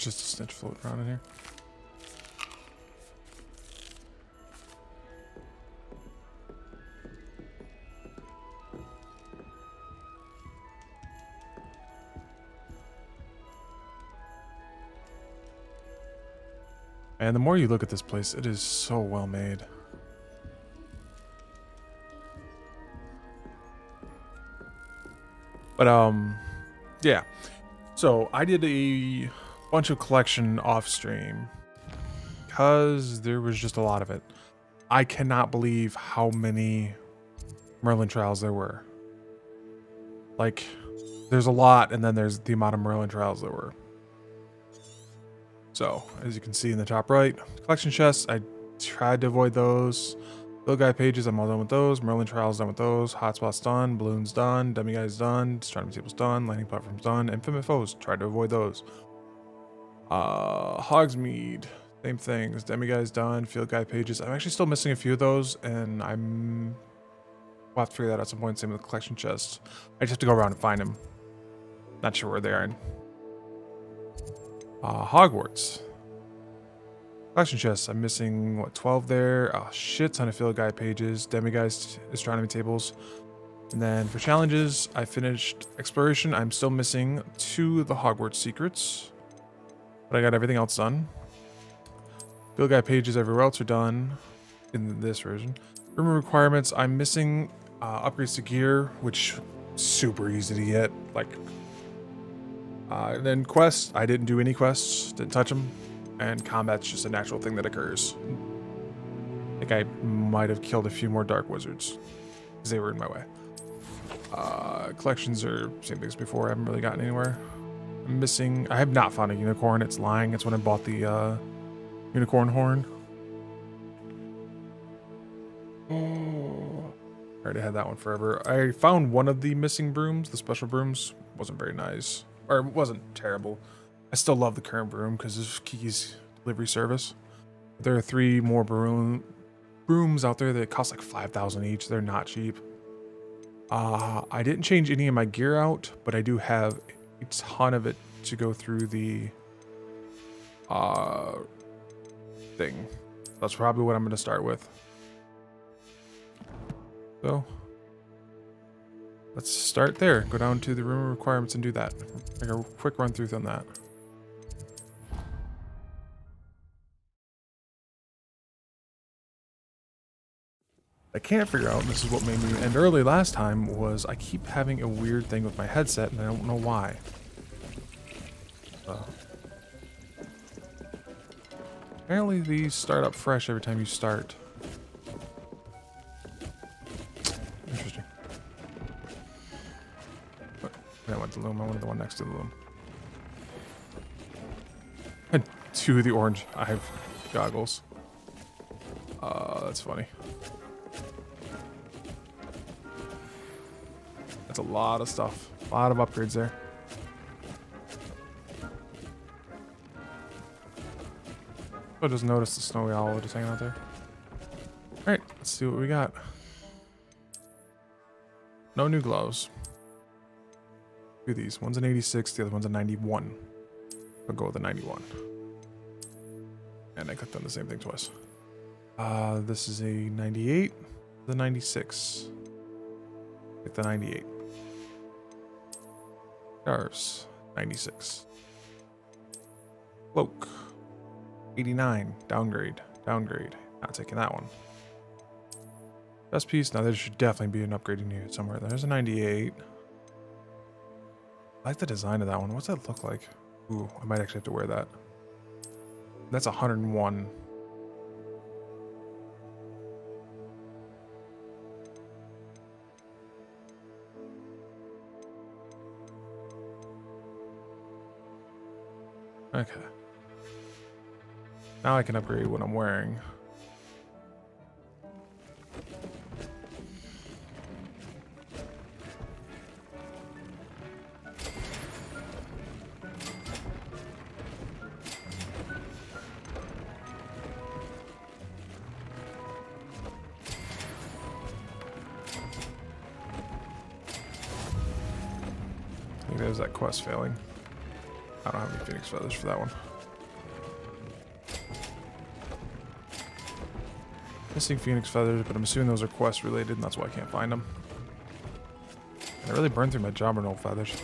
just a snitch floating around in here. And the more you look at this place, it is so well made. But yeah. So I did a bunch of collection off stream because there was just a lot of it. I cannot believe how many Merlin trials there were. Like, there's a lot, and then there's the amount of Merlin trials there were. So, as you can see in the top right, collection chests, I tried to avoid those. Field guide pages, I'm all done with those. Merlin trials, done with those. Hotspots done. Balloons done. Demiguise done. Astronomy tables done. Landing platforms done. Infamous foes, tried to avoid those. Hogsmeade, same things. Demiguise done. Field guide pages. I'm actually still missing a few of those, and we'll have to figure that out at some point. Same with the collection chests. I just have to go around and find them. Not sure where they are. Hogwarts. Collection chests. I'm missing, what, 12 there? A shit ton of field guide pages. Demiguise astronomy tables. And then for challenges, I finished exploration. I'm still missing 2 of the Hogwarts secrets. But I got everything else done. Field guide pages everywhere else are done in this version. Room requirements. I'm missing upgrades to gear, which super easy to get. Like, and then quests. I didn't do any quests. Didn't touch them. And combat's just a natural thing that occurs. I think I might have killed a few more dark wizards because they were in my way. Collections are same things before. I haven't really gotten anywhere. I'm missing. I have not found a unicorn. It's lying. It's when I bought the unicorn horn. Oh, I already had that one forever. I found one of the missing brooms. The special brooms wasn't very nice, or it wasn't terrible. I still love the current broom because it's Kiki's delivery service. There are 3 more brooms out there that cost like 5,000 each. They're not cheap. I didn't change any of my gear out, but I do have a ton of it to go through the thing. That's probably what I'm going to start with. So let's start there. Go down to the room requirements and do that. Make a quick run through on that. I can't figure out, this is what made me end early last time, was I keep having a weird thing with my headset and I don't know why. Apparently these start up fresh every time you start. Interesting. But I went to the loom. I wanted the one next to the loom. And 2 of the orange eye goggles. That's funny. That's a lot of stuff. A lot of upgrades there. I just noticed the snowy owl just hanging out there. Alright, let's see what we got. No new gloves. 2 of these. One's an 86, the other one's a 91. I'll go with the 91. And I clicked on the same thing twice. This is a 98. The 96. Pick the 98. Scarves. 96. Cloak. 89. Downgrade. Downgrade. Not taking that one. Best piece. Now there should definitely be an upgrading unit somewhere. There's a 98. I like the design of that one. What's that look like? Ooh, I might actually have to wear that. That's 101. Okay. Now I can upgrade what I'm wearing. I think there's that quest failing. I don't have any Phoenix feathers for that one. Missing phoenix feathers, but I'm assuming those are quest related, and that's why I can't find them. And I really burned through my Jobberknoll feathers.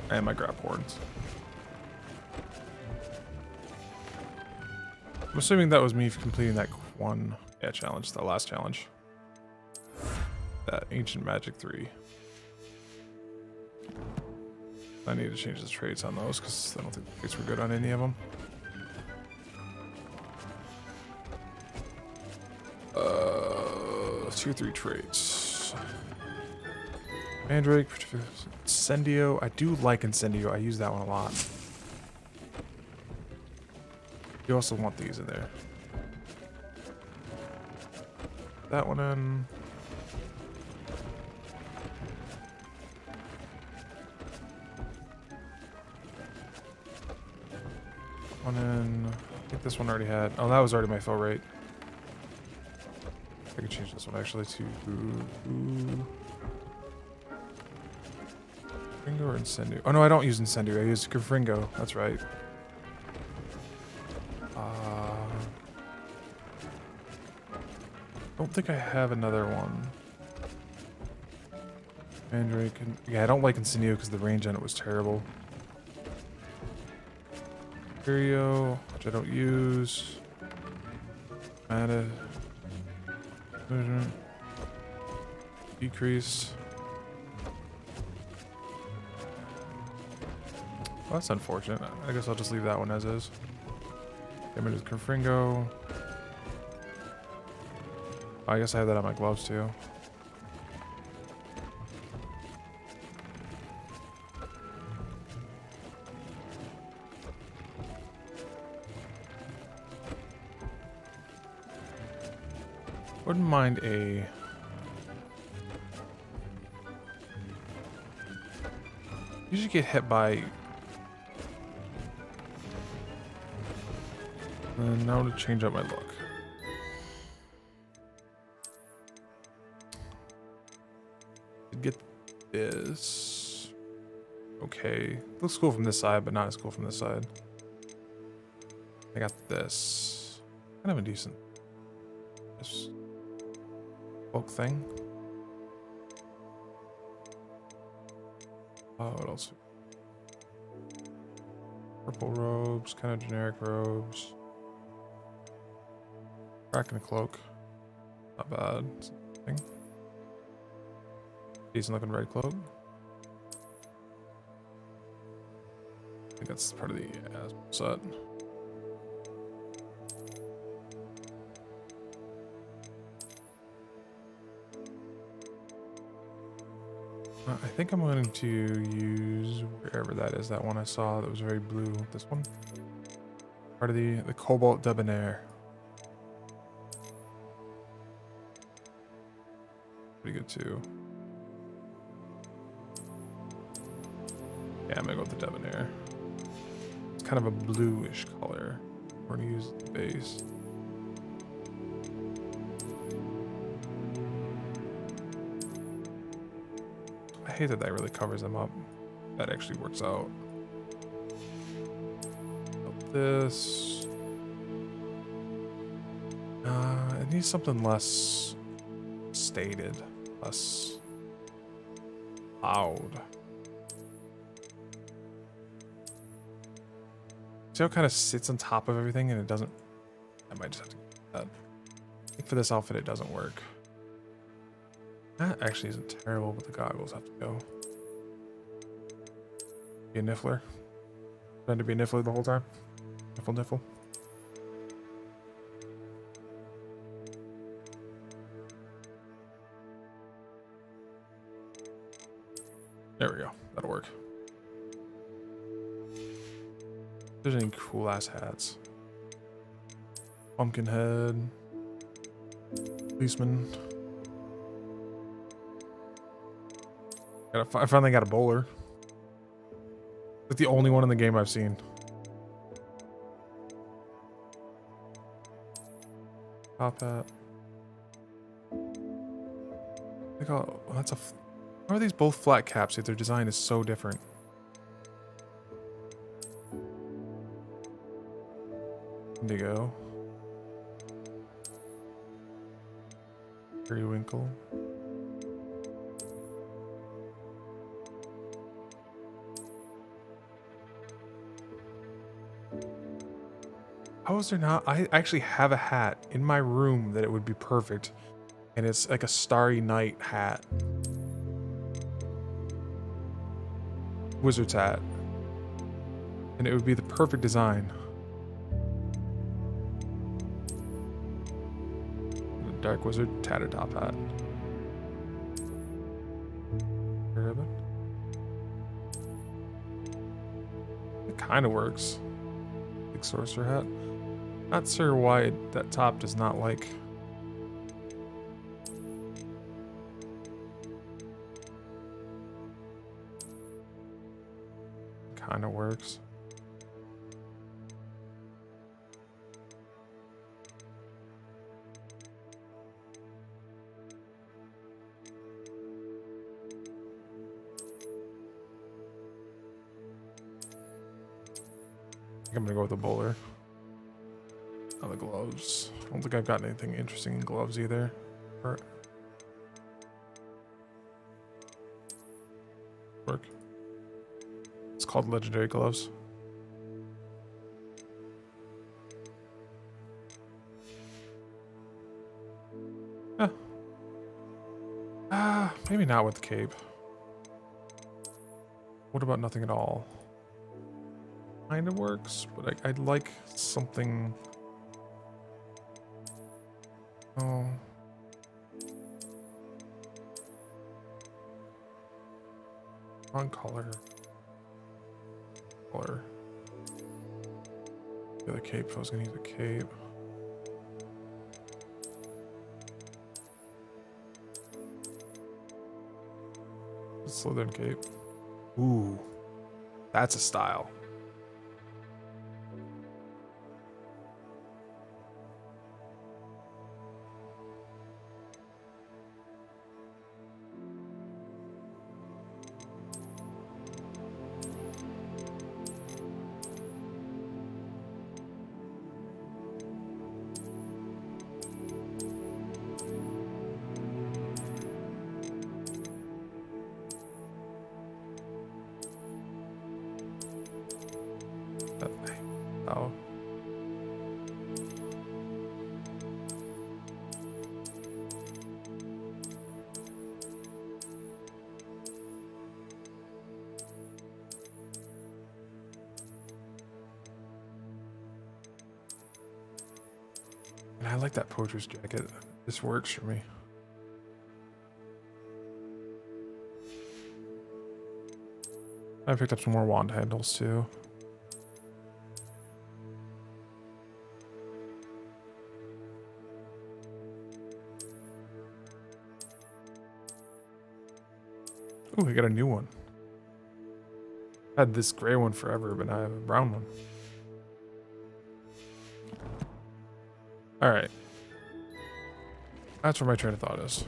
And my grab horns. I'm assuming that was me completing that one challenge, the last challenge. That Ancient Magic 3. I need to change the traits on those because I don't think the traits were good on any of them. 2 or 3 traits. Mandrake, Incendio. I do like Incendio. I use that one a lot. You also want these in there. That one in. One in. I think this one already had. Oh, that was already my fill rate. I could change this one actually to Fringo or Incendio. Oh no, I don't use Incendio. I use Fringo. That's right. I don't think I have another one. Mandrake. Yeah, I don't like Incendio because the range on it was terrible. Curio, which I don't use. Mana. Decrease. Well, that's unfortunate. I guess I'll just leave that one as is. Damage with Confringo. I guess I have that on my gloves too. Wouldn't mind a... Usually get hit by... And now to change up my look. Get this. Okay. Looks cool from this side, but not as cool from this side. I got this. Kind of a decent... This bulk thing. Oh, what else? Purple robes, kind of generic robes. Cracking a cloak. Not bad. Something. Decent looking red cloak. I think that's part of the set. I think I'm going to use wherever that is, that one I saw that was very blue. This one? Part of the Cobalt Debonair. Pretty good too. Yeah, I'm gonna go with the Debonair. It's kind of a bluish color. We're gonna use the base. I hate that really covers them up. That actually works out. This. It needs something less stated, less loud. See how it kind of sits on top of everything and it doesn't... I might just have to get that. I think for this outfit it doesn't work. That actually isn't terrible, but the goggles have to go. Be a niffler. Trying to be a niffler the whole time. Niffle, niffle. There we go. That'll work. There's any cool ass hats. Pumpkinhead. Policeman. I finally got a bowler. It's the only one in the game I've seen. Top hat. That's a... How are these both flat caps if their design is so different? Indigo. Periwinkle. How is there not? I actually have a hat in my room that it would be perfect. And it's like a Starry Night hat. Wizard's hat. And it would be the perfect design. The Dark Wizard tattered top hat. Ribbon. It kind of works. Big sorcerer hat. Not sure why that top does not like. Kind of works. I think I'm gonna go with the bowler. Oh, the gloves. I don't think I've got anything interesting in gloves either. Work. It's called legendary gloves. Yeah. Maybe not with the cape. What about nothing at all? Kind of works, but I'd like something. Oh. Wrong color. Color. Yeah, the cape. I was gonna use a cape. The Slytherin cape. Ooh. That's a style. Oh. And I like that poacher's jacket. This works for me. I picked up some more wand handles too. Ooh, I got a new one. I had this gray one forever, but now I have a brown one. Alright. That's where my train of thought is.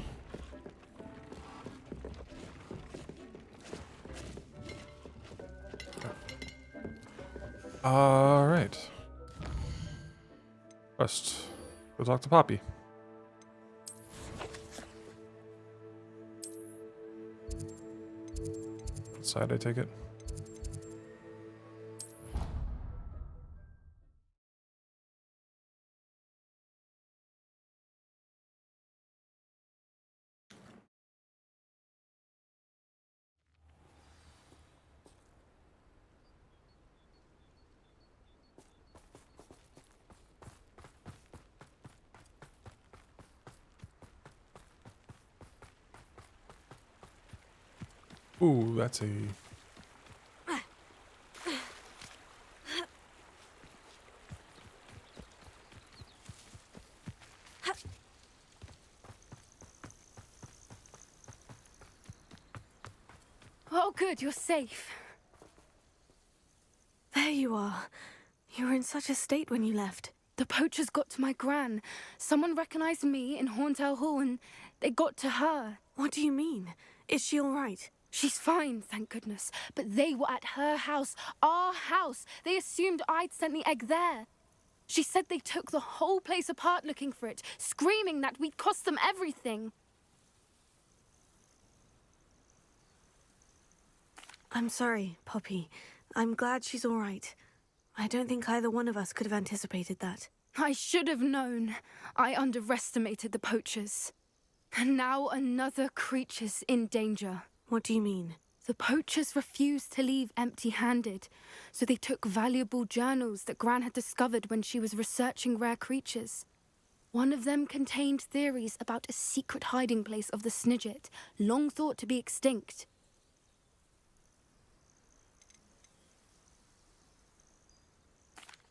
Alright. First, go talk to Poppy. Side, I take it. Ooh, that's a... Oh, good, you're safe. There you are. You were in such a state when you left. The poachers got to my gran. Someone recognized me in Horntail Hall and they got to her. What do you mean? Is she all right? She's fine, thank goodness. But they were at her house, our house. They assumed I'd sent the egg there. She said they took the whole place apart looking for it, screaming that we'd cost them everything. I'm sorry, Poppy. I'm glad she's all right. I don't think either one of us could have anticipated that. I should have known. I underestimated the poachers. And now another creature's in danger. What do you mean? The poachers refused to leave empty-handed, so they took valuable journals that Gran had discovered when she was researching rare creatures. One of them contained theories about a secret hiding place of the Snidget, long thought to be extinct.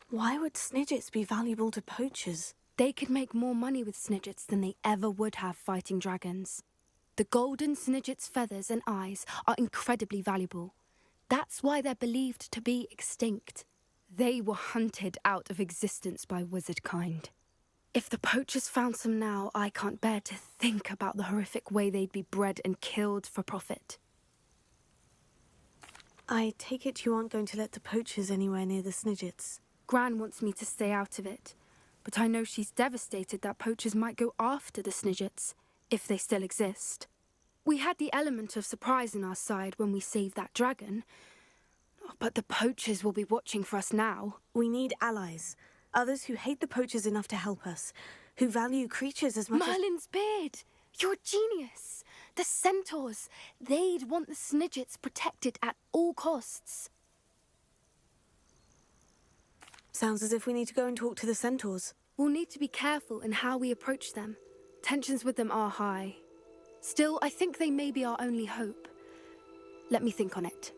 Why would Snidgets be valuable to poachers? They could make more money with Snidgets than they ever would have fighting dragons. The golden Snidget's feathers and eyes are incredibly valuable. That's why they're believed to be extinct. They were hunted out of existence by wizard kind. If the poachers found some now, I can't bear to think about the horrific way they'd be bred and killed for profit. I take it you aren't going to let the poachers anywhere near the Snidgets. Gran wants me to stay out of it, but I know she's devastated that poachers might go after the Snidgets, if they still exist. We had the element of surprise on our side when we saved that dragon, but the poachers will be watching for us now. We need allies. Others who hate the poachers enough to help us, who value creatures as much Merlin's beard! You're a genius! The centaurs! They'd want the Snidgets protected at all costs. Sounds as if we need to go and talk to the centaurs. We'll need to be careful in how we approach them. Tensions with them are high. Still, I think they may be our only hope. Let me think on it.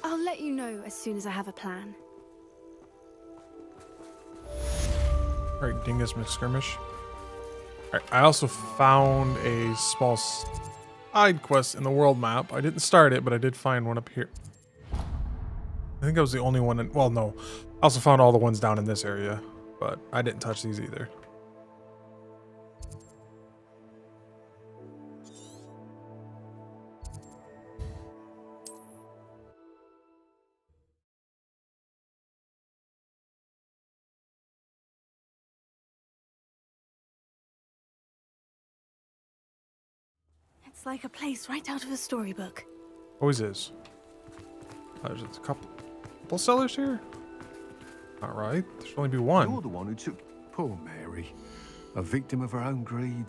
I'll let you know as soon as I have a plan. Alright, Dingus McSkirmish. Alright, I also found a small side quest in the world map. I didn't start it, but I did find one up here. I think I was the only one in, well, no. I also found all the ones down in this area, but I didn't touch these either. It's like a place right out of a storybook. Always is. There's a couple sellers here. All right, there should only be one. You're the one who took poor Mary, a victim of her own greed.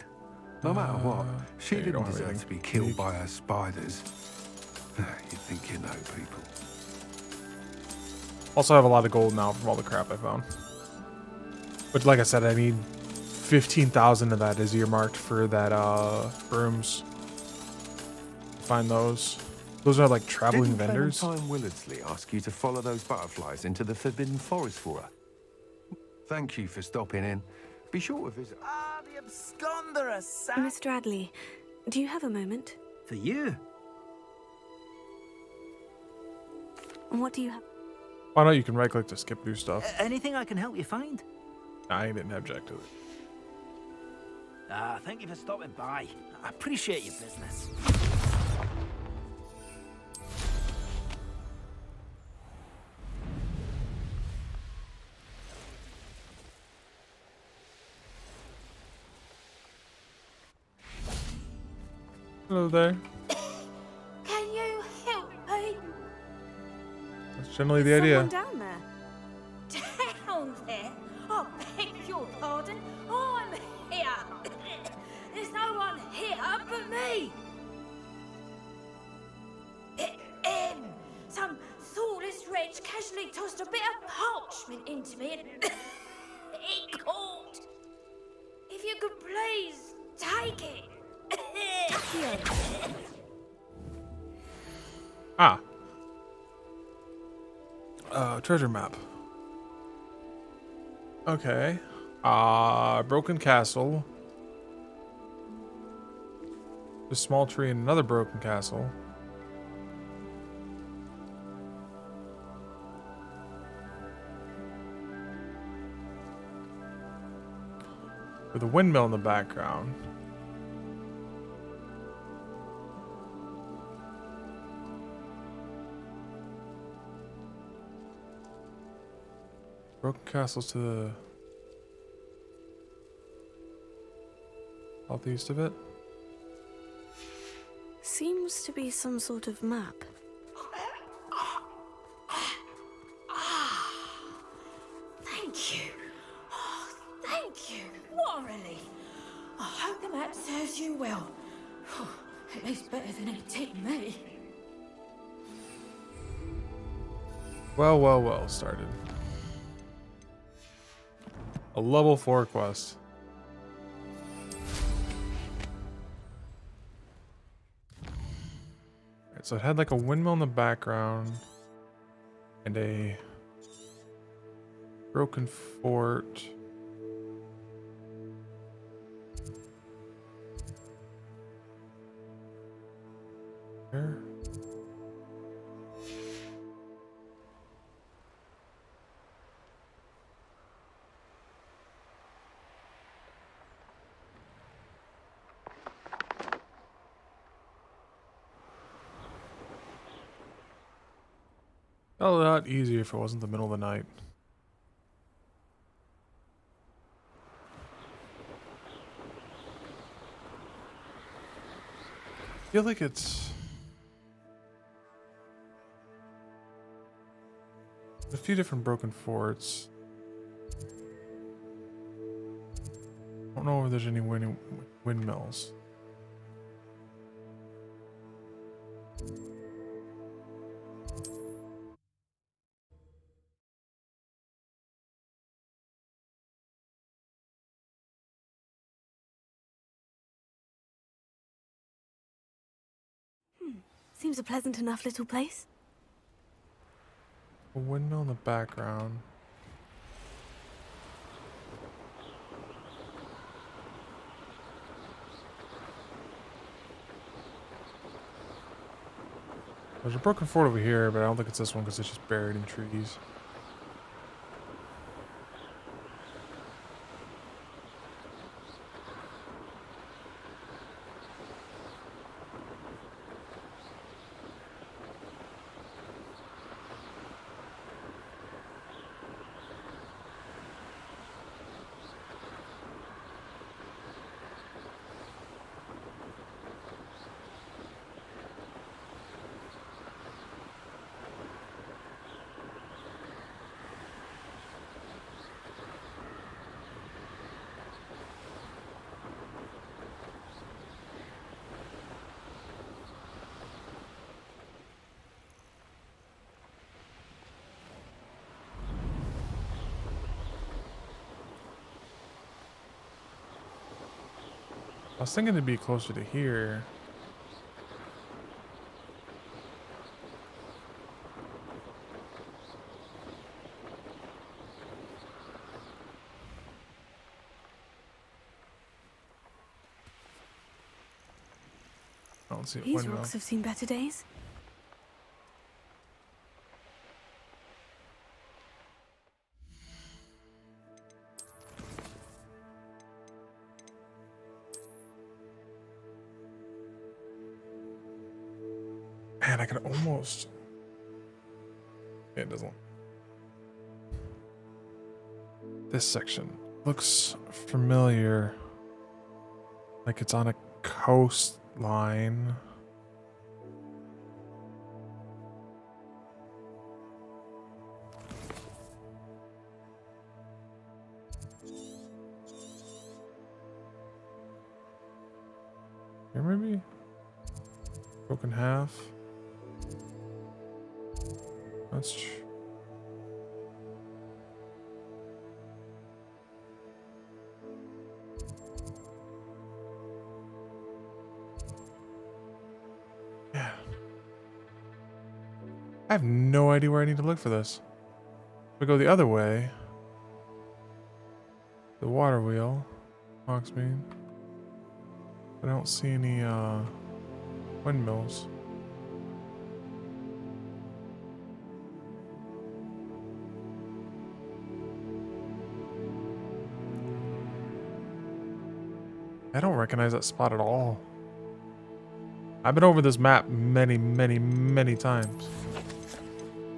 No matter what, she yeah, you didn't don't have deserve anything. to be killed by her spiders. You think you know people. Also have a lot of gold now from all the crap I found. But like I said, I need 15,000 of that is earmarked for that brooms. Find those. Those are like traveling Didn't vendors. Clementine Willardsley ask you to follow those butterflies into the Forbidden Forest for her? Thank you for stopping in. Be sure to visit. Ah, the absconderous, Sam. Mr. Adley, do you have a moment? For you. What do you have? Why not? You can right click to skip through stuff. Anything I can help you find? I didn't object to it. Thank you for stopping by. I appreciate your business. Hello there. Can you help me? That's generally the idea. Someone down there. Down there? I beg your pardon. I'm here. There's no one here but me. Some thoughtless wretch casually tossed a bit of parchment into me and it caught. If you could please take it. Ah. Treasure map. Okay. Broken castle. A small tree and another broken castle. With a windmill in the background. Broken castles to the southeast of it. Seems to be some sort of map. Thank you. Oh, thank you. What a relief. I hope the map serves you well. At least better than it did me. Well, well, well, started. A level 4 quest. Alright, so it had like a windmill in the background and a broken fort. There. A lot easier if it wasn't the middle of the night. I feel like it's a few different broken forts. I don't know if there's any windmills. Seems a pleasant enough little place. A windmill in the background. There's a broken fort over here, but I don't think it's this one because it's just buried in trees. I was thinking to be closer to here. I don't see a These windmill. rocks have seen better days. Man, I can almost... Yeah, it doesn't. This section looks familiar. Like it's on a coastline. Here maybe? Broken half. That's true. Yeah. I have no idea where I need to look for this. If we go the other way, the water wheel, Hogsmeade. I don't see any windmills. I don't recognize that spot at all. I've been over this map many, many, many times.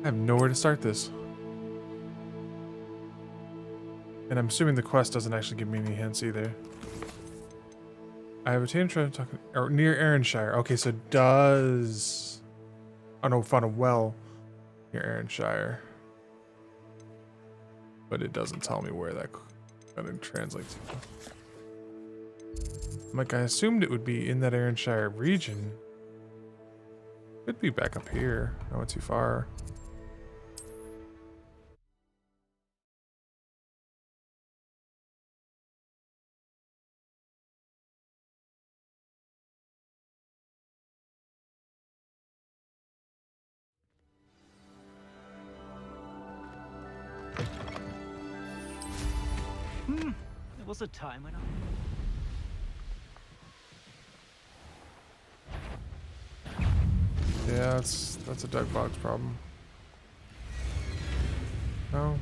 I have nowhere to start this. And I'm assuming the quest doesn't actually give me any hints either. I have obtained treasure talking or near Aaronshire. Okay, so it does. Oh no, found a well near Aaronshire. But it doesn't tell me where that translates to. Like, I assumed it would be in that Aaronshire region. Could be back up here. I went too far. There was a time when I... Yeah, that's a Doug Box problem. No.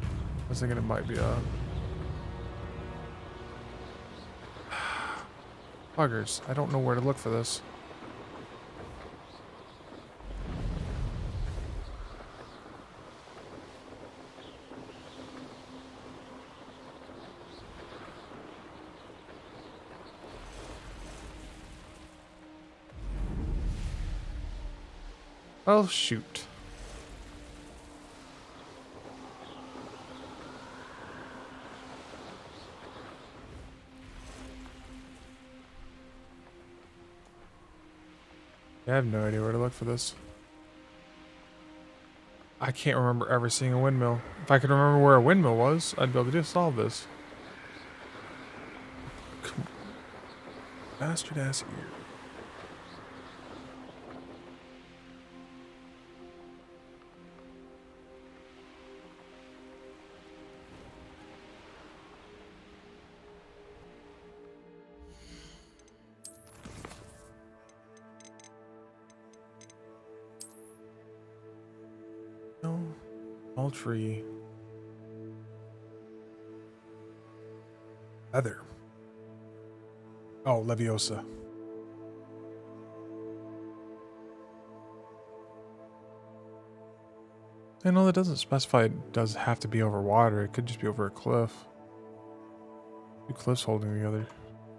I was thinking it might be a... Buggers. I don't know where to look for this. Oh, shoot. I have no idea where to look for this. I can't remember ever seeing a windmill. If I could remember where a windmill was, I'd be able to just solve this. Come on. Bastard ass ear. No. All tree. Leather. Oh, Leviosa. I know that doesn't specify it does have to be over water. It could just be over a cliff. Two cliffs holding together.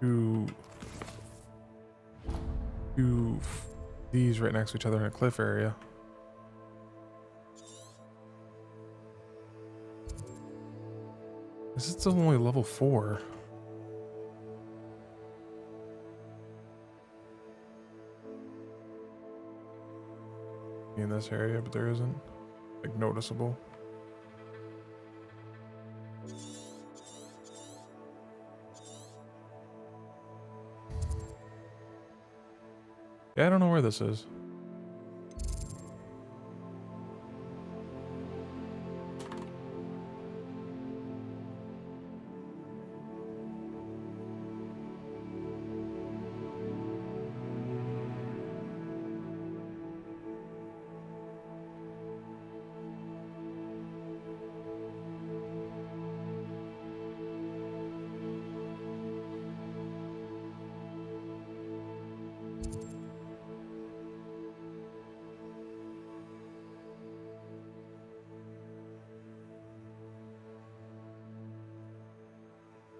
Two these right next to each other in a cliff area. This is only level 4. In this area, but there isn't, like, noticeable. Yeah, I don't know where this is.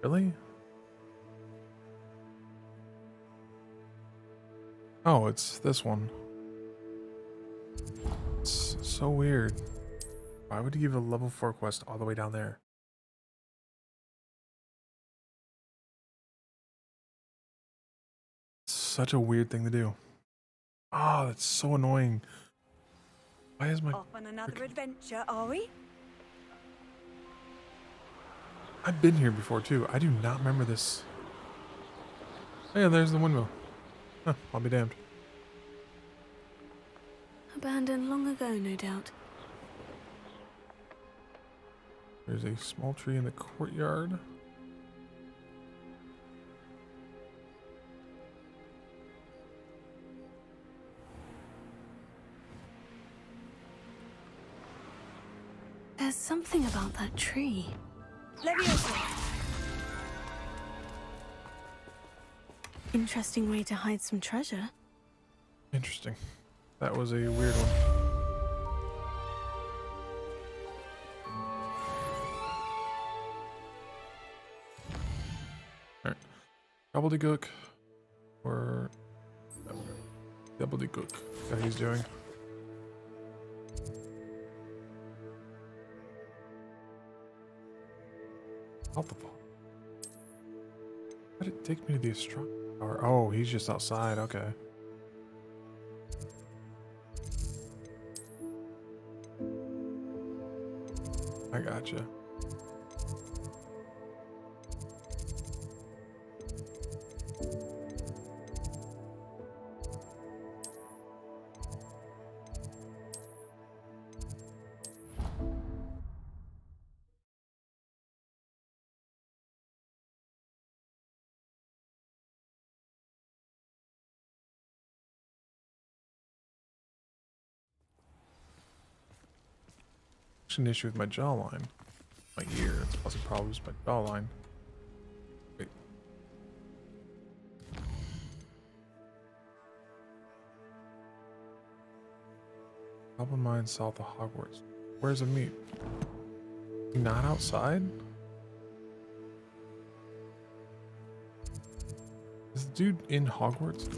Really? Oh, it's this one. It's so weird. Why would you give a level 4 quest all the way down there? It's such a weird thing to do. Oh, that's so annoying. Why is my... Off on another adventure, are we? I've been here before too. I do not remember this. Oh, yeah, there's the windmill. Huh, I'll be damned. Abandoned long ago, no doubt. There's a small tree in the courtyard. There's something about that tree. Leviosa! Interesting way to hide some treasure. Interesting. That was a weird one. Gobbledygook or Gobbledygook. That he's doing. Palpable. How did it take me to the astronomy tower? Oh, he's just outside. Okay. I gotcha. An issue with my jawline. My ear. It's causing problems with my jawline. Wait. Goblin mine south of Hogwarts. Where's the meat? Not outside? Is the dude in Hogwarts?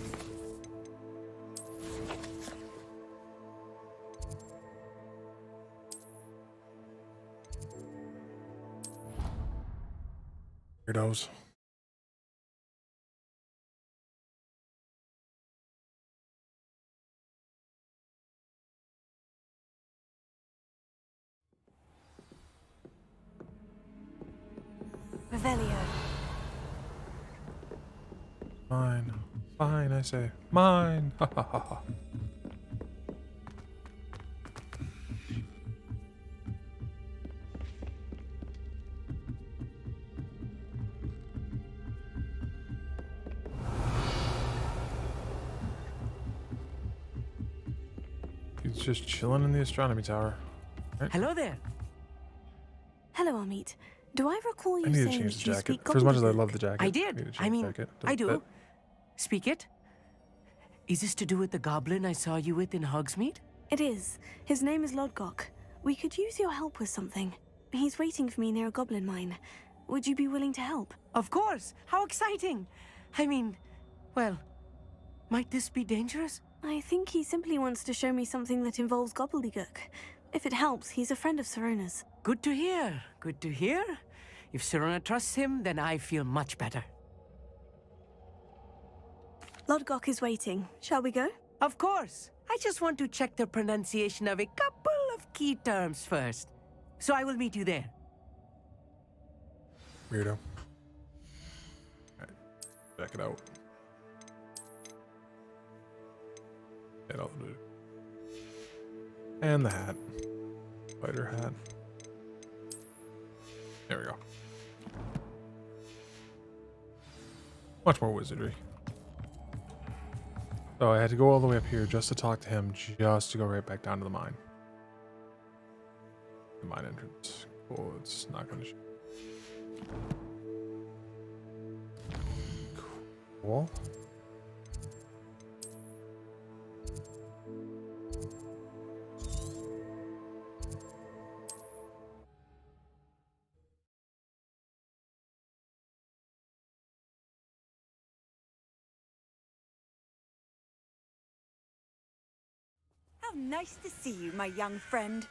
Weirdos. Revelio. Mine. Fine, I say. Mine. Ha ha ha ha. He's just chilling in the astronomy tower. Right? Hello there. Hello, Amit. Do I recall you I need to saying change that the you jacket. speak For as much as I gobbledygook? love the jacket. I need did. to change I the mean, jacket. I Doesn't do. fit. Speak it. Is this to do with the goblin I saw you with in Hogsmeade? It is. His name is Lodgok. We could use your help with something. He's waiting for me near a goblin mine. Would you be willing to help? Of course. How exciting. I mean, well, might this be dangerous? I think he simply wants to show me something that involves gobbledygook. If it helps, he's a friend of Serona's. Good to hear. Good to hear. If Serona trusts him, then I feel much better. Lodgok is waiting. Shall we go? Of course. I just want to check the pronunciation of a couple of key terms first. So I will meet you there. Weirdo. Alright. Check it out. Get all the and the hat. Spider hat. There we go. Much more wizardry. So I had to go all the way up here just to talk to him, just to go right back down to the mine. The mine entrance. Cool, it's not gonna Cool. How nice to see you, my young friend.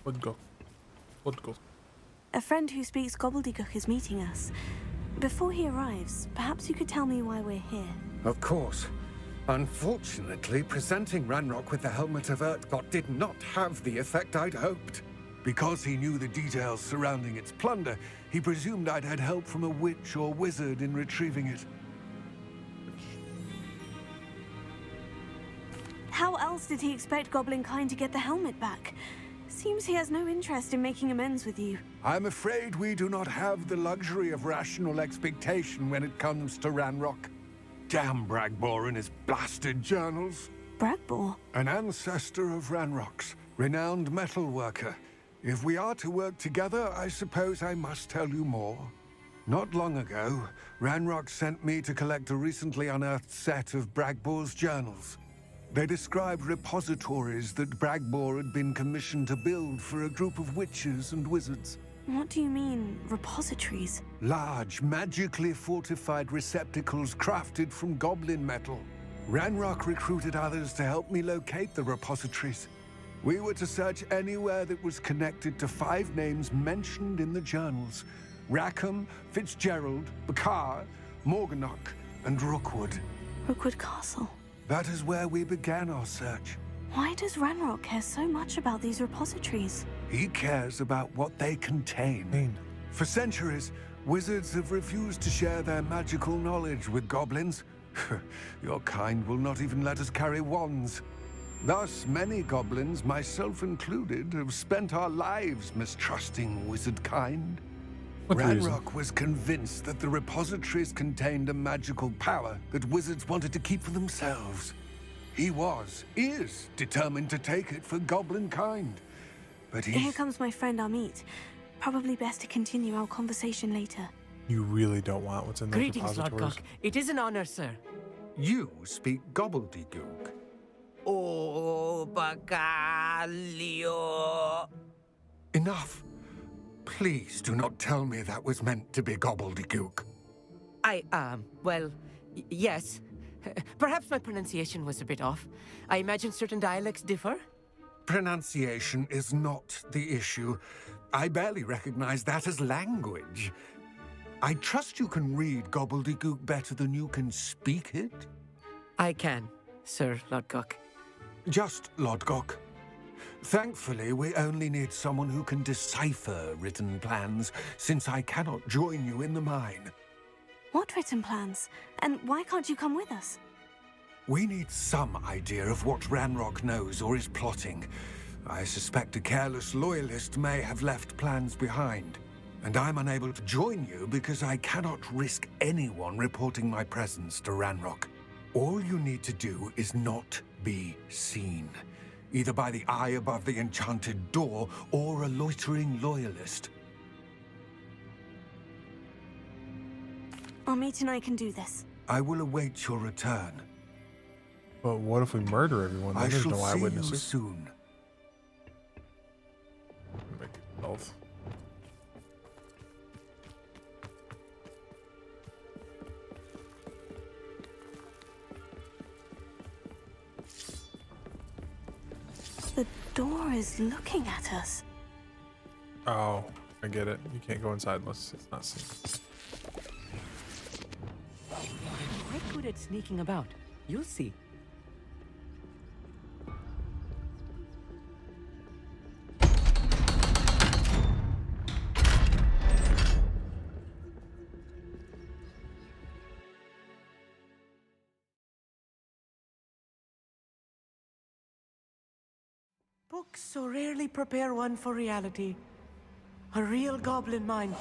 Let's go. Let's go. A friend who speaks gobbledygook is meeting us. Before he arrives, perhaps you could tell me why we're here. Of course. Unfortunately, presenting Ranrock with the Helmet of Urtkot did not have the effect I'd hoped. Because he knew the details surrounding its plunder, he presumed I'd had help from a witch or wizard in retrieving it. How else did he expect Goblinkind to get the helmet back? Seems he has no interest in making amends with you. I'm afraid we do not have the luxury of rational expectation when it comes to Ranrock. Damn Bragbor and his blasted journals. Bragbor? An ancestor of Ranrock's, renowned metal worker. If we are to work together, I suppose I must tell you more. Not long ago, Ranrock sent me to collect a recently unearthed set of Bragbor's journals. They described repositories that Bragbor had been commissioned to build for a group of witches and wizards. What do you mean, repositories? Large, magically fortified receptacles crafted from goblin metal. Ranrock recruited others to help me locate the repositories. We were to search anywhere that was connected to 5 names mentioned in the journals: Rackham, Fitzgerald, Bakar, Morganach, and Rookwood. Rookwood Castle. That is where we began our search. Why does Ranrock care so much about these repositories? He cares about what they contain. For centuries, wizards have refused to share their magical knowledge with goblins. Your kind will not even let us carry wands. Thus, many goblins, myself included, have spent our lives mistrusting wizard kind. Ranrock was convinced that the repositories contained a magical power that wizards wanted to keep for themselves. He is determined to take it for goblin kind. But Here comes my friend Amit. Probably best to continue our conversation later. You really don't want what's in those Greetings, Lord repositories. Cock. It is an honor, sir. You speak gobbledygook. Oh, Bagalio. Enough. Please do not tell me that was meant to be gobbledygook. Well, yes. Perhaps my pronunciation was a bit off. I imagine certain dialects differ. Pronunciation is not the issue. I barely recognize that as language. I trust you can read gobbledygook better than you can speak it? I can, Sir Lodgok. Just Lodgok. Thankfully, we only need someone who can decipher written plans, since I cannot join you in the mine. What written plans? And why can't you come with us? We need some idea of what Ranrock knows or is plotting. I suspect a careless loyalist may have left plans behind. And I'm unable to join you because I cannot risk anyone reporting my presence to Ranrock. All you need to do is not be seen, either by the eye above the enchanted door or a loitering loyalist. Amit and I can do this. I will await your return. But what if we murder everyone? I Then there's shall no see you eyewitnesses. soon. Make it stealth. The door is looking at us. Oh, I get it. You can't go inside unless it's not seen. Quite good at sneaking about. You'll see. Books so rarely prepare one for reality. A real goblin mine.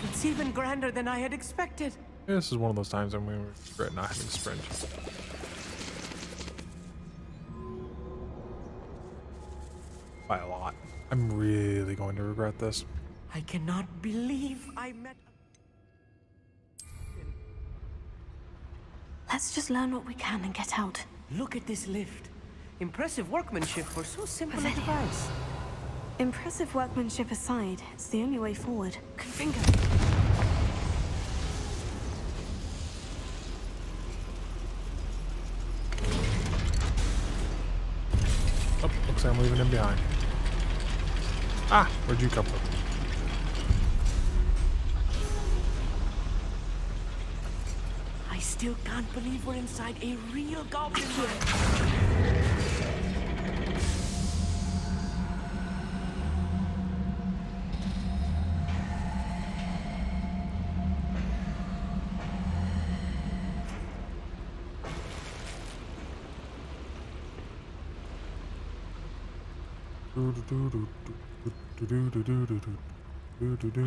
It's even grander than I had expected. Yeah, this is one of those times I'm going to regret not having to sprint. By a lot. I'm really going to regret this. I cannot believe I met... Let's just learn what we can and get out. Look at this lift. Impressive workmanship for so simple a device. Impressive workmanship aside, it's the only way forward. Finger. Oh, looks like I'm leaving him behind. Ah, where'd you come from? I still can't believe we're inside a real goblin mine.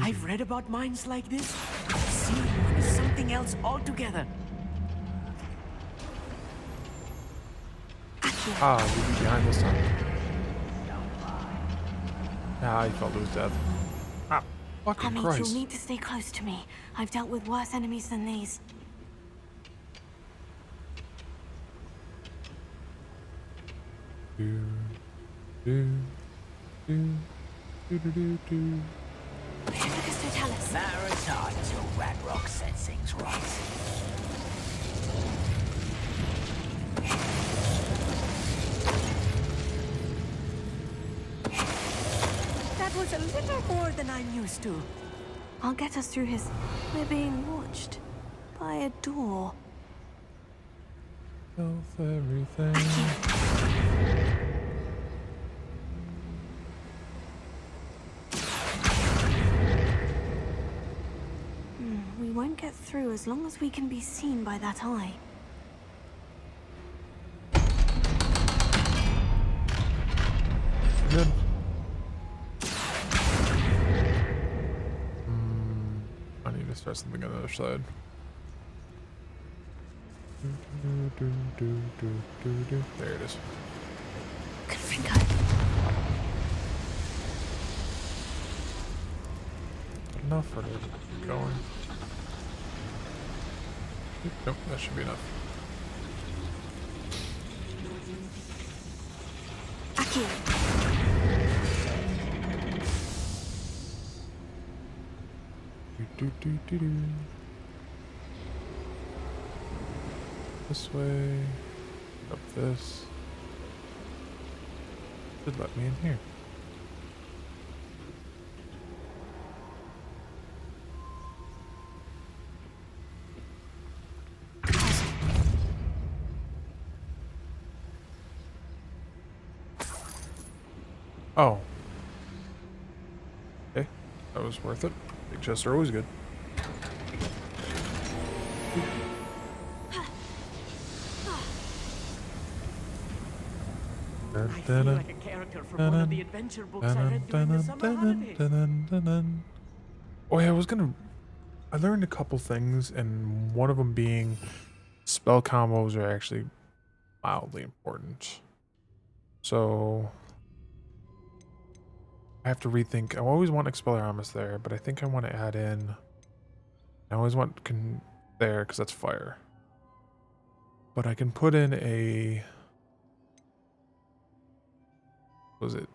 I've read about mines like this. Seeing one is something else altogether. Ah, you'll be behind this time. Ah, you felt lose death. Ah. Fucking Amit, Christ. you'll need to stay close to me. I've dealt with worse enemies than these. Do, do, do, do, do, do, do. Lucas, tell us. Matter of time till Ranrock set things right. That was a little more than I'm used to. I'll get us through his... We're being watched by a door. Health, everything. We won't get through as long as we can be seen by that eye. Good. I need to start something on the other side. There it is. Confringo. Enough for it to keep going. Nope, that should be enough. Aki. Do. This way. Up this. Should let me in here. Oh. Okay, that was worth it. Big chests are always good. I feel like a character from one of the adventure books I read during the summer holidays. Oh yeah, I learned a couple things, and one of them being spell combos are actually mildly important. So I have to rethink. I always want Expelliarmus there, but I think I want to add in. I always want there because that's fire. But I can put in a. What was it?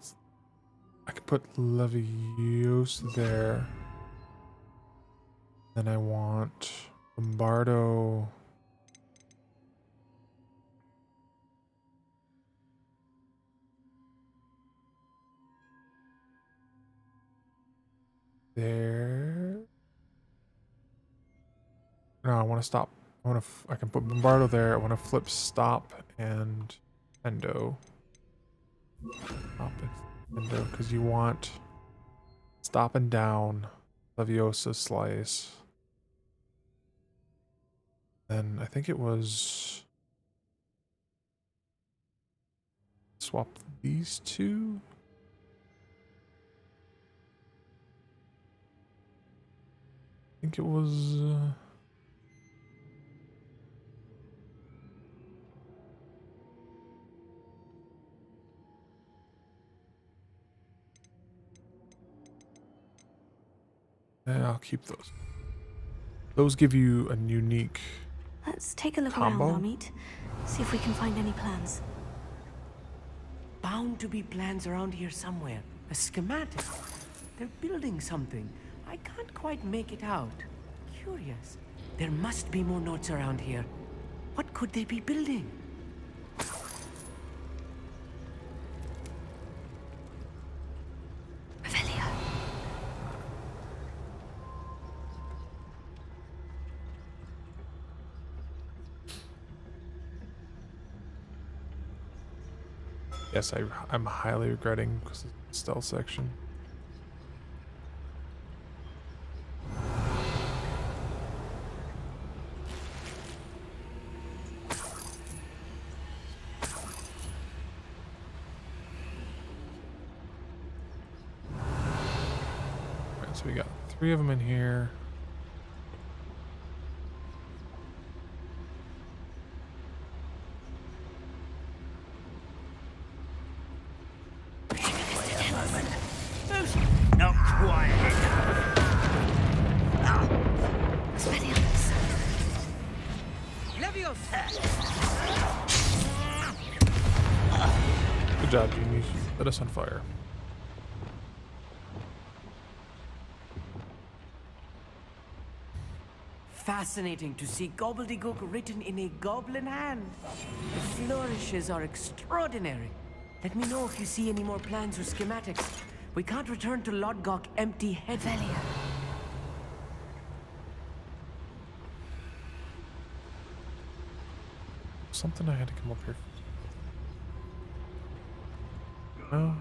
I could put Leviosa there. Then I want Bombardo. There. No, I want to stop. I can put Bombardo there. I want to flip Stop and Endo. Stop and Endo, because you want Stop and Down, Leviosa, Slice. Then I think it was swap these two. I think it was yeah, I'll keep those. Those give you a unique Let's take a look combo. around, Amit. See if we can find any plans. Bound to be plans around here somewhere. A schematic. They're building something. I can't quite make it out. Curious. There must be more notes around here. What could they be building? Revelio. Yes, I'm highly regretting because of the stealth section. Alright, so we got 3 of them in here. Not quiet enough. Set us on fire. Fascinating to see gobbledygook written in a goblin hand. The flourishes are extraordinary. Let me know if you see any more plans or schematics. We can't return to Lodgok empty-headed. Velia. Something I had to come up here. No.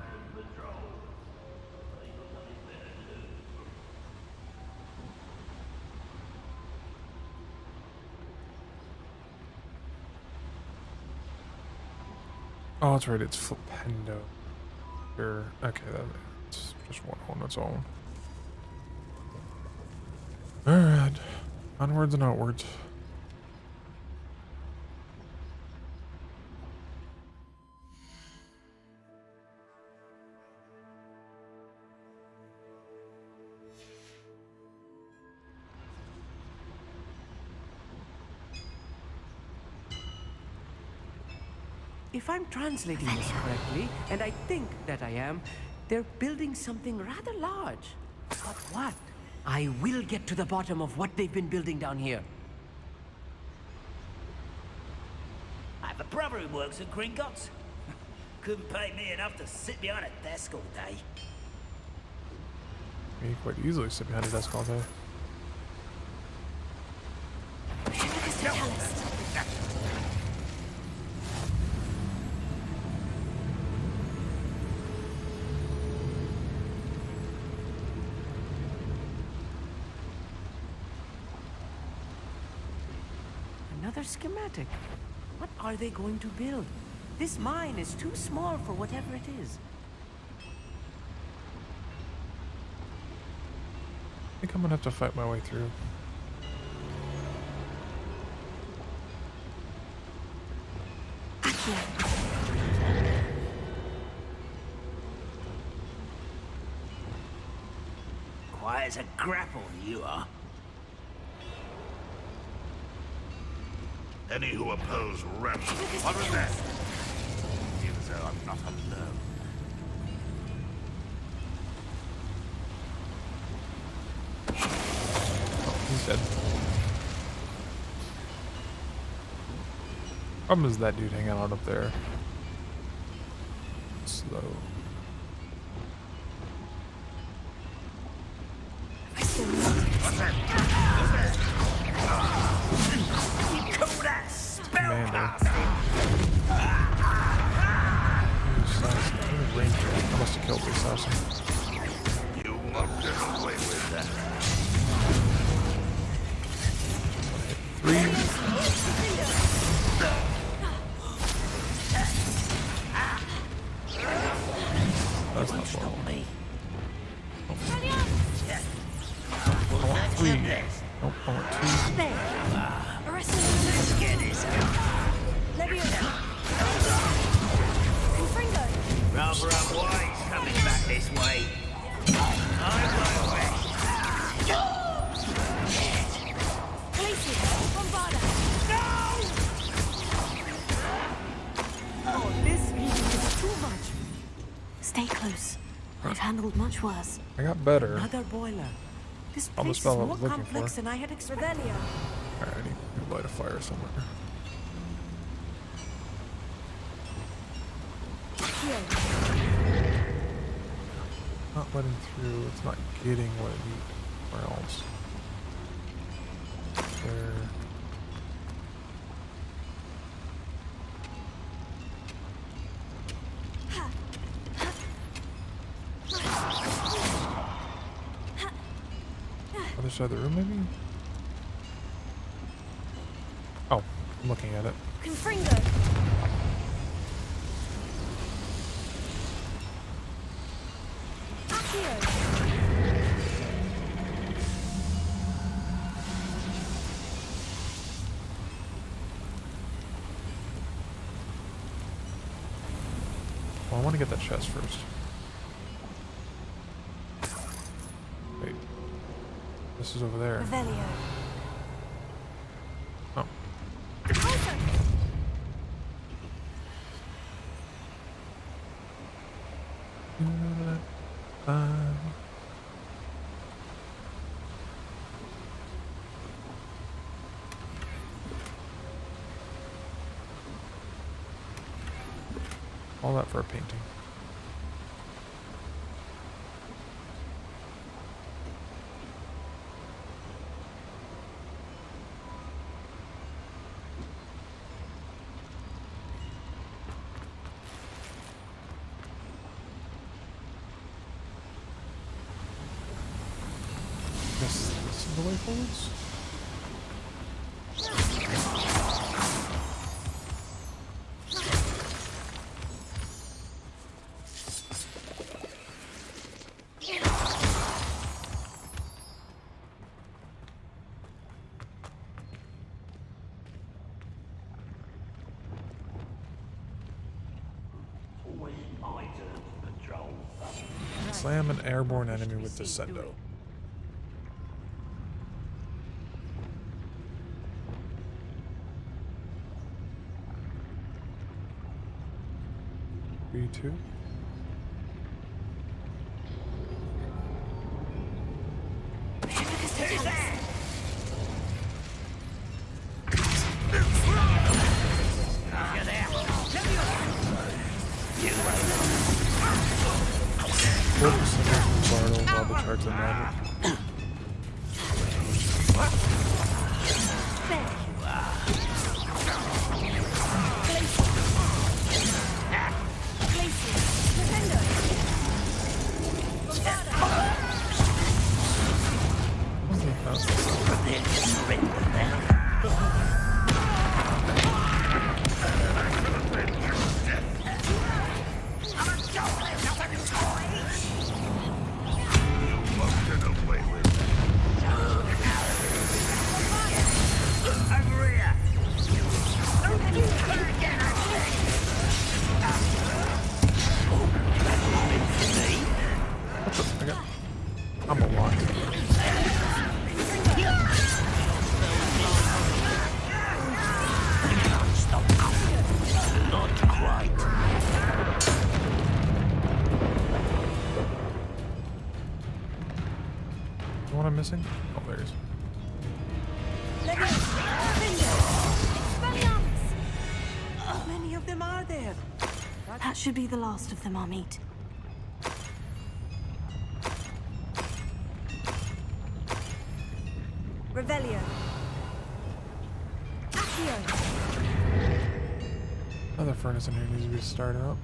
Oh, that's right. It's Flipendo. Here. Okay, that's just one on its own. Alright. Onwards and outwards. If I'm translating this correctly, and I think that I am, they're building something rather large. But what? I will get to the bottom of what they've been building down here. I have a brother who works at Gringotts. Couldn't pay me enough to sit behind a desk all day. You quite easily sit behind a desk all day. Another schematic. What are they going to build? This mine is too small for whatever it is. I think I'm gonna have to fight my way through. Quiet as a grapple, you are. Any who oppose Ranrock are dead. Even though I'm not alone. Oh, he's dead. Problem is that dude hanging out up there. Slow. Commander. Ranger. I must have killed the assassin. You won't get away with that. 3. That's not normal. I want 3. Nope, I want 2. Let's get this rather unwise coming back this way. I won't rest. Oh, this meeting is too much. Stay close. I've handled much worse. I got better. Another boiler. This On the place is spell I more was looking complex for. than I had expected. Alright, I need to light a fire somewhere. Not letting through, it's not getting what it needs. Where else? There. Other side of the room, maybe? Oh, I'm looking at it. Confringo! Well, I want to get that chest first. Wait. This is over there. Revelio. Oh. All that for a painting. Guess this is the way forwards? Slam an airborne enemy with Descendo. B2. While the charts are I'm a lot. Not quite. The one I'm missing? Oh, there it is. How many of them are there? That should be the last of them, Amit. Revelio. Another furnace in here needs to be started up.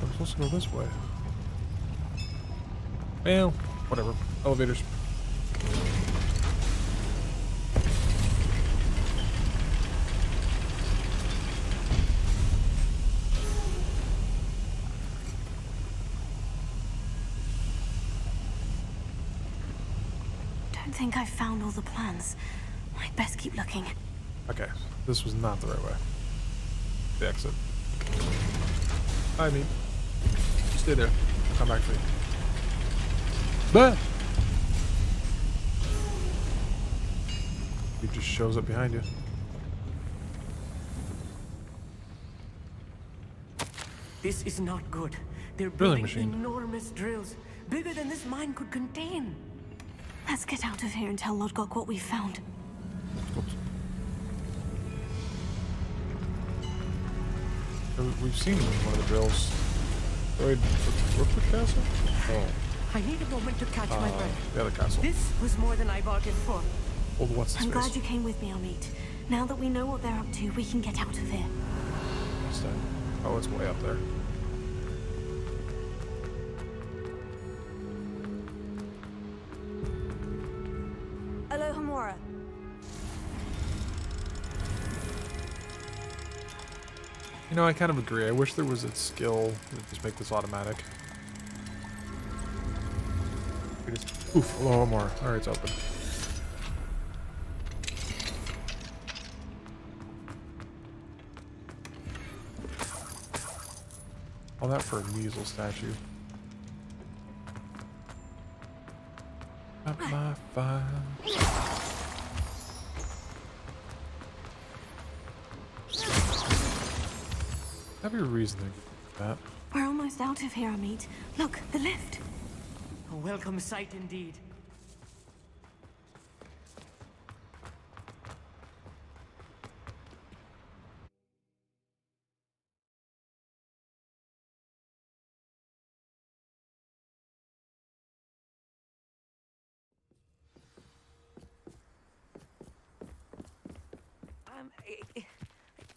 I'm supposed to go this way. Well, whatever. Elevators. Don't think I've found all the plans. I'd best keep looking. Okay, this was not the right way. The exit. I mean, stay there. I'll come back for you. But he just shows up behind you. This is not good. They're Drilling building machine. enormous drills, bigger than this mine could contain. Let's get out of here and tell Lodgok what we've found. Oops. We've seen one of the drills. Wait, Rookwood Castle? Oh. I need a moment to catch my breath. The other castle. This was more than I bargained for. Old what's his I'm face? glad you came with me, Amit. Now that we know what they're up to, we can get out of here. Oh, it's way up there. Alohomora. You know, I kind of agree. I wish there was a skill that just make this automatic. We just, oof, a little more. All right, it's open. All that for a measles statue. Not my file. Have your reasoning for that. We're almost out of here, Amit. Look, the lift. A welcome sight indeed.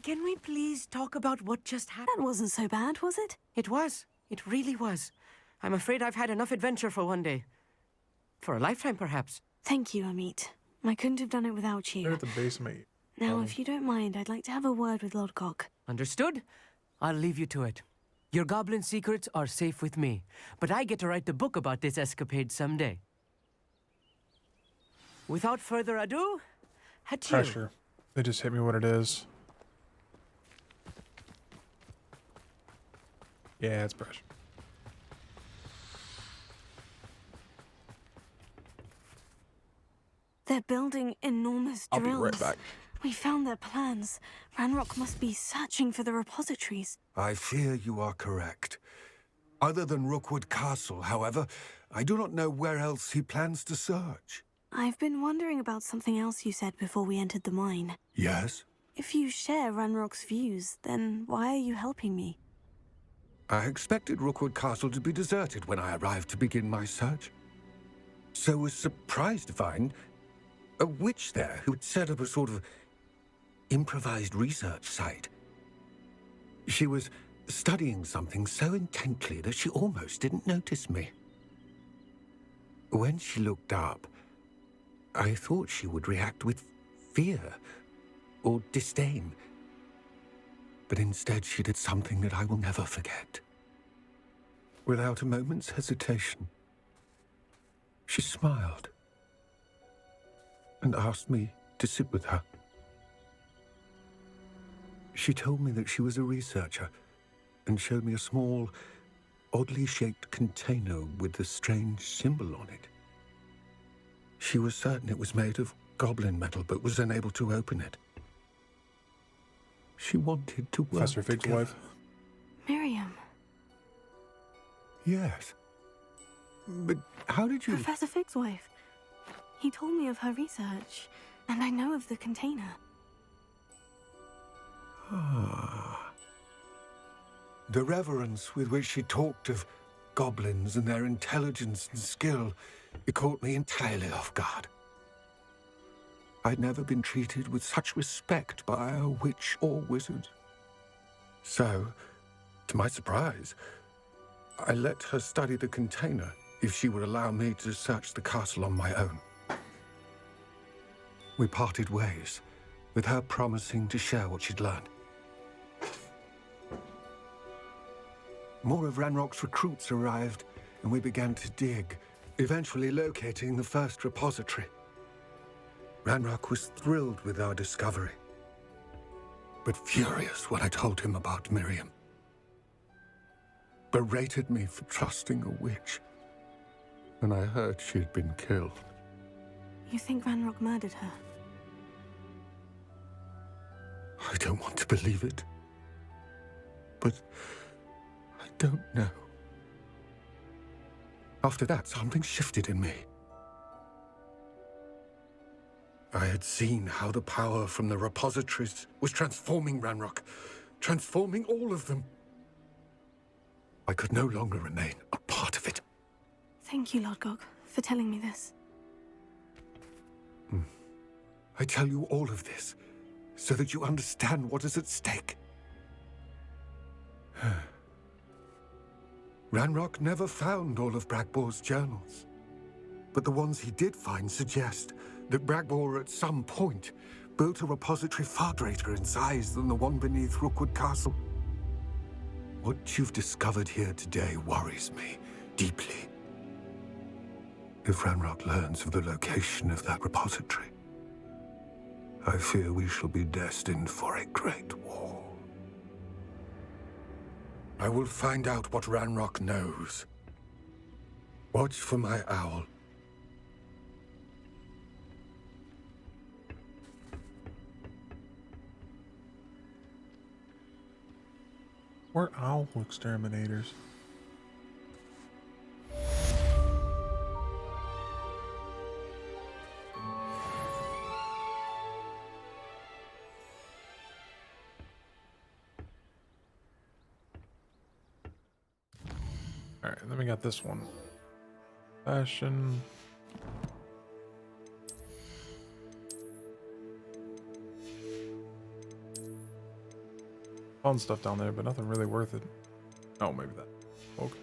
Can we please talk about what just happened? That wasn't so bad, was it? It was. It really was. I'm afraid I've had enough adventure for one day. For a lifetime, perhaps. Thank you, Amit. I couldn't have done it without They're you. at the base of my... Now, if you don't mind, I'd like to have a word with Lodgok. Understood? I'll leave you to it. Your goblin secrets are safe with me, but I get to write the book about this escapade someday. Without further ado, adieu. Pressure. They just hit me what it is. Yeah, it's pressure. They're building enormous I'll be drills. right back. We found their plans. Ranrock must be searching for the repositories. I fear you are correct. Other than Rookwood Castle, however, I do not know where else he plans to search. I've been wondering about something else you said before we entered the mine. Yes? If you share Ranrock's views, then why are you helping me? I expected Rookwood Castle to be deserted when I arrived to begin my search. So was surprised to find a witch there who had set up a sort of improvised research site. She was studying something so intently that she almost didn't notice me. When she looked up, I thought she would react with fear or disdain. But instead she did something that I will never forget. Without a moment's hesitation, she smiled and asked me to sit with her. She told me that she was a researcher and showed me a small, oddly shaped container with a strange symbol on it. She was certain it was made of goblin metal, but was unable to open it. She wanted to work Professor Fig's together. wife. Miriam. Yes. But how did you... Professor Fig's wife. He told me of her research, and I know of the container. Ah. The reverence with which she talked of goblins and their intelligence and skill, it caught me entirely off guard. I'd never been treated with such respect by a witch or wizard. So, to my surprise, I let her study the container if she would allow me to search the castle on my own. We parted ways, with her promising to share what she'd learned. More of Ranrock's recruits arrived, and we began to dig, eventually locating the first repository. Ranrock was thrilled with our discovery, but furious when I told him about Miriam. Berated me for trusting a witch, and I heard she had been killed. You think Ranrock murdered her? I don't want to believe it, but I don't know. After that, something shifted in me. I had seen how the power from the repositories was transforming Ranrock, transforming all of them. I could no longer remain a part of it. Thank you, Lodgok, for telling me this. I tell you all of this so that you understand what is at stake. Ranrock never found all of Bragbor's journals, but the ones he did find suggest that Bragbor at some point built a repository far greater in size than the one beneath Rookwood Castle. What you've discovered here today worries me deeply. If Ranrock learns of the location of that repository, I fear we shall be destined for a great war. I will find out what Ranrock knows. Watch for my owl. We're owl exterminators. All right, then we got this one. Fashion. Fun stuff down there, but nothing really worth it. Oh, maybe that. Okay.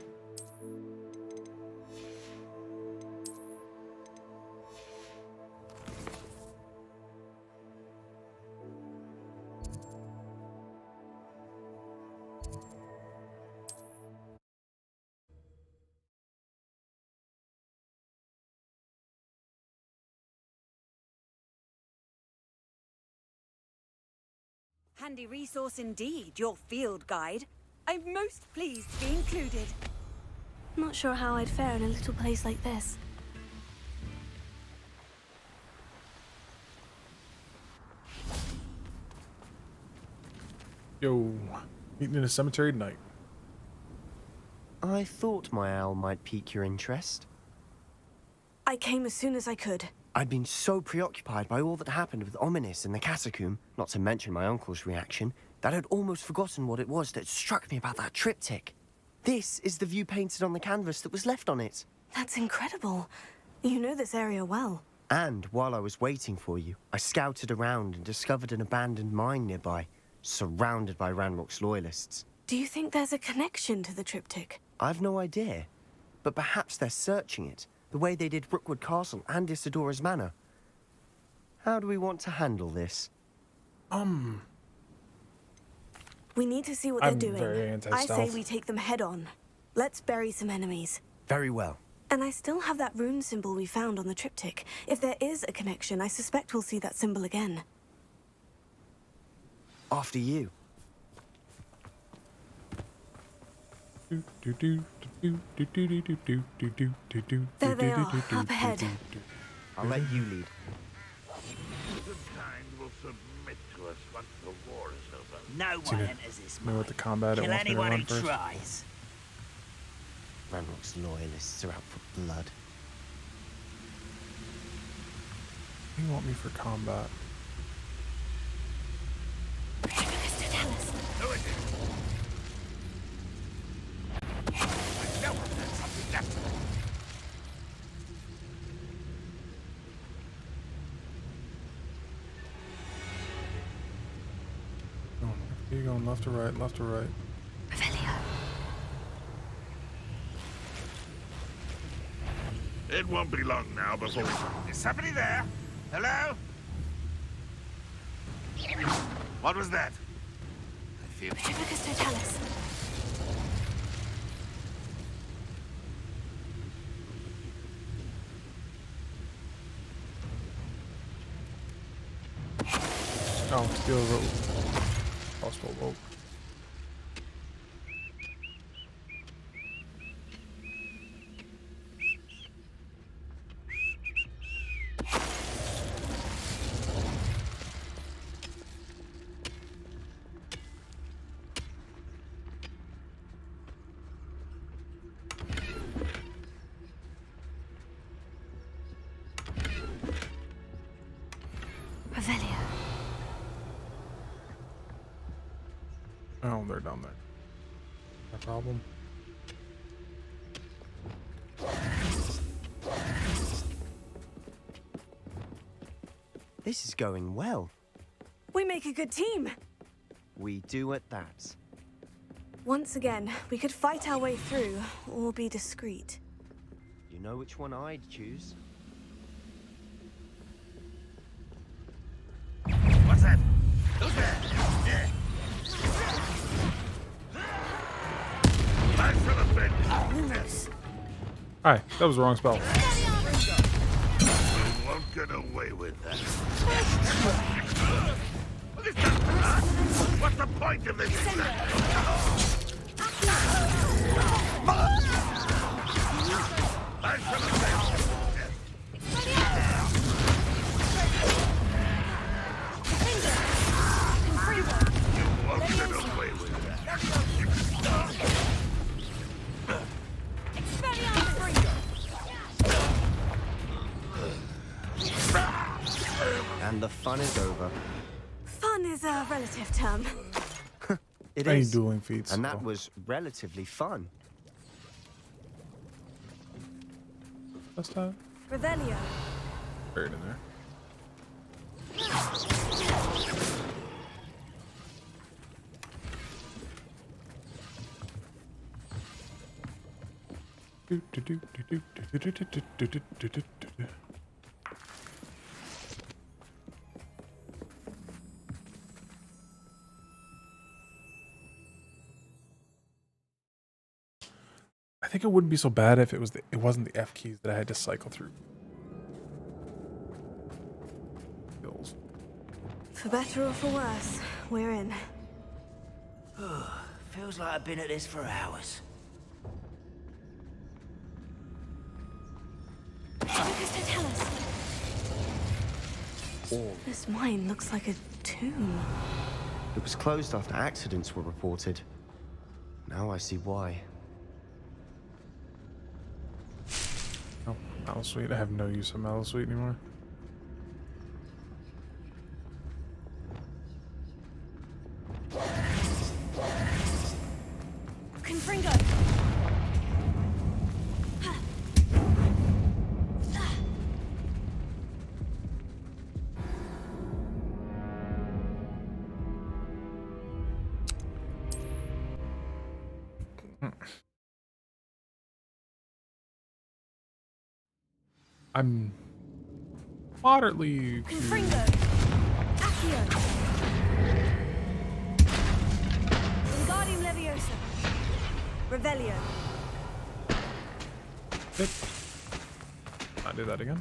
Handy resource indeed, your field guide. I'm most pleased to be included. Not sure how I'd fare in a little place like this. Yo, meeting in a cemetery tonight. I thought my owl might pique your interest. I came as soon as I could. I'd been so preoccupied by all that happened with Ominis and the catacomb, not to mention my uncle's reaction, that I'd almost forgotten what it was that struck me about that triptych. This is the view painted on the canvas that was left on it. That's incredible. You know this area well. And while I was waiting for you, I scouted around and discovered an abandoned mine nearby, surrounded by Ranrock's loyalists. Do you think there's a connection to the triptych? I've no idea, but perhaps they're searching it, the way they did Rookwood Castle and Isidora's Manor. How do we want to handle this? We need to see what I'm they're very doing. I anti-stealth. say we take them head on. Let's bury some enemies. Very well. And I still have that rune symbol we found on the triptych. If there is a connection, I suspect we'll see that symbol again. After you. There they are, up ahead. I'll let you lead. Kind will submit to us once the war is over. No See one me- enters this me mine. with the combat, it Kill wants me to anyone run who first. tries. Ranrock's loyalists are out for blood. You want me for combat? Who is it? I know there's something left. You're going left to right, left to right. It won't be long now before we... Is somebody there? Hello? What was that? I feel... Oh, steal a rope. Crossbow rope. Revelio. Oh, they're down there. No problem. This is going well. We make a good team. We do at that. Once again, we could fight our way through, or be discreet. You know which one I'd choose. What's that? Who's there? Yeah. I shall avenge you. Hi, that was the wrong spell. You won't get away with that. What's the point of this? I shall avenge you. You won't get away with that. And the fun is over. Fun is a relative term. It Any is. dueling feats. And that was relatively fun. Last time. Revelio. Buried in there. I think it wouldn't be so bad if it wasn't the F keys that I had to cycle through. Skills. For better or for worse, we're in. Feels like I've been at this for hours. Focus to tell us. This mine looks like a tomb. It was closed after accidents were reported. Now I see why. Oh, Mallow Sweet. I have no use of Mallow Sweet anymore. Confringo! I'm moderately Confringo! Accio! Wingardium Leviosa! Revelio! I'll do that again.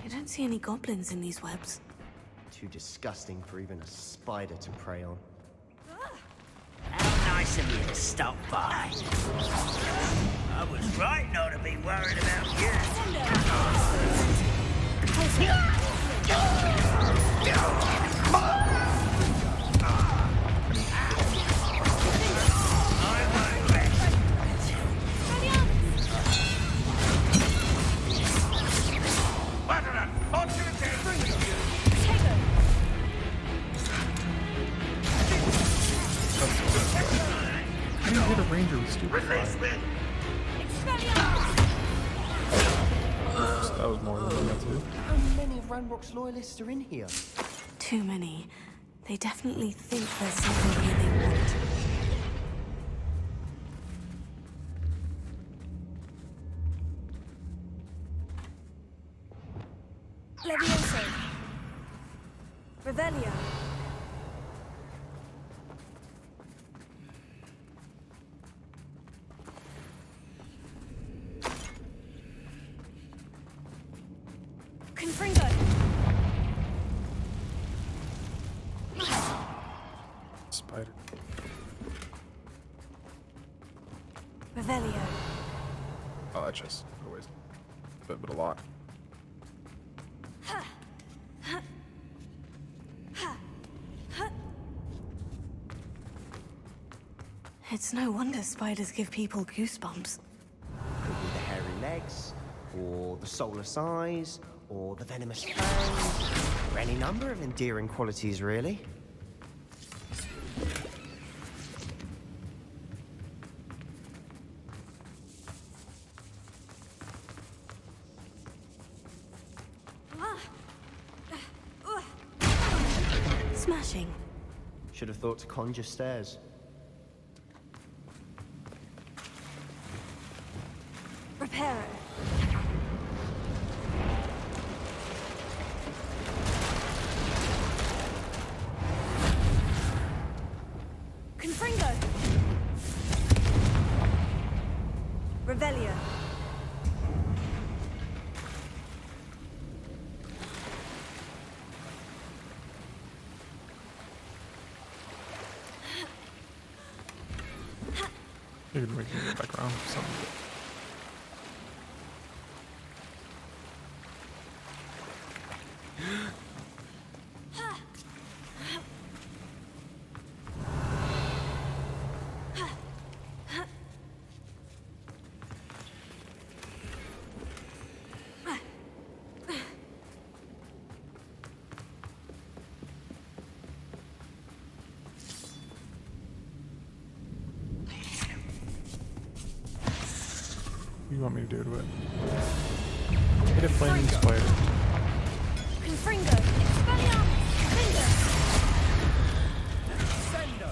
I don't see any goblins in these webs. Too disgusting for even a spider to prey on. How nice of you to stop by. I was right not to be worried about you. I didn't hit a ranger with stupid fire. That was more than I meant to. How many of Ranrock's loyalists are in here? Too many. They definitely think there's something here they want. Levioso. Revelio. Confringo. Spider. Revelio. Oh, that chest. Always. But a lot. It's no wonder spiders give people goosebumps. Could be the hairy legs, or the soulless eyes, or the venomous fangs, or any number of endearing qualities, really. Smashing. Should have thought to conjure stairs. Reparo. Revelio. You can make me go back around. Something. What do you want me to do to it? Hit a flaming spider. Confringo. Expelliarmus. Finger. Sendo.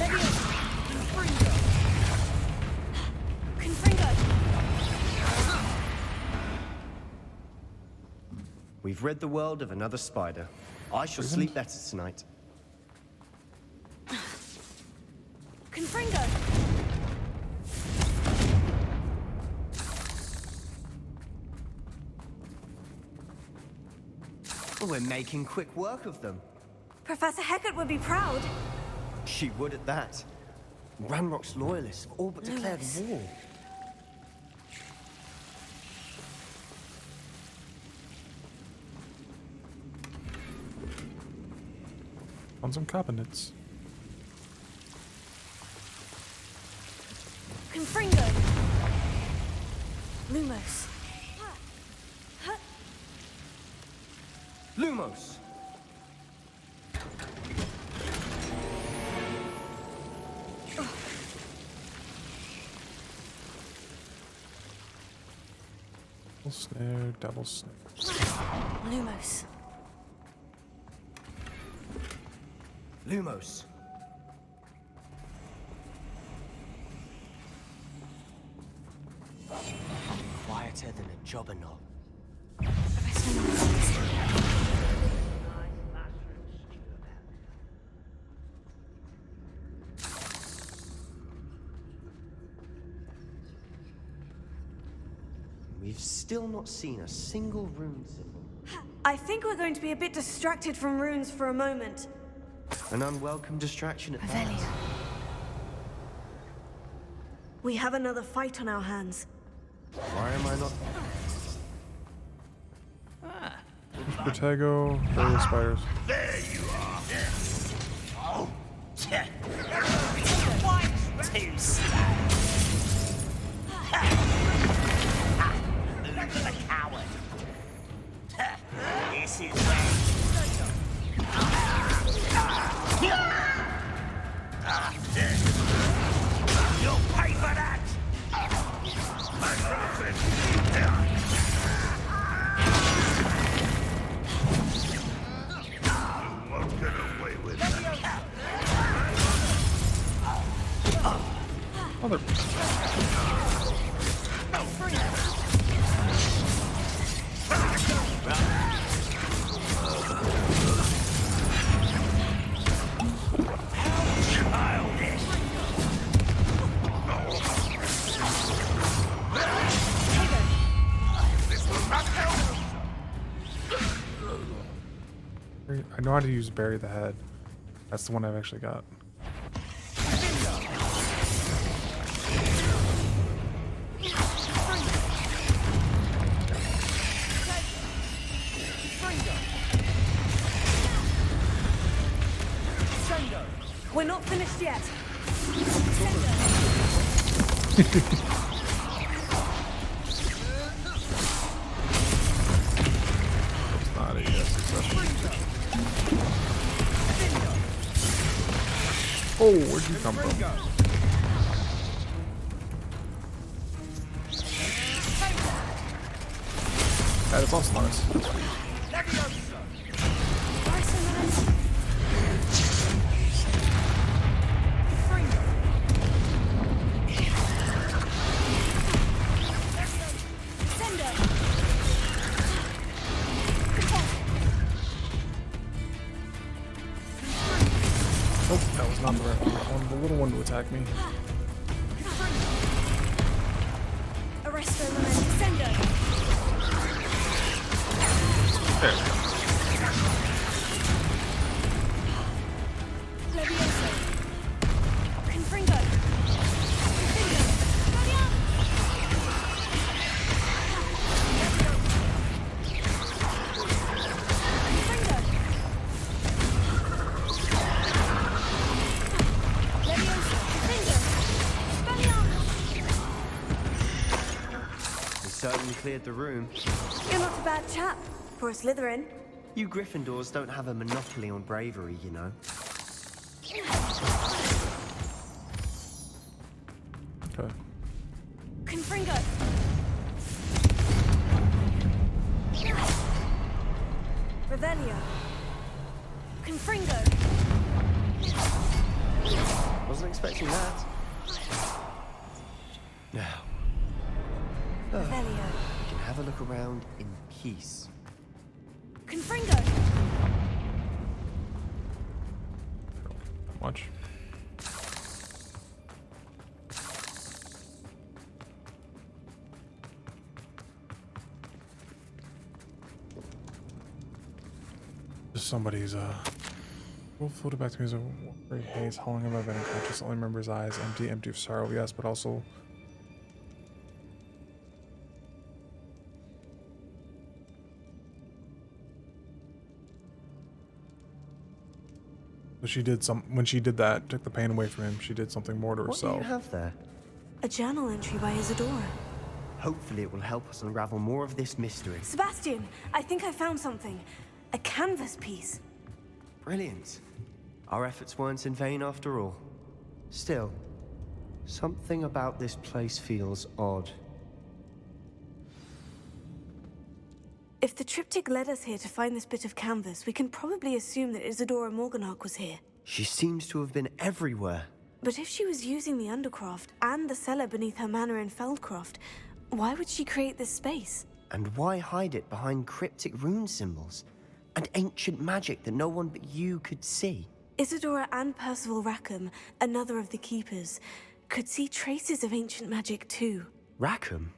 Leviosa. Confringo. Confringo. We've rid the world of another spider. I shall sleep better tonight. Confringo. We're making quick work of them. Professor Hecat would be proud. She would at that. Ranrock's loyalists have all but declared war. On some cabinets. Confringo. Lumos. Lumos! Double snare, double snare. Lumos. Lumos. Quieter than a jobber knob. We've still not seen a single rune symbol. I think we're going to be a bit distracted from runes for a moment. An unwelcome distraction at Revelio. that. We have another fight on our hands. Why am I not... Protego, various spiders. There you are. Oh. Quite too slow. Who's the coward? This is where... You'll pay for that! You won't get away with that. Mother. I know how to use bury the head. That's the one I've actually got. We're not finished yet. It's not a yes successful. Oh, where'd you come from? That is also not us. Oh, that was not the right one. The little one to attack me. There we go. Levioso. Confringo. Confringo. Guardian. Confringo. Levioso. Confringo. Guardian. We certainly cleared the room. You're not a bad chap for a Slytherin. You Gryffindors don't have a monopoly on bravery, you know. Okay. Confringo. Revelio. Confringo. Wasn't expecting that. Now, Revelio. we can have a look around in peace. Confringo. Watch. Somebody's Wolf floated back to me as a watery haze, hauling above and unconscious. Only remember his eyes, empty, empty of sorrow, yes, but also so she did when she did that, took the pain away from him, she did something more to What do herself. you have there? A journal entry by Isadora. Hopefully it will help us unravel more of this mystery. Sebastian, I think I found something. A canvas piece. Brilliant. Our efforts weren't in vain after all. Still, something about this place feels odd. If the triptych led us here to find this bit of canvas, we can probably assume that Isadora Morganach was here. She seems to have been everywhere. But if she was using the Undercroft and the cellar beneath her manor in Feldcroft, why would she create this space? And why hide it behind cryptic rune symbols? And ancient magic that no one but you could see? Isadora and Percival Rackham, another of the Keepers, could see traces of ancient magic too. Rackham?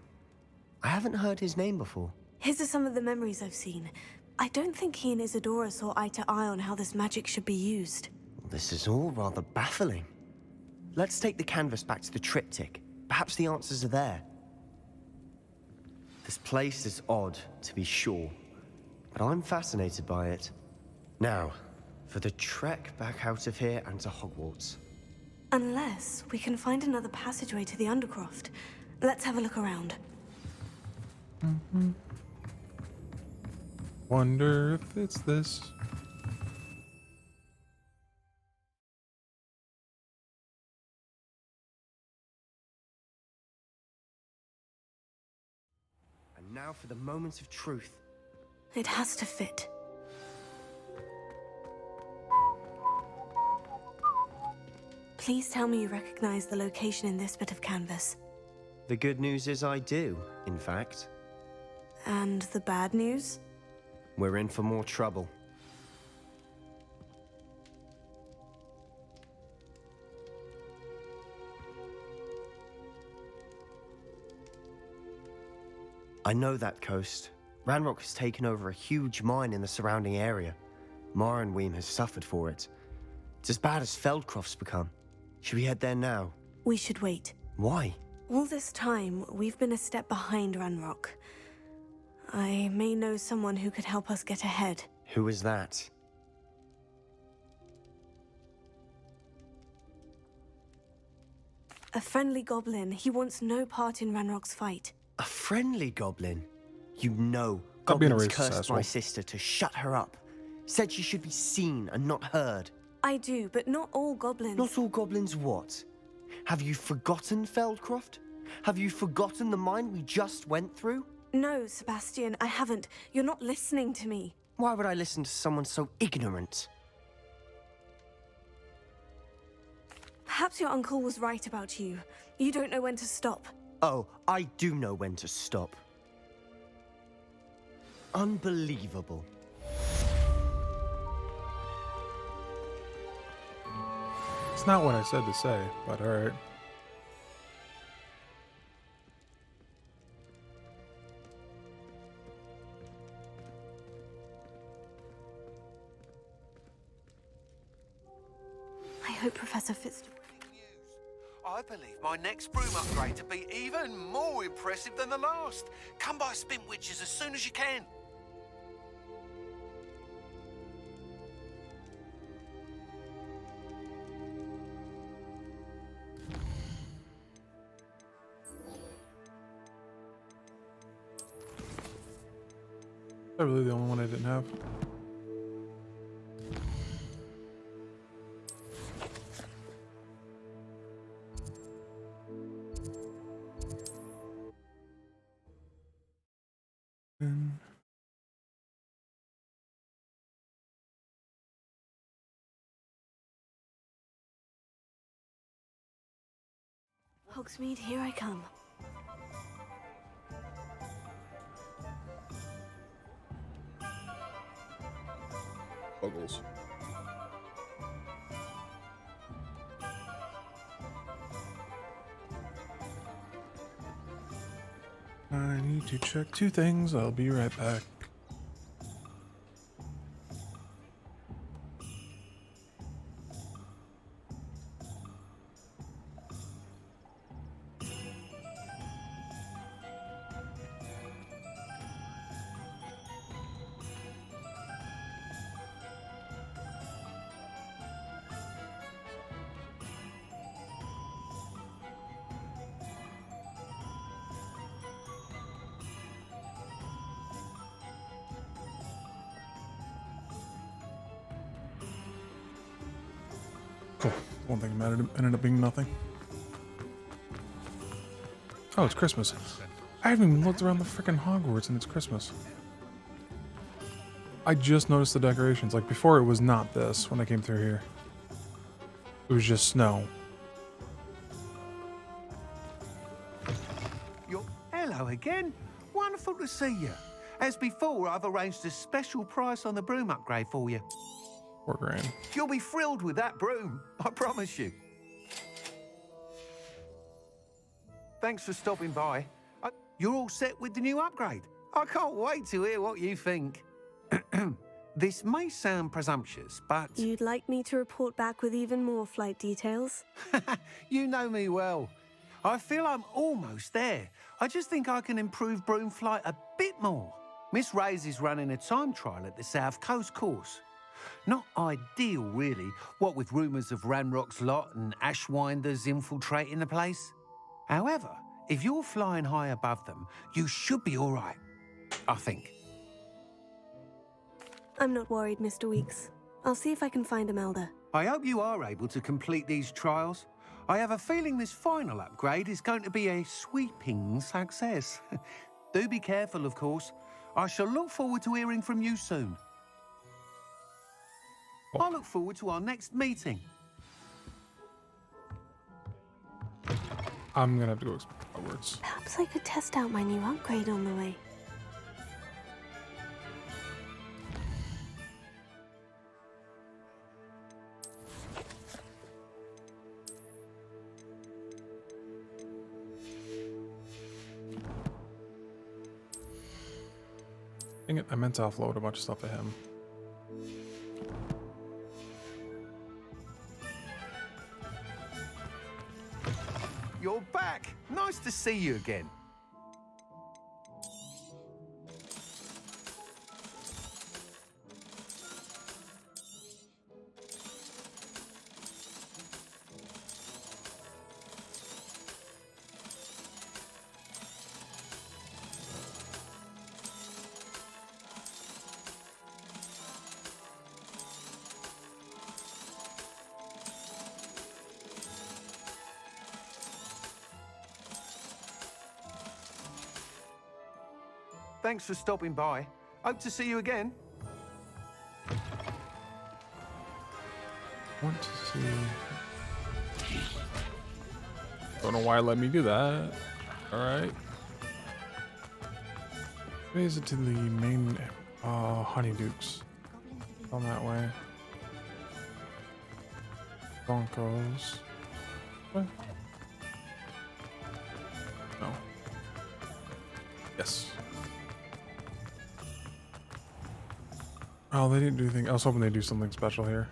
I haven't heard his name before. His are some of the memories I've seen. I don't think he and Isadora saw eye to eye on how this magic should be used. This is all rather baffling. Let's take the canvas back to the triptych. Perhaps the answers are there. This place is odd, to be sure, but I'm fascinated by it. Now, for the trek back out of here and to Hogwarts. Unless we can find another passageway to the Undercroft. Let's have a look around. Wonder if it's this. And now for the moment of truth. It has to fit. Please tell me you recognize the location in this bit of canvas. The good news is I do, in fact. And the bad news? We're in for more trouble. I know that coast. Ranrock has taken over a huge mine in the surrounding area. Marrenweem has suffered for it. It's as bad as Feldcroft's become. Should we head there now? We should wait. Why? All this time, we've been a step behind Ranrock. I may know someone who could help us get ahead. Who is that? A friendly goblin. He wants no part in Ranrock's fight. A friendly goblin? You know, Stop being a goblins racist, cursed my asshole. sister to shut her up. Said she should be seen and not heard. I do, but not all goblins. Not all goblins what? Have you forgotten Feldcroft? Have you forgotten the mine we just went through? No, Sebastian, I haven't. You're not listening to me. Why would I listen to someone so ignorant? Perhaps your uncle was right about you. You don't know when to stop. Oh, I do know when to stop. Unbelievable. It's not what I said to say, but alright. hope Professor Fitz... I believe my next broom upgrade to be even more impressive than the last. Come by Spin Witches as soon as you can. Is that really the only one I didn't have? Hogsmeade, here I come. Buggles. I need to check 2 things. I'll be right back. Cool. One thing ended up being nothing. Oh, it's Christmas. I haven't even looked around the freaking Hogwarts and it's Christmas. I just noticed the decorations. Like before it was not this when I came through here. It was just snow. Hello again. Wonderful to see you. As before, I've arranged a special price on the broom upgrade for you. $4 grand. You'll be thrilled with that broom, I promise you. Thanks for stopping by. You're all set with the new upgrade. I can't wait to hear what you think. This may sound presumptuous, but... You'd like me to report back with even more flight details? You know me well. I feel I'm almost there. I just think I can improve broom flight a bit more. Miss Ray's is running a time trial at the South Coast course. Not ideal, really, what with rumours of Ranrock's lot and Ashwinders infiltrating the place. However, if you're flying high above them, you should be all right, I think. I'm not worried, Mr. Weeks. I'll see if I can find Imelda. I hope you are able to complete these trials. I have a feeling this final upgrade is going to be a sweeping success. Do be careful, of course. I shall look forward to hearing from you soon. I look forward to our next meeting. I'm gonna have to go explore Hogwarts. Perhaps I could test out my new upgrade on the way. Dang it, I meant to offload a bunch of stuff to him. You're back. Nice to see you again. Thanks for stopping by. Hope to see you again. Want to see. Don't know why it let me do that. Alright. Raise it to the main Honeydukes. On that way. Broncos. What? No. Yes. Oh, they didn't do anything. I was hoping they'd do something special here.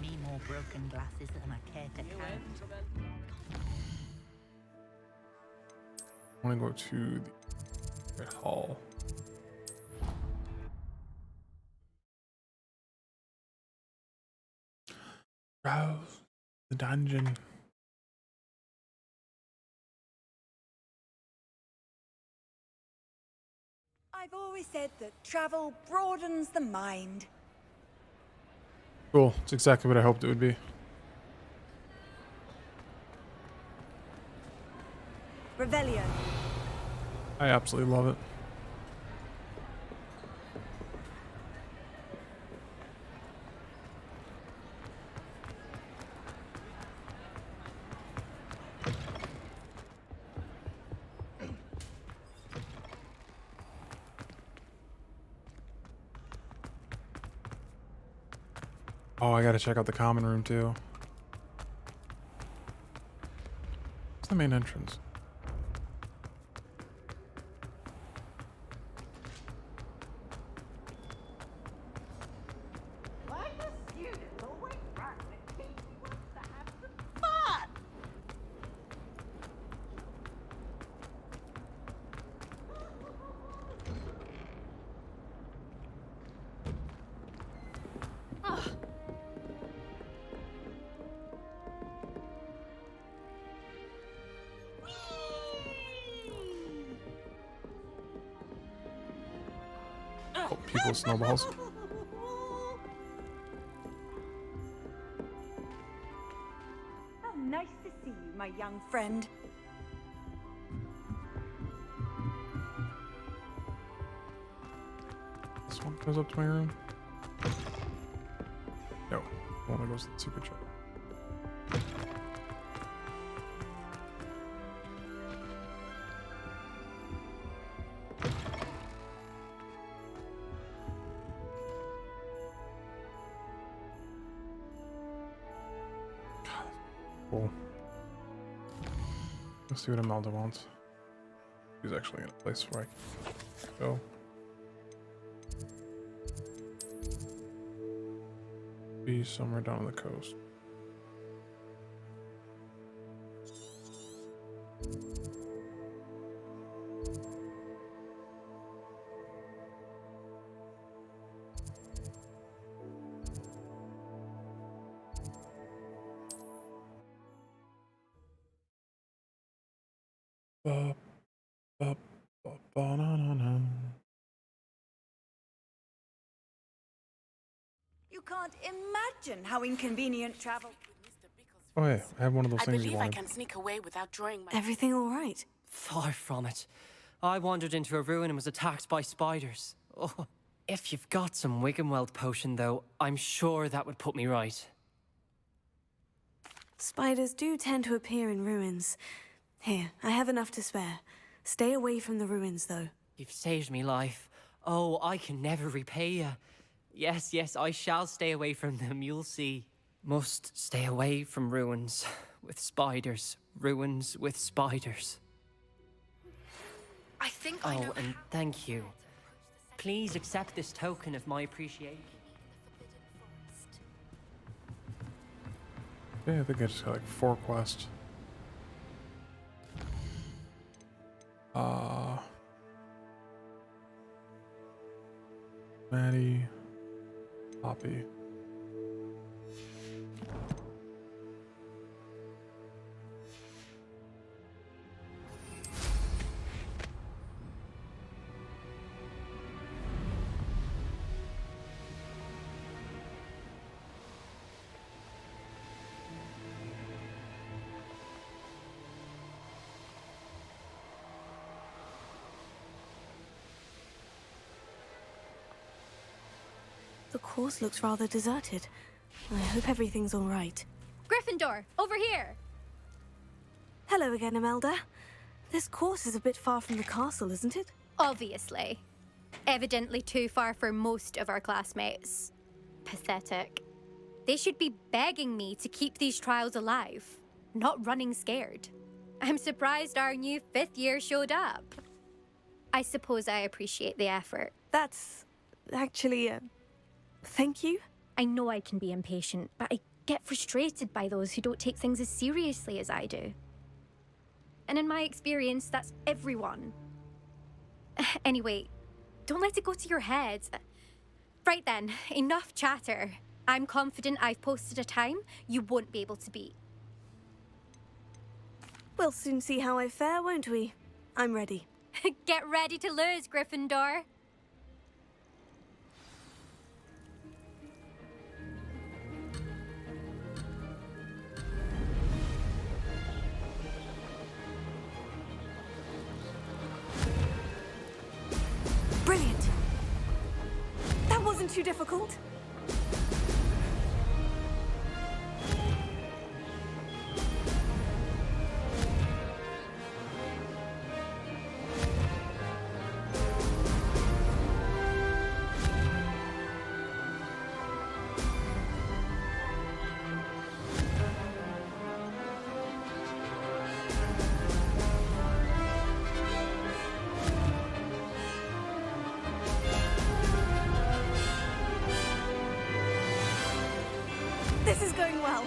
me more broken glasses than I care to count. I want to go to the Red Hall. Browse the dungeon. I've always said that travel broadens the mind. Cool. It's exactly what I hoped it would be. Revelio. I absolutely love it. Oh, I gotta check out the common room too. What's the main entrance? Oh, people snowballs. Oh, nice to see you, my young friend. This one goes up to my room. No, the one that goes to the secret shop. Cool. Let's see what Imelda wants. She's actually in a place where I can go. Be somewhere down on the coast. Ba-na-na-na. You can't imagine how inconvenient travel. Oh hey, I have one of those I things you believe I wanted. can sneak away without drawing my... Everything all right? Far from it. I wandered into a ruin and was attacked by spiders. Oh, if you've got some Wiggenweld potion, though, I'm sure that would put me right. Spiders do tend to appear in ruins. Here, I have enough to spare. Stay away from the ruins, though. You've saved me life. Oh, I can never repay you. Yes, yes, I shall stay away from them, you'll see. Must stay away from ruins with spiders. Ruins with spiders. I think I know... Oh, and thank you. Please accept this token of my appreciation. Yeah, I think I just got like 4 quests. Maddie, Poppy. The course looks rather deserted. I hope everything's all right. Gryffindor, over here! Hello again, Imelda. This course is a bit far from the castle, isn't it? Obviously. Evidently too far for most of our classmates. Pathetic. They should be begging me to keep these trials alive, not running scared. I'm surprised our new 5th year showed up. I suppose I appreciate the effort. That's... actually, thank you. I know I can be impatient, but I get frustrated by those who don't take things as seriously as I do. And in my experience, that's everyone. Anyway, don't let it go to your head. Right then, enough chatter. I'm confident I've posted a time you won't be able to beat. We'll soon see how I fare, won't we? I'm ready. Get ready to lose, Gryffindor. Brilliant. That wasn't too difficult. This is going well.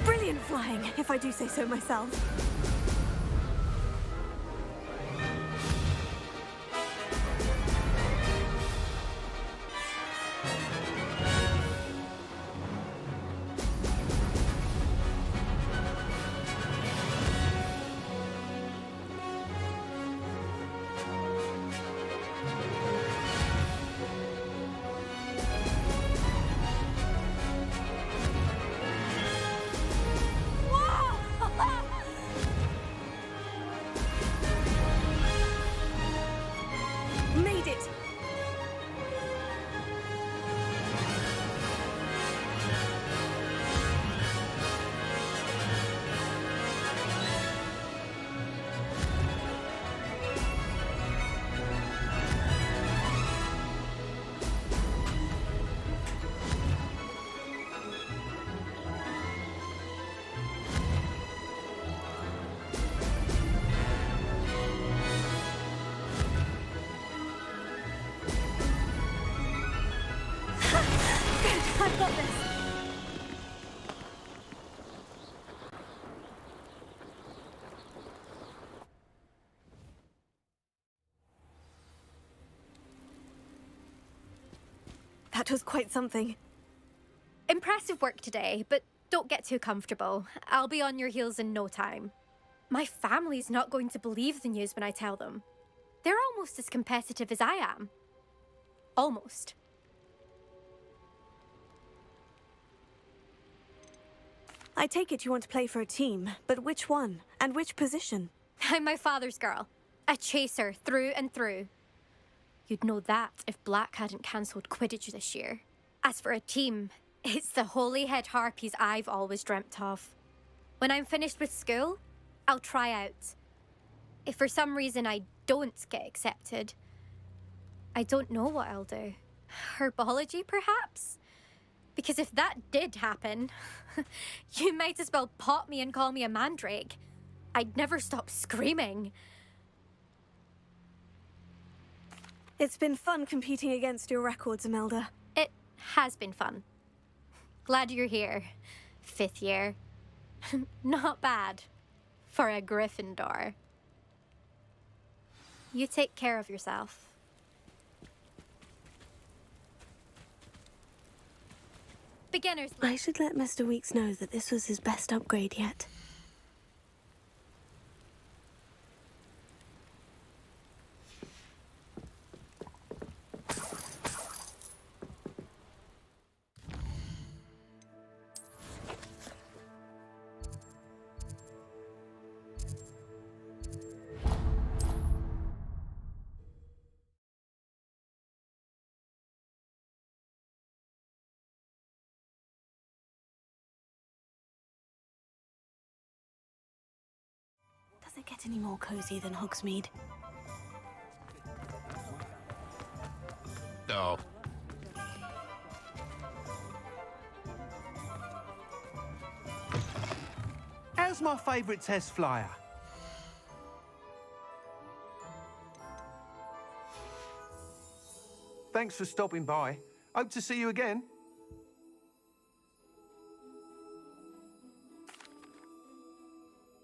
Brilliant flying, if I do say so myself. Made it! I've got this. That was quite something. Impressive work today, but don't get too comfortable. I'll be on your heels in no time. My family's not going to believe the news when I tell them. They're almost as competitive as I am. Almost. I take it you want to play for a team, but which one? And which position? I'm my father's girl. A chaser through and through. You'd know that if Black hadn't cancelled Quidditch this year. As for a team, it's the holy-head harpies I've always dreamt of. When I'm finished with school, I'll try out. If for some reason I don't get accepted, I don't know what I'll do. Herbology, perhaps? Because if that did happen, you might as well pot me and call me a mandrake. I'd never stop screaming. It's been fun competing against your records, Imelda. It has been fun. Glad you're here. 5th year. Not bad. For a Gryffindor. You take care of yourself. Beginners. I should let Mr. Weeks know that this was his best upgrade yet. get any more cozy than Hogsmeade. Oh. How's my favourite test flyer? Thanks for stopping by. Hope to see you again.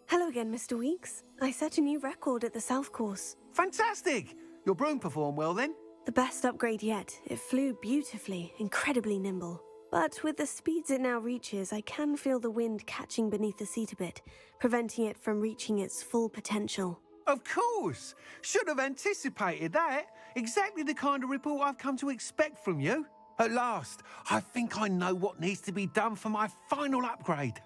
Hello again, Mr. Weeks. I set a new record at the South Course. Fantastic! Your broom performed well then? The best upgrade yet. It flew beautifully, incredibly nimble. But with the speeds it now reaches, I can feel the wind catching beneath the seat a bit, preventing it from reaching its full potential. Of course! Should have anticipated that. Exactly the kind of report I've come to expect from you. At last, I think I know what needs to be done for my final upgrade.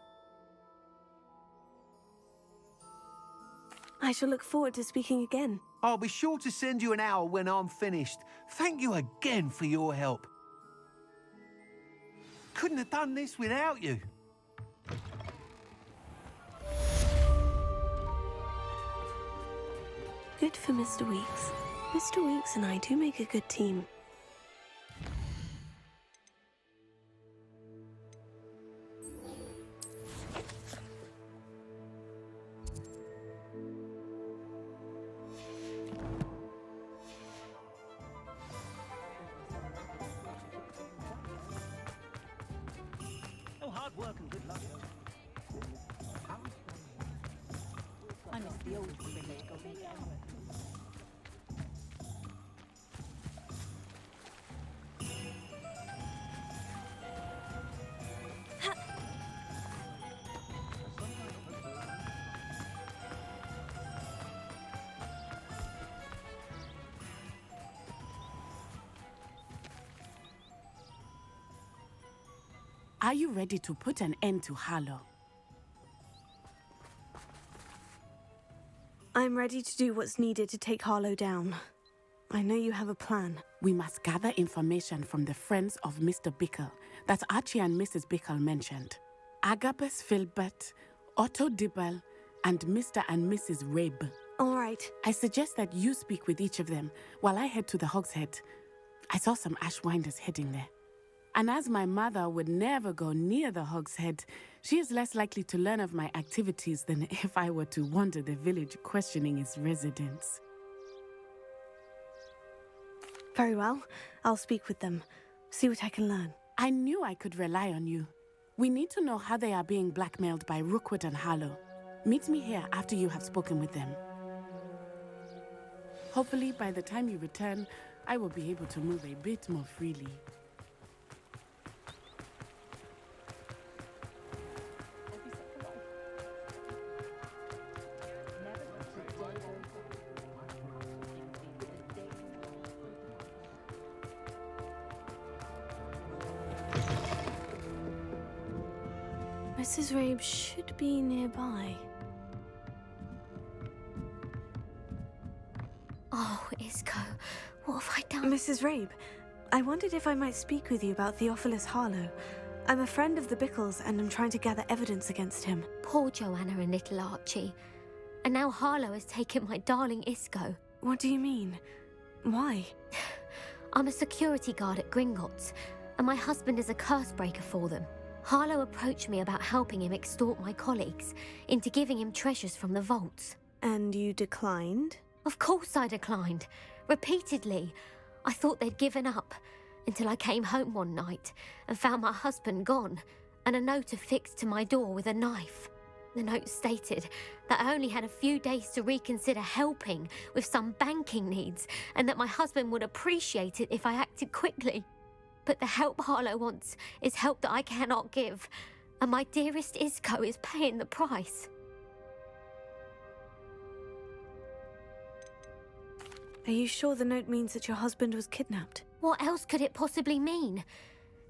I shall look forward to speaking again. I'll be sure to send you an hour when I'm finished. Thank you again for your help. Couldn't have done this without you. Good for Mr. Weeks. Mr. Weeks and I do make a good team. Oh, hard work and good luck. I miss the old village going down. Are you ready to put an end to Harlow? I'm ready to do what's needed to take Harlow down. I know you have a plan. We must gather information from the friends of Mr. Bickle that Archie and Mrs. Bickle mentioned. Agabus Filbert, Otto Dibble, and Mr. and Mrs. Rabe. All right. I suggest that you speak with each of them while I head to the Hogshead. I saw some Ashwinders heading there. And as my mother would never go near the Hogshead, she is less likely to learn of my activities than if I were to wander the village questioning its residents. Very well. I'll speak with them. See what I can learn. I knew I could rely on you. We need to know how they are being blackmailed by Rookwood and Harlow. Meet me here after you have spoken with them. Hopefully, by the time you return, I will be able to move a bit more freely. Mrs. Rabe should be nearby. Oh, Isco, what have I done? Mrs. Rabe, I wondered if I might speak with you about Theophilus Harlow. I'm a friend of the Bickles and I'm trying to gather evidence against him. Poor Joanna and little Archie. And now Harlow has taken my darling Isco. What do you mean? Why? I'm a security guard at Gringotts, and my husband is a curse breaker for them. Harlow approached me about helping him extort my colleagues into giving him treasures from the vaults. And you declined? Of course I declined. Repeatedly. I thought they'd given up, until I came home one night and found my husband gone, and a note affixed to my door with a knife. The note stated that I only had a few days to reconsider helping with some banking needs, and that my husband would appreciate it if I acted quickly. But the help Harlow wants is help that I cannot give, and my dearest Isco is paying the price. Are you sure the note means that your husband was kidnapped? What else could it possibly mean?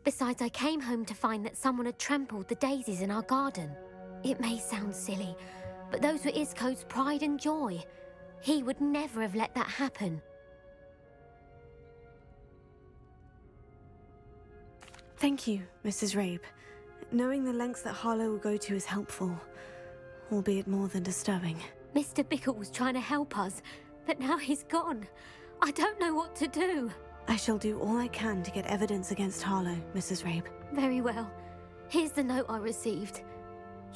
Besides, I came home to find that someone had trampled the daisies in our garden. It may sound silly, but those were Isco's pride and joy. He would never have let that happen. Thank you, Mrs. Rabe. Knowing the lengths that Harlow will go to is helpful, albeit more than disturbing. Mr. Bickle was trying to help us, but now he's gone. I don't know what to do. I shall do all I can to get evidence against Harlow, Mrs. Rabe. Very well. Here's the note I received.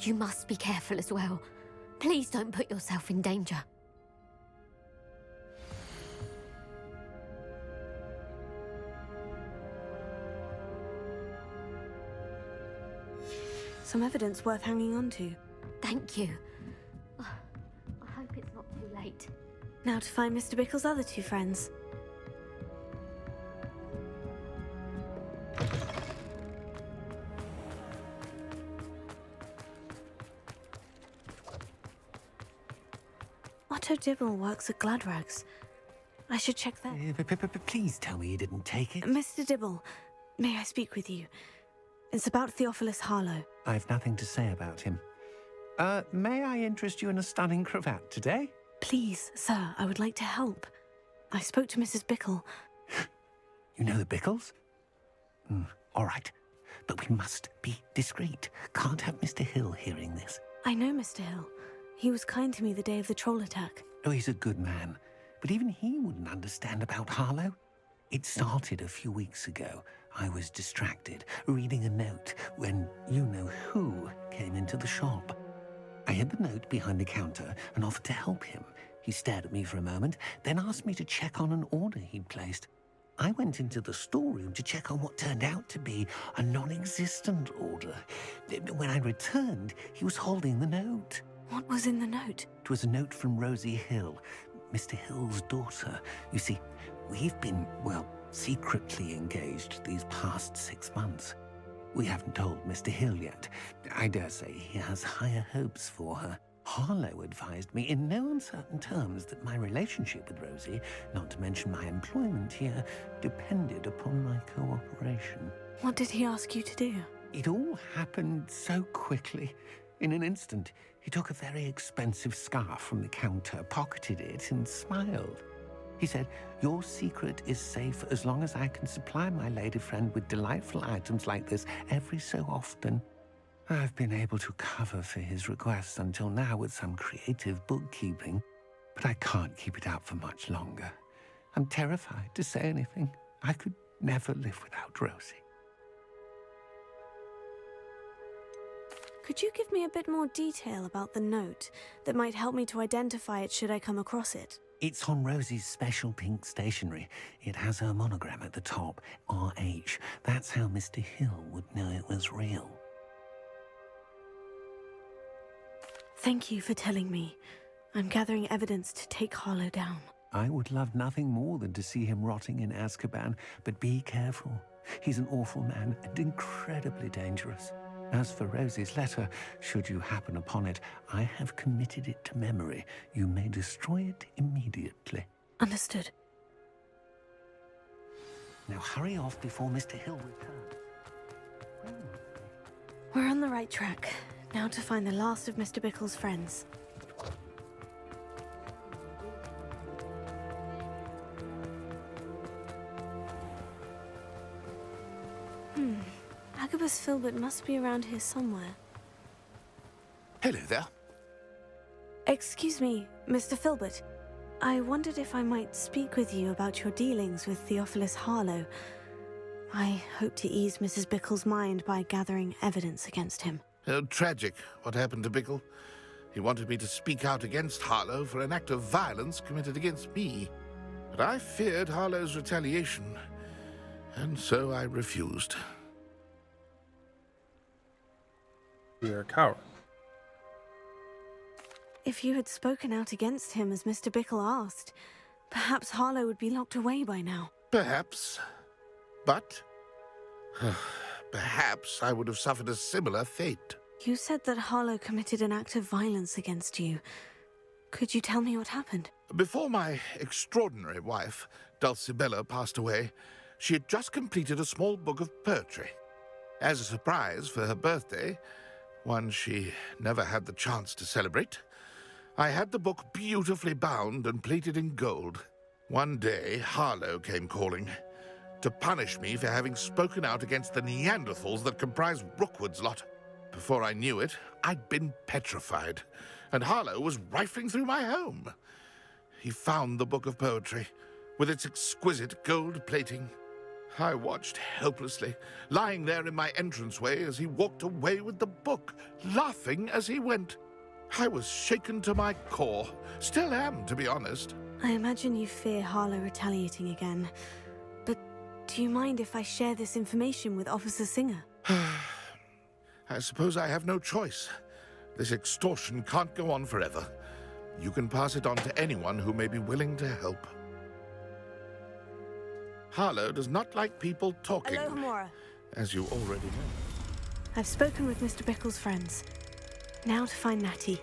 You must be careful as well. Please don't put yourself in danger. Some evidence worth hanging on to. Thank you. I hope it's not too late. Now to find Mr. Bickle's other two friends. Otto Dibble works at Gladrags. I should check that. Please tell me you didn't take it. Mr. Dibble, may I speak with you? It's about Theophilus Harlow. I've nothing to say about him. May I interest you in a stunning cravat today? Please, sir, I would like to help. I spoke to Mrs. Bickle. You know the Bickles? All right. But we must be discreet. Can't have Mr. Hill hearing this. I know Mr. Hill. He was kind to me the day of the troll attack. Oh, he's a good man. But even he wouldn't understand about Harlow. It started a few weeks ago. I was distracted, reading a note, when you-know-who came into the shop. I hid the note behind the counter and offered to help him. He stared at me for a moment, then asked me to check on an order he'd placed. I went into the storeroom to check on what turned out to be a non-existent order. When I returned, he was holding the note. What was in the note? It was a note from Rosie Hill, Mr. Hill's daughter. You see, we've been, well, secretly engaged these past 6 months. We haven't told Mr. Hill yet. I dare say he has higher hopes for her. Harlow advised me in no uncertain terms that my relationship with Rosie, not to mention my employment here, depended upon my cooperation. What did he ask you to do? It all happened so quickly. In an instant, he took a very expensive scarf from the counter, pocketed it, and smiled. He said, "Your secret is safe as long as I can supply my lady friend with delightful items like this every so often." I've been able to cover for his requests until now with some creative bookkeeping, but I can't keep it out for much longer. I'm terrified to say anything. I could never live without Rosie. Could you give me a bit more detail about the note that might help me to identify it should I come across it? It's on Rosie's special pink stationery. It has her monogram at the top, RH. That's how Mr. Hill would know it was real. Thank you for telling me. I'm gathering evidence to take Harlow down. I would love nothing more than to see him rotting in Azkaban, but be careful. He's an awful man and incredibly dangerous. As for Rosie's letter, should you happen upon it, I have committed it to memory. You may destroy it immediately. Understood. Now hurry off before Mr. Hill returns. We're on the right track. Now to find the last of Mr. Bickle's friends. Agabus Filbert must be around here somewhere. Hello there. Excuse me, Mr. Filbert. I wondered if I might speak with you about your dealings with Theophilus Harlow. I hope to ease Mrs. Bickle's mind by gathering evidence against him. Tragic, what happened to Bickle. He wanted me to speak out against Harlow for an act of violence committed against me. But I feared Harlow's retaliation, and so I refused. You're a coward. If you had spoken out against him as Mr. Bickle asked, perhaps Harlow would be locked away by now. Perhaps. But perhaps I would have suffered a similar fate. You said that Harlow committed an act of violence against you. Could you tell me what happened? Before my extraordinary wife, Dulcibella, passed away, she had just completed a small book of poetry. As a surprise for her birthday, one she never had the chance to celebrate, I had the book beautifully bound and plated in gold. One day, Harlow came calling to punish me for having spoken out against the Neanderthals that comprise Rookwood's lot. Before I knew it, I'd been petrified, and Harlow was rifling through my home. He found the book of poetry, with its exquisite gold plating. I watched helplessly, lying there in my entranceway as he walked away with the book, laughing as he went. I was shaken to my core. Still am, to be honest. I imagine you fear Harlow retaliating again. But do you mind if I share this information with Officer Singer? I suppose I have no choice. This extortion can't go on forever. You can pass it on to anyone who may be willing to help. Harlow does not like people talking. Hello, Hamora. As you already know. I've spoken with Mr. Bickle's friends. Now to find Natty.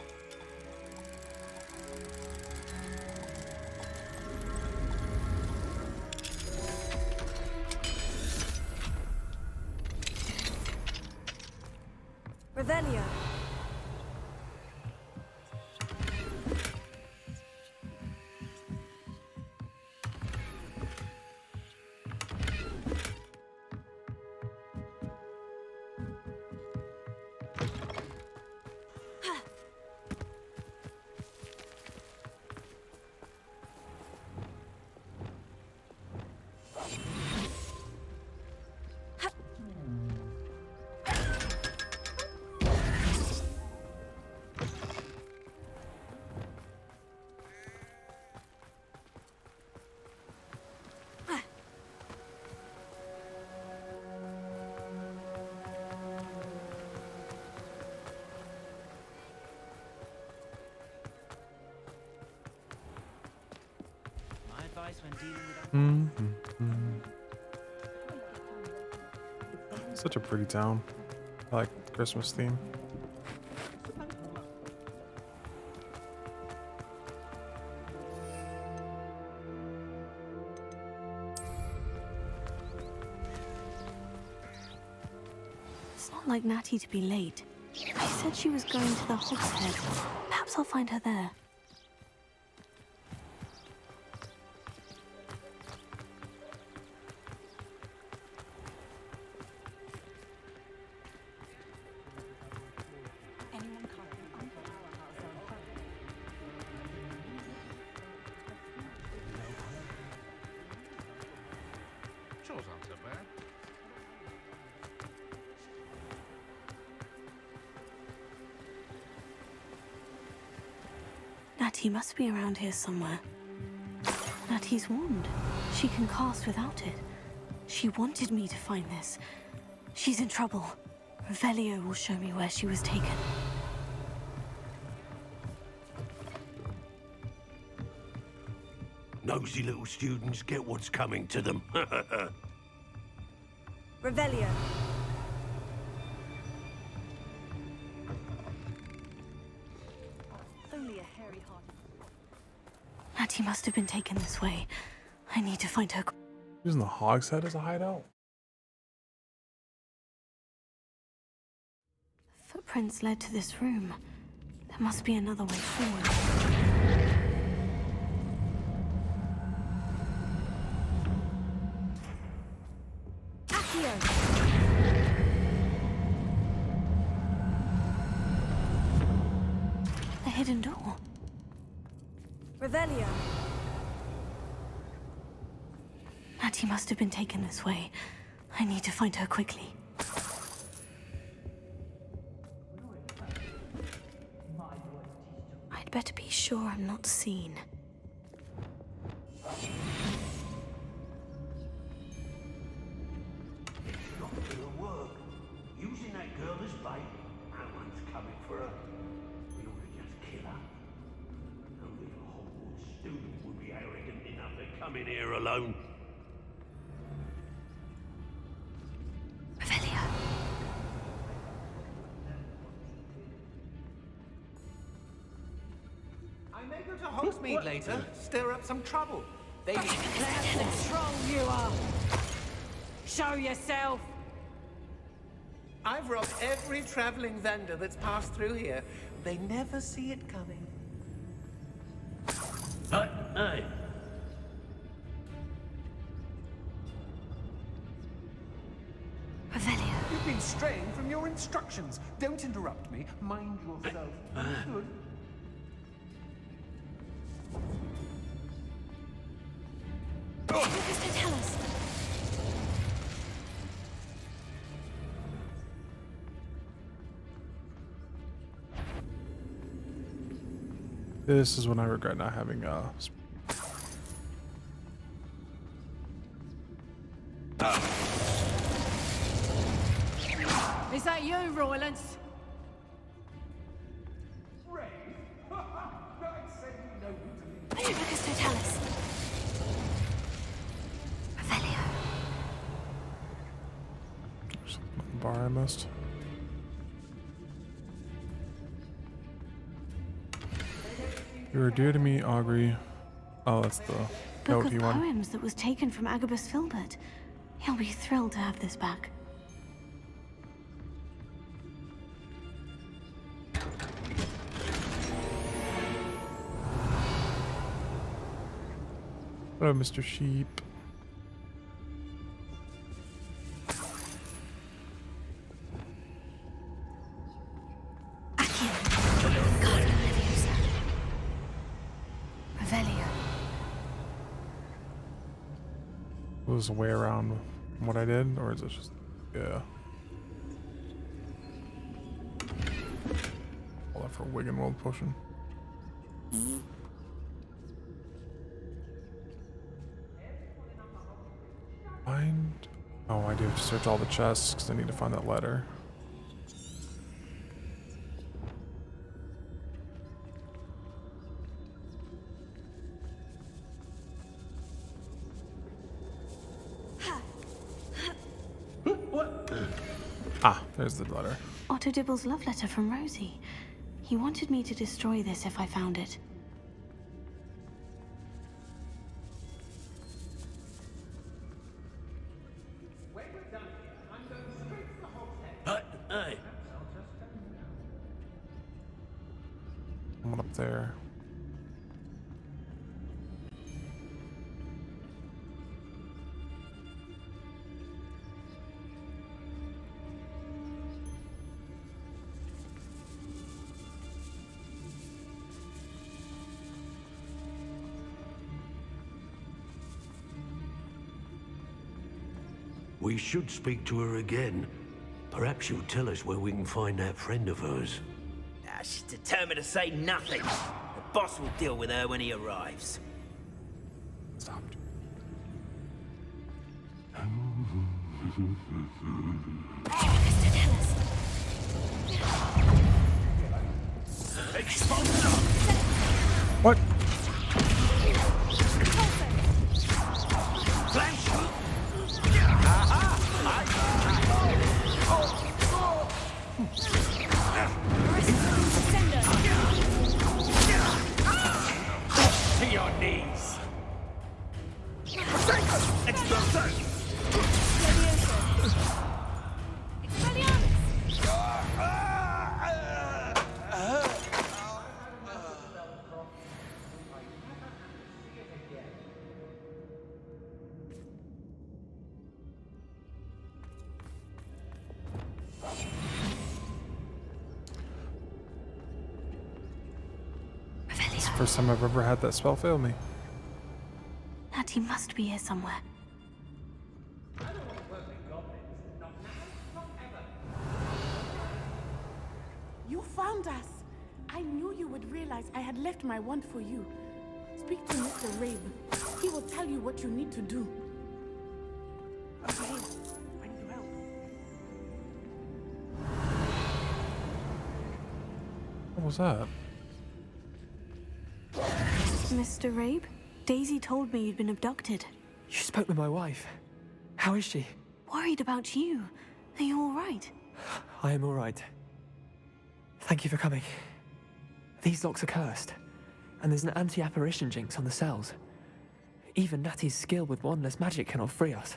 Revelio. Such a pretty town. I like the Christmas theme. It's not like Natty to be late. She said she was going to the Hogshead. Perhaps I'll find her there. Chores aren't so bad. Natty must be around here somewhere. Natty's wand. She can cast without it. She wanted me to find this. She's in trouble. Revelio will show me where she was taken. Nosy little students get what's coming to them. Revelio. Only a hairy heart. Natty must have been taken this way. I need to find her. Using the Hogshead as a hideout? Footprints led to this room. There must be another way forward. The hidden door. Revelio. Natty must have been taken this way. I need to find her quickly. I'd better be sure I'm not seen. Using that girl as bait, no one's coming for her. We ought to just kill her. Only a Hogwarts student would be arrogant enough to come in here alone. Revelio. I may go to Hogsmeade later, stir up some trouble. They Declare how strong you are. Show yourself. I've robbed every traveling vendor that's passed through here. They never see it coming. Hey! Revelio. been straying from your instructions. Don't interrupt me. Mind yourself. Good. What does it tell us? This is when I regret not having Is that you, Roylance? What does it tell us? Revelio. bar I missed. You were dear to me, Aubrey. Oh, that's the Book note of he wanted. poems that was taken from Agabus Filbert. He'll be thrilled to have this back. Hello, Mr. Sheep. Was a way around what I did, or is it just, yeah. All that for a Wigan World potion. Find. Oh, I do have to search all the chests because I need to find that letter. Ah, there's the letter. Otto Dibble's love letter from Rosie. He wanted me to destroy this if I found it. Hey. Someone up there. We should speak to her again. Perhaps she'll tell us where we can find that friend of hers. She's determined to say nothing. The boss will deal with her when he arrives. Stopped. What? To your knees. It's the first time I've ever had that spell fail me. Natty must be here somewhere. You found us! I knew you would realize I had left my wand for you. Speak to Mr. Rabe. He will tell you what you need to do. Okay, I need your help. What was that? Mr. Rabe? Daisy told me you'd been abducted. You spoke with my wife. How is she? Worried about you. Are you all right? I am all right. Thank you for coming. These locks are cursed, and there's an anti-apparition jinx on the cells. Even Natty's skill with wandless magic cannot free us.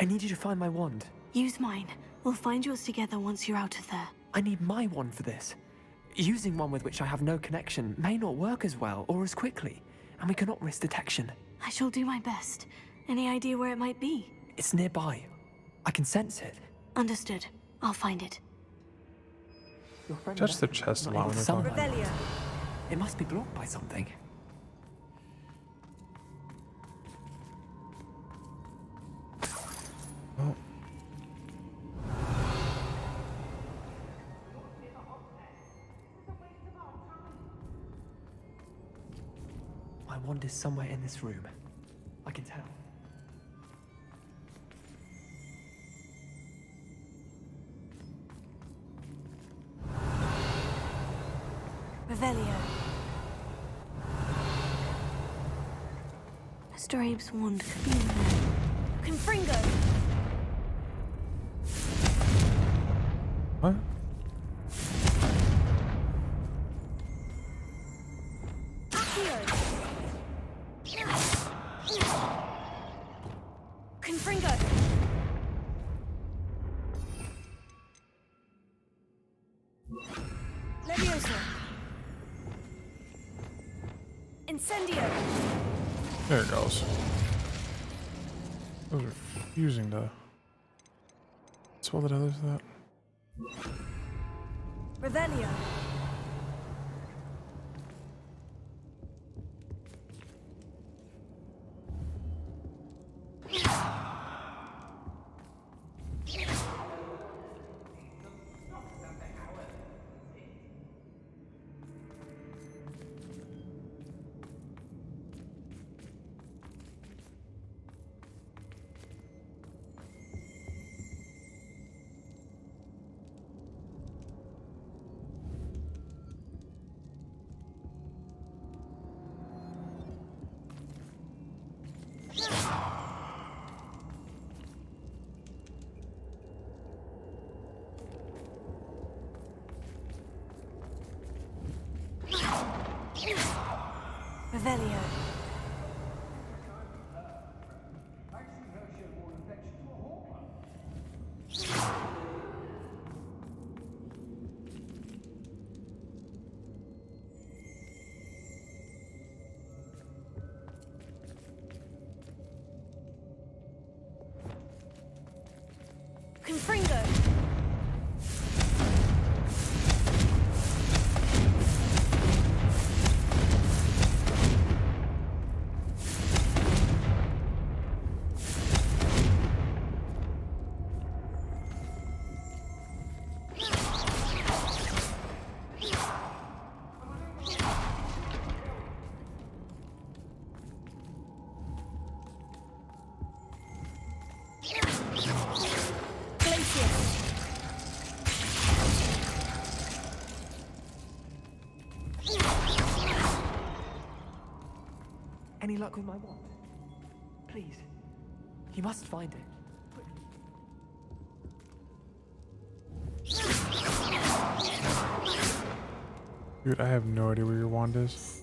I need you to find my wand. Use mine. We'll find yours together once you're out of there. I need my wand for this. Using one with which I have no connection may not work as well or as quickly, and we cannot risk detection. I shall do my best. Any idea where it might be? It's nearby. I can sense it. Understood. I'll find it. Your friend Touch the Natty chest not a lot able when to they're summon talking. her. It must be blocked by something. Oh. My wand is somewhere in this room. I can tell. Revelio. Mr. Abe's wand could be in there. Confringo! What? Confringo! Leviosa! Incendio! There it goes. Those are fusing to swell the others that. Revelio! Revelio. Confringo. Any luck with my wand? Please. You must find it. Dude, I have no idea where your wand is.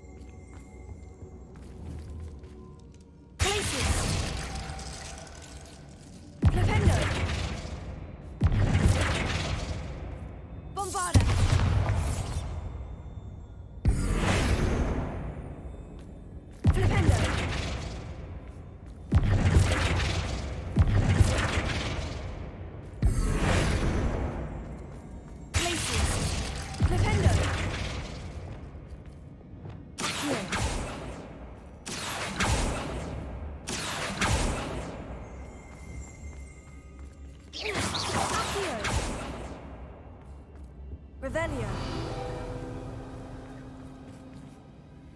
Revelio.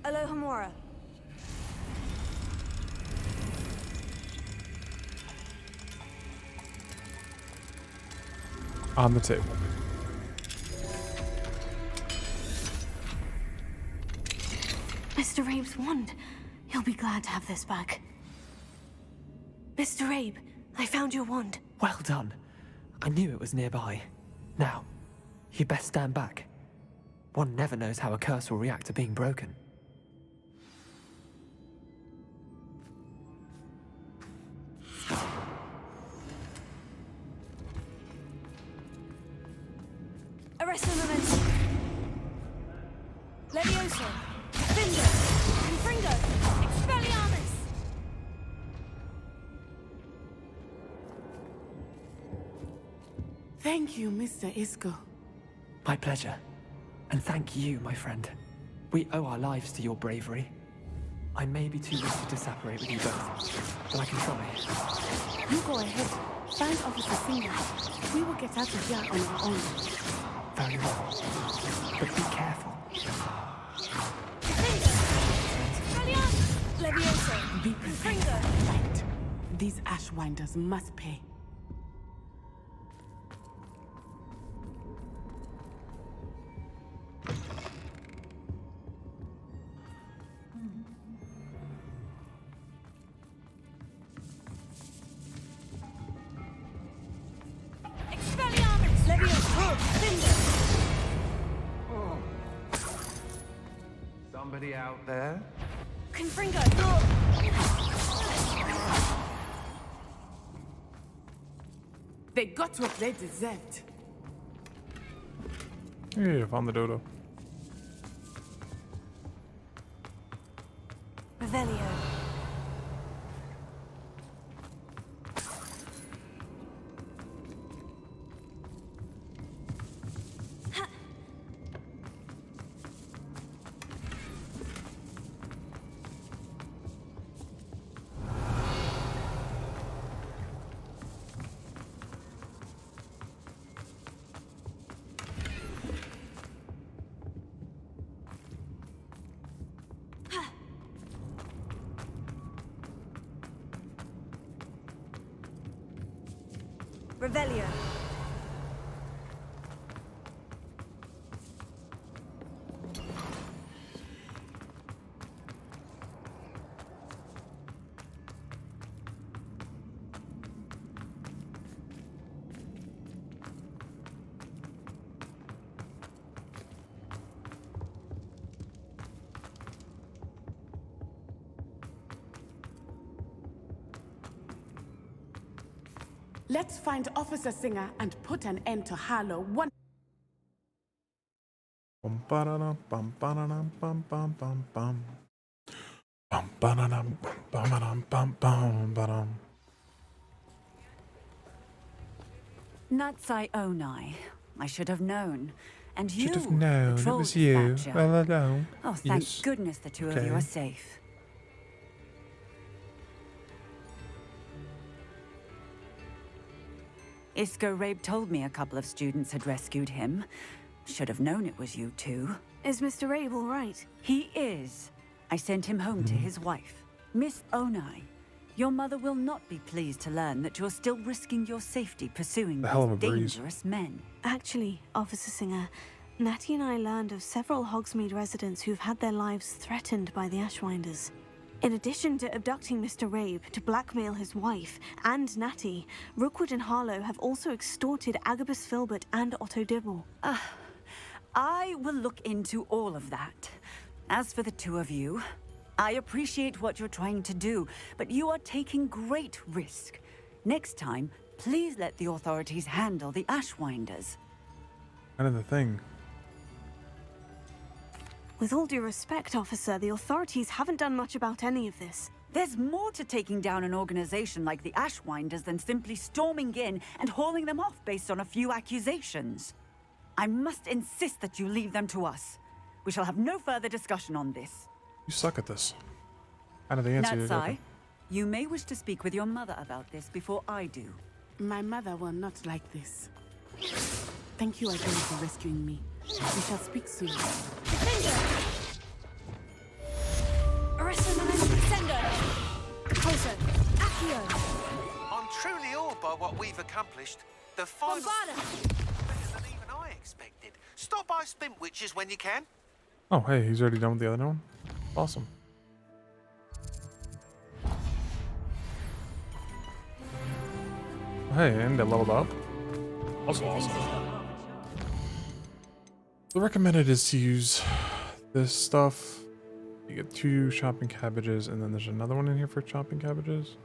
Alohomora. On the table. Mr. Abe's wand. He'll be glad to have this back. Mr. Abe, I found your wand. Well done. I knew it was nearby. Now, you'd best stand back. One never knows how a curse will react to being broken. Arresto momentum. Levioso. Findo. Confringo. Expelliarmus. Thank you, Mr. Isco. My pleasure. And thank you, my friend. We owe our lives to your bravery. I may be too risky to separate with you both, but I can try. You go ahead. Find Officer Singer. We will get out of here on our own. Very well. But be careful. Be prepared to fight. These Ashwinders must pay. Somebody out there? Confringo! They got what they deserved. Yeah, found the dodo. Revelio. Revelio. Let's find Officer Singer and put an end to Harlow one. Bum ba-da-dum, bum ba-da-dum, bum bum bum bum. Bum ba-da-dum, bum ba-dum, bum bum ba-dum. Natsai Onai. I should have known. And you Should have known it patrolled was this you. badger. Well, hello. Oh, thank Yes. goodness the two of Okay. you are safe. Isco Rabe told me a couple of students had rescued him. Should have known it was you two. Is Mr. Rabe all right? He is. I sent him home to his wife. Miss Onai, your mother will not be pleased to learn that you're still risking your safety pursuing The hell of a these breeze. dangerous men. Actually, Officer Singer, Natty and I learned of several Hogsmeade residents who've had their lives threatened by the Ashwinders. In addition to abducting Mr. Rabe to blackmail his wife and Natty, Rookwood and Harlow have also extorted Agabus Filbert and Otto Dibble. I will look into all of that. As for the two of you, I appreciate what you're trying to do, but you are taking great risk. Next time, please let the authorities handle the Ashwinders. Kind of the thing. With all due respect, officer, the authorities haven't done much about any of this. There's more to taking down an organization like the Ashwinders than simply storming in and hauling them off based on a few accusations. I must insist that you leave them to us. We shall have no further discussion on this. You suck at this. Kind of the answer. Natsai, you may wish to speak with your mother about this before I do. My mother will not like this. Thank you again for rescuing me. We shall speak soon. I'm truly awed by what we've accomplished. The final better than even I expected. Stop by Spintwitches when you can. Oh, hey, he's already done with the other one. Awesome. Hey, and they leveled up. Also awesome. The recommended is to use this stuff. You get 2 chopping cabbages, and then there's another one in here for chopping cabbages.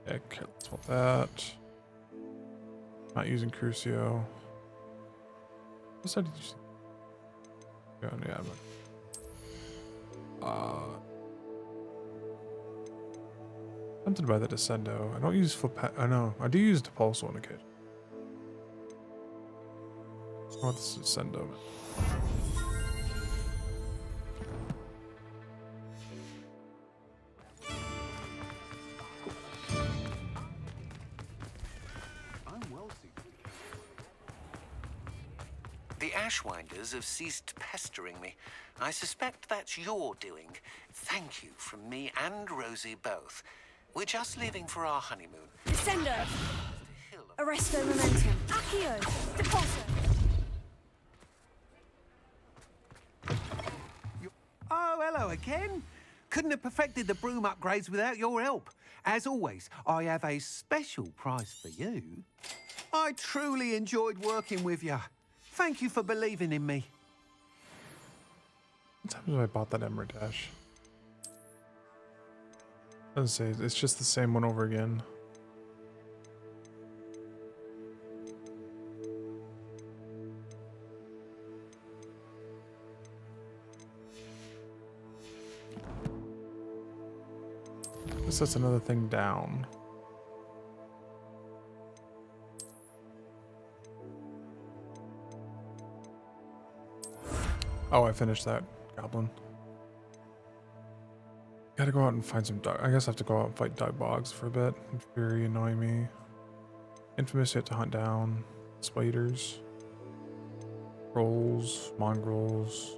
Okay, let's want that. Not using Crucio. What side did you see? Yeah, tempted by the Descendo. I don't use flip. I know. I do use Depulso on occasion. Oh, this is Descendo. The Ashwinders have ceased pestering me. I suspect that's your doing. Thank you from me and Rosie both. We're just leaving for our honeymoon. Descendo! Arresto Momentum! Accio! Depulso! Oh, hello again. Couldn't have perfected the broom upgrades without your help. As always, I have a special prize for you. I truly enjoyed working with you. Thank you for believing in me. What time have I bought that Emerald Dash? Doesn't say. It's just the same one over again. This sets another thing down. Oh, I finished that goblin. Gotta go out and find some dog. I guess I have to go out and fight dog bogs for a bit. It's very annoying me. Infamous, you have to hunt down spiders, trolls, mongrels.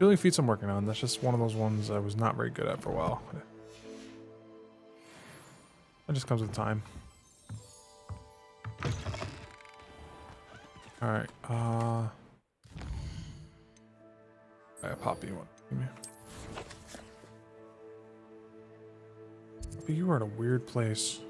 Healing feats I'm working on. That's just one of those ones I was not very good at for a while. It just comes with time. Alright, Poppy, one. Poppy, you are in a weird place.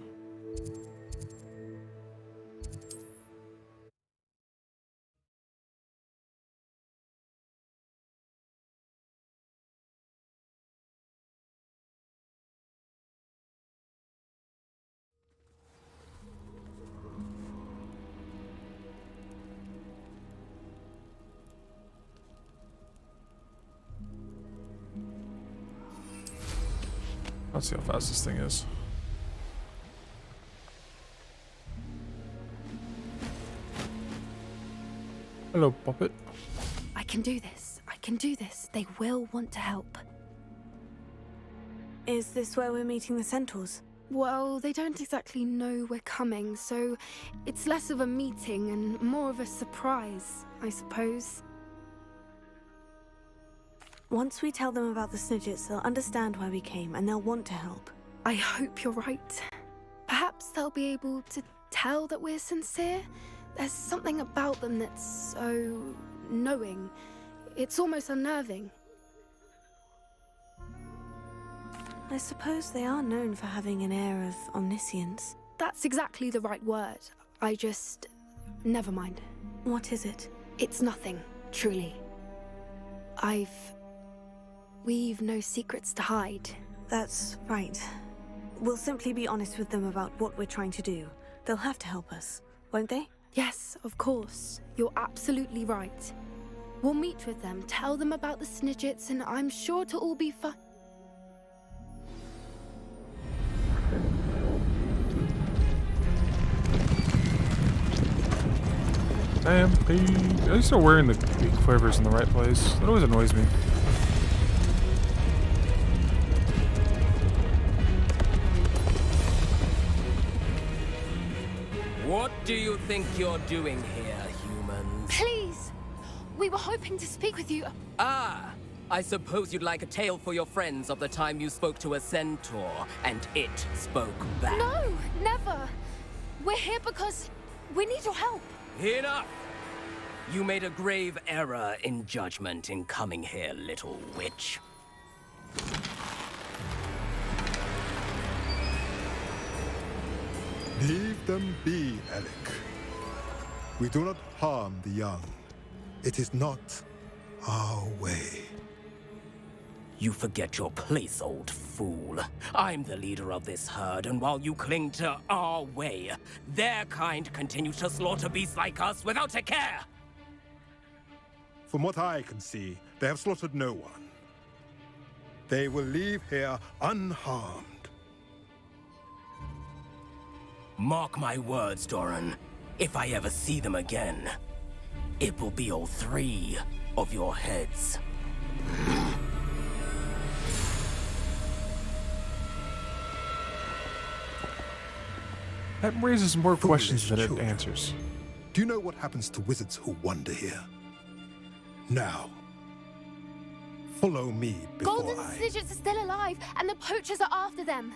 Let's see how fast this thing is. Hello, Puppet. I can do this. I can do this. They will want to help. Is this where we're meeting the centaurs? Well, they don't exactly know we're coming, so it's less of a meeting and more of a surprise, I suppose. Once we tell them about the Snidgets, they'll understand why we came and they'll want to help. I hope you're right. Perhaps they'll be able to tell that we're sincere. There's something about them that's so knowing. It's almost unnerving. I suppose they are known for having an air of omniscience. That's exactly the right word. I just... never mind. What is it? It's nothing, truly. We've no secrets to hide. That's right. We'll simply be honest with them about what we're trying to do. They'll have to help us, won't they? Yes, of course. You're absolutely right. We'll meet with them, tell them about the Snidgets, and I'm sure to all be fine. Damn, at least they're wearing the quivers in the right place. That always annoys me. What do you think you're doing here, humans? Please! We were hoping to speak with you. Ah! I suppose you'd like a tale for your friends of the time you spoke to a centaur, and it spoke back. No, never! We're here because we need your help. Enough! You made a grave error in judgment in coming here, little witch. Leave them be, Alec. We do not harm the young. It is not our way. You forget your place, old fool. I'm the leader of this herd, and while you cling to our way, their kind continue to slaughter beasts like us without a care! From what I can see, they have slaughtered no one. They will leave here unharmed. Mark my words, Doran. If I ever see them again, it will be all 3 of your heads. That raises more questions than it answers. Do you know what happens to wizards who wander here? Now, follow me before Golden Snidgets are still alive, and the poachers are after them.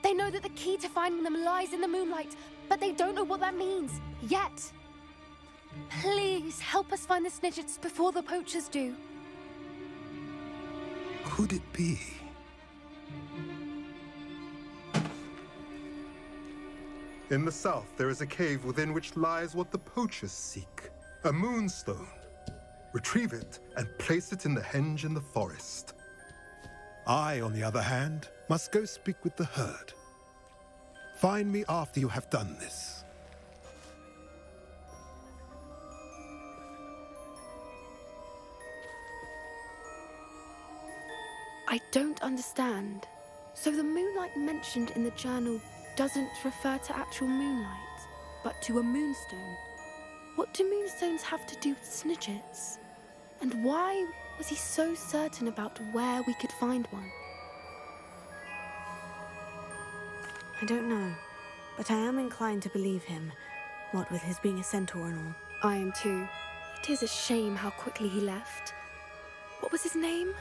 They know that the key to finding them lies in the moonlight, but they don't know what that means, yet. Please, help us find the Snidgets before the poachers do. Could it be? In the south, there is a cave within which lies what the poachers seek. A moonstone. Retrieve it and place it in the henge in the forest. I, on the other hand, must go speak with the herd. Find me after you have done this. I don't understand. So the moonlight mentioned in the journal doesn't refer to actual moonlight, but to a moonstone. What do moonstones have to do with Snidgets? And why was he so certain about where we could find one? I don't know, but I am inclined to believe him, what with his being a centaur and all. I am too. It is a shame how quickly he left. What was his name?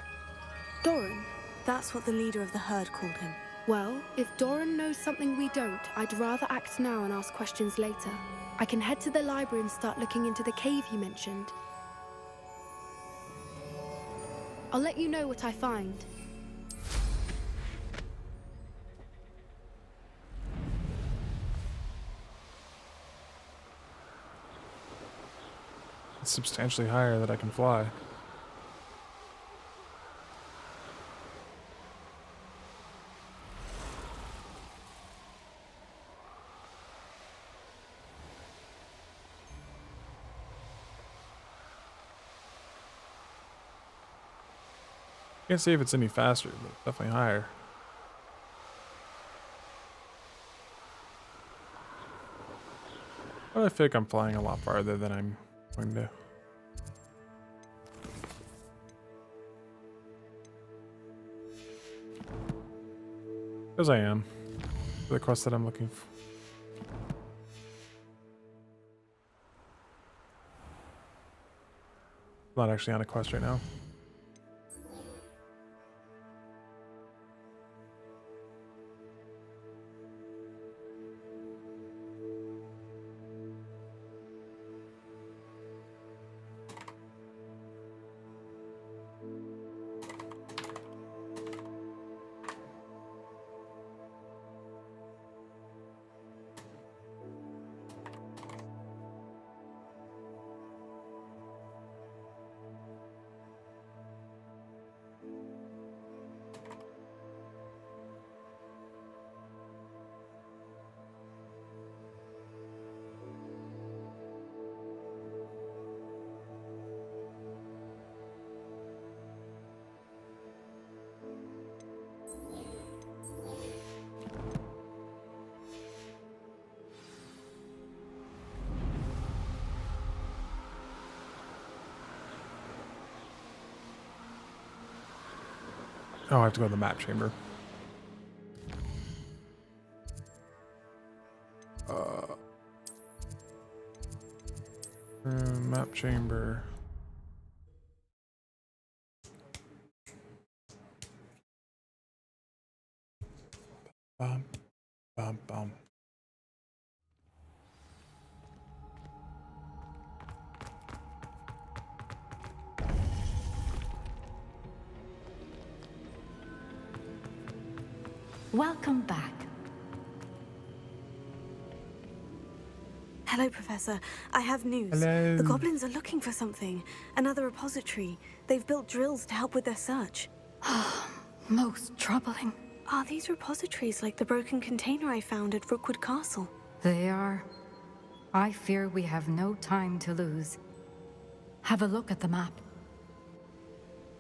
Doran. That's what the leader of the herd called him. Well, if Doran knows something we don't, I'd rather act now and ask questions later. I can head to the library and start looking into the cave you mentioned. I'll let you know what I find. It's substantially higher that I can fly. Can't say if it's any faster, but definitely higher. But I feel like I'm flying a lot farther than I'm going to. Because I am. The quest that I'm looking for. Not actually on a quest right now. Oh, I have to go to the map chamber. Map chamber. Bum, bum, bum. Welcome back. Hello, Professor. I have news. Hello. The goblins are looking for something. Another repository. They've built drills to help with their search. Most troubling. Are these repositories like the broken container I found at Rookwood Castle? They are. I fear we have no time to lose. Have a look at the map.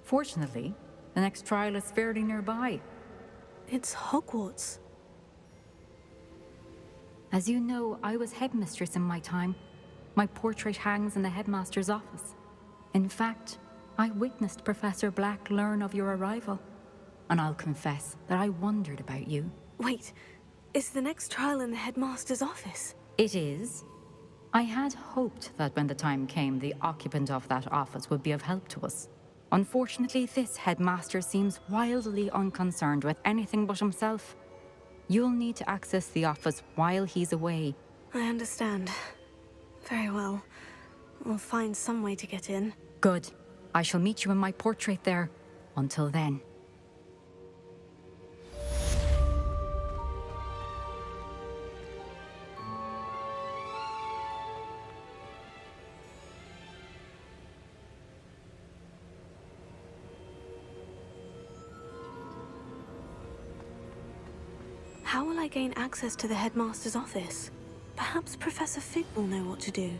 Fortunately, the next trial is fairly nearby. It's Hogwarts. As you know, I was headmistress in my time. My portrait hangs in the headmaster's office. In fact, I witnessed Professor Black learn of your arrival. And I'll confess that I wondered about you. Wait, is the next trial in the headmaster's office? It is. I had hoped that when the time came, the occupant of that office would be of help to us. Unfortunately, this headmaster seems wildly unconcerned with anything but himself. You'll need to access the office while he's away. I understand. Very well. We'll find some way to get in. Good. I shall meet you in my portrait there. Until then. How will I gain access to the headmaster's office? Perhaps Professor Fig will know what to do.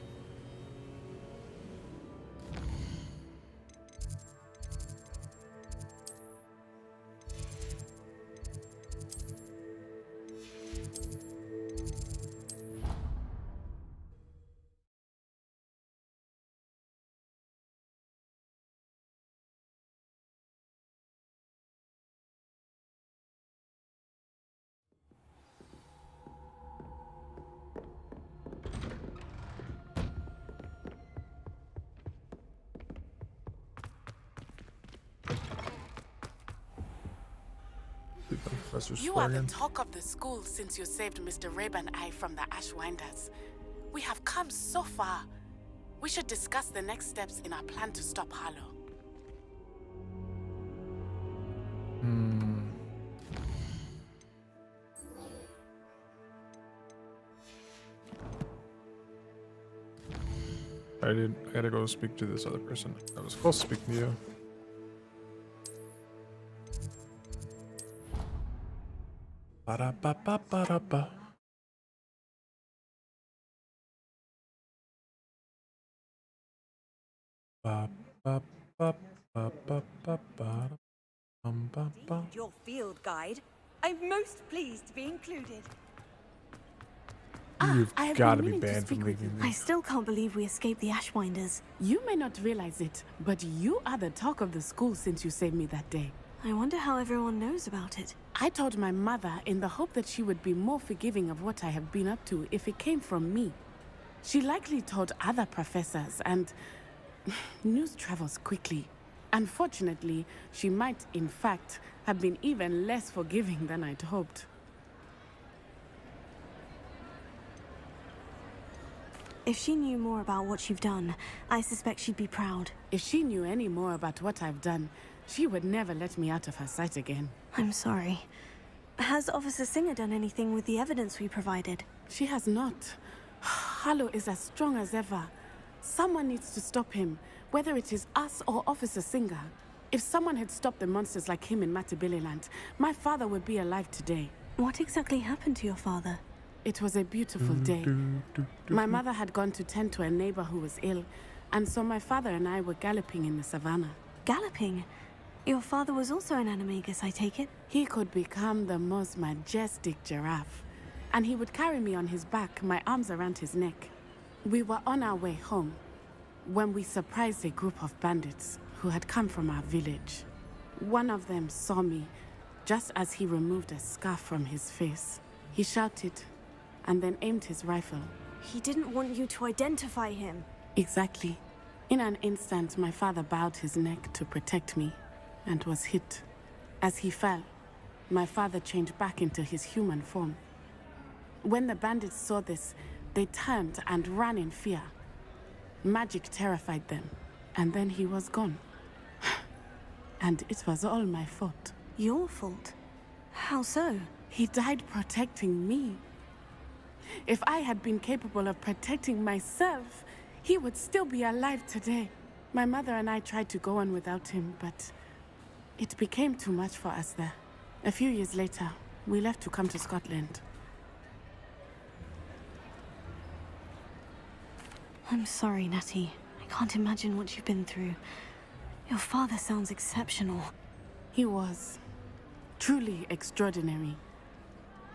You are the talk of the school since you saved Mr. Rabe and I from the Ashwinders. We have come so far. We should discuss the next steps in our plan to stop Harlow. I gotta go speak to this other person. I was supposed to speak to you. Ba-da-ba-ba-ba-da-ba. Indeed, your field guide. I'm most pleased to be included. You've got to be banned from leaving I still can't believe we escaped the Ashwinders. You may not realize it, but you are the talk of the school since you saved me that day. I wonder how everyone knows about it. I told my mother in the hope that she would be more forgiving of what I have been up to if it came from me. She likely told other professors, and news travels quickly. Unfortunately, she might, in fact, have been even less forgiving than I'd hoped. If she knew more about what you've done, I suspect she'd be proud. If she knew any more about what I've done, she would never let me out of her sight again. I'm sorry. Has Officer Singer done anything with the evidence we provided? She has not. Harlow is as strong as ever. Someone needs to stop him, whether it is us or Officer Singer. If someone had stopped the monsters like him in Matabeleland, my father would be alive today. What exactly happened to your father? It was a beautiful day. My mother had gone to tend to a neighbor who was ill, and so my father and I were galloping in the savannah. Galloping? Your father was also an animagus, I take it? He could become the most majestic giraffe, and he would carry me on his back, my arms around his neck. We were on our way home when we surprised a group of bandits who had come from our village. One of them saw me just as he removed a scarf from his face. He shouted and then aimed his rifle. He didn't want you to identify him. Exactly. In an instant, my father bowed his neck to protect me and was hit. As he fell, my father changed back into his human form. When the bandits saw this, they turned and ran in fear. Magic terrified them, and then he was gone. And it was all my fault. Your fault? How so? He died protecting me. If I had been capable of protecting myself, he would still be alive today. My mother and I tried to go on without him, but It became too much for us there. A few years later, we left to come to Scotland. I'm sorry, Natty. I can't imagine what you've been through. Your father sounds exceptional. He was. Truly extraordinary.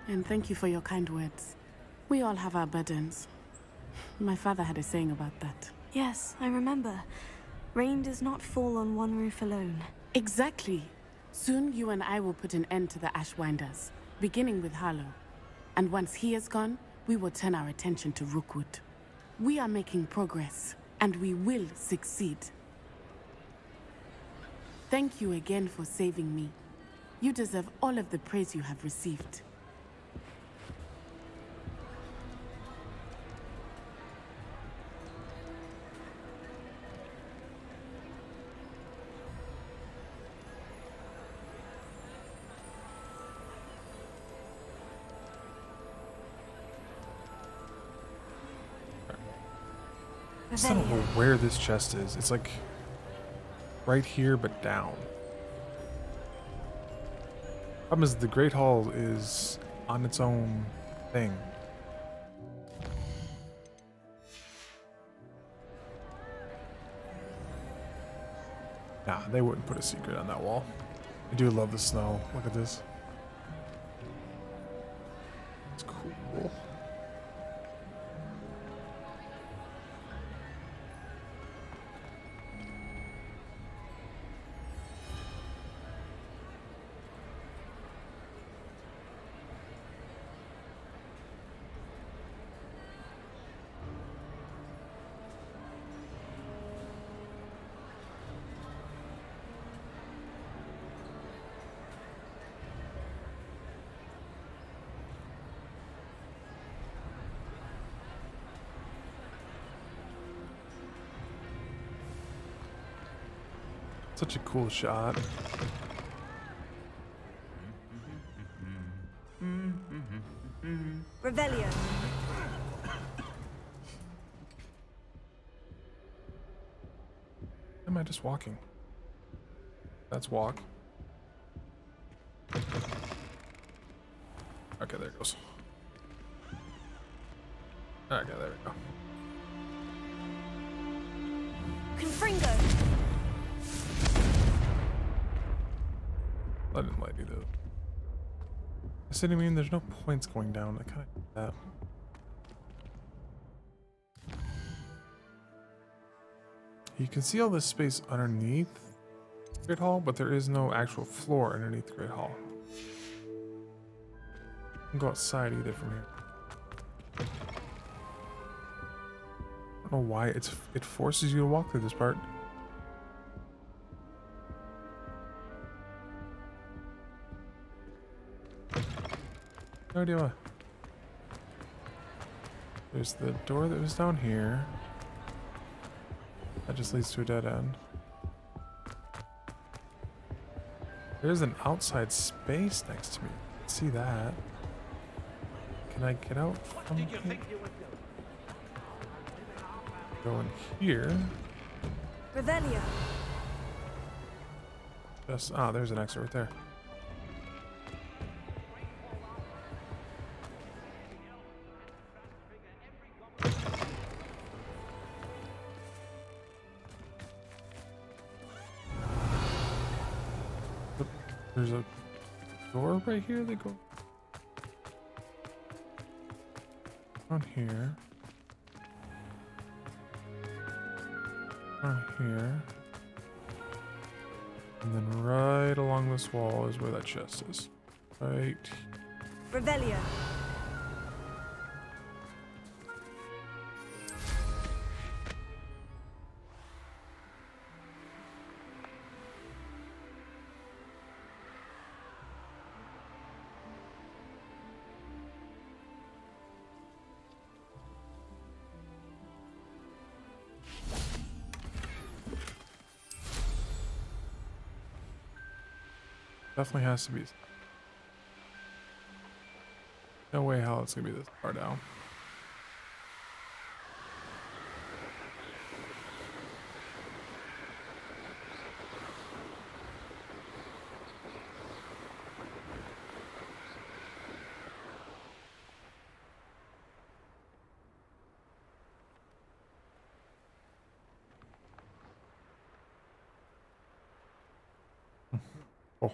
And thank you for your kind words. We all have our burdens. My father had a saying about that. Yes, I remember. Rain does not fall on one roof alone. Exactly. Soon you and I will put an end to the Ashwinders, beginning with Harlow. And once he is gone, we will turn our attention to Rookwood. We are making progress, and we will succeed. Thank you again for saving me. You deserve all of the praise you have received. I still don't know where this chest is. It's like right here, but down. Problem is, the Great Hall is on its own thing. Nah, they wouldn't put a secret on that wall. I do love the snow. Look at this. It's cool. Such a cool shot. Revelio. Am I just walking? That's walk. Okay, there it goes. Okay, there we go. Confringo. I didn't like it though. I said, I mean, there's no points going down. I kind of did that. You can see all this space underneath Great Hall, but there is no actual floor underneath the Great Hall. You can go outside either from here. I don't know why it forces you to walk through this part. No idea why. There's the door that was down here. That just leads to a dead end. There's an outside space next to me. See that? Can I get out from here? Go in here. Revelio. Just there's an exit right there. There's a door right here that go on here. On here. And then right along this wall is where that chest is. Right. Revelio. Definitely has to be. No way how it's gonna be this far down. Oh.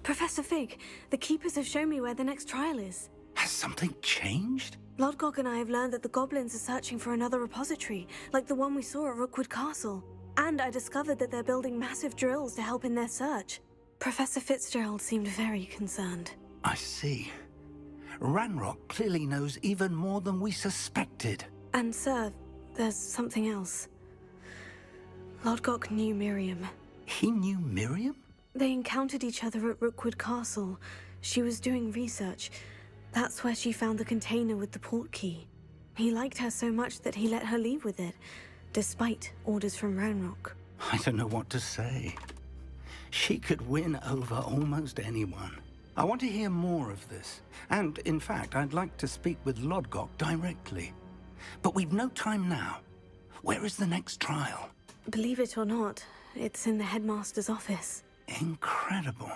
Professor Fig, the Keepers have shown me where the next trial is. Has something changed? Lodgok and I have learned that the goblins are searching for another repository, like the one we saw at Rookwood Castle. And I discovered that they're building massive drills to help in their search. Professor Fitzgerald seemed very concerned. I see. Ranrock clearly knows even more than we suspected. And sir, there's something else. Lodgok knew Miriam. He knew Miriam? They encountered each other at Rookwood Castle. She was doing research. That's where she found the container with the port key. He liked her so much that he let her leave with it, despite orders from Ranrock. I don't know what to say. She could win over almost anyone. I want to hear more of this. And, in fact, I'd like to speak with Lodgok directly. But we've no time now. Where is the next trial? Believe it or not, it's in the headmaster's office. Incredible.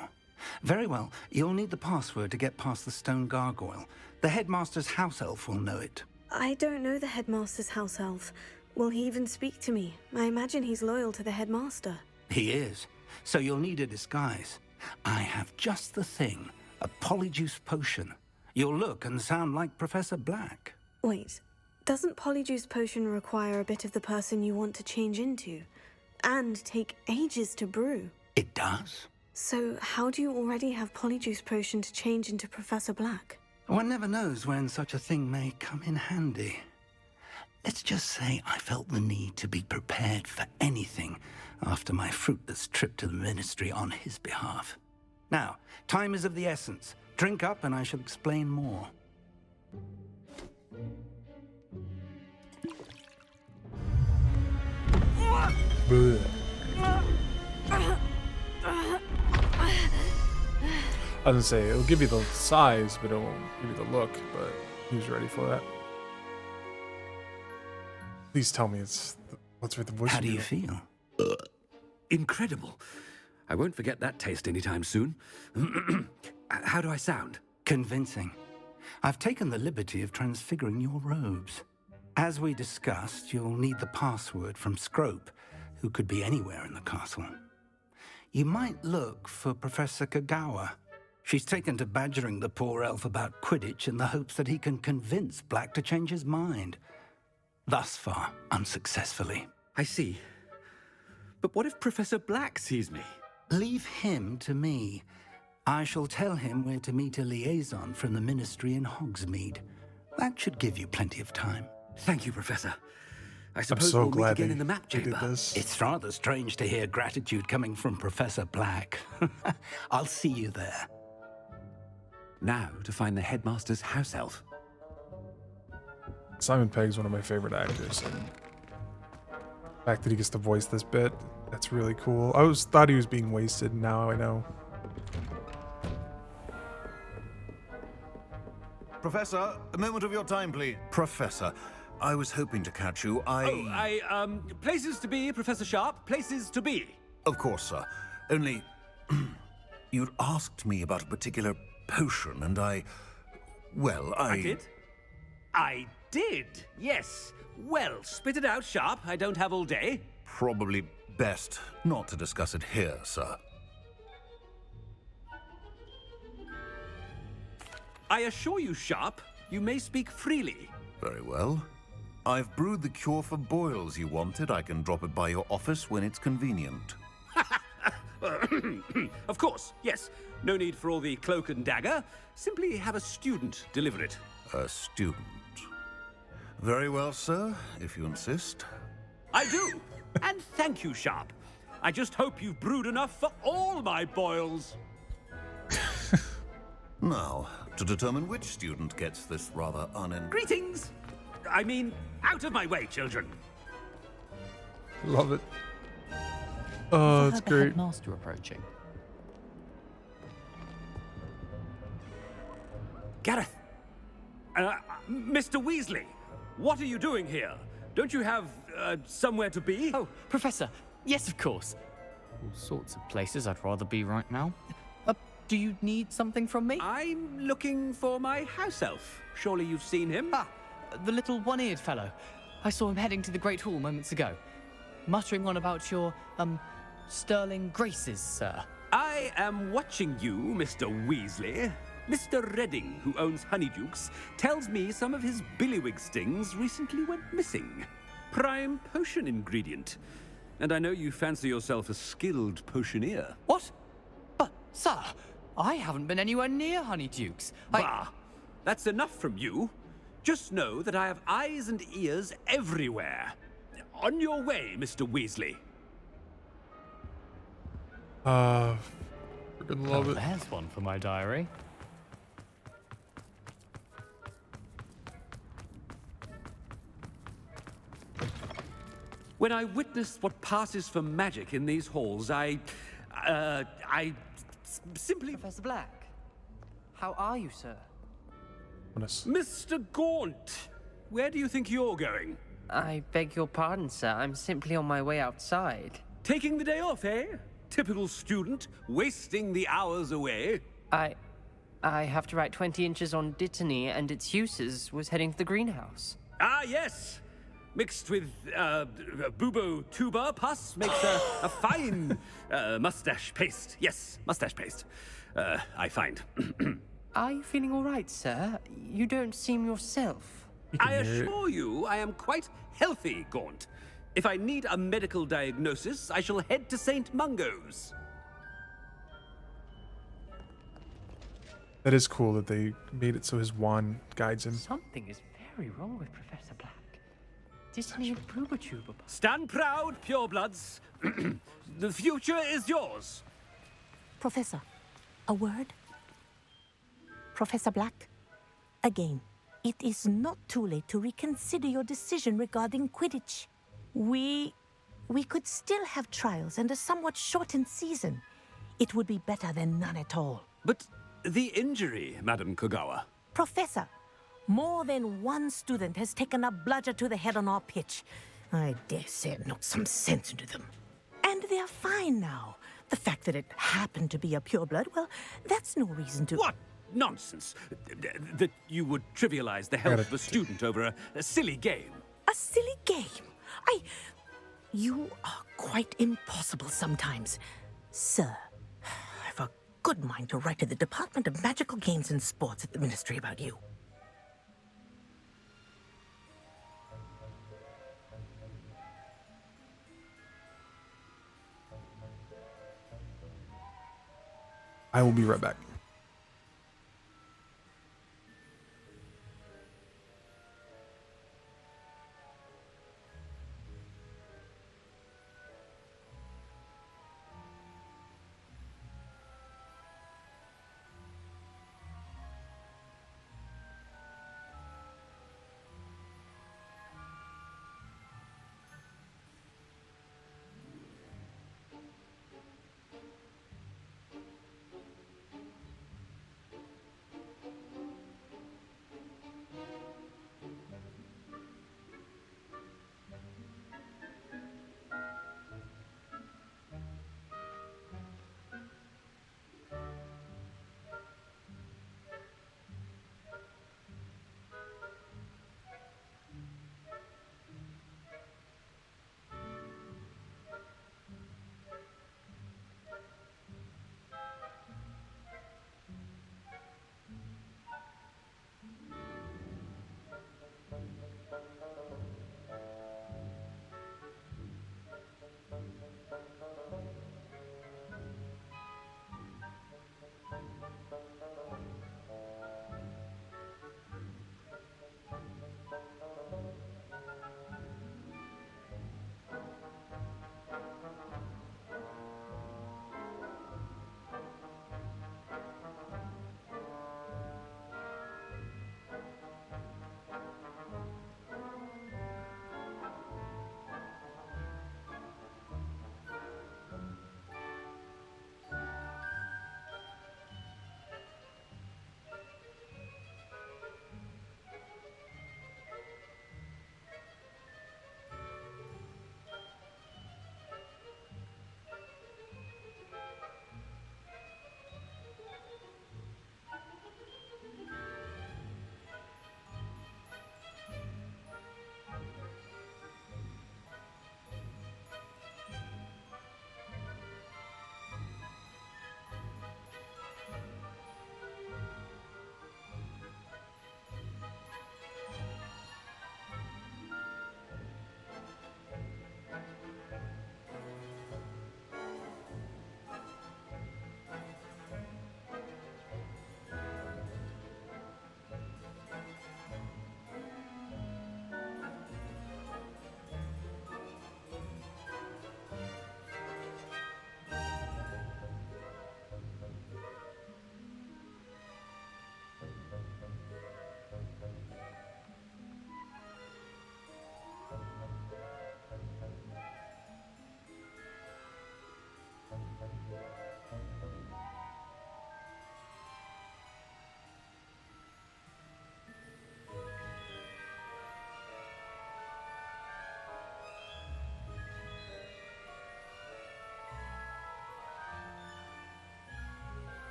Very well. You'll need the password to get past the stone gargoyle. The headmaster's house elf will know it. I don't know the headmaster's house elf. Will he even speak to me? I imagine he's loyal to the headmaster. He is. So you'll need a disguise. I have just the thing. A polyjuice potion. You'll look and sound like Professor Black. Wait, doesn't polyjuice potion require a bit of the person you want to change into? And take ages to brew? It does. So how do you already have polyjuice potion to change into Professor Black? One never knows when such a thing may come in handy. Let's just say I felt the need to be prepared for anything after my fruitless trip to the Ministry on his behalf. Now, time is of the essence. Drink up and I shall explain more. Blech. I was gonna say, it'll give you the size, but it won't give you the look, but who's ready for that? Please tell me what's with the voice. How do you feel? Incredible. I won't forget that taste anytime soon. How do I sound? Convincing. I've taken the liberty of transfiguring your robes. As we discussed, you'll need the password from Scrope, who could be anywhere in the castle. You might look for Professor Kagawa. She's taken to badgering the poor elf about Quidditch in the hopes that he can convince Black to change his mind. Thus far, unsuccessfully. I see. But what if Professor Black sees me? Leave him to me. I shall tell him where to meet a liaison from the Ministry in Hogsmeade. That should give you plenty of time. Thank you, Professor. I suppose I'm so we'll glad meet again in the map chamber. It's rather strange to hear gratitude coming from Professor Black. I'll see you there. Now to find the headmaster's house elf. Simon Pegg's one of my favorite actors, and the fact that he gets to voice this bit, that's really cool. I thought he was being wasted, now I know. Professor, a moment of your time, please. Professor, I was hoping to catch you. Places to be, Professor Sharp. Places to be. Of course, sir. Only, you'd asked me about a particular potion, and I did? I did, yes. Well, spit it out, Sharp. I don't have all day. Probably best not to discuss it here, sir. I assure you, Sharp, you may speak freely. Very well. I've brewed the cure for boils you wanted. I can drop it by your office when it's convenient. Of course, yes. No need for all the cloak and dagger. Simply have a student deliver it. A student? Very well, sir, if you insist. I do. And thank you, Sharp. I just hope you've brewed enough for all my boils. Now, to determine which student gets this rather Greetings! I mean, out of my way, children. Love it. Oh, that's great. Master approaching. Gareth! Mr. Weasley, what are you doing here? Don't you have, somewhere to be? Oh, Professor. Yes, of course. All sorts of places I'd rather be right now. Do you need something from me? I'm looking for my house elf. Surely you've seen him? Ah, the little one-eared fellow. I saw him heading to the Great Hall moments ago. Muttering on about your, sterling graces, sir. I am watching you, Mr. Weasley. Mr. Redding, who owns Honeydukes, tells me some of his billywig stings recently went missing. Prime potion ingredient. And I know you fancy yourself a skilled potioneer. What? But, sir, I haven't been anywhere near Honeydukes. Bah! That's enough from you. Just know that I have eyes and ears everywhere. On your way, Mr. Weasley. Freaking love it. There's one for my diary. When I witness what passes for magic in these halls, I simply... Professor Black, how are you, sir? Mr. Gaunt, where do you think you're going? I beg your pardon, sir. I'm simply on my way outside. Taking the day off, eh? Typical student, wasting the hours away. I have to write 20 inches on Dittany and its uses. Was heading to the greenhouse. Ah, yes! Mixed with bubo tuber pus makes a fine mustache paste. Yes, mustache paste. I find. Are you feeling all right, sir? You don't seem yourself. I assure you, I am quite healthy, Gaunt. If I need a medical diagnosis, I shall head to St. Mungo's. That is cool that they made it so his wand guides him. Something is very wrong with Professor Black. Dittany and Bubotuber. Stand proud, purebloods. The future is yours. Professor, a word? Professor Black, again, it is not too late to reconsider your decision regarding Quidditch. We could still have trials and a somewhat shortened season. It would be better than none at all. But the injury, Madam Kogawa. Professor, more than one student has taken a bludger to the head on our pitch. I dare say it knocked some sense into them. And they're fine now. The fact that it happened to be a pureblood, well, that's no reason to... What nonsense! That you would trivialize the health of a student over a silly game. A silly game? You are quite impossible sometimes. Sir, I've a good mind to write to the Department of Magical Games and Sports at the Ministry about you. I will be right back.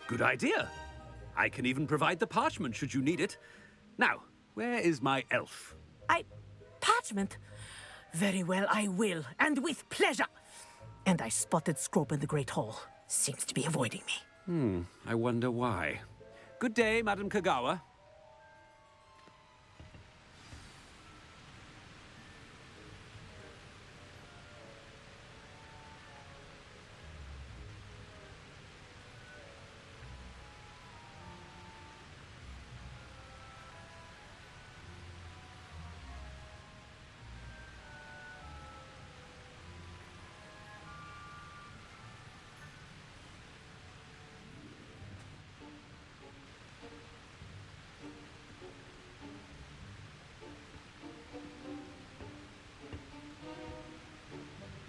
Good idea. I can even provide the parchment should you need it. Now, where is my elf? Parchment? Very well, I will, and with pleasure. And I spotted Scrope in the Great Hall. Seems to be avoiding me. I wonder why. Good day, Madam Kagawa.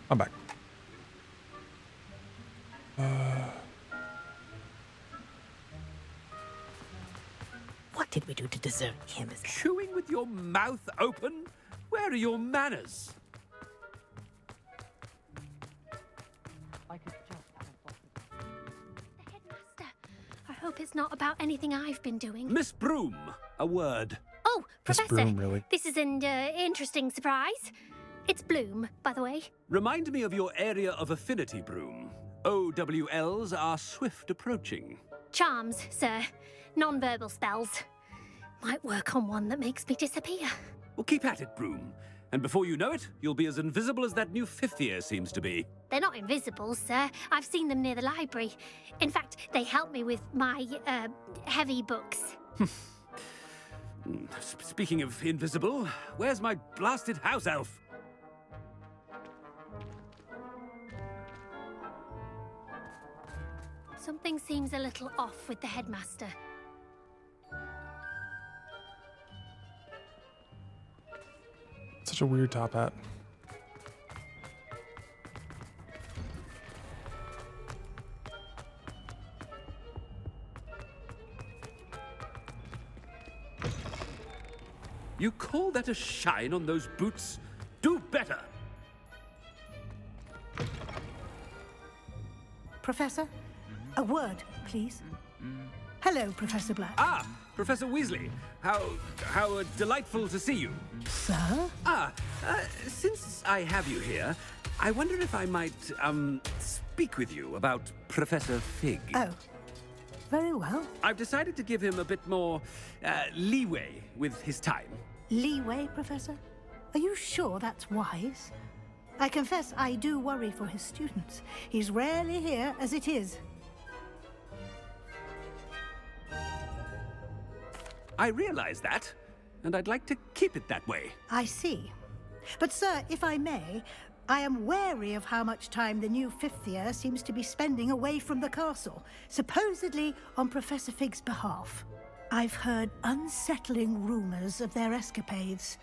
I'm back. What did we do to deserve him as Chewing with your mouth open? Where are your manners? I hope it's not about anything I've been doing. Miss Broom, a word. Oh, Miss Professor. Broom, really? This is an interesting surprise. It's Bloom, by the way. Remind me of your area of affinity, Broom. OWLs are swift approaching. Charms, sir. Non-verbal spells. Might work on one that makes me disappear. Well, keep at it, Broom. And before you know it, you'll be as invisible as that new fifth year seems to be. They're not invisible, sir. I've seen them near the library. In fact, they help me with my, heavy books. Speaking of invisible, where's my blasted house elf? Something seems a little off with the headmaster. Such a weird top hat. You call that a shine on those boots? Do better! Professor, a word, please. Hello, Professor Black. Ah, Professor Weasley. How delightful to see you. Sir? Since I have you here, I wonder if I might, speak with you about Professor Fig. Oh, very well. I've decided to give him a bit more, leeway with his time. Leeway, Professor? Are you sure that's wise? I confess I do worry for his students. He's rarely here as it is. I realize that, and I'd like to keep it that way. I see. But, sir, if I may, I am wary of how much time the new fifth year seems to be spending away from the castle, supposedly on Professor Fig's behalf. I've heard unsettling rumors of their escapades.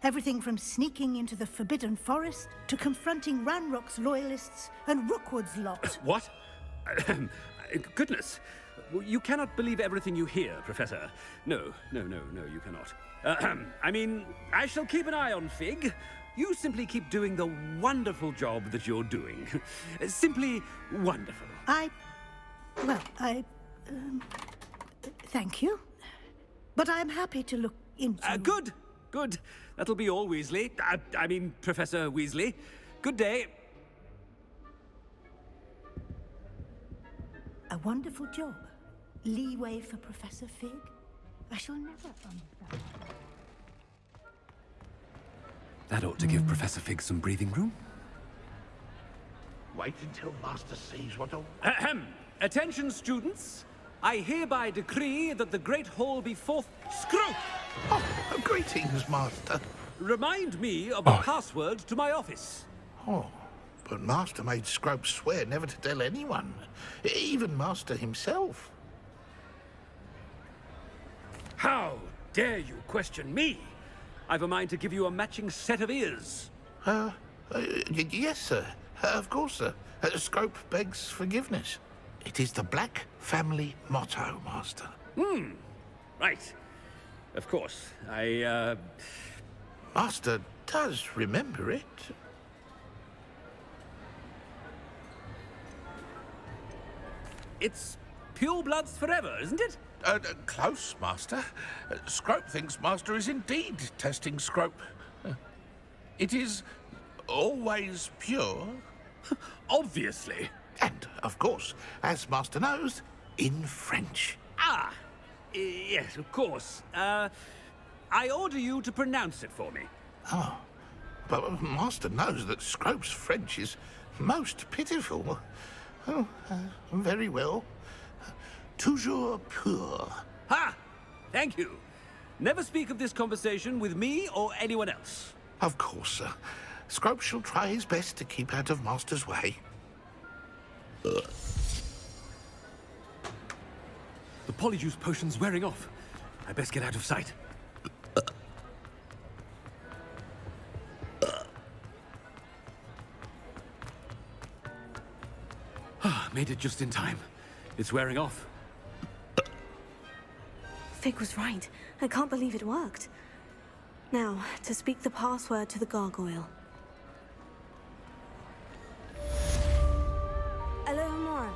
Everything from sneaking into the Forbidden Forest to confronting Ranrock's loyalists and Rookwood's lot. What? Goodness. You cannot believe everything you hear, Professor. No, you cannot. I mean, I shall keep an eye on Fig. You simply keep doing the wonderful job that you're doing. Simply wonderful. Thank you. But I'm happy to look into... Good. That'll be all, Weasley. I mean, Professor Weasley. Good day. A wonderful job. Leeway for Professor Fig? I shall never understand. That ought to give Professor Fig some breathing room. Wait until Master sees what a... Ahem. Attention, students. I hereby decree that the Great Hall be Scrope! Oh, greetings, Master. Remind me of the password to my office. Oh, but Master made Scrope swear never to tell anyone, even Master himself. How dare you question me? I've a mind to give you a matching set of ears. Yes, sir. Of course, sir. Scrope begs forgiveness. It is the Black family motto, Master. Right. Of course. Master does remember it. It's pure bloods forever, isn't it? Close, Master. Scrope thinks Master is indeed testing Scrope. It is always pure. Obviously. And, of course, as Master knows, in French. Ah, yes, of course. I order you to pronounce it for me. Oh, but Master knows that Scrope's French is most pitiful. Oh, very well. Toujours pur. Ha! Thank you. Never speak of this conversation with me or anyone else. Of course, sir. Scrope shall try his best to keep out of Master's way. The polyjuice potion's wearing off. I best get out of sight. Made it just in time. It's wearing off. Fig was right. I can't believe it worked. Now, to speak the password to the gargoyle. Alohomora.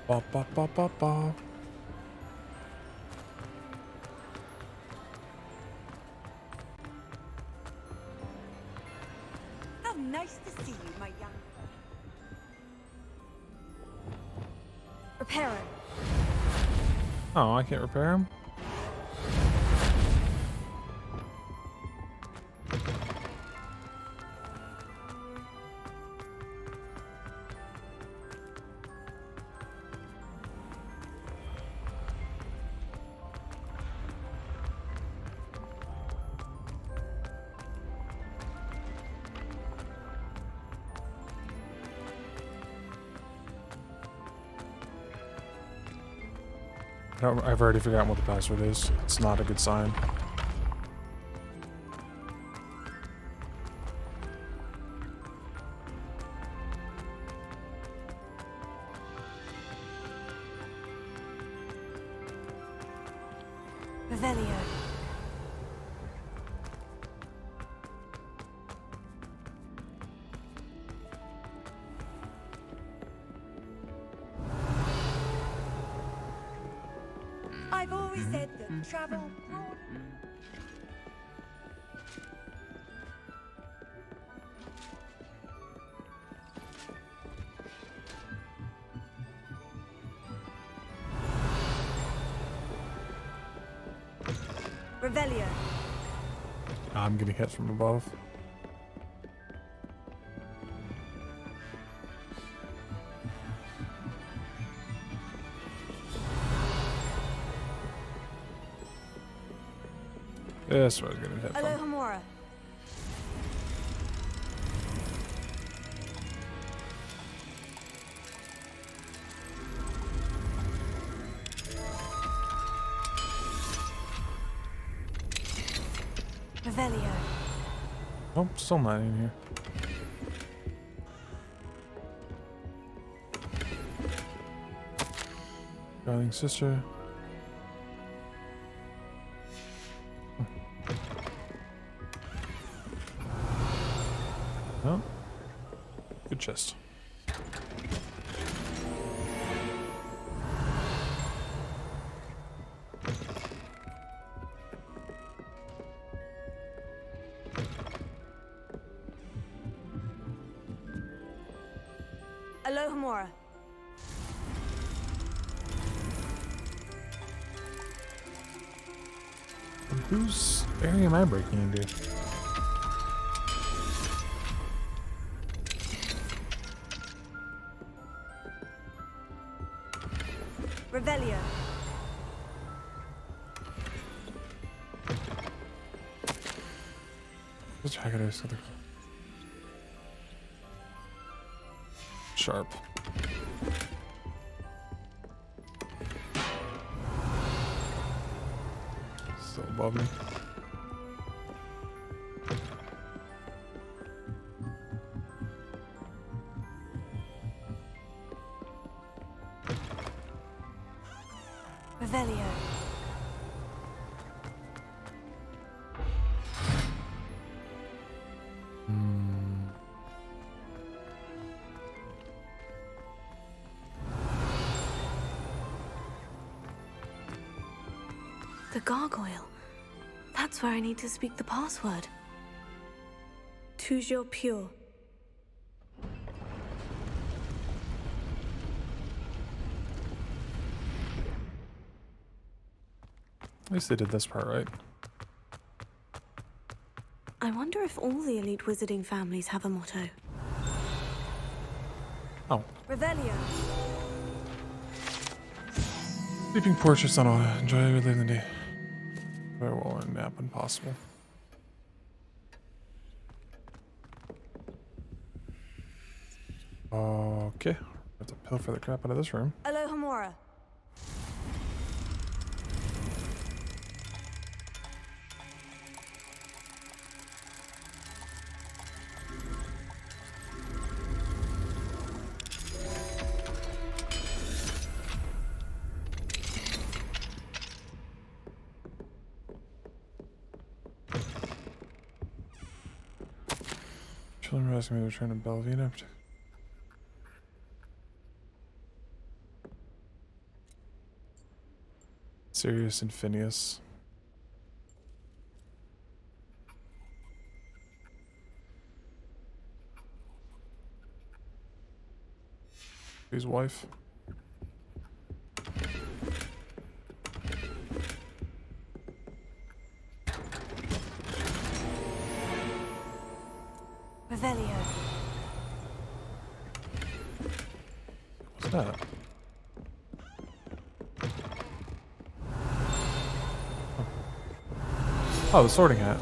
Ba, ba, ba, ba, ba. How nice to see you, my young... Repair it. Oh, I can't repair him? I've already forgotten what the password is. It's not a good sign. Revelio. I've always said that travel broad... Revelio. I'm getting hit from above. That's what I was getting hit from. Alohomora. Revelio. Oh, still not in here. Darling sister. Oh, good chest. Alohomora. Whose area am I breaking into? Revelio. Let's check it out. Sharp. Still above me. gargoyle. That's where I need to speak the password. Toujours pure. At least they did this part right. I wonder if all the elite wizarding families have a motto. Oh. Revelio. Sleeping Portia son, enjoy your living day. Very well a nap when possible. Okay. Have to pilfer the crap out of this room. Alohomora. Children are asking me to return to Belvina. Sirius and Phineas. His wife. Revelio. What's that? Oh, the sorting hat.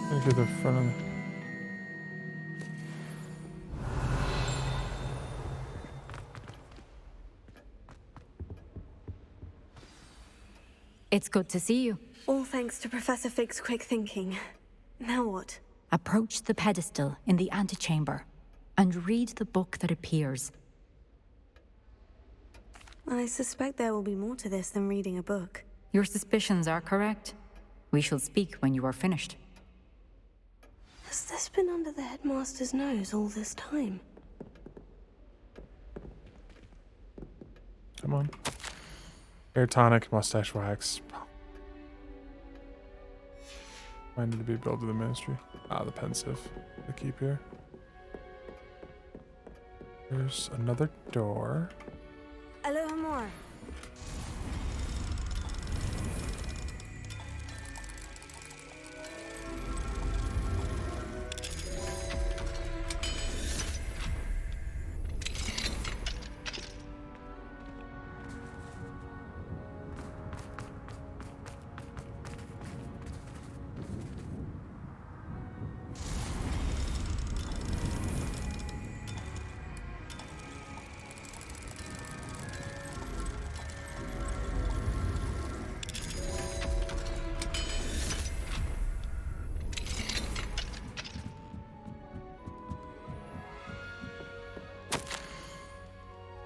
Maybe the front of the... It's good to see you. All thanks to Professor Fig's quick thinking. Now what? Approach the pedestal in the antechamber and read the book that appears. I suspect there will be more to this than reading a book. Your suspicions are correct. We shall speak when you are finished. Has this been under the headmaster's nose all this time? Come on. Hair tonic, mustache wax. Minded to be billed to the ministry. Ah, the pensive. The keep here. There's another door. Alohomora.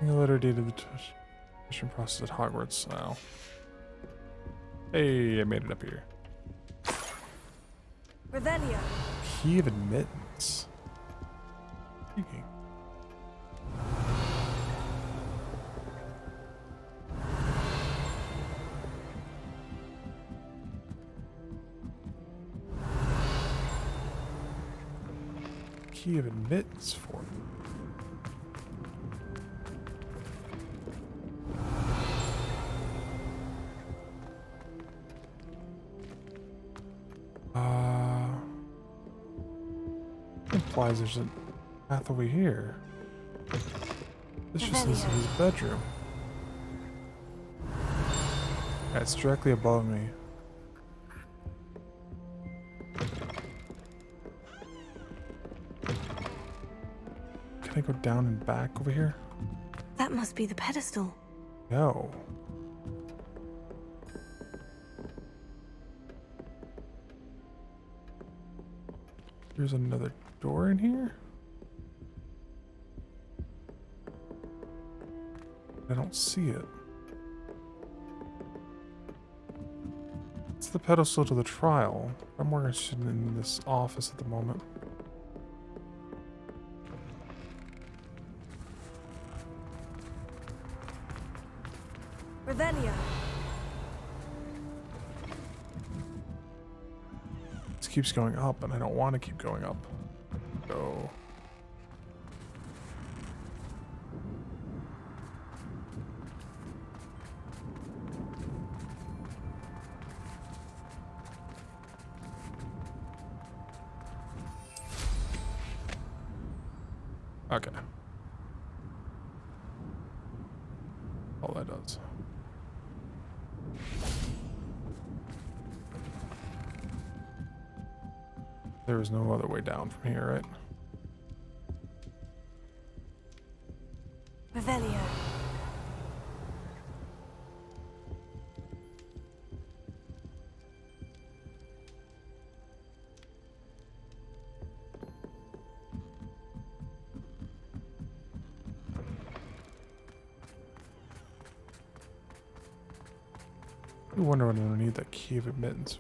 A letter dated the tuition process at Hogwarts. Wow. Hey, I made it up here. Revelio. Key of admittance. Speaking. Key of admittance for me. Implies there's a path over here. This just is his bedroom. Yeah, it's directly above me. Can I go down and back over here? That must be the pedestal. No. There's another door in here? I don't see it. It's the pedestal to the trial. I'm more interested in this office at the moment. Revelio. This keeps going up, and I don't want to keep going up. So... Okay. All that does. There is no other way down from here, right? Revelio. I wonder when I'm gonna need that key of admittance.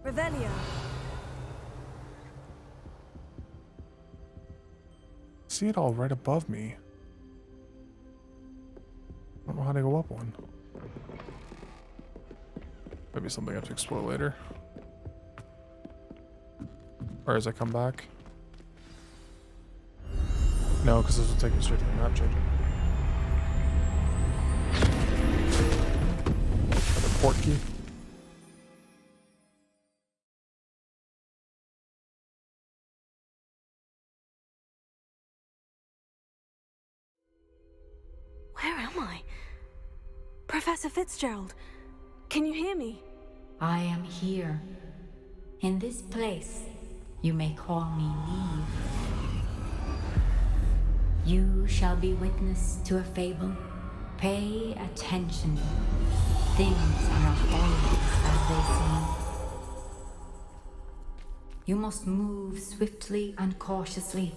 Revelio. See it all right above me. I don't know how to go up one. Maybe something I have to explore later. Or as I come back. No, because this will take me straight to the map change. The port key. Where am I? Professor Fitzgerald, can you hear me? I am here. In this place, you may call me Neve. You shall be witness to a fable. Pay attention. Things are not always as they seem. You must move swiftly and cautiously.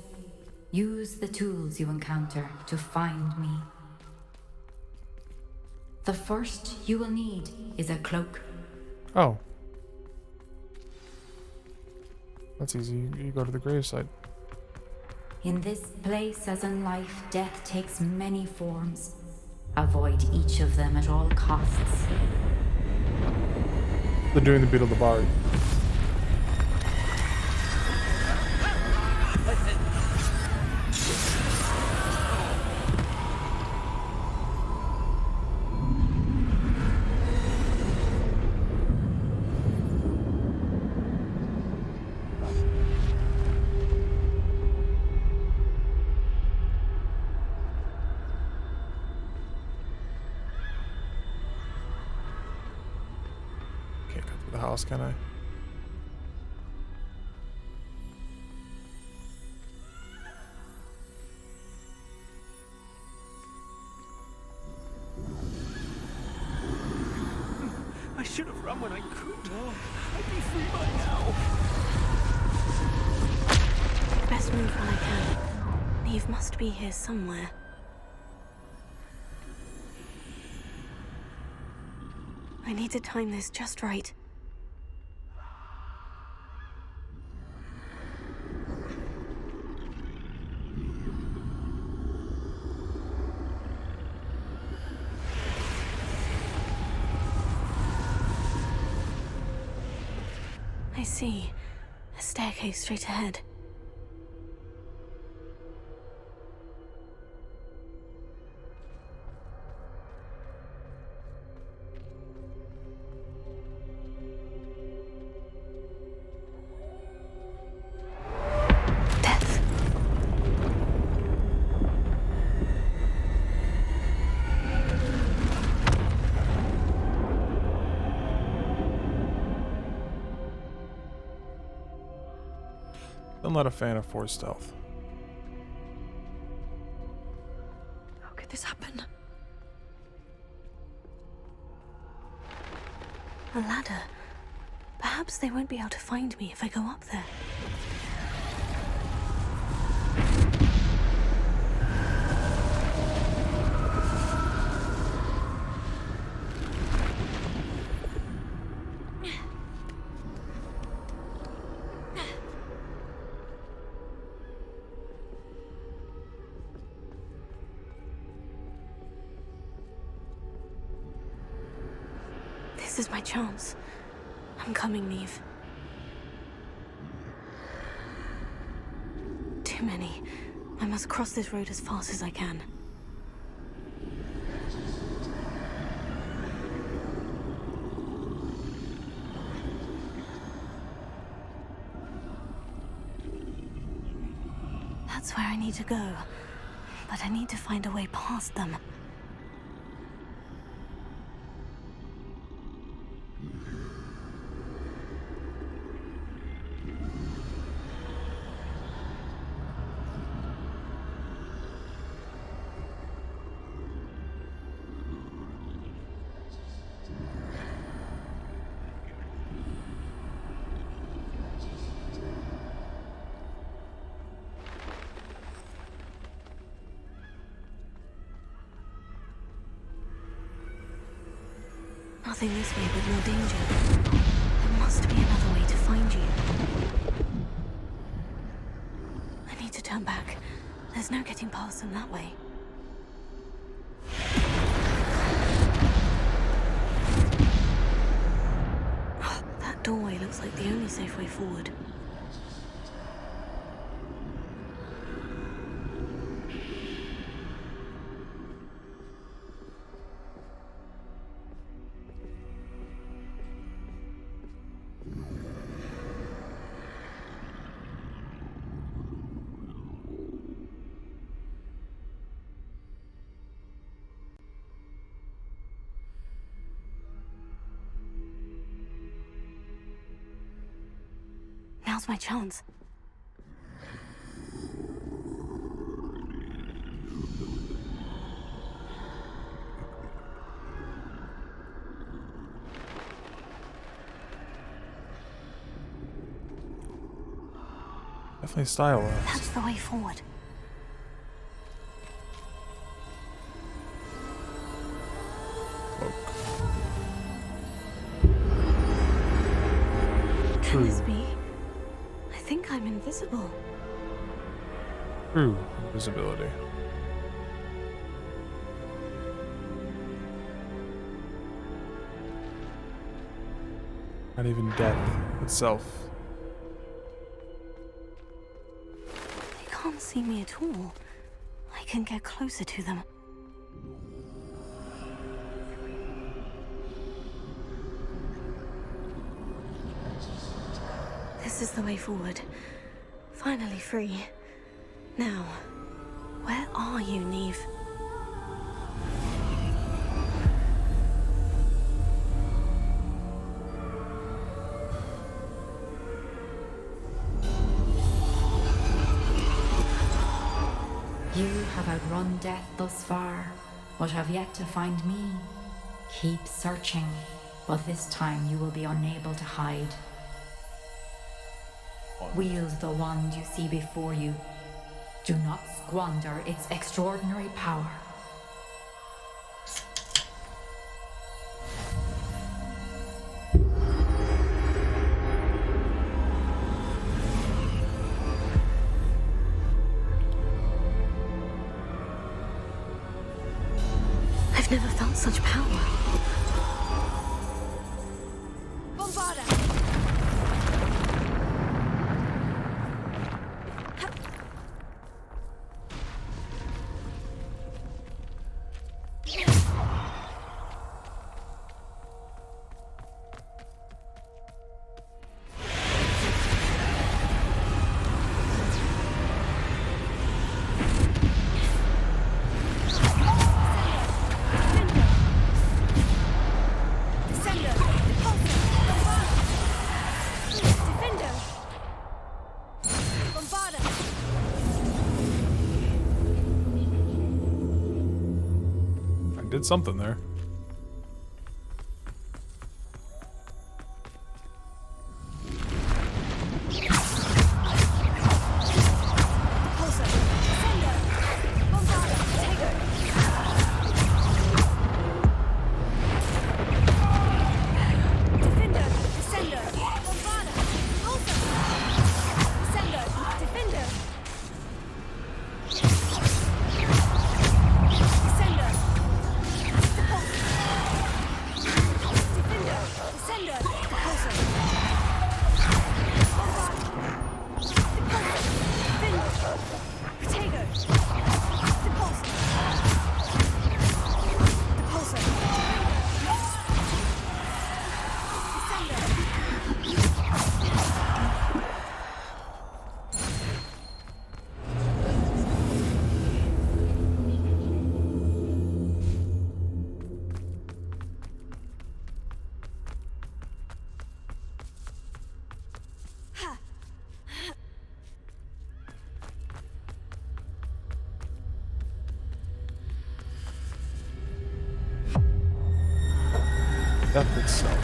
Use the tools you encounter to find me. The first you will need is a cloak. Oh. That's easy. You go to the gravesite. In this place, as in life, death takes many forms. Avoid each of them at all costs. They're doing the Beetle the Bard. House, can I? I should have run when I could. I'd be free by now. Best move when I can. Neve must be here somewhere. I need to time this just right. I see. A staircase straight ahead. I'm not a fan of forced stealth. How could this happen? A ladder. Perhaps they won't be able to find me if I go up there. This is my chance. I'm coming, Neve. Too many. I must cross this road as fast as I can. That's where I need to go. But I need to find a way past them. Nothing this way but more danger. There must be another way to find you. I need to turn back. There's no getting past them that way. Oh, that doorway looks like the only safe way forward. Now's my chance. Definitely stylized. That's the way forward. Can this be? I think I'm invisible. True invisibility. Not even death itself. They can't see me at all. I can get closer to them. This is the way forward. Finally free. Now, where are you, Neve? You have outrun death thus far, but have yet to find me. Keep searching, but this time you will be unable to hide. Wield the wand you see before you. Do not squander its extraordinary power. I've never felt such power. Did something there. Death itself.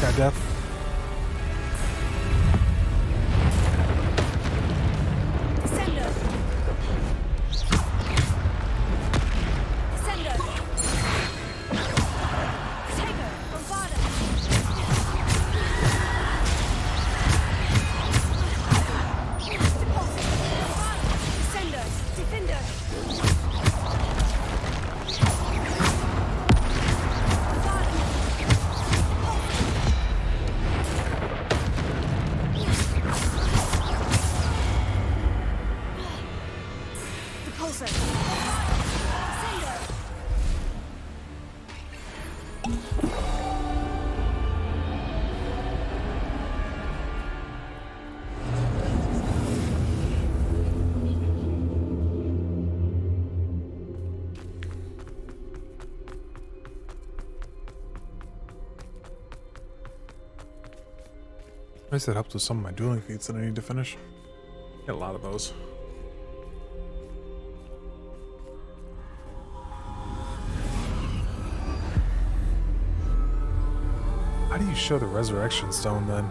Got death. I guess that helped with some of my dueling feats that I need to finish. Get a lot of those. How do you show the resurrection stone then?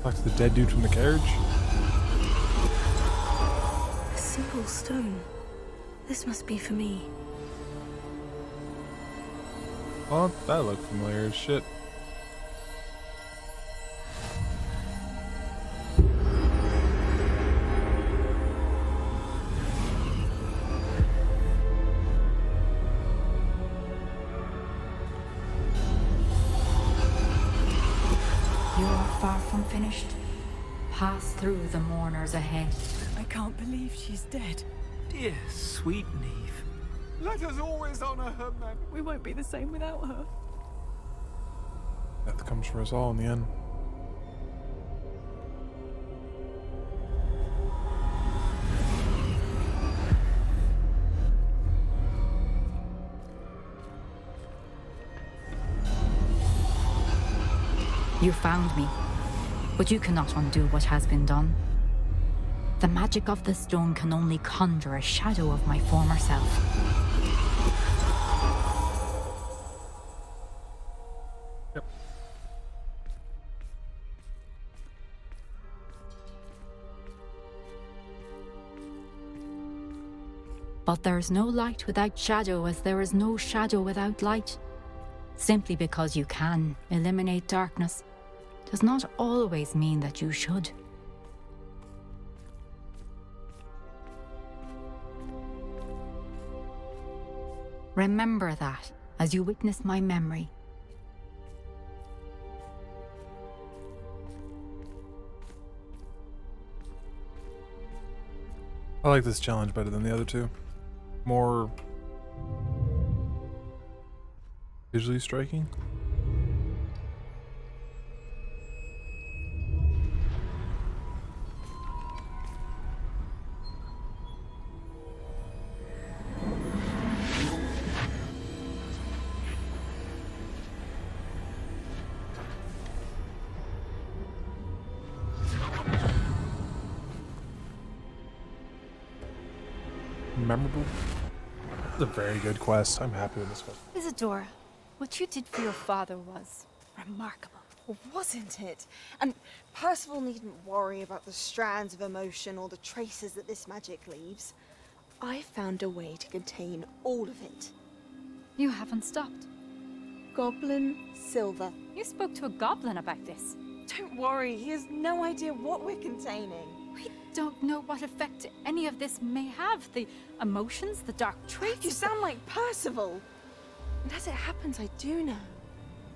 Talk to the dead dude from the carriage? A simple stone. This must be for me. Well, that looked familiar as shit. Far from finished. Pass through the mourners ahead. I can't believe she's dead. Dear, sweet Neve. Let us always honor her memory. We won't be the same without her. Death comes for us all in the end. You found me, but you cannot undo what has been done. The magic of the stone can only conjure a shadow of my former self. Yep. But there is no light without shadow, as there is no shadow without light. Simply because you can eliminate darkness does not always mean that you should. Remember that as you witness my memory. I like this challenge better than the other two. More visually striking. Memorable. It's a very good quest. I'm happy with this quest. Isadora, what you did for your father was remarkable. Well, wasn't it? And Percival needn't worry about the strands of emotion or the traces that this magic leaves. I found a way to contain all of it. You haven't stopped. Goblin Silver. You spoke to a goblin about this. Don't worry, he has no idea what we're containing. We don't know what effect any of this may have. The emotions, the dark traits. You sound like Percival. And as it happens, I do know.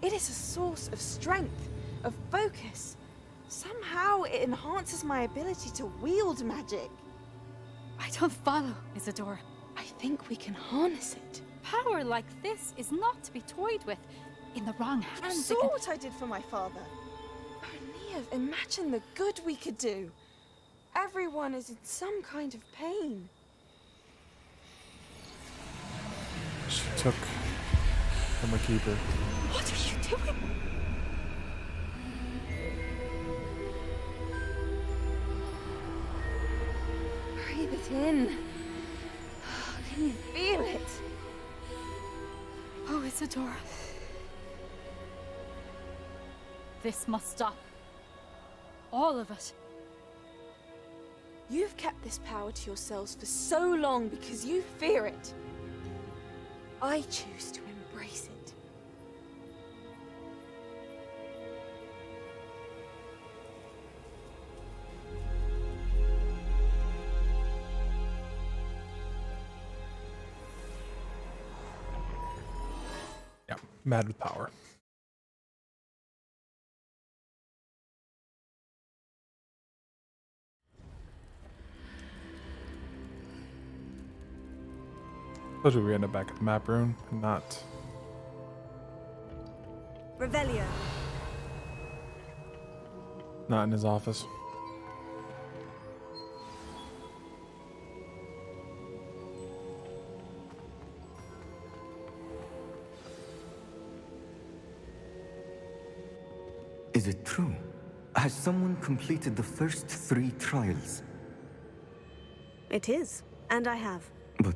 It is a source of strength, of focus. Somehow it enhances my ability to wield magic. I don't follow, Isadora. I think we can harness it. Power like this is not to be toyed with. In the wrong hands, You saw what I did for my father. O'Neill, imagine the good we could do. Everyone is in some kind of pain. She took from a keeper. What are you doing? Breathe it in. Can you feel it? Oh, Isadora. This must stop. All of it. You've kept this power to yourselves for so long because you fear it. I choose to embrace it. Yeah, mad with power. Especially we end up back at the map room and not Revelio. in his office. Is it true? Has someone completed the first 3 trials? It is, and I have. But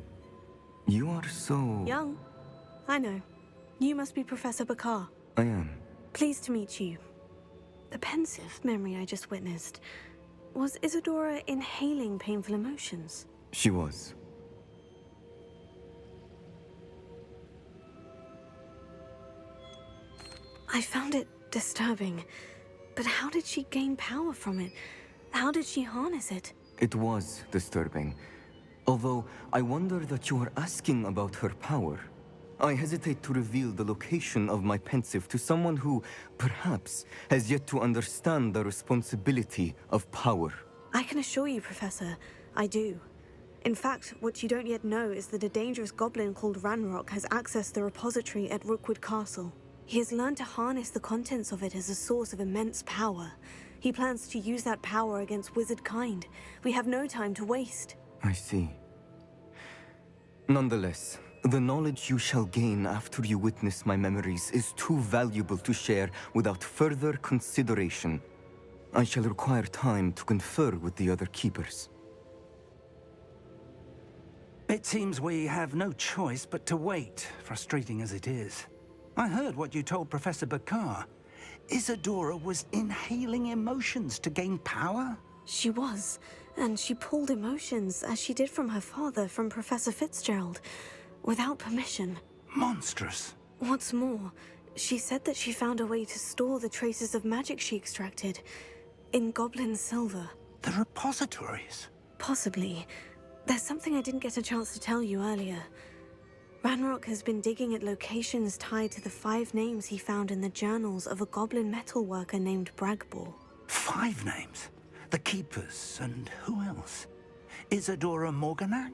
you are so... Young. I know. You must be Professor Bakar. I am. Pleased to meet you. The pensive memory I just witnessed. Was Isadora inhaling painful emotions? She was. I found it disturbing. But how did she gain power from it? How did she harness it? It was disturbing. Although, I wonder that you are asking about her power. I hesitate to reveal the location of my pensive to someone who, perhaps, has yet to understand the responsibility of power. I can assure you, Professor, I do. In fact, what you don't yet know is that a dangerous goblin called Ranrock has accessed the repository at Rookwood Castle. He has learned to harness the contents of it as a source of immense power. He plans to use that power against wizard kind. We have no time to waste. I see. Nonetheless, the knowledge you shall gain after you witness my memories is too valuable to share without further consideration. I shall require time to confer with the other keepers. It seems we have no choice but to wait, frustrating as it is. I heard what you told Professor Bakar. Isadora was inhaling emotions to gain power? She was, and she pulled emotions, as she did from her father, from Professor Fitzgerald, without permission. Monstrous. What's more, she said that she found a way to store the traces of magic she extracted in goblin silver. The repositories? Possibly. There's something I didn't get a chance to tell you earlier. Ranrock has been digging at locations tied to the 5 names he found in the journals of a goblin metalworker named Bragbor. 5 names? The Keepers, and who else? Isadora Morganac?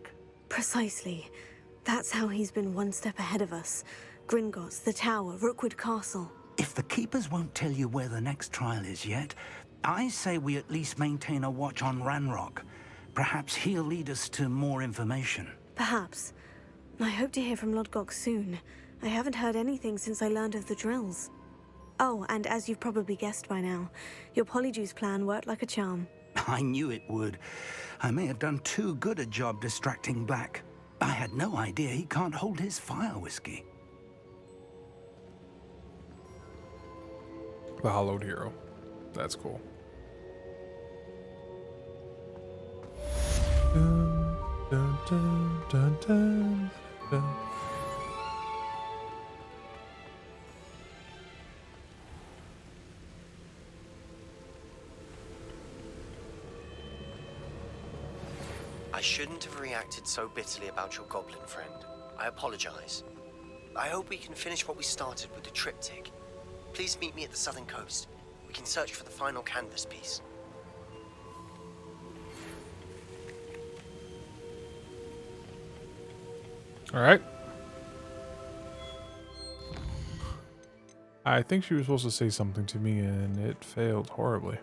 Precisely. That's how he's been one step ahead of us. Gringotts, the Tower, Rookwood Castle. If the Keepers won't tell you where the next trial is yet, I say we at least maintain a watch on Ranrock. Perhaps he'll lead us to more information. Perhaps. I hope to hear from Lodgok soon. I haven't heard anything since I learned of the drills. Oh, and as you've probably guessed by now, your Polyjuice plan worked like a charm. I knew it would. I may have done too good a job distracting Black. I had no idea he can't hold his fire whiskey. The Hollowed Hero. That's cool. Dun, dun, dun, dun, dun, dun. I shouldn't have reacted so bitterly about your goblin friend. I apologize. I hope we can finish what we started with the triptych. Please meet me at the southern coast. We can search for the final canvas piece. All right. I think she was supposed to say something to me and it failed horribly.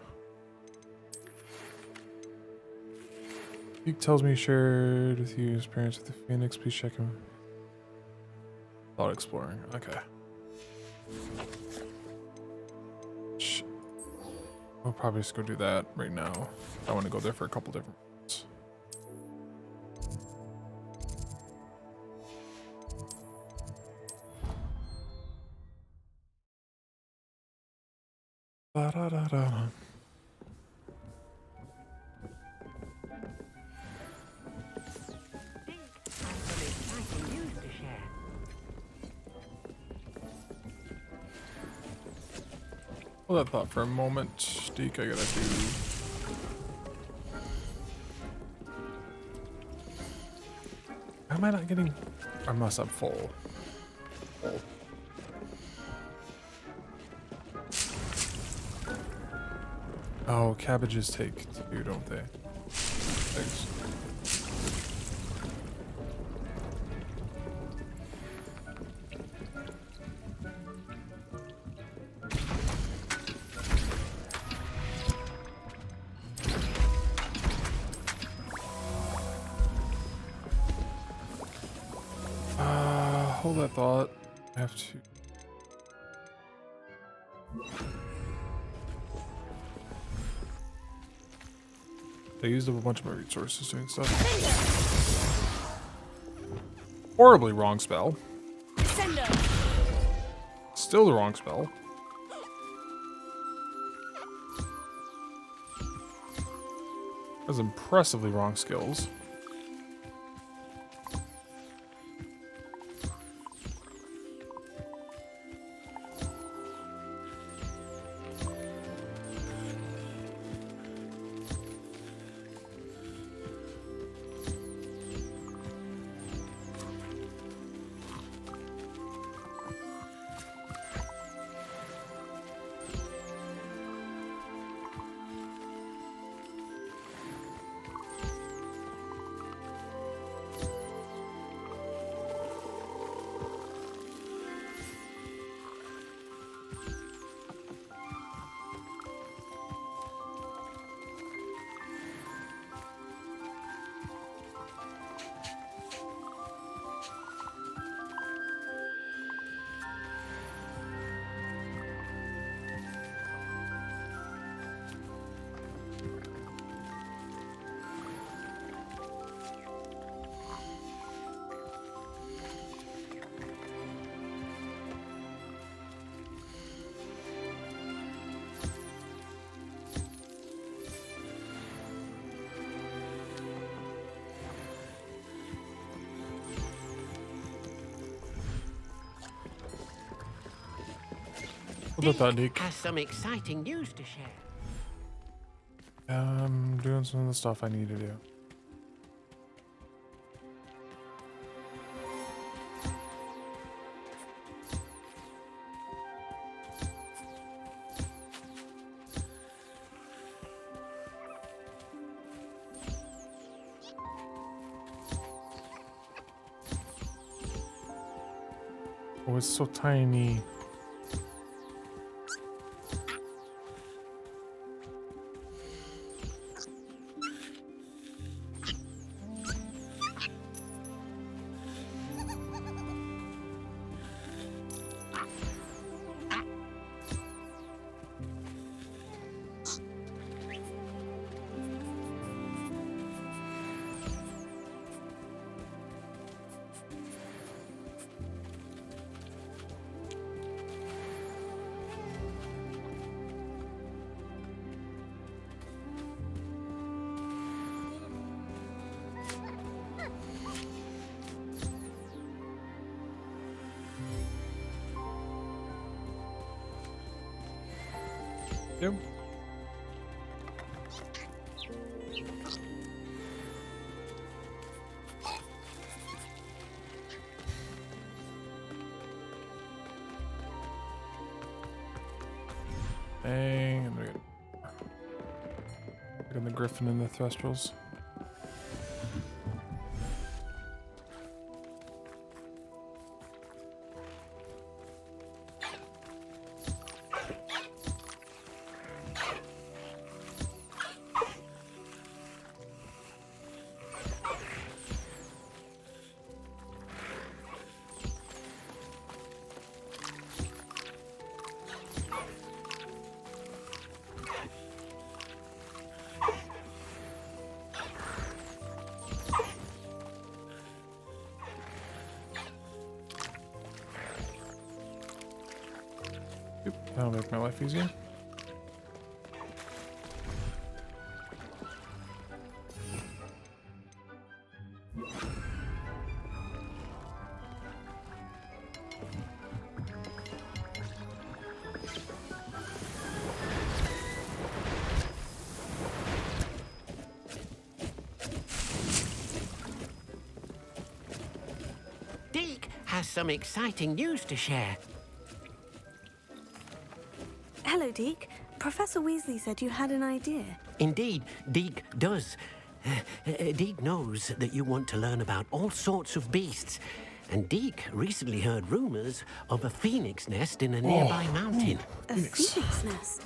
He tells me he shared with you his experience with the Phoenix. Please check him. Thought exploring. Okay. I'll probably just go do that right now. I want to go there for a couple different reasons. Da-da-da-da. Hold that thought for a moment. Deke, I gotta do. How am I not getting? I must have full. Full. Oh, cabbages take two, don't they? Thanks. Hold that thought. I have to. I used up a bunch of my resources doing stuff. Horribly wrong spell. Still the wrong spell. Has impressively wrong skills. Hold that, Deke. Has some exciting news to share. I'm doing some of the stuff I need to do. Oh, it's so tiny. Yep. Dang, I'm gonna get the griffin and the thestrals. That'll make my life easier. Deke has some exciting news to share. Hello, Deke. Professor Weasley said you had an idea. Indeed, Deke does. Deke knows that you want to learn about all sorts of beasts. And Deke recently heard rumors of a phoenix nest in a nearby mountain. A phoenix nest?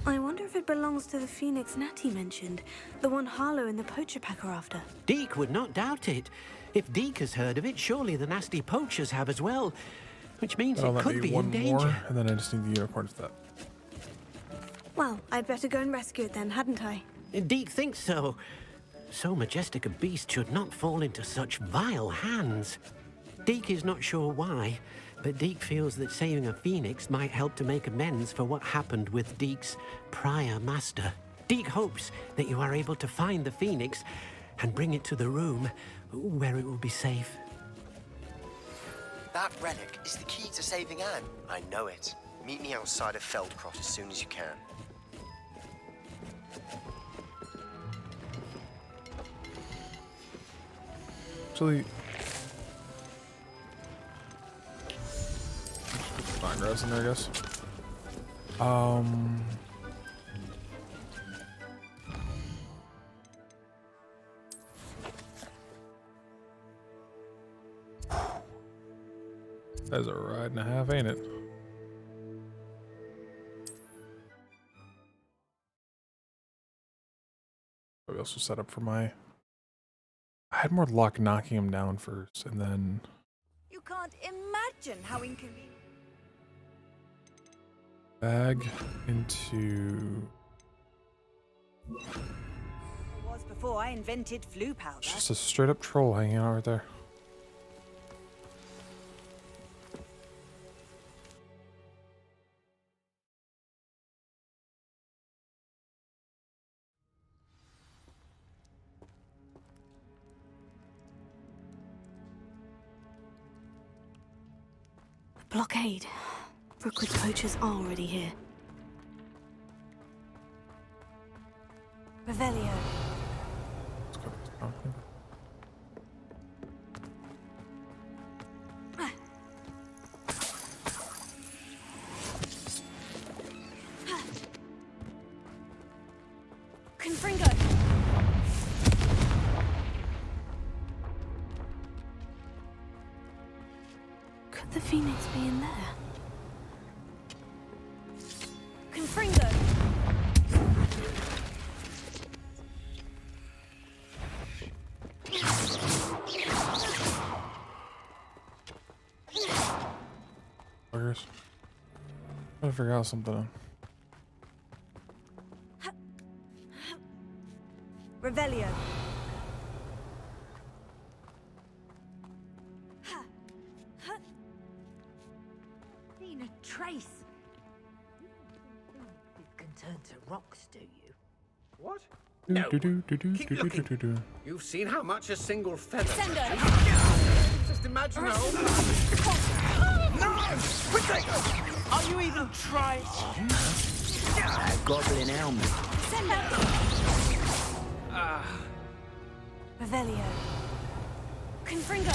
I wonder if it belongs to the phoenix Natty mentioned, the one Harlow and the poacher pack are after. Deke would not doubt it. If Deke has heard of it, surely the nasty poachers have as well. Which means it could be in danger. More, and then I just need the unicorn for that. Well, I'd better go and rescue it then, hadn't I? Deke thinks so. So majestic a beast should not fall into such vile hands. Deke is not sure why, but Deke feels that saving a phoenix might help to make amends for what happened with Deke's prior master. Deke hopes that you are able to find the phoenix and bring it to the room where it will be safe. That relic is the key to saving Anne. I know it. Meet me outside of Feldcroft as soon as you can. Actually, fine grass in there, I guess. That's a ride and a half, ain't it? Probably also set up for my. I had more luck knocking him down first, and then. You can't imagine how inconvenient. Bag into. It was before I invented flu powder. It's just a straight up troll hanging out right there. Blockade. Brookwood's poachers are already here. Revelio. Let's go to this mountain. Confringo. Could the phoenix be in there? Confringo. Buggers. Gotta figure out something. Revelio. Seen a trace. You can turn to rocks, do you? What? No. Keep looking. You've seen how much a single feather. Sendo. Just imagine how. No! Quick, Are you even trying? Goblin helmet. Send out. Revelio. Confringo.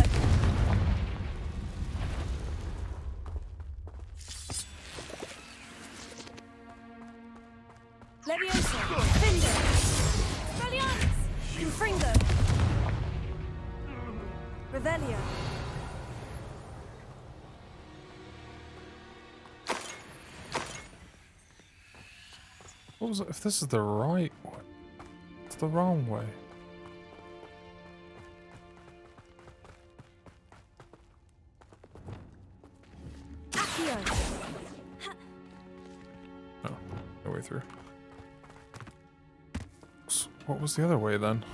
Levioso. Finder. Spellions. Confringo. Revelio. What was it? If this is the right way, it's the wrong way. Oh, no way through. So what was the other way then?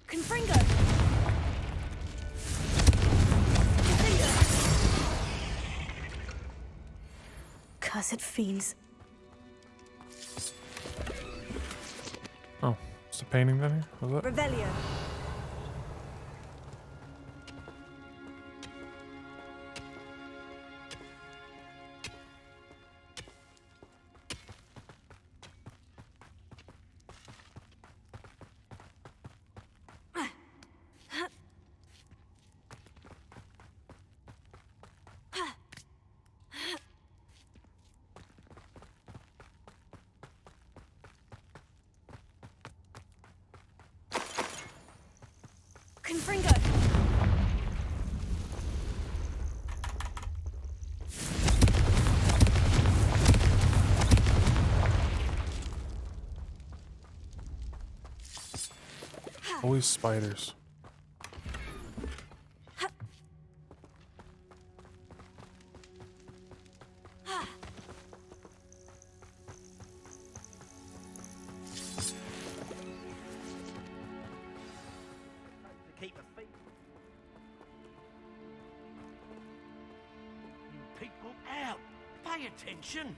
Confringo. Cursed fiends. Oh, it's a painting down here? Was it? Revelio. Confringo. Holy spiders. People out. Pay attention.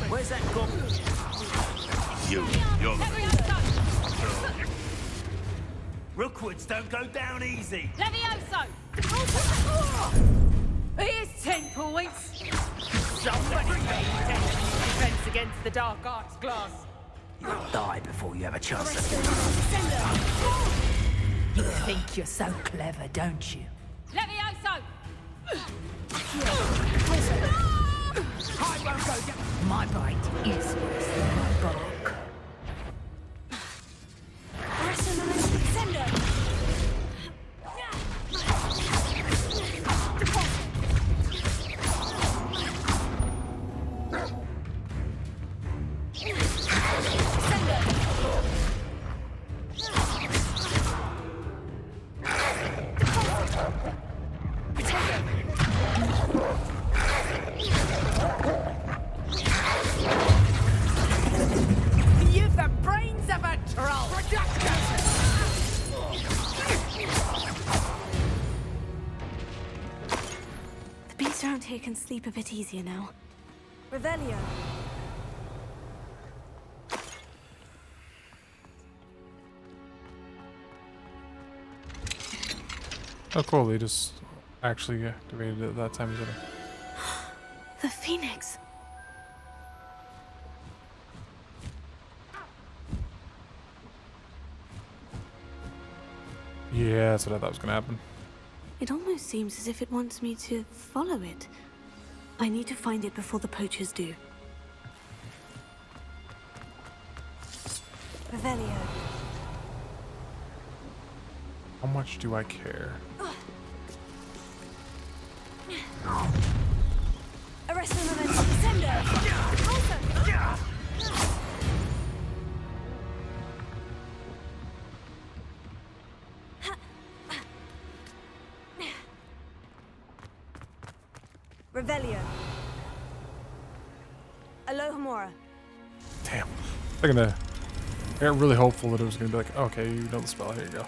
Where's that goblin? You're Rookwoods don't go down easy. Levioso! Here's 10 points. Somebody pay attention in defense against the dark arts class. You'll die before you have a chance to... You think you're so clever, don't you? Levioso! I won't go down. My bite is worse than my bark. You've the brains of a troll. The beasts around here can sleep a bit easier now. Revelio. Oh cool, they just actually activated it that time. The Phoenix. Yeah, that's what I thought was gonna happen. It almost seems as if it wants me to follow it. I need to find it before the poachers do. Revelio. How much do I care? Arrest the momentum. Sender. Revelio. Alohomora. Damn. I got really hopeful that it was gonna be like, okay, you know the spell, here you go.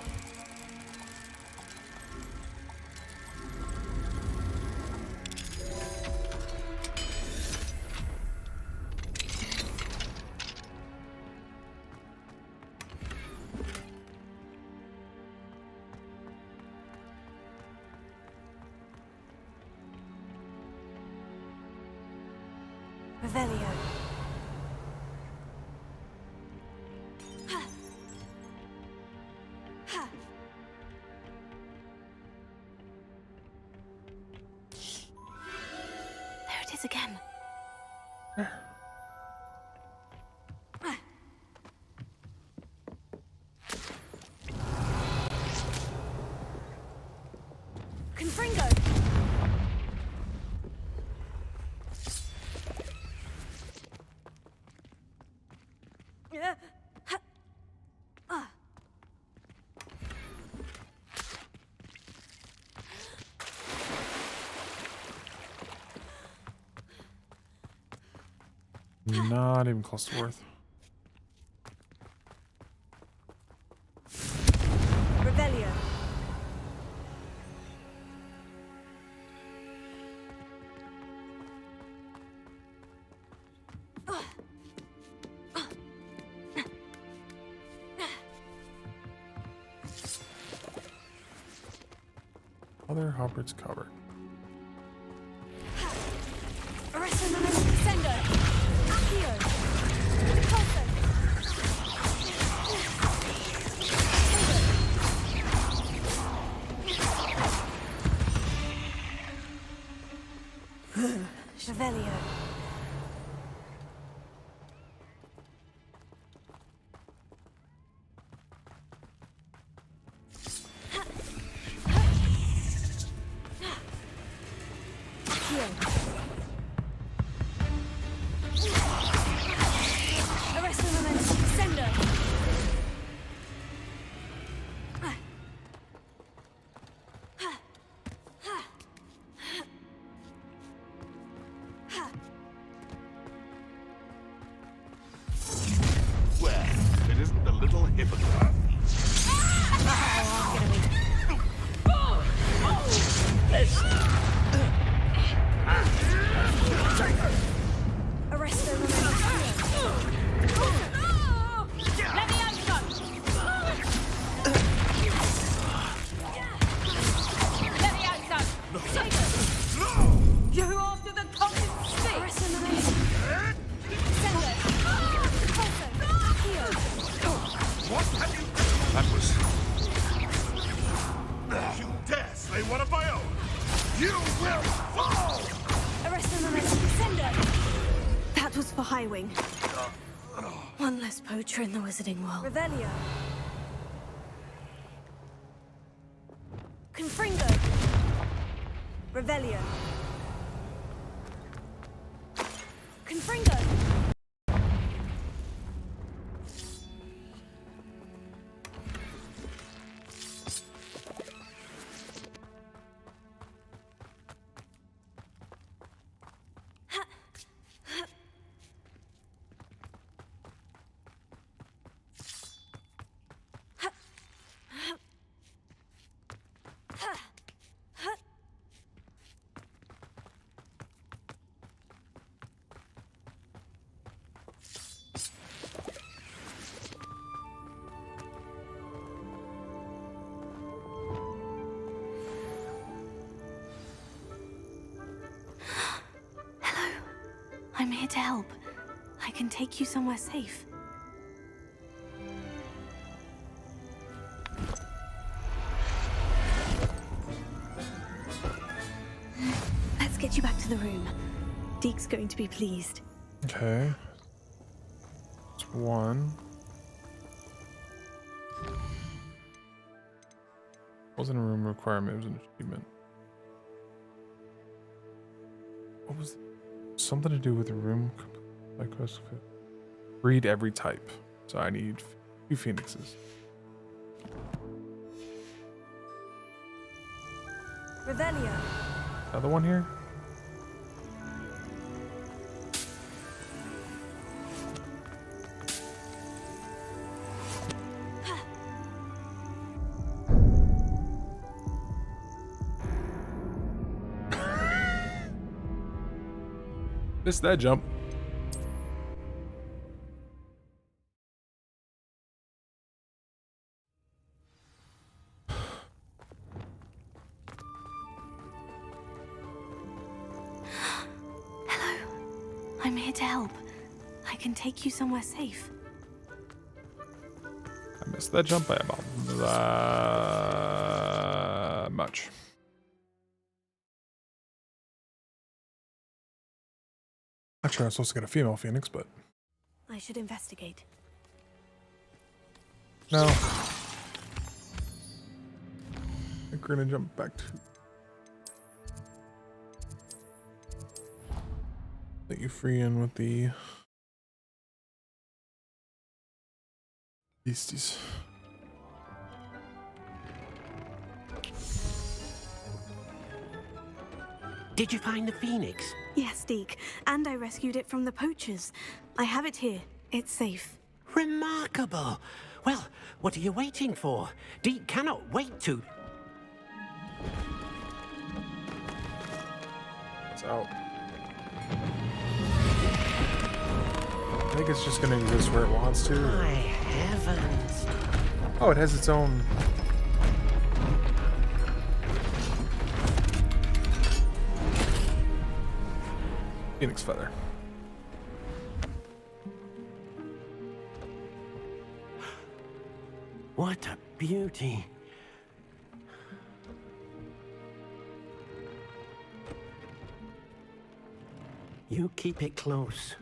Revelio. There it is again. Confringo! Not even close to worth. Revelio. Other Hogwarts covered. Revelio. Well, it isn't a little hypocrite. Arresto You after the common stick! What have you... That was... You dare slay one of my own! You will fall! That was for Highwing. One less poacher in the wizarding world. Revelio. Confringo. Revelio. Confringo. I'm here to help. I can take you somewhere safe. Let's get you back to the room. Deke's going to be pleased. Okay. That's one. Wasn't a room requirement, it was an achievement. What was something to do with the room? Like, breed every type. So I need 2 phoenixes. Revelio. Another one here? Missed that jump. I'm here to help. I can take you somewhere safe. I missed that jump by about that much. Not sure I'm supposed to get a female phoenix, but I should investigate. no. I think we're gonna jump back to. Let you free in with the beasties. Did you find the phoenix? Yes, Deke, and I rescued it from the poachers. I have it here. It's safe. Remarkable. Well, what are you waiting for? Deke cannot wait to... It's out. I think it's just gonna exist where it wants to. My heavens. Oh, it has its own. Phoenix feather. What a beauty. You keep it close.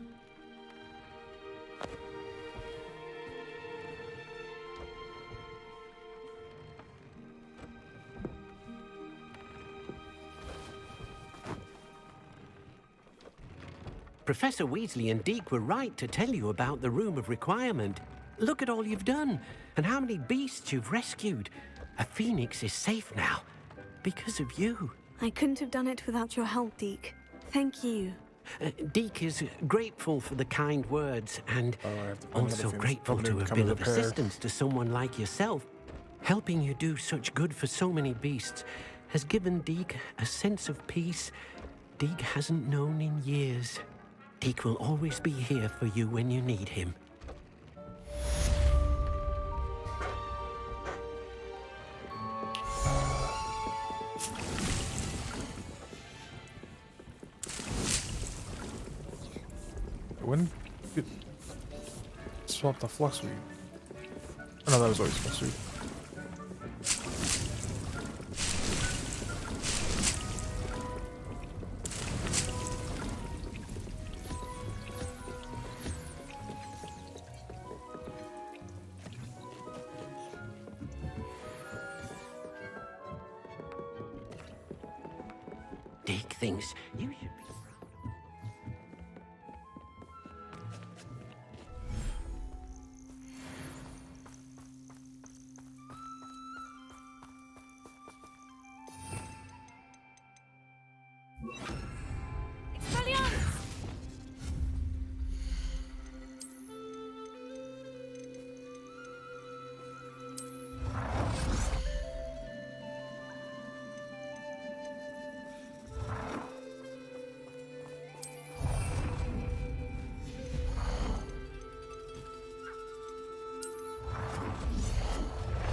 Professor Weasley and Deke were right to tell you about the Room of Requirement. Look at all you've done, and how many beasts you've rescued. A phoenix is safe now, because of you. I couldn't have done it without your help, Deke. Thank you. Deke is grateful for the kind words, and also grateful to have been of assistance to someone like yourself. Helping you do such good for so many beasts has given Deke a sense of peace Deke hasn't known in years. Deke will always be here for you when you need him. When swap the flux weed. Oh no, that was always flux weed. Deke thinks you should be.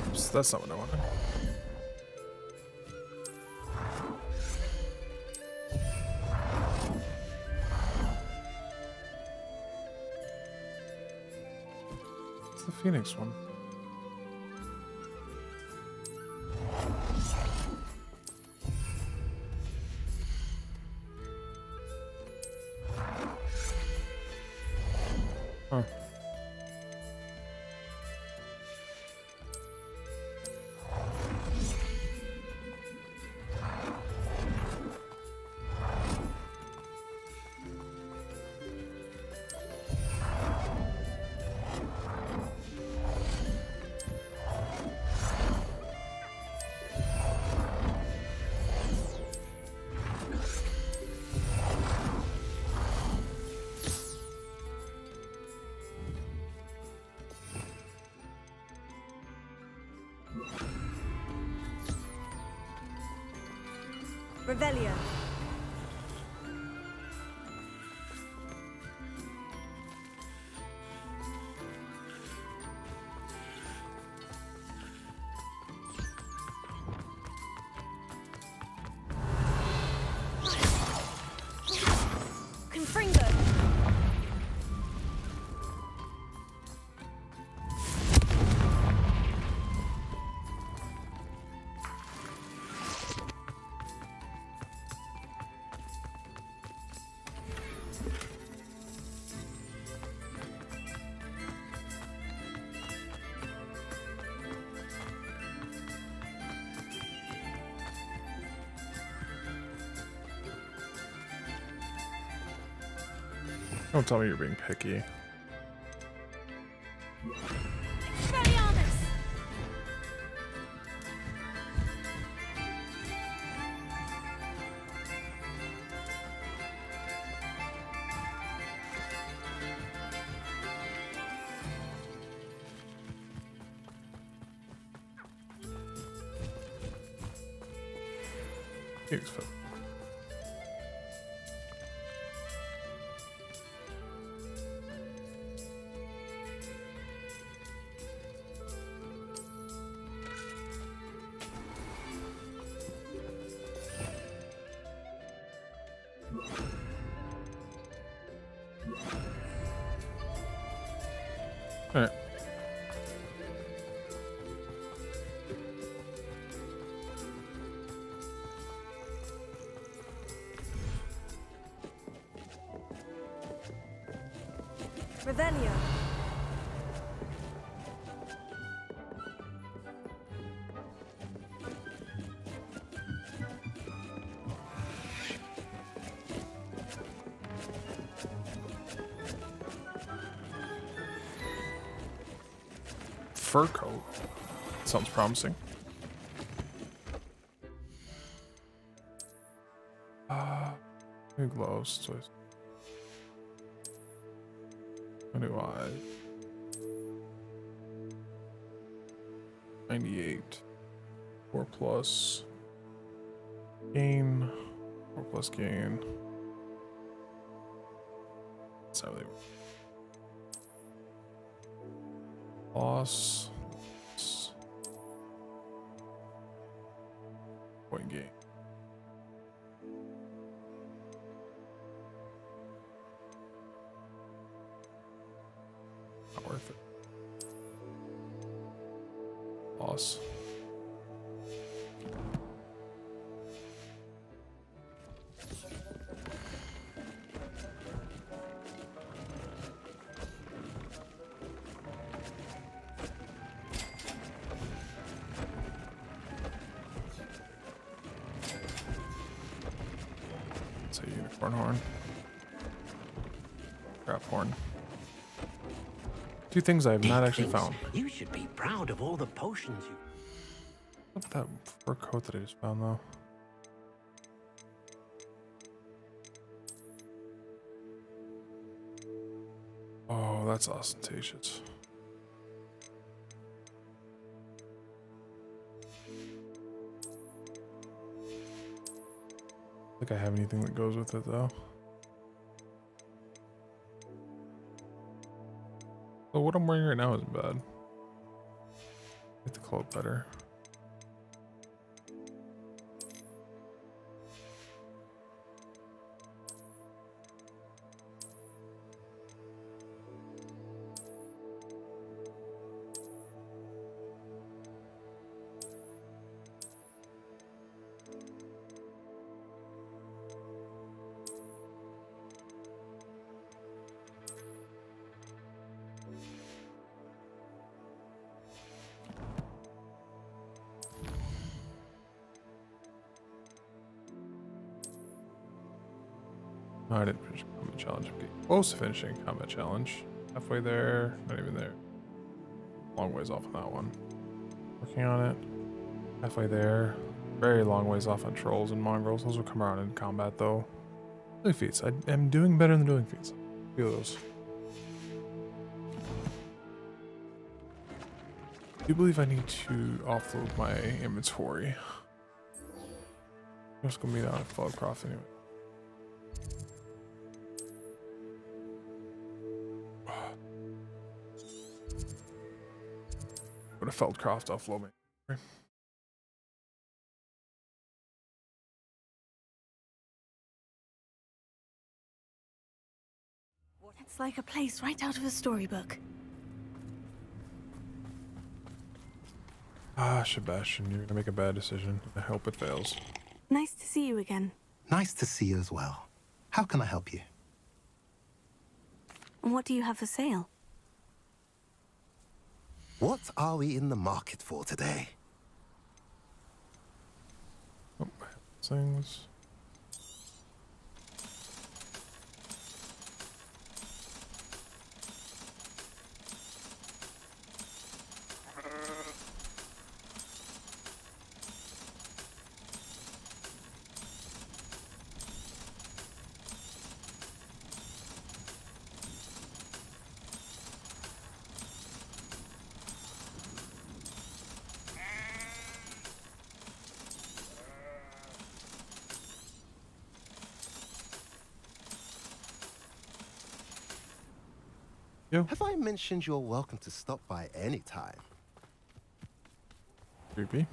Oops, that's not what I wanted. It's the Phoenix one. Huh. Revelio. Confringo. Don't tell me you're being picky. Useful. All right. Revelio. Fur coat. Sounds promising. New gloves. So new eyes. 98. 4 plus. Gain. 4 plus gain. That's how they work. Loss. Point gain. Not worth it. Loss. It's a unicorn horn. Crap horn. Two things I have not actually found. You should be proud of all the potions you... What's that fur coat that I just found, though? Oh, that's ostentatious. I think I have anything that goes with it, though. Well, what I'm wearing right now isn't bad. Get the cloak better. No, I didn't finish combat challenge. I'm getting close to finishing combat challenge. Halfway there, not even there. Long ways off on that one. Working on it. Halfway there. Very long ways off on trolls and mongrels. Those will come around in combat though. Doing feats. I am doing better than doing feats. Feel those. I do believe I need to offload my inventory. I'm just gonna meet out at Feldcroft anyway. Go to Feldcroft, offload me. Okay. It's like a place right out of a storybook. Ah, Sebastian, you're gonna make a bad decision. I hope it fails. Nice to see you again. Nice to see you as well. How can I help you? And what do you have for sale? What are we in the market for today? Oh, things. Have I mentioned you're welcome to stop by any time? Creepy.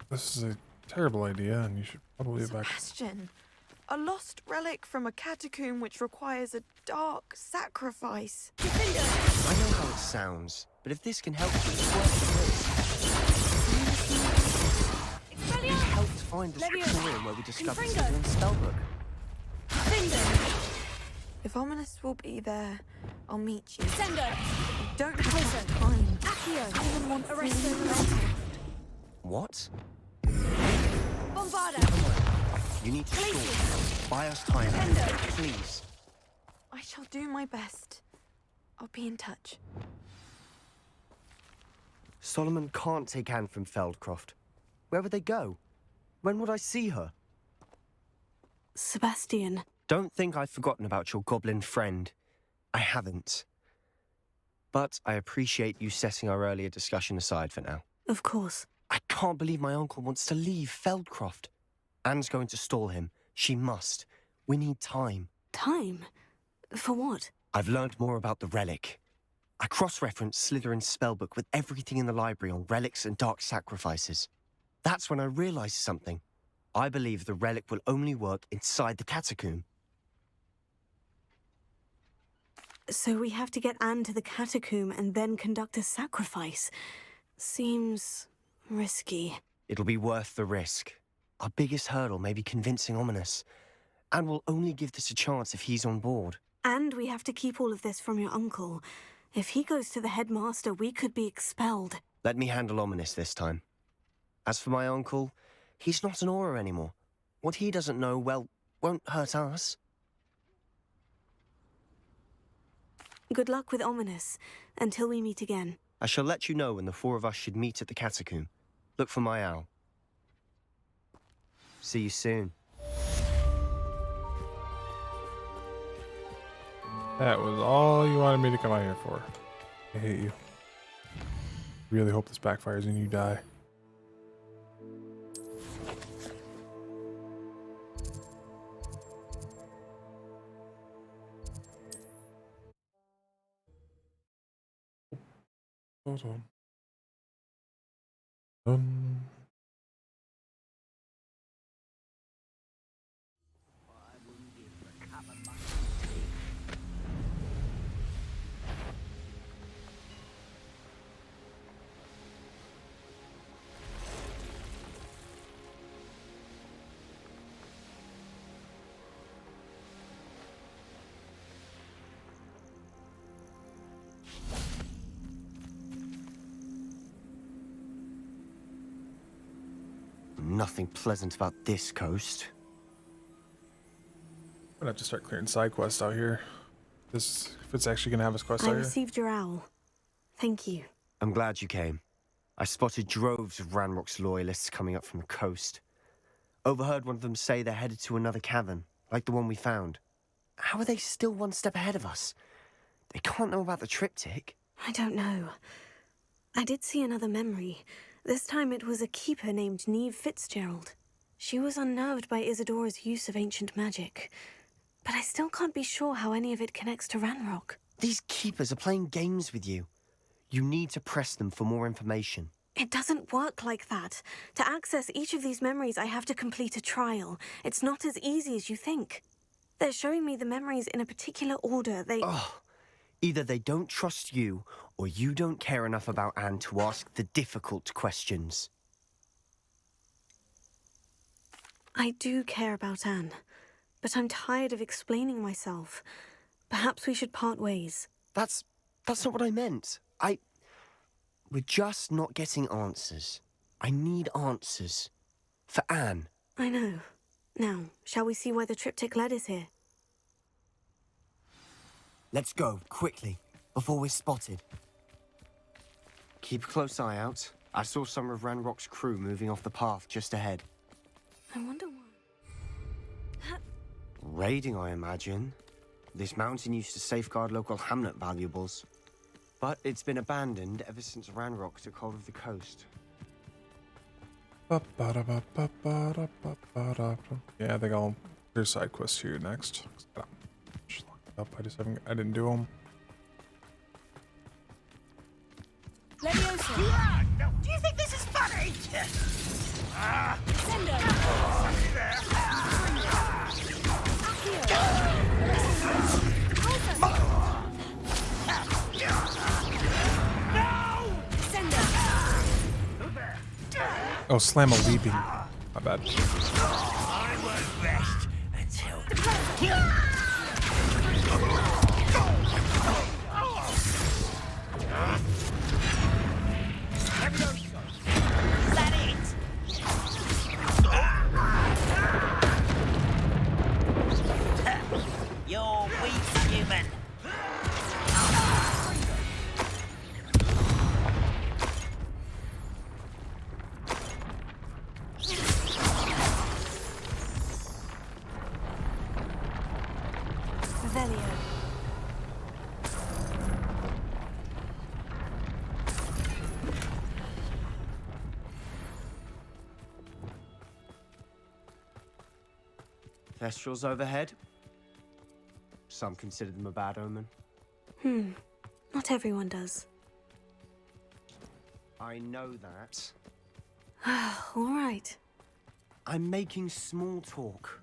This is a terrible idea, and you should probably be back. Sebastian, a lost relic from a catacomb which requires a dark sacrifice. I know how it sounds, but if this can help you, it's worth it. We helped find the scriptorium where we discovered Slytherin's spellbook. If Ominous will be there, I'll meet you. Sendo! Don't have time. Accio! Even want Arresto! What? Bombarda! You need to stall. Buy us time. Please. I shall do my best. I'll be in touch. Solomon can't take Anne from Feldcroft. Where would they go? When would I see her? Sebastian. Don't think I've forgotten about your goblin friend. I haven't. But I appreciate you setting our earlier discussion aside for now. Of course. I can't believe my uncle wants to leave Feldcroft. Anne's going to stall him. She must. We need time. Time? For what? I've learned more about the relic. I cross-referenced Slytherin's spellbook with everything in the library on relics and dark sacrifices. That's when I realized something. I believe the relic will only work inside the catacomb. So we have to get Anne to the catacomb and then conduct a sacrifice. Seems risky. It'll be worth the risk. Our biggest hurdle may be convincing Ominous. And we'll only give this a chance if he's on board. And we have to keep all of this from your uncle. If he goes to the headmaster, we could be expelled. Let me handle Ominous this time. As for my uncle, he's not an Auror anymore. What he doesn't know, well, won't hurt us. Good luck with Ominous, until we meet again. I shall let you know when the four of us should meet at the catacomb. Look for my owl. See you soon. That was all you wanted me to come out here for. I hate you. Really hope this backfires and you die. Hold on. Nothing pleasant about this coast. I'm gonna have to start clearing side quests out here. If it's actually gonna have us quests I out here. received your owl. Thank you. I'm glad you came. I spotted droves of Ranrock's loyalists coming up from the coast. Overheard one of them say they're headed to another cavern, like the one we found. How are they still one step ahead of us? They can't know about the triptych. I don't know. I did see another memory. This time it was a keeper named Neve Fitzgerald. She was unnerved by Isadora's use of ancient magic. But I still can't be sure how any of it connects to Ranrock. These keepers are playing games with you. You need to press them for more information. It doesn't work like that. To access each of these memories, I have to complete a trial. It's not as easy as you think. They're showing me the memories in a particular order. Either they don't trust you, or you don't care enough about Anne to ask the difficult questions. I do care about Anne, but I'm tired of explaining myself. Perhaps we should part ways. That's not what I meant. We're just not getting answers. I need answers. For Anne. I know. Now, shall we see why the triptych led us here? Let's go, quickly, before we're spotted. Keep a close eye out. I saw some of Ranrock's crew moving off the path just ahead. I wonder why. Raiding, I imagine. This mountain used to safeguard local hamlet valuables. But it's been abandoned ever since Ranrock took hold of the coast. Yeah, I think I'll do side quests here next. I just haven't. I didn't do them. Leviosa. Do you think this is funny? Sendo. Oh, slam a leaping. My bad. I won't rest until... Is that it? You're weak, human. Revelio. Thestrals overhead. Some consider them a bad omen. Not everyone does. I know that. All right. I'm making small talk.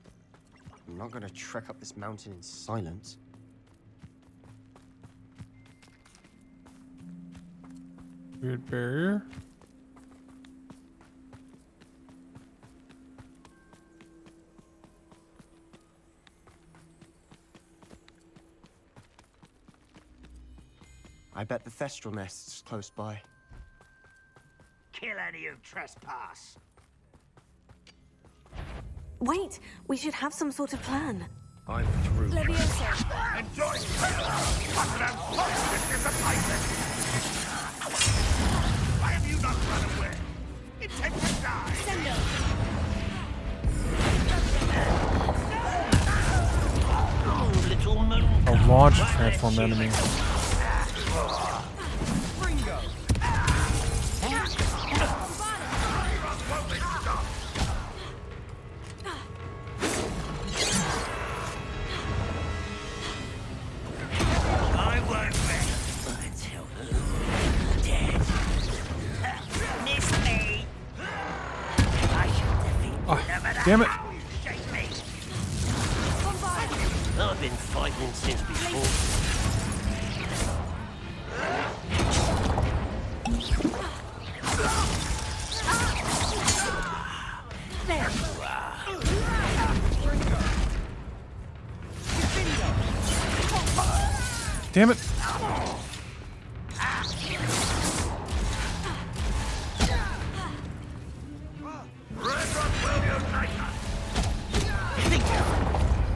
I'm not gonna trek up this mountain in silence. Weird barrier. I bet the Thestral nest's close by. Kill any who trespass. Wait, we should have some sort of plan. I'm through. Leviosa. Enjoy Why have you not run away? Intend to die. Oh, little moon. A launch transform enemy. I won't rest until you're dead. Miss me. I shall defeat you no matter damn it. how you shake me. I've been fighting since before. There. Damn it.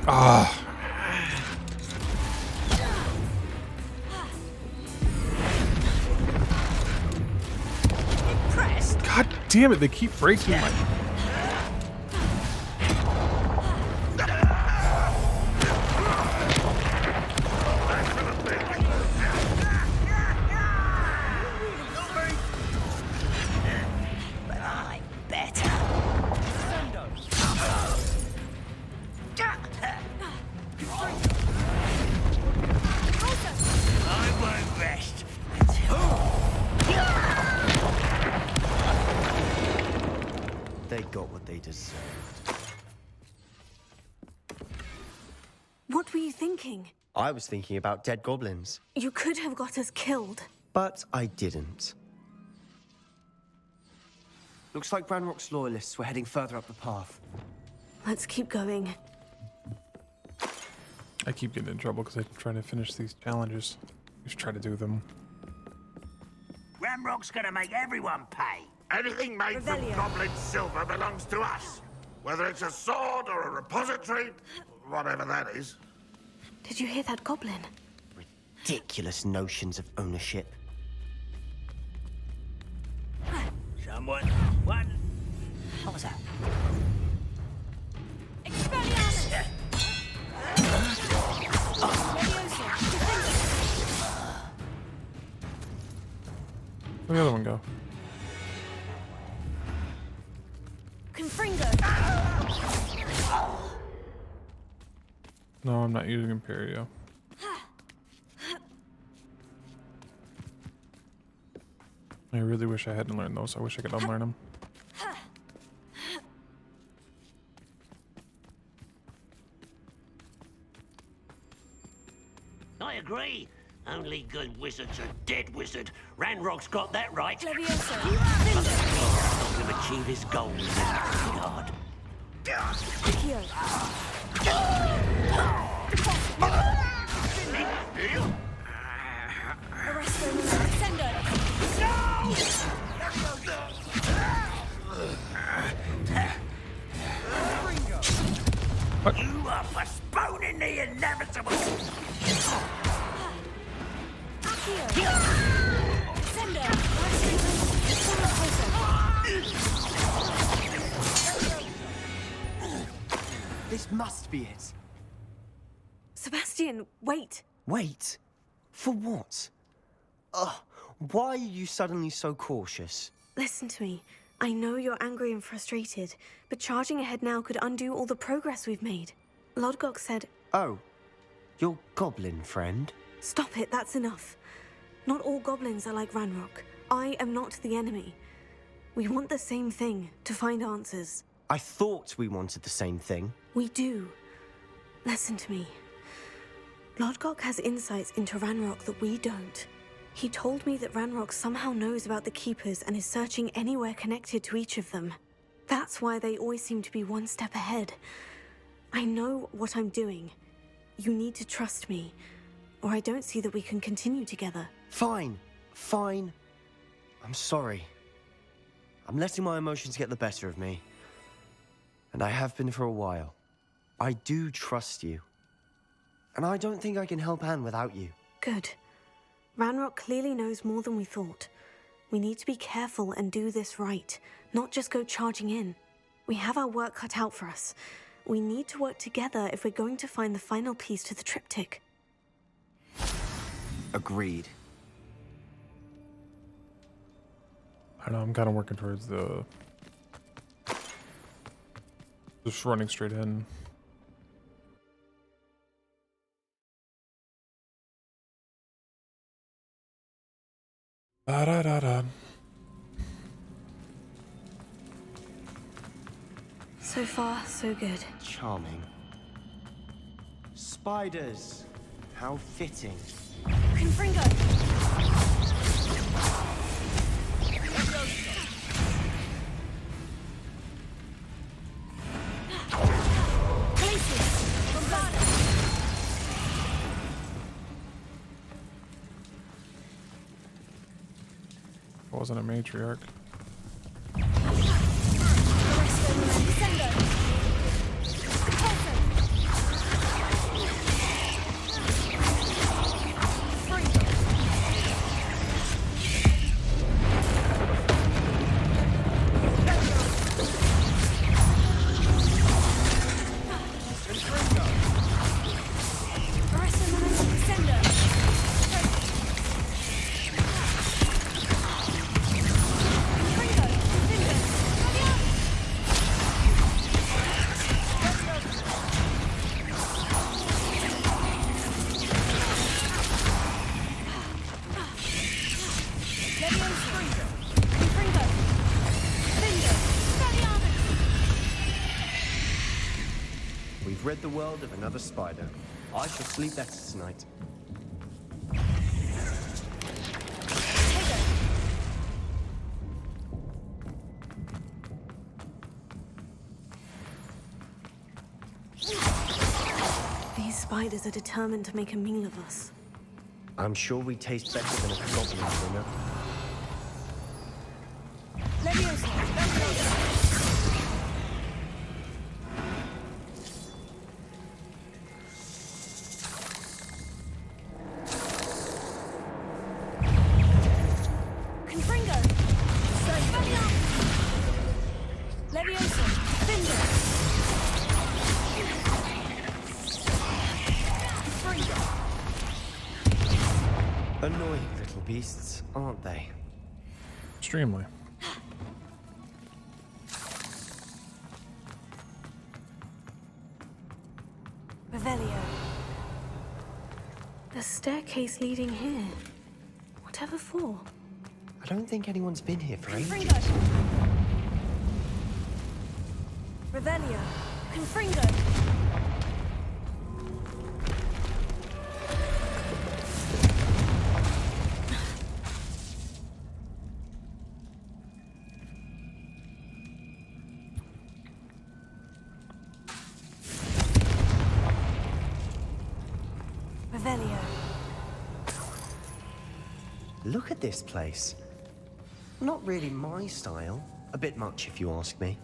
Ah. God damn it, they keep breaking my... But I'm better. I won't rest until... They got what they deserved. What were you thinking? I was thinking about dead goblins, You could have got us killed. but I didn't. Looks like Branrock's loyalists were heading further up the path. Let's keep going. I keep getting in trouble because I'm trying to finish these challenges. Just try to do them. Ramrock's gonna make everyone pay. Anything made from goblin silver belongs to us. Whether it's a sword or a repository, whatever that is. Did you hear that goblin? Ridiculous notions of ownership. Someone... What? What was that? Expelliarmus! Where'd the other one go? No, I'm not using Imperio. I really wish I hadn't learned those. I wish I could unlearn them. I agree. Only good wizards are dead wizard. Ranrock's got that right. Leviosa. Help him achieve his goals in that regard. What? You are postponing the inevitable. This must be it. Sebastian, wait. Wait. For what? Ugh. Why are you suddenly so cautious? Listen to me. I know you're angry and frustrated, but charging ahead now could undo all the progress we've made. Lodgok said... Oh. Your goblin friend? Stop it, that's enough. Not all goblins are like Ranrock. I am not the enemy. We want the same thing, to find answers. I thought we wanted the same thing. We do. Listen to me. Lodgok has insights into Ranrock that we don't. He told me that Ranrock somehow knows about the Keepers and is searching anywhere connected to each of them. That's why they always seem to be one step ahead. I know what I'm doing. You need to trust me, or I don't see that we can continue together. Fine. Fine. I'm sorry. I'm letting my emotions get the better of me. And I have been for a while. I do trust you. And I don't think I can help Anne without you. Good. Ranrock clearly knows more than we thought. We need to be careful and do this right, not just go charging in. We have our work cut out for us. We need to work together if we're going to find the final piece to the triptych. Agreed. I know, I'm kind of working towards the... Just running straight in. Da-da-da-da. So far, so good. Charming. Spiders. How fitting. Confringo. I wasn't a matriarch. We've rid the world of another spider. I shall sleep better tonight. These spiders are determined to make a meal of us. I'm sure we taste better than a goblin dinner. Annoying little beasts, aren't they? Extremely. Revelio. The staircase leading here. Whatever for? I don't think anyone's been here for ages. Revelio. Confringo. Revelio. Look at this place. Not really my style. A bit much, if you ask me.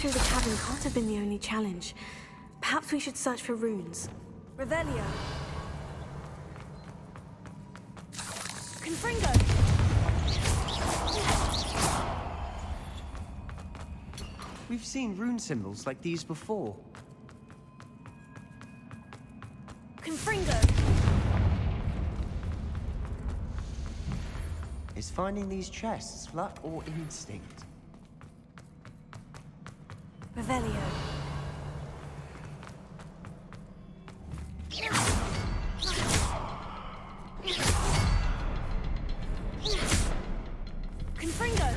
Through the cavern can't have been the only challenge. Perhaps we should search for runes. Revelio. Confringo. We've seen rune symbols like these before. Confringo. Is finding these chests luck or instinct? Revelio. Confringo.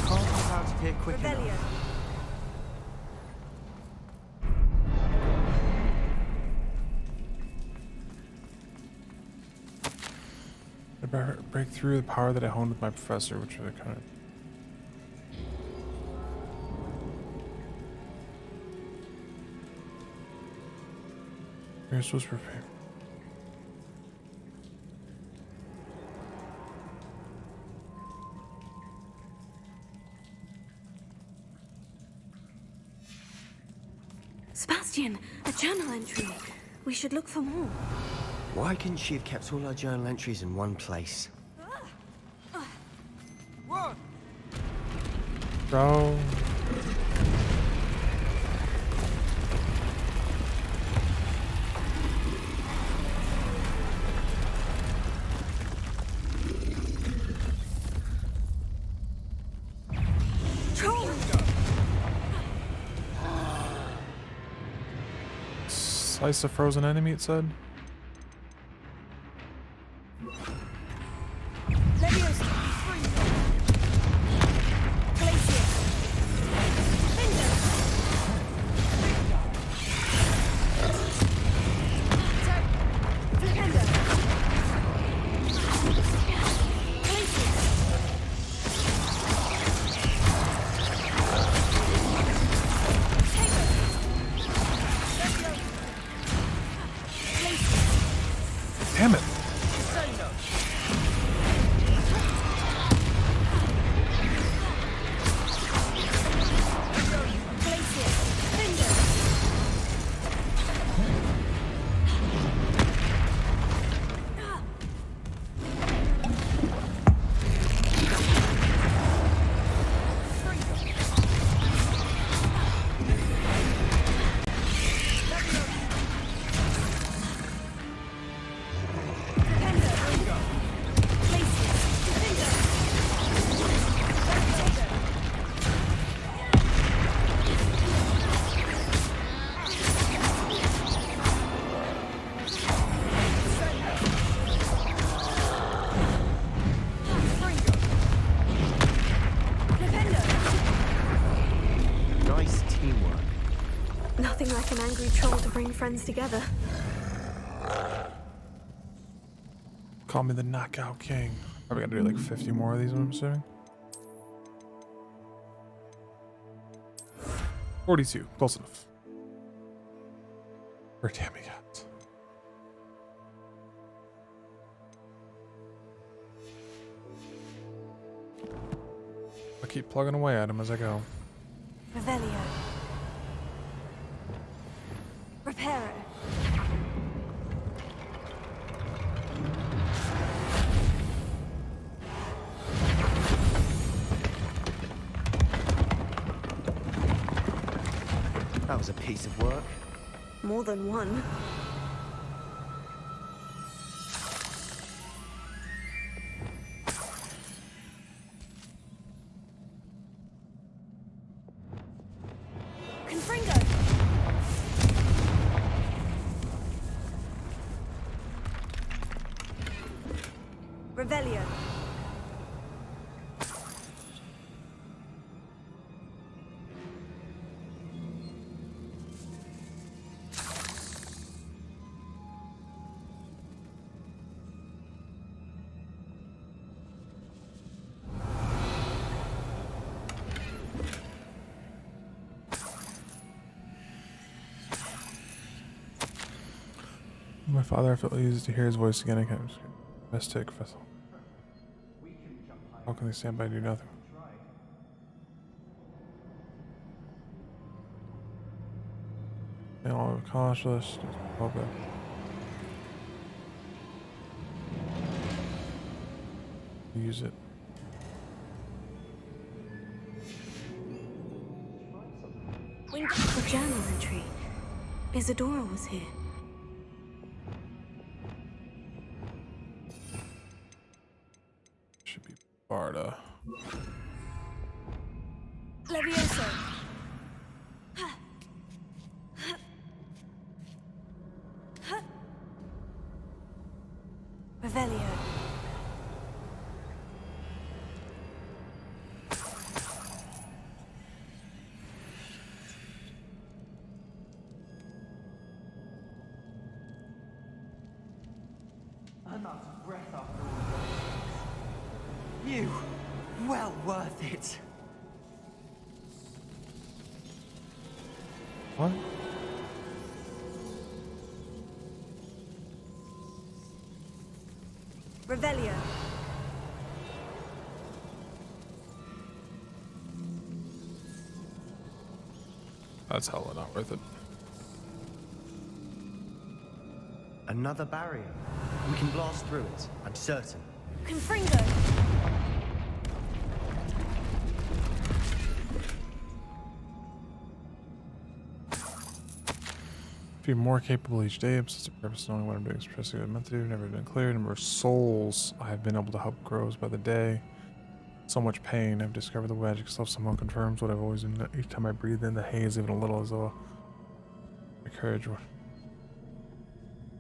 Can't get out of here quick Revelio. enough. I break through the power that I honed with my professor, which was kind of. You're supposed to prepare. Sebastian, a journal entry. We should look for more. Why couldn't she have kept all her journal entries in one place? Bro. Slice a frozen enemy, it said. Nothing like an angry troll to bring friends together. Call me the Knockout King. Probably gotta do like 50 more of these, I'm assuming. 42, close enough. Where damn we got. I'll keep plugging away at him as I go. Revelio. Reparo. That was a piece of work. More than one. Confringo! Revelio. My father, I felt easy to hear his voice again. I can't. Domestic vessel. How can they stand by and do nothing? They all have cautious. Okay. Use it. The journal entry. Isadora was here. Should be Barda. Levioso. Revelio. I'm out of breath after all this. You, well worth it. What? Revelio. That's hella not worth it. Another barrier. We can blast through it, I'm certain. Confringo. Be more capable each day. I'm such a purpose knowing what I'm doing is precisely what I'm meant to do. Never been clear. Number of souls I have been able to help grows by the day. So much pain. I've discovered the magic stuff somehow confirms what I've always been. Each time I breathe in the haze, even a little, as though my courage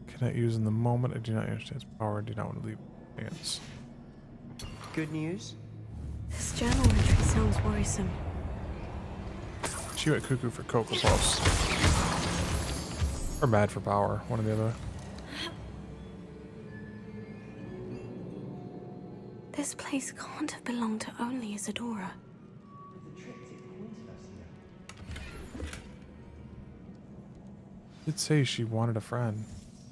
cannot use in the moment. I do not understand its power. I do not want to leave hands. Good news? This journal entry sounds worrisome. She went cuckoo for Cocoa Puffs. Or mad for power, one or the other. This place can't have belonged to only Isadora. Did say she wanted a friend.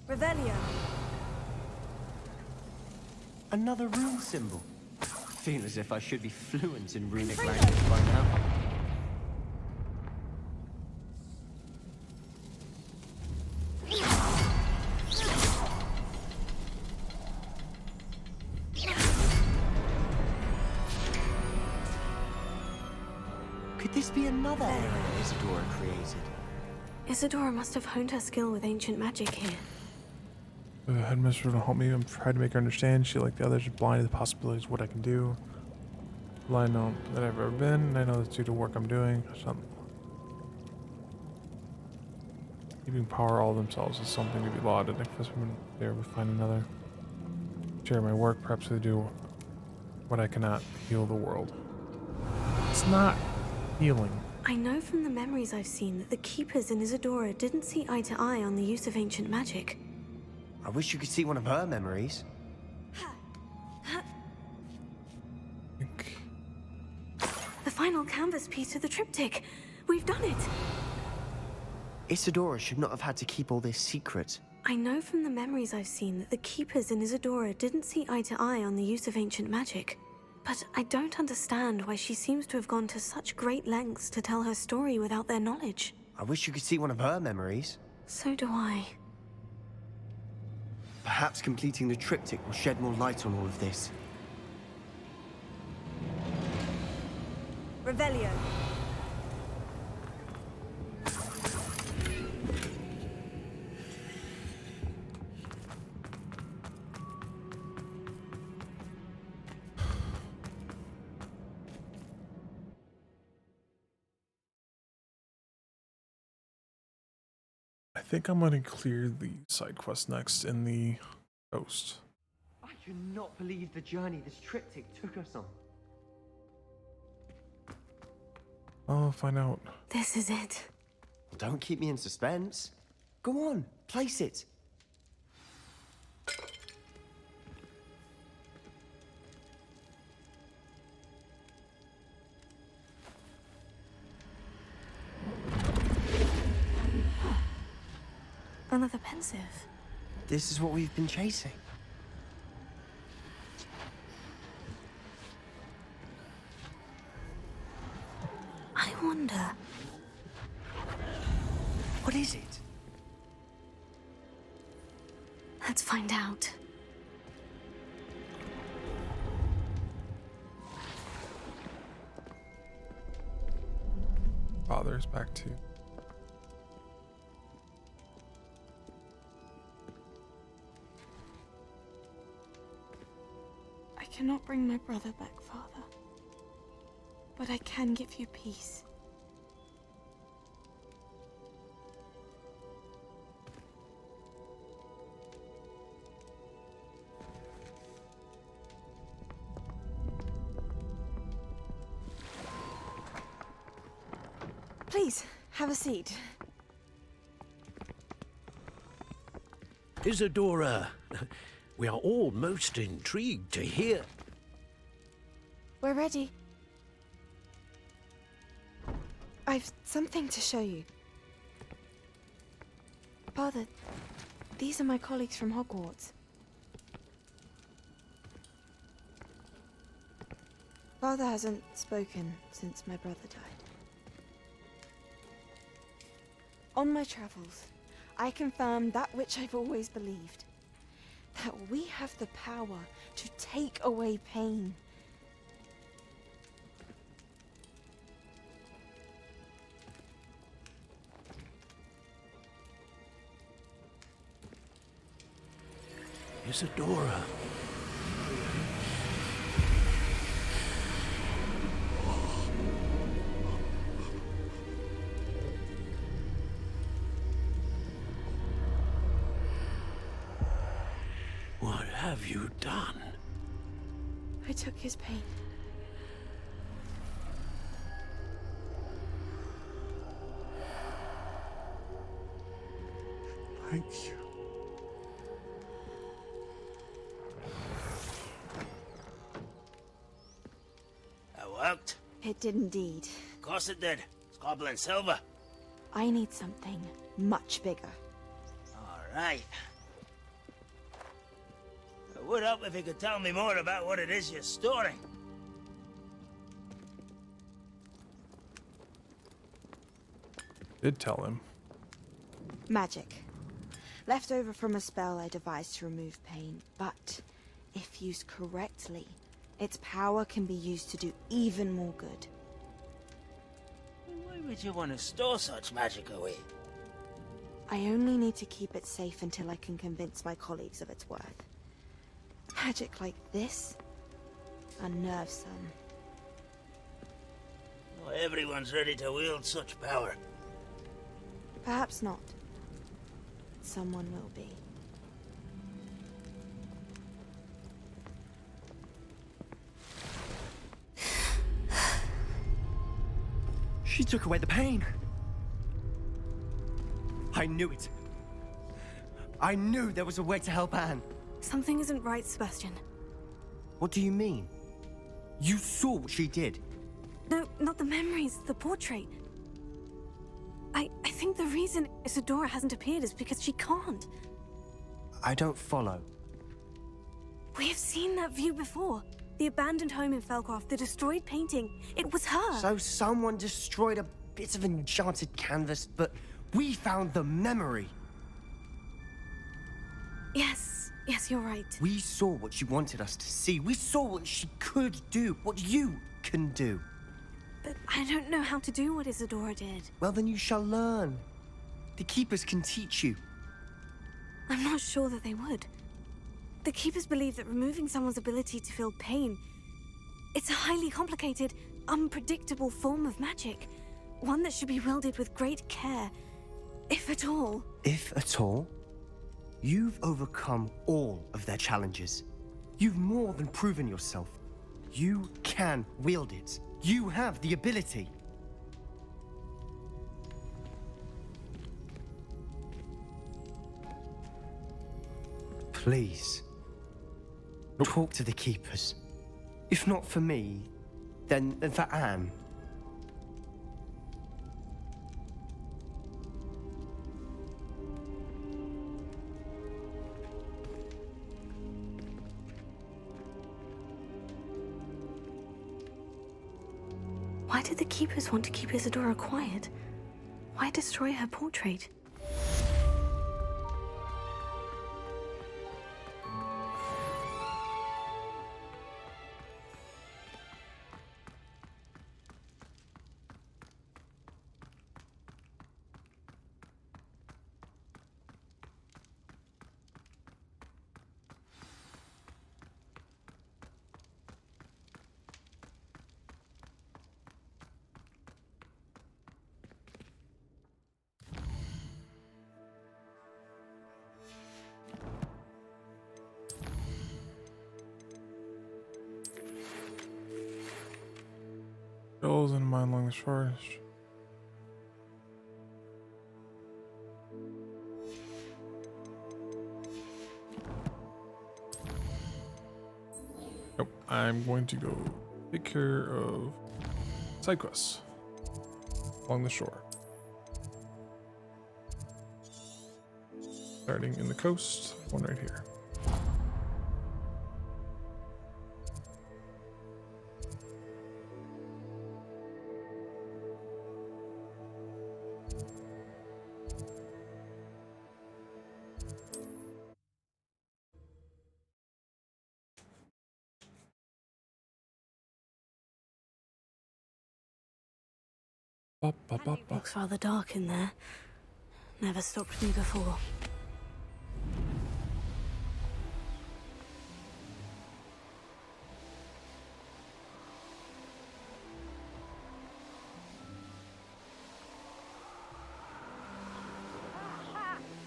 Revelio. Another rune symbol. Feel as if I should be fluent in runic language by now. Could this be another area Isadora created? Isadora must have honed her skill with ancient magic here. The headmistress will help me. I'm trying to make her understand. She, like the others, is blind to the possibilities of what I can do. Blind know that I've ever been, and I know that's due to work I'm doing. Keeping power all themselves is something to be lauded. If there we find another. Share my work, perhaps they do what I cannot, heal the world. It's not healing. I know from the memories I've seen that the Keepers in Isadora didn't see eye to eye on the use of ancient magic. I wish you could see one of her memories. The final canvas piece of the triptych. We've done it. Isadora should not have had to keep all this secret. I know from the memories I've seen that the Keepers in Isadora didn't see eye to eye on the use of ancient magic. But I don't understand why she seems to have gone to such great lengths to tell her story without their knowledge. I wish you could see one of her memories. So do I. Perhaps completing the triptych will shed more light on all of this. Revelio. I think I'm gonna clear the side quest next in the coast. I cannot believe the journey this triptych took us on. I'll find out. This is it. Don't keep me in suspense. Go on, place it. Another pensive. This is what we've been chasing. I wonder. What is it? Let's find out. Father's back too. I cannot bring my brother back, Father. But I can give you peace. Please, have a seat. Isadora, we are all most intrigued to hear. We're ready. I've something to show you. Father, these are my colleagues from Hogwarts. Father hasn't spoken since my brother died. On my travels, I confirmed that which I've always believed. That we have the power to take away pain. Isadora. What have you done? I took his pain. Thank you. That worked? It did indeed. Of course it did. It's goblin silver. I need something much bigger. All right. It would help if you could tell me more about what it is you're storing. Did tell him. Magic. Left over from a spell I devised to remove pain, but if used correctly, its power can be used to do even more good. Why would you want to store such magic away? I only need to keep it safe until I can convince my colleagues of its worth. Magic like this unnerves some. Not everyone's ready to wield such power. Perhaps not. Someone will be. She took away the pain. I knew it. I knew there was a way to help Anne. Something isn't right, Sebastian. What do you mean? You saw what she did. No, not the memories, the portrait. I think the reason Isadora hasn't appeared is because she can't. I don't follow. We have seen that view before. The abandoned home in Felcroft, the destroyed painting. It was her. So someone destroyed a bit of enchanted canvas, but we found the memory. Yes, you're right. We saw what she wanted us to see. We saw what she could do, what you can do. But I don't know how to do what Isadora did. Well, then you shall learn. The Keepers can teach you. I'm not sure that they would. The Keepers believe that removing someone's ability to feel pain, it's a highly complicated, unpredictable form of magic. One that should be wielded with great care, if at all. If at all? You've overcome all of their challenges. You've more than proven yourself. You can wield it. You have the ability. Please. Talk to the Keepers. If not for me, then for Anne. Why did the Keepers want to keep Isadora quiet? Why destroy her portrait? Goals and mine along the shore. Nope. I'm going to go take care of side quests along the shore. Starting in the coast, one right here. Looks rather dark in there. Never stopped me before.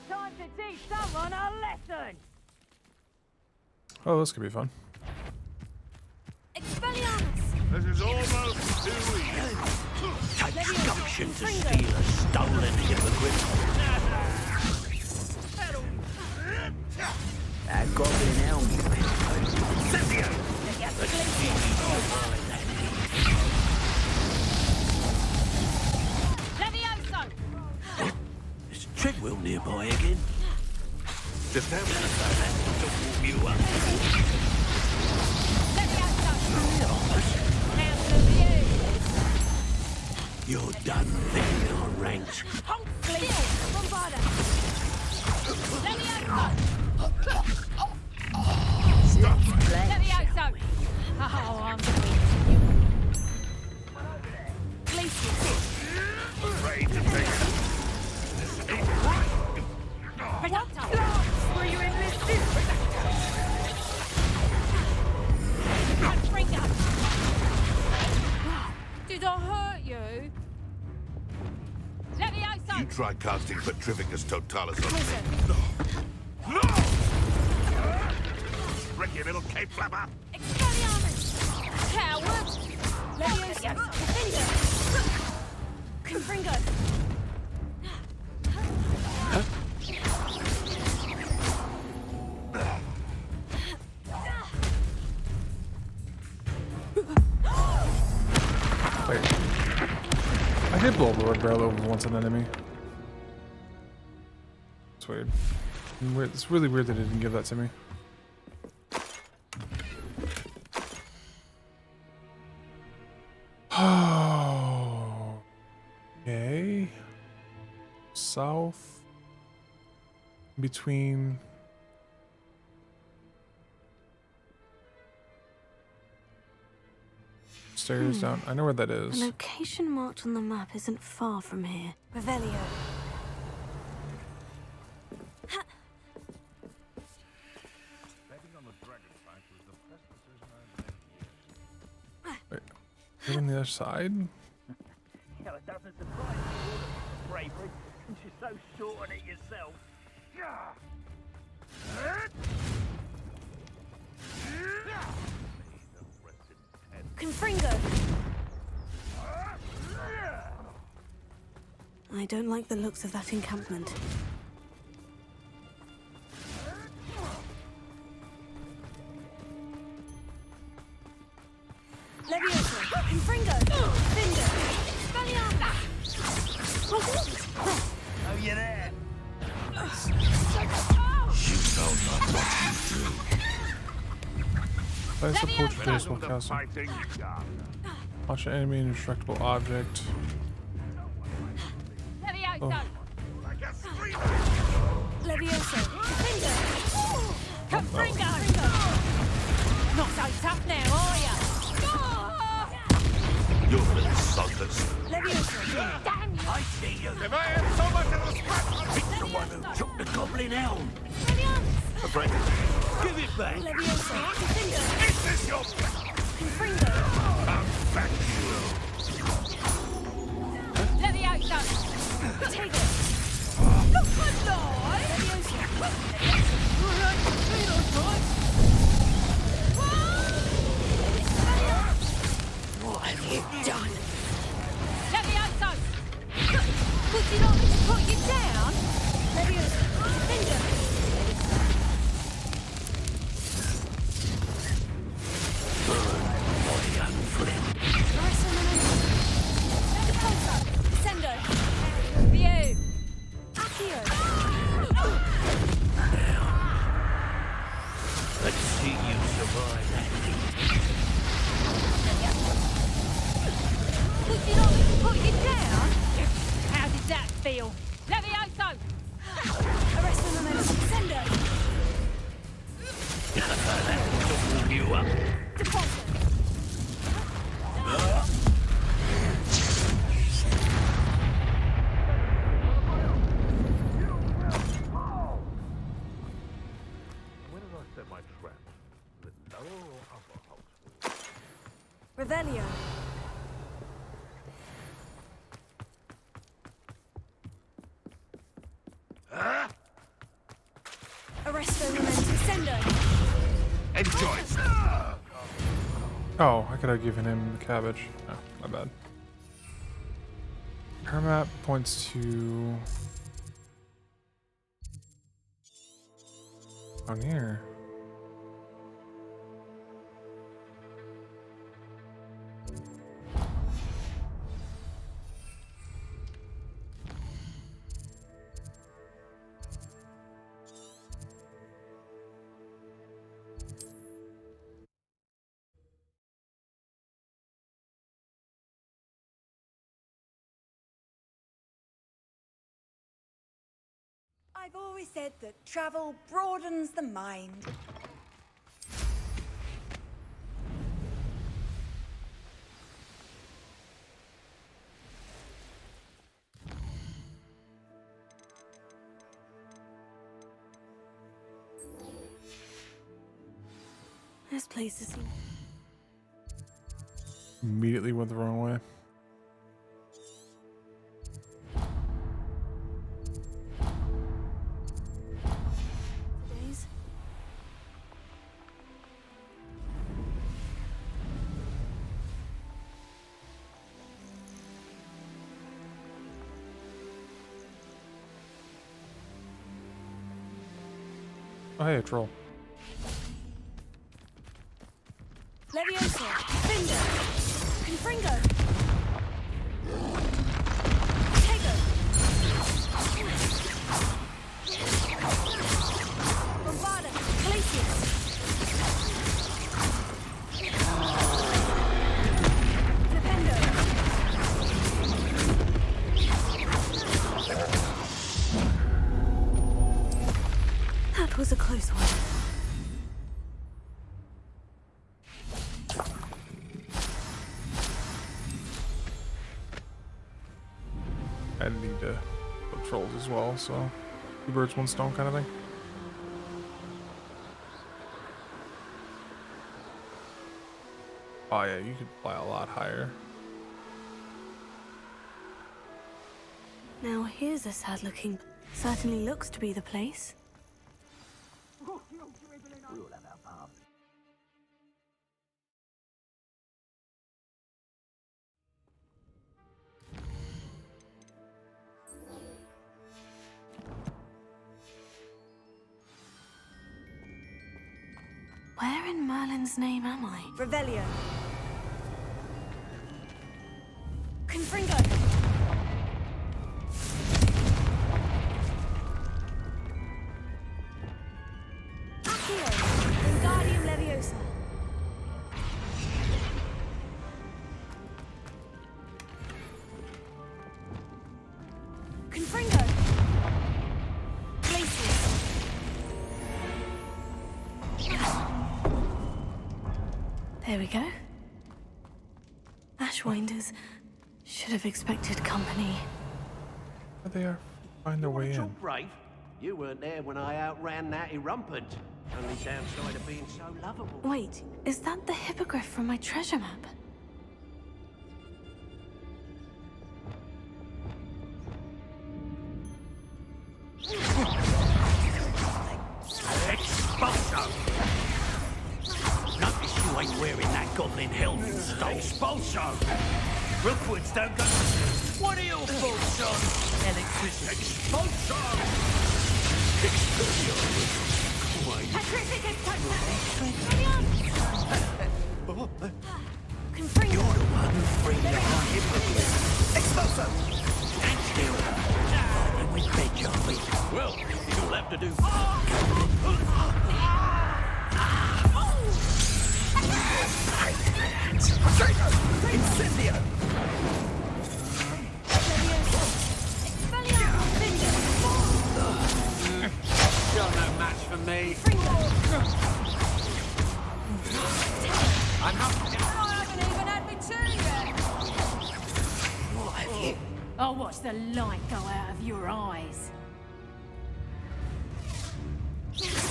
Time to teach someone a lesson! Oh, this could be fun. This is almost too easy. Takes gumption to steal a stolen hippogriff. That goblin helm you There's a treadwheel nearby again. Just have to warm you up. You're done filling our ranks. Stop! Let me out, so. Oh, I'm Afraid to take it. Were you enlisted? Did I hurt you? Let me out, You try casting Petrificus Totalis on me. No! Tricky little cape flapper! Expelliarmus! Coward! Let me out, Confringo! Wait. I did blow a Lord Barrel over once an enemy. It's weird. It's really weird that it didn't give that to me. Oh. Okay. South. Between. Stairs down. I know where that The is. location marked on the map isn't far from here. Revelio. Wait. Is it on the other side? Yeah, it doesn't surprise me all of your bravery, since you're so short on it yourself. Confringo! I don't like the looks of that encampment. Leviosa! Confringo! Finger! Spelliarmus! Oh, you're there. You sound like what you do. Place a portrait baseball castle. Watch an enemy indestructible object. Leviosa! Oh. Leviosa! Finger! Confringo! Not so tough now, are ya? You're little suckers. Leviosa! Damn you! I see you. If I had so much of the scrap, It's the one who took the goblin helm. A break. Give it back. Leviosa! Finger! is this your Confringo! back you? Leviosa! Take it! Good lord! Leviosa! What have you done? Leviosa! Would you like me to put you down? Leviosa! Finger! My young friend. Sendo! View! Accio! Let's see you survive that feat. Would you like me to put you down? How did that feel? Levioso! Arrest the momentum. Sendo! That'll warm you up. Deposit! Where did I set my trap? The lower or upper house? Revelio. Arresto momentum. Sendo! Enjoy. Oh, I could have given him the cabbage. Oh, my bad. Her map points to down here. I've always said that travel broadens the mind. This place is... Immediately went the wrong way. Days. Oh, hey, a troll. Leviosa, Finger, Confringo, Tego, Bombarda, Glacius, Flipendo. That was a close one. I need to put trolls as well, so 2 birds, 1 stone kind of thing. Oh yeah, you could fly a lot higher. Now here's a sad looking. Certainly looks to be the place. Where in Merlin's name am I? Revelio. Confringo! Accio! Wingardium Leviosa! Confringo! Glacius! There we go. Ashwinders should have expected company. There they are. Find their way in. Brave. You weren't there when I outran Natty Rumpant. Only downside of being so lovable. Wait, is that the hippogriff from my treasure map? Expulso! Notice you ain't wearing that goblin helmet you stole. Expulso! Rookwoods don't go... What are your thoughts on electricity? Expulso! Expulso! Patricia gets touched. Confringo! You're the one who freed the hippogriff. Expulso! Stand still. And we beg you, well, you'll have to do... Incendio! You're no match for me. I'm not... I haven't even had me turn yet. What have you? I'll watch the light go out of your eyes.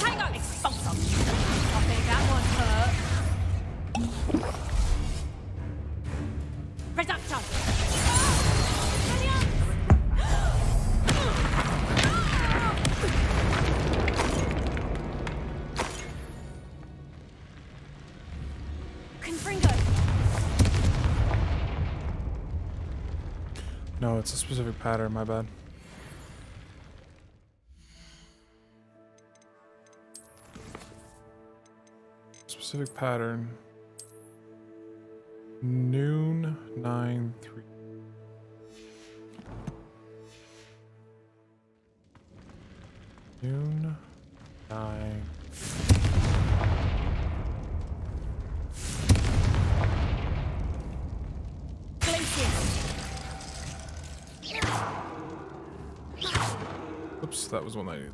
Hang on, expulso! I think that one hurt. Reducto! Confringo! No, it's a specific pattern, my bad. Specific pattern. Noon 9-3. Noon 9. Oops, that was one I needed.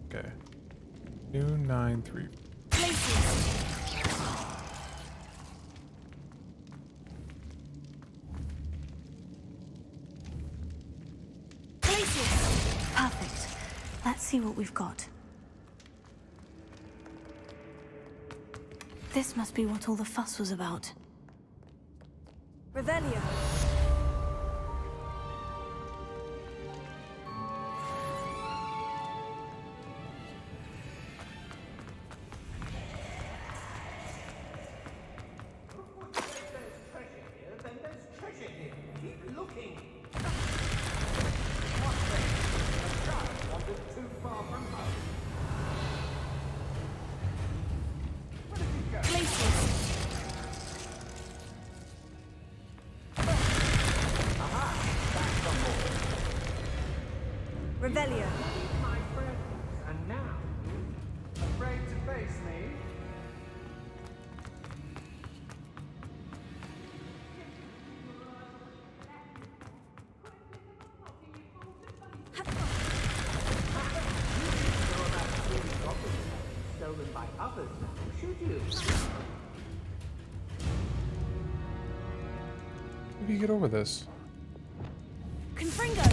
Okay. Noon 9-3. Perfect. Let's see what we've got. This must be what all the fuss was about. Revelio. Revelio. My friends, and now, afraid to face me? Stolen by others now, should you? How do you get over this? Confringo.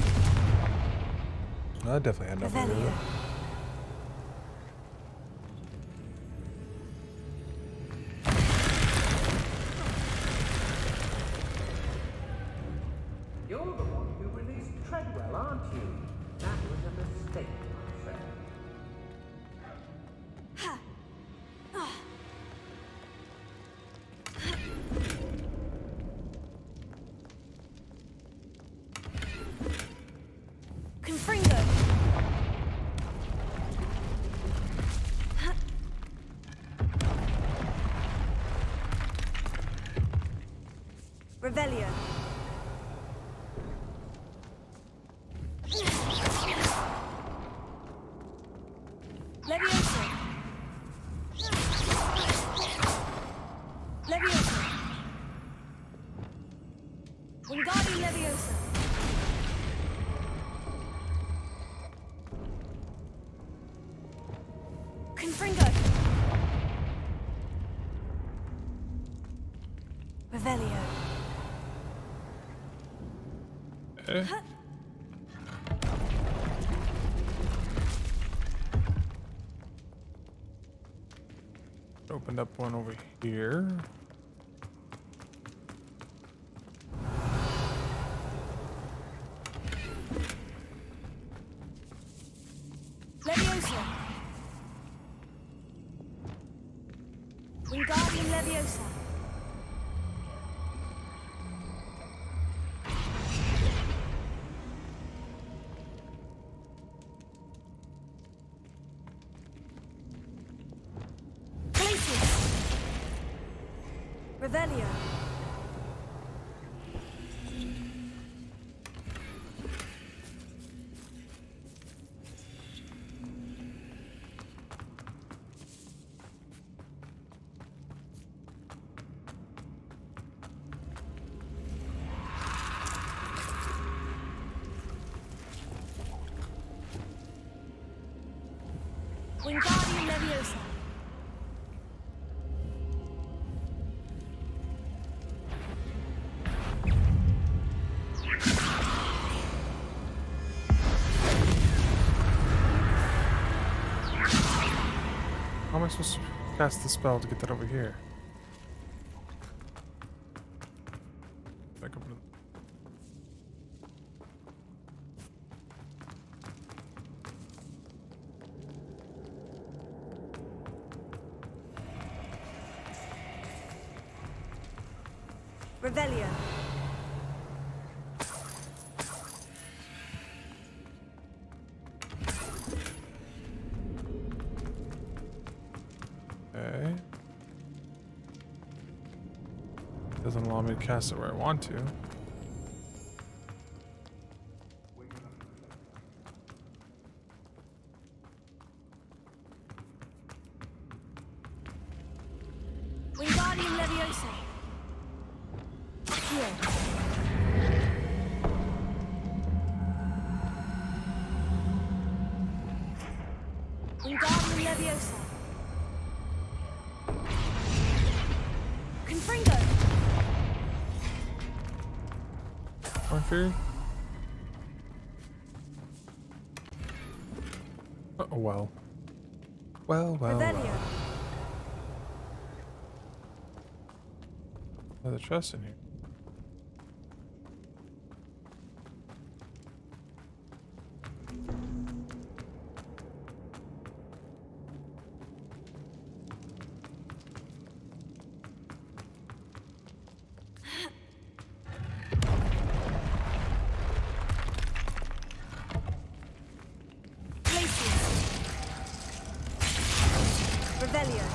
I definitely had nothing to do with it. You're the one who released Treadwell, aren't you? That was a mistake, my friend. Confringo. Revelio. Levioso. Levioso. Wingardium Leviosa. Confringo. Revelio. Eh? Opened up one over here. Leviosa. Wingardium Leviosa. Revelio. Wingardium Leviosa. How am I supposed to cast the spell to get that over here? Back over to Revelio. Okay. Doesn't allow me to cast it where I want to. Wingardium Leviosa. Here. Wingardium Leviosa. Confringo. Corn Fairy? Oh, well. Well. Revelio. Another chest in here. Revelio.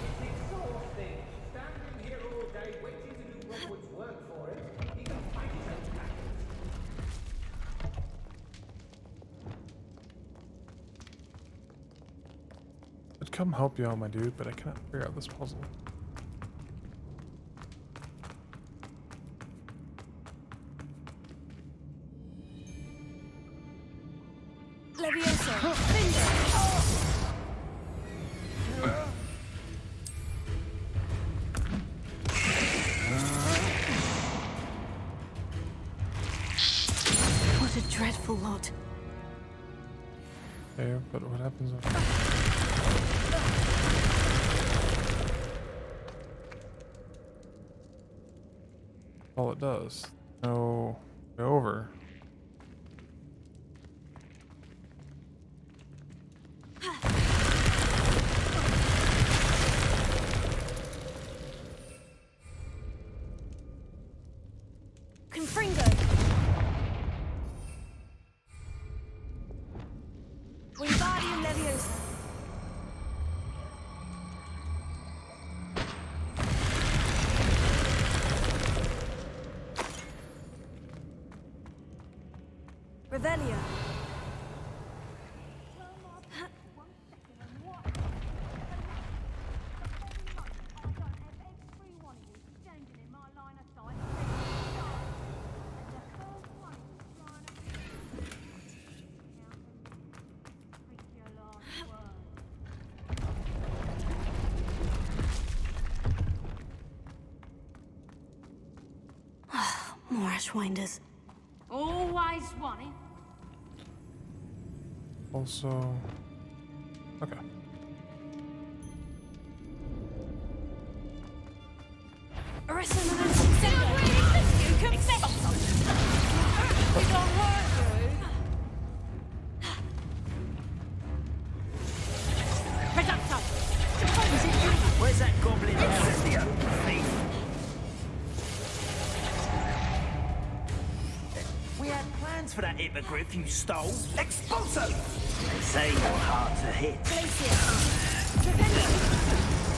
It's exhausting. Standing here all day waiting to do Rookwood's come help you out, my dude, but I cannot figure out this puzzle. Levioso. What a dreadful lot. Okay, but what happens if... all it does? No, go over. Confringo. Wingardium Leviosa. Revelio. More Ashwinders. Always wanting. Also... okay. Where's that goblin now? We had plans for that hippogriff you stole. Expulso! They say your heart's a hit.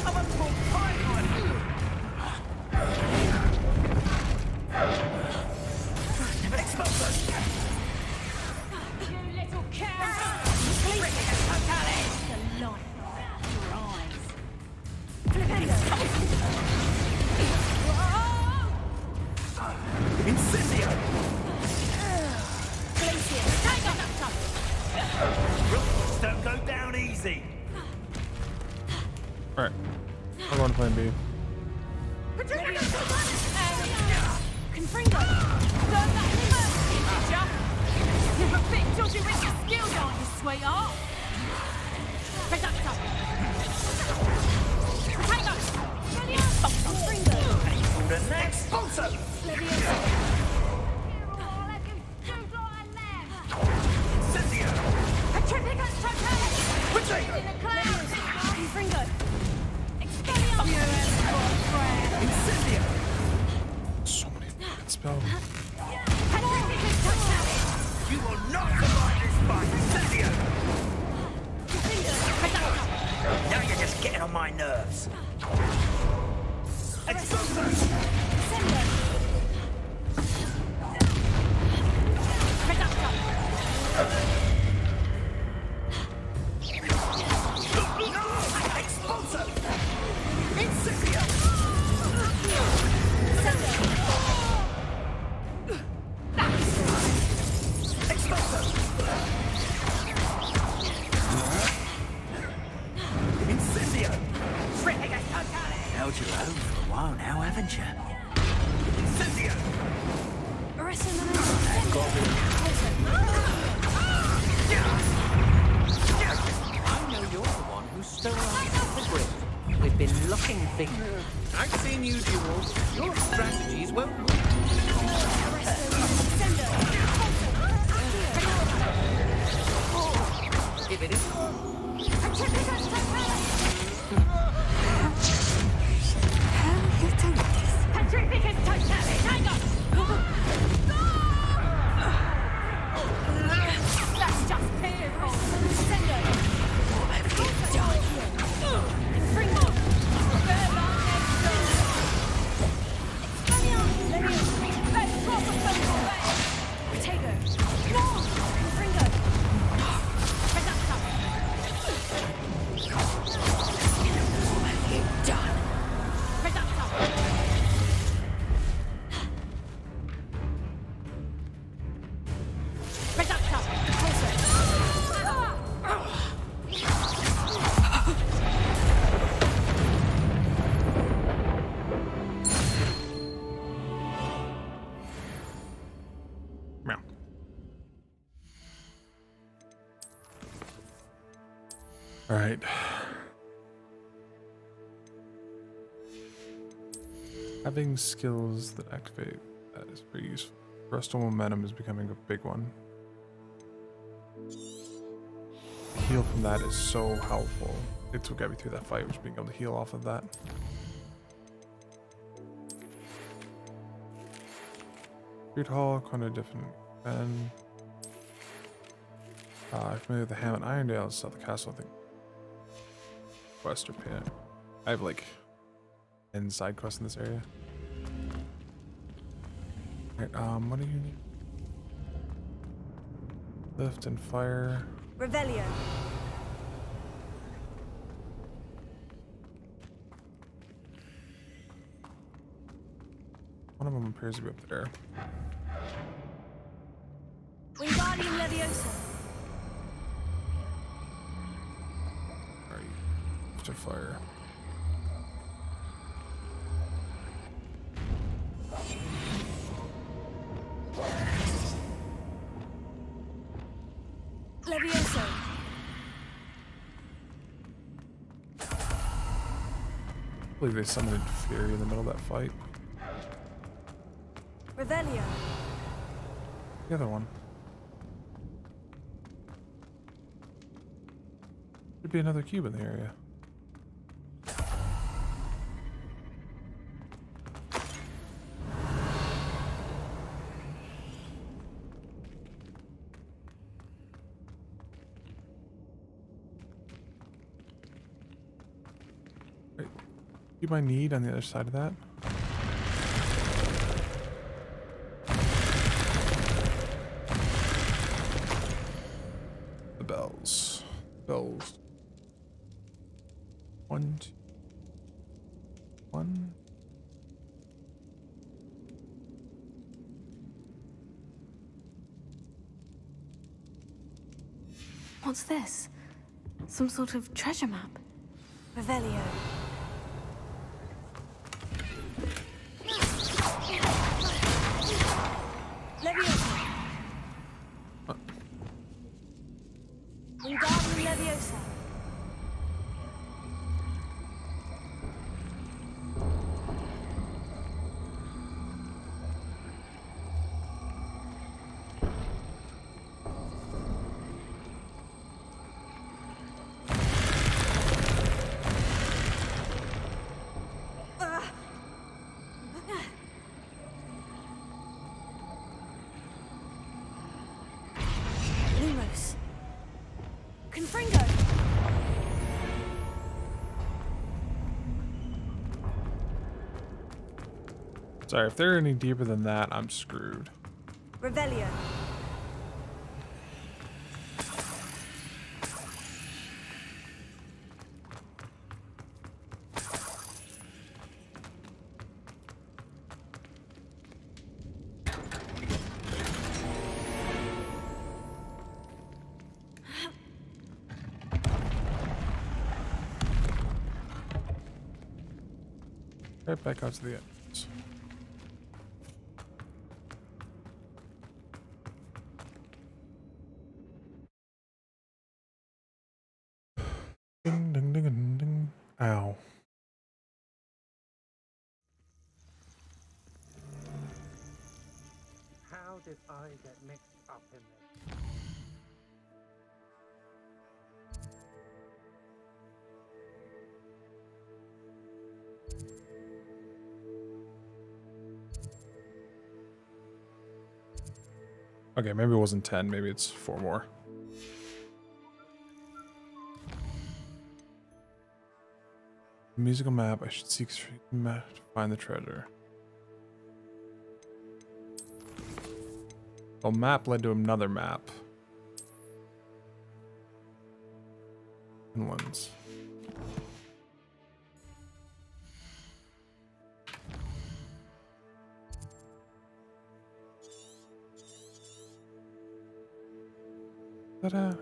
I'm a full pipeline. Expulso! You little cow! The light of your eyes. Incendio! Rules don't go down easy. Alright. I'm going to plan B. Confringo! Learn that first, did ya? You're a bit dodgy with your skills, aren't you, sweetheart? Reducto! Potato! Confringo! Painful the next. Expulso! Leviosa! Incendio! Petrificus totalis! Potato! In the clouds! Confringo! Expelliarmus! Incendio! So many fucking spells. Petrificus totalis! You will not survive this fight! Incendio! Now you're just getting on my nerves. Expulso! Expulso! Incendio! Expulso! Incendio! Held your own for a while now, haven't you? Incendio! I know you're the one who stole our hippogriff. We've been looking for you. I've seen you duels. Your strategies won't work. Give it Petrificus totalis! Hang on! That's just pitiful! Sendo! What have you done? Confringo! Potato! No! Confringo! Reducto! All right. Having skills that activate, that is pretty useful. Burst of momentum is becoming a big one. Heal from that is so helpful. It's what got me through that fight, was being able to heal off of that. Street Hall, kind of different. And I'm familiar with the Ham and Irondale, south of the castle, I think. Quest or pin. I have like 10 side quests in this area. Alright, what do you need? Lift and fire. Revelio. One of them appears to be up there. Wingardium Leviosa. Alright, lift and fire. Levioso. I believe they summoned Fury in the middle of that fight. Revelio. The other one. Should be another cube in the area. Wait, cube I need on the other side of that? The bells. Bells. 1, 2, 1. What's this? Some sort of treasure map. Revelio. Leviosa. Wingardium Leviosa. Lumos. Confringo. Sorry, if they're any deeper than that, I'm screwed. Revelio. Right back out to the entrance. Ding, ding, ding, ding, ding. Ow. How did I get mixed up in this? Okay, maybe it wasn't 10, maybe it's 4 more. Musical map, I should seek map to find the treasure. Well, map led to another map. Inlands. Ta-da.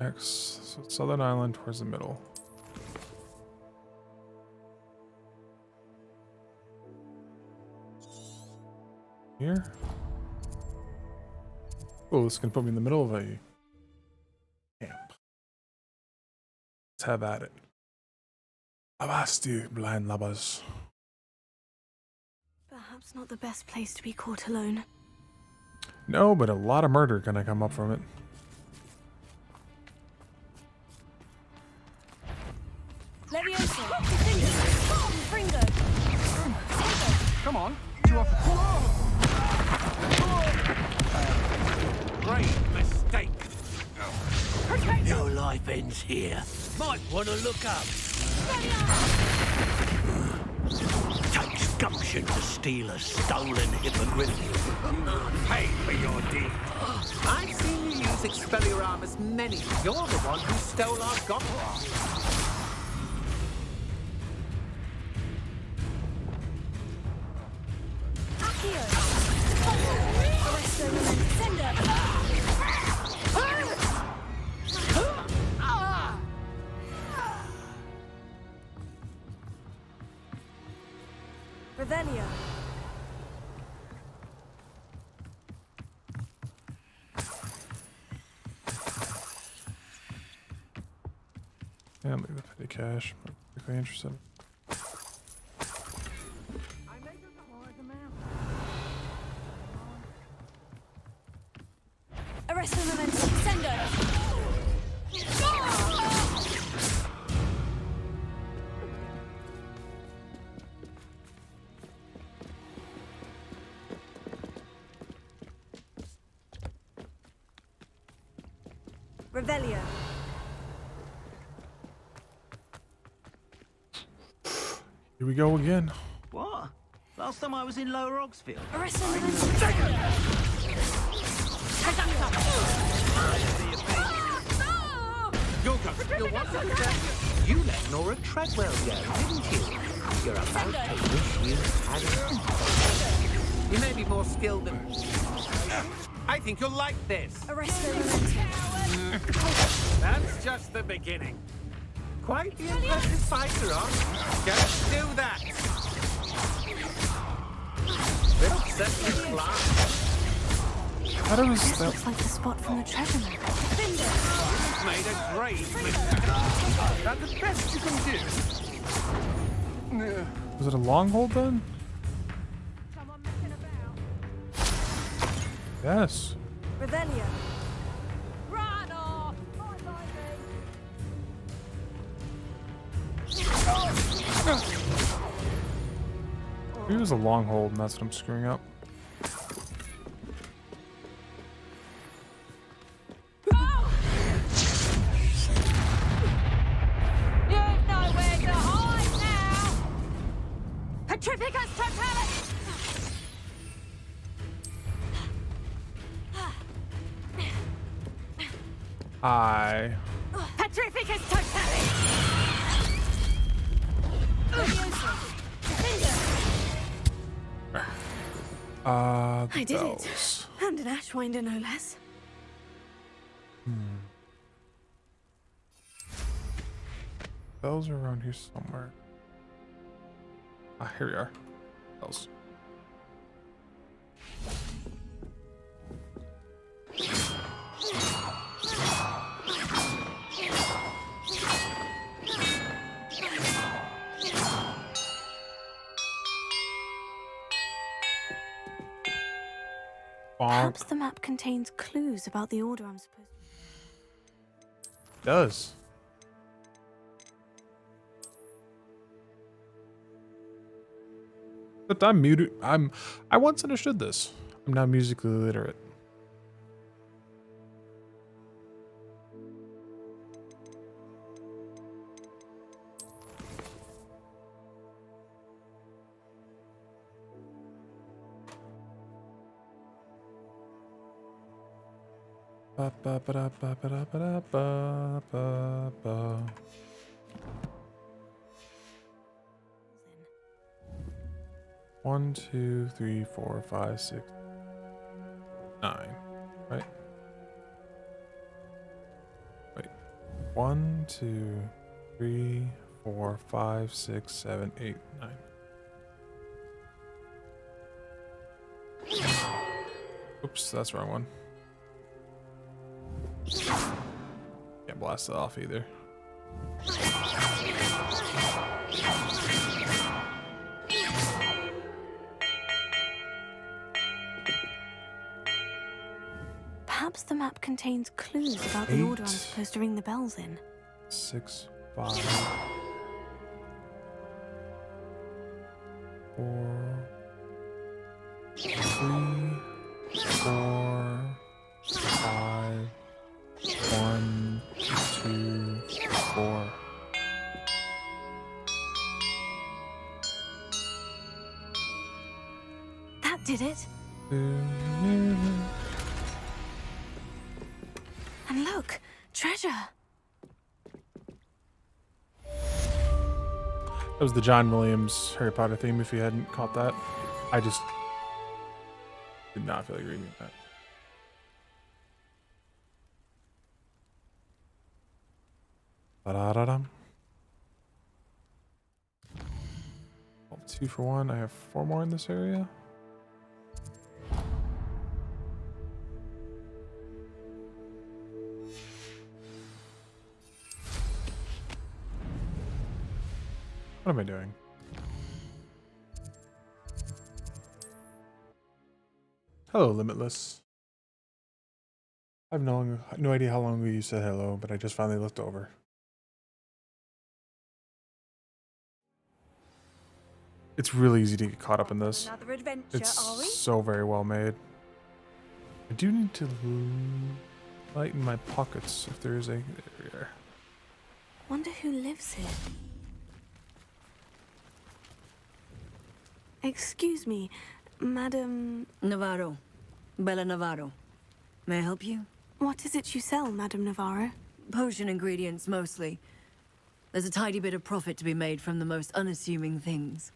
X, so southern island towards the middle. Here. Oh, this is gonna put me in the middle of a camp. Let's have at it. Avasti, blind lubbers. Perhaps not the best place to be caught alone. No, but a lot of murder gonna come up from it. Leviosa! Fringo! Come on, you off. Great mistake. Your life ends here. Might want to look up. Takes gumption to steal a stolen hippogriff. Pay for your deed. I've seen you use Expelliarmus many. You're the one who stole our Gothic. Revelio. Yeah, leave the petty cash. I'm particularly interested. Arresto momentum. Sendo. Revelio. Here we go again. What? Last time I was in Lower Oxfield. Arresto momentum. You'll go. You'll what? You let Nora Treadwell go, didn't you? You're about to wish you hadn't. You may be more skilled than... I think you'll like this. Arresto momentum. That's just the beginning. Quite the impressive fighter, aren't you? Just do that. They'll set you fly. How does This that... looks like the spot from the treasure map. You've made a great mistake. That's the best you can do. Was it a long hold then? Yes. Revelio. It was a long hold, and that's what I'm screwing up. You've nowhere to hide now! Petrificus totalis! Hi. Petrificus totalis! The I did bells. it. And an Ashwinder, no less. Bells are around here somewhere. Ah, here we are. Bells. Perhaps the map contains clues about the order I'm supposed to... It does. But I'm muted. I once understood this. I'm now musically illiterate. Ba ba ba da ba ba da ba da ba ba ba. 1, 2, 3, 4, 5, 6, 9. Right? Wait. 1, 2, 3, 4, 5, 6, 7, 8, 9. Oops, that's the wrong one. Can't blast it off either. Perhaps the map contains clues about the order I'm 8, supposed to ring the bells in. 6, 5, 4, 3, 4, 5, 1, 2, 4. That did it. And look, treasure. That was the John Williams Harry Potter theme, if you hadn't caught that. I just did not feel like reading that. Ba-da-da-dum. Well, 2 for 1. I have 4 more in this area. What am I doing? Hello, Limitless. I have no idea how long ago you said hello, but I just finally looked over. It's really easy to get caught up in this. Another adventure, It's are we? so very well made. I do need to lighten my pockets if there is a... There we are. Wonder who lives here. Excuse me, Madam... Navarro. Bella Navarro. May I help you? What is it you sell, Madam Navarro? Potion ingredients, mostly. There's a tidy bit of profit to be made from the most unassuming things.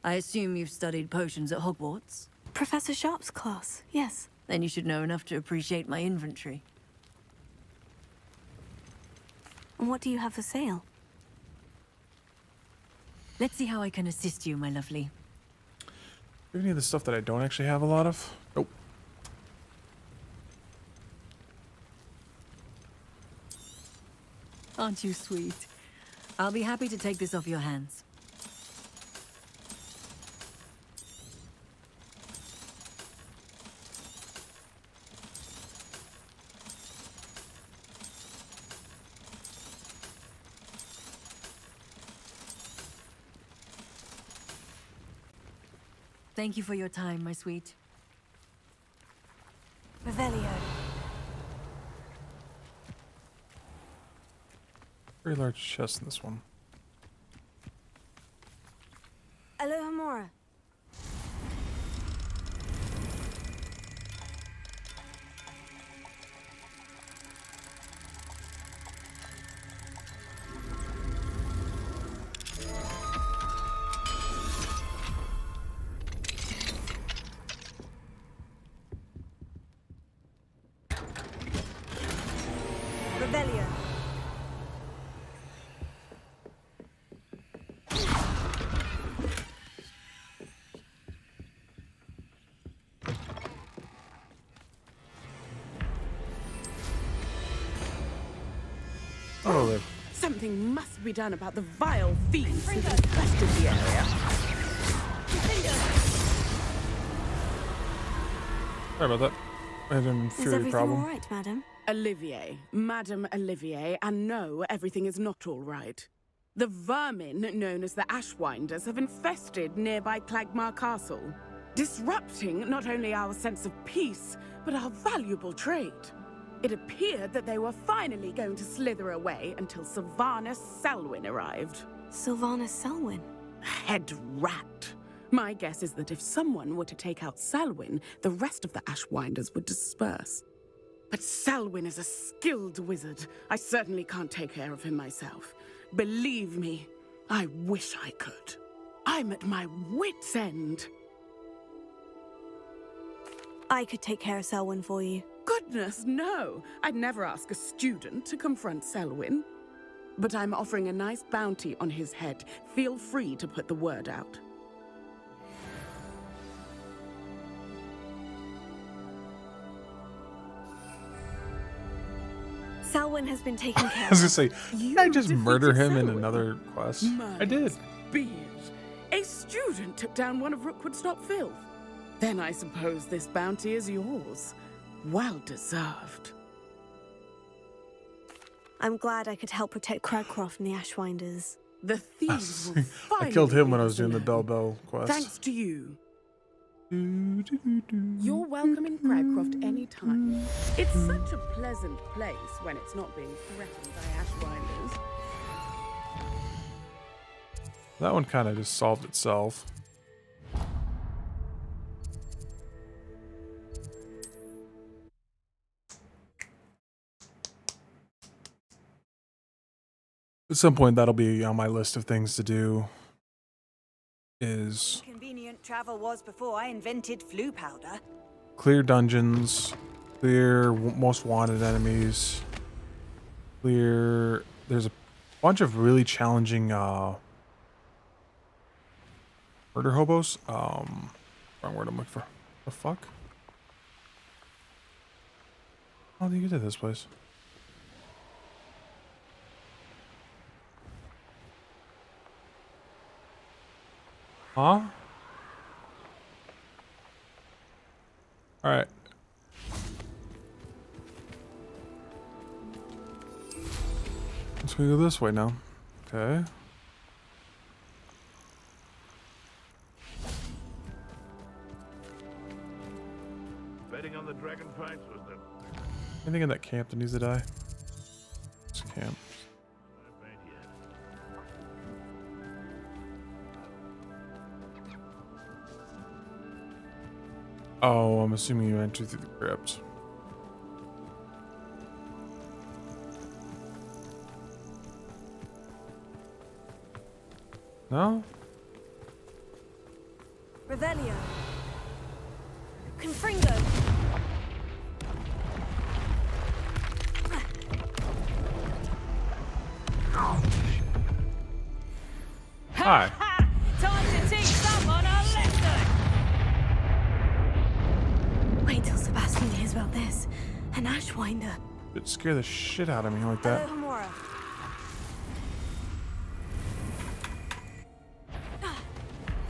I assume you've studied potions at Hogwarts? Professor Sharp's class, yes. Then you should know enough to appreciate my inventory. What do you have for sale? Let's see how I can assist you, my lovely. Do you have any of the stuff that I don't actually have a lot of? Nope. Aren't you sweet? I'll be happy to take this off your hands. Thank you for your time, my sweet. Revelio. Very large chest in this one. Alohomora. Revelio. Oh, there. Something must be done about the vile fiends who've infested the area. Sorry about that. I had an Is inferior everything problem. all right, madam? Olivier, Madame Olivier, and no, everything is not all right. The vermin known as the Ashwinders have infested nearby Clagmar Castle, disrupting not only our sense of peace, but our valuable trade. It appeared that they were finally going to slither away until Sylvanus Selwyn arrived. Sylvanus Selwyn? Head rat. My guess is that if someone were to take out Selwyn, the rest of the Ashwinders would disperse. But Selwyn is a skilled wizard. I certainly can't take care of him myself. Believe me, I wish I could. I'm at my wit's end. I could take care of Selwyn for you. Goodness, no. I'd never ask a student to confront Selwyn. But I'm offering a nice bounty on his head. Feel free to put the word out. Selwyn has been taken care I was of. gonna say, did I just murder him in another quest? I did. Beers. A student took down one of Rookwood's top filth. Then I suppose this bounty is yours. Well deserved. I'm glad I could help protect Cragcroft from the Ashwinders. The thieves will I killed him when I finally was doing the leave us Bell alone. Bell quest. Thanks to you. You're welcome in Cragcroft anytime. It's such a pleasant place when it's not being threatened by Ashwinders. That one kind of just solved itself. At some point, that'll be on my list of things to do. Is Convenient travel was before I invented flu powder. clear dungeons, clear most wanted enemies, clear. There's a bunch of really challenging murder hobos. Wrong word I'm looking for. The fuck? How do you get to this place? Huh? Alright. Let's go this way now. Okay. Betting on the dragon fights was the... Anything in that camp that needs to die? This camp. Oh, I'm assuming you entered through the crypt. No? Revelio. Confringo. Hi. Time to teach someone a lesson! Wait till Sebastian hears about this. An Ashwinder. It scared the shit out of me like that. Hello, Hamura.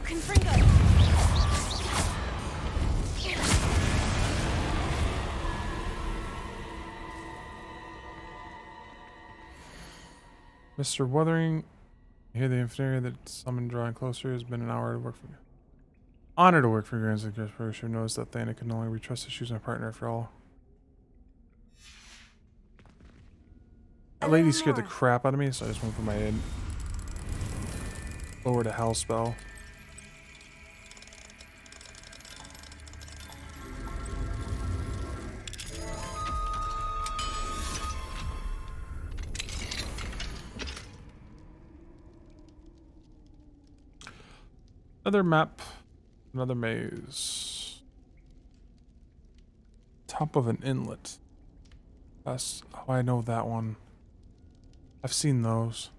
Confringo. Mr. Wuthering, you hear the infantry that summoned drawing closer. Has been an hour to work for you. Honor to work for Grand Secretary. Should notice that Thana can no longer be trusted. She's my partner after all. That lady scared the crap out of me, so I just went for my lower to hell spell. Another map, another maze. Top of an inlet. That's how I know that one. I've seen those.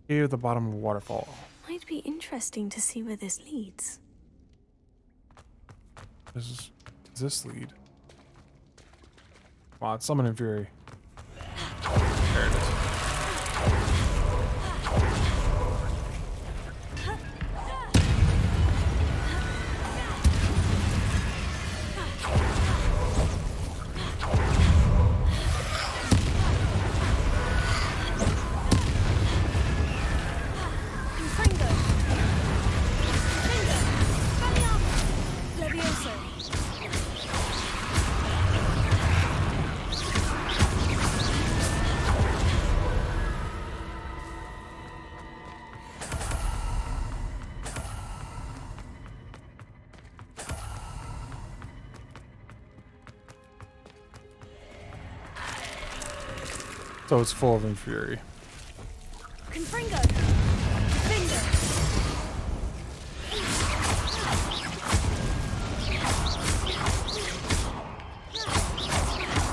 Here at the bottom of a waterfall. Might be interesting to see where this leads. Does this lead? Come on, summon in fury. There it is. So it's full of Infuri. Confringo! Finger!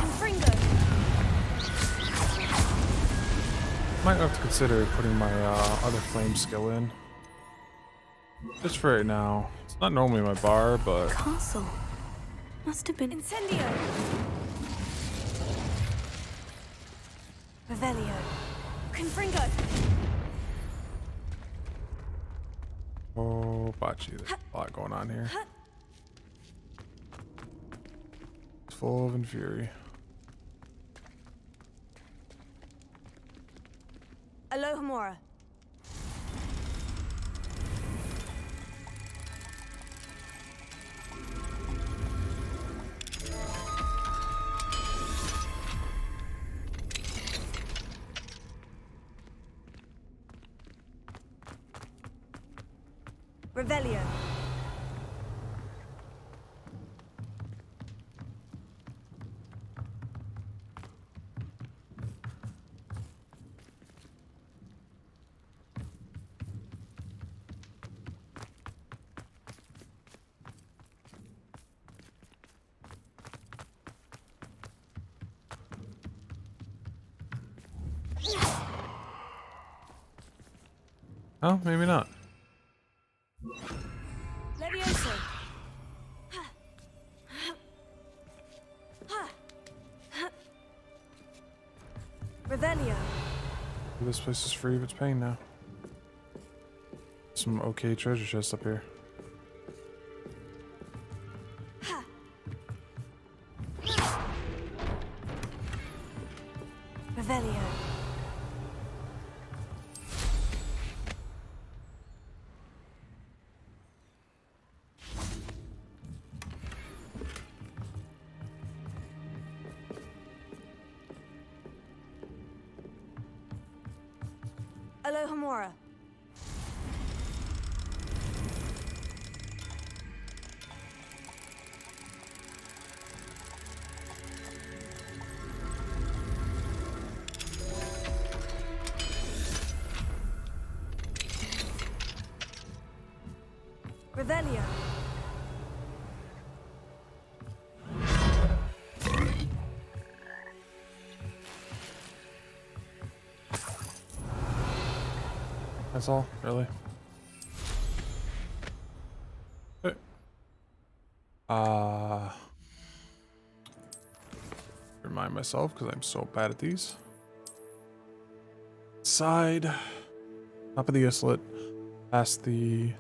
Confringo! Might have to consider putting my other flame skill in. Just for right now. It's not normally my bar, but... Castle. Must have been Incendio! Revelio. Confringo. Oh, Bachi, there's a lot going on here. It's full of fury. Alohomora. Revelio. Oh, maybe not. Levioso. Revelio. This place is free of its pain now. Some okay treasure chests up here. Revelio. Alohomora. Revelio. That's all, really. Hey. Remind myself because I'm so bad at these. Side, top of the islet, past the.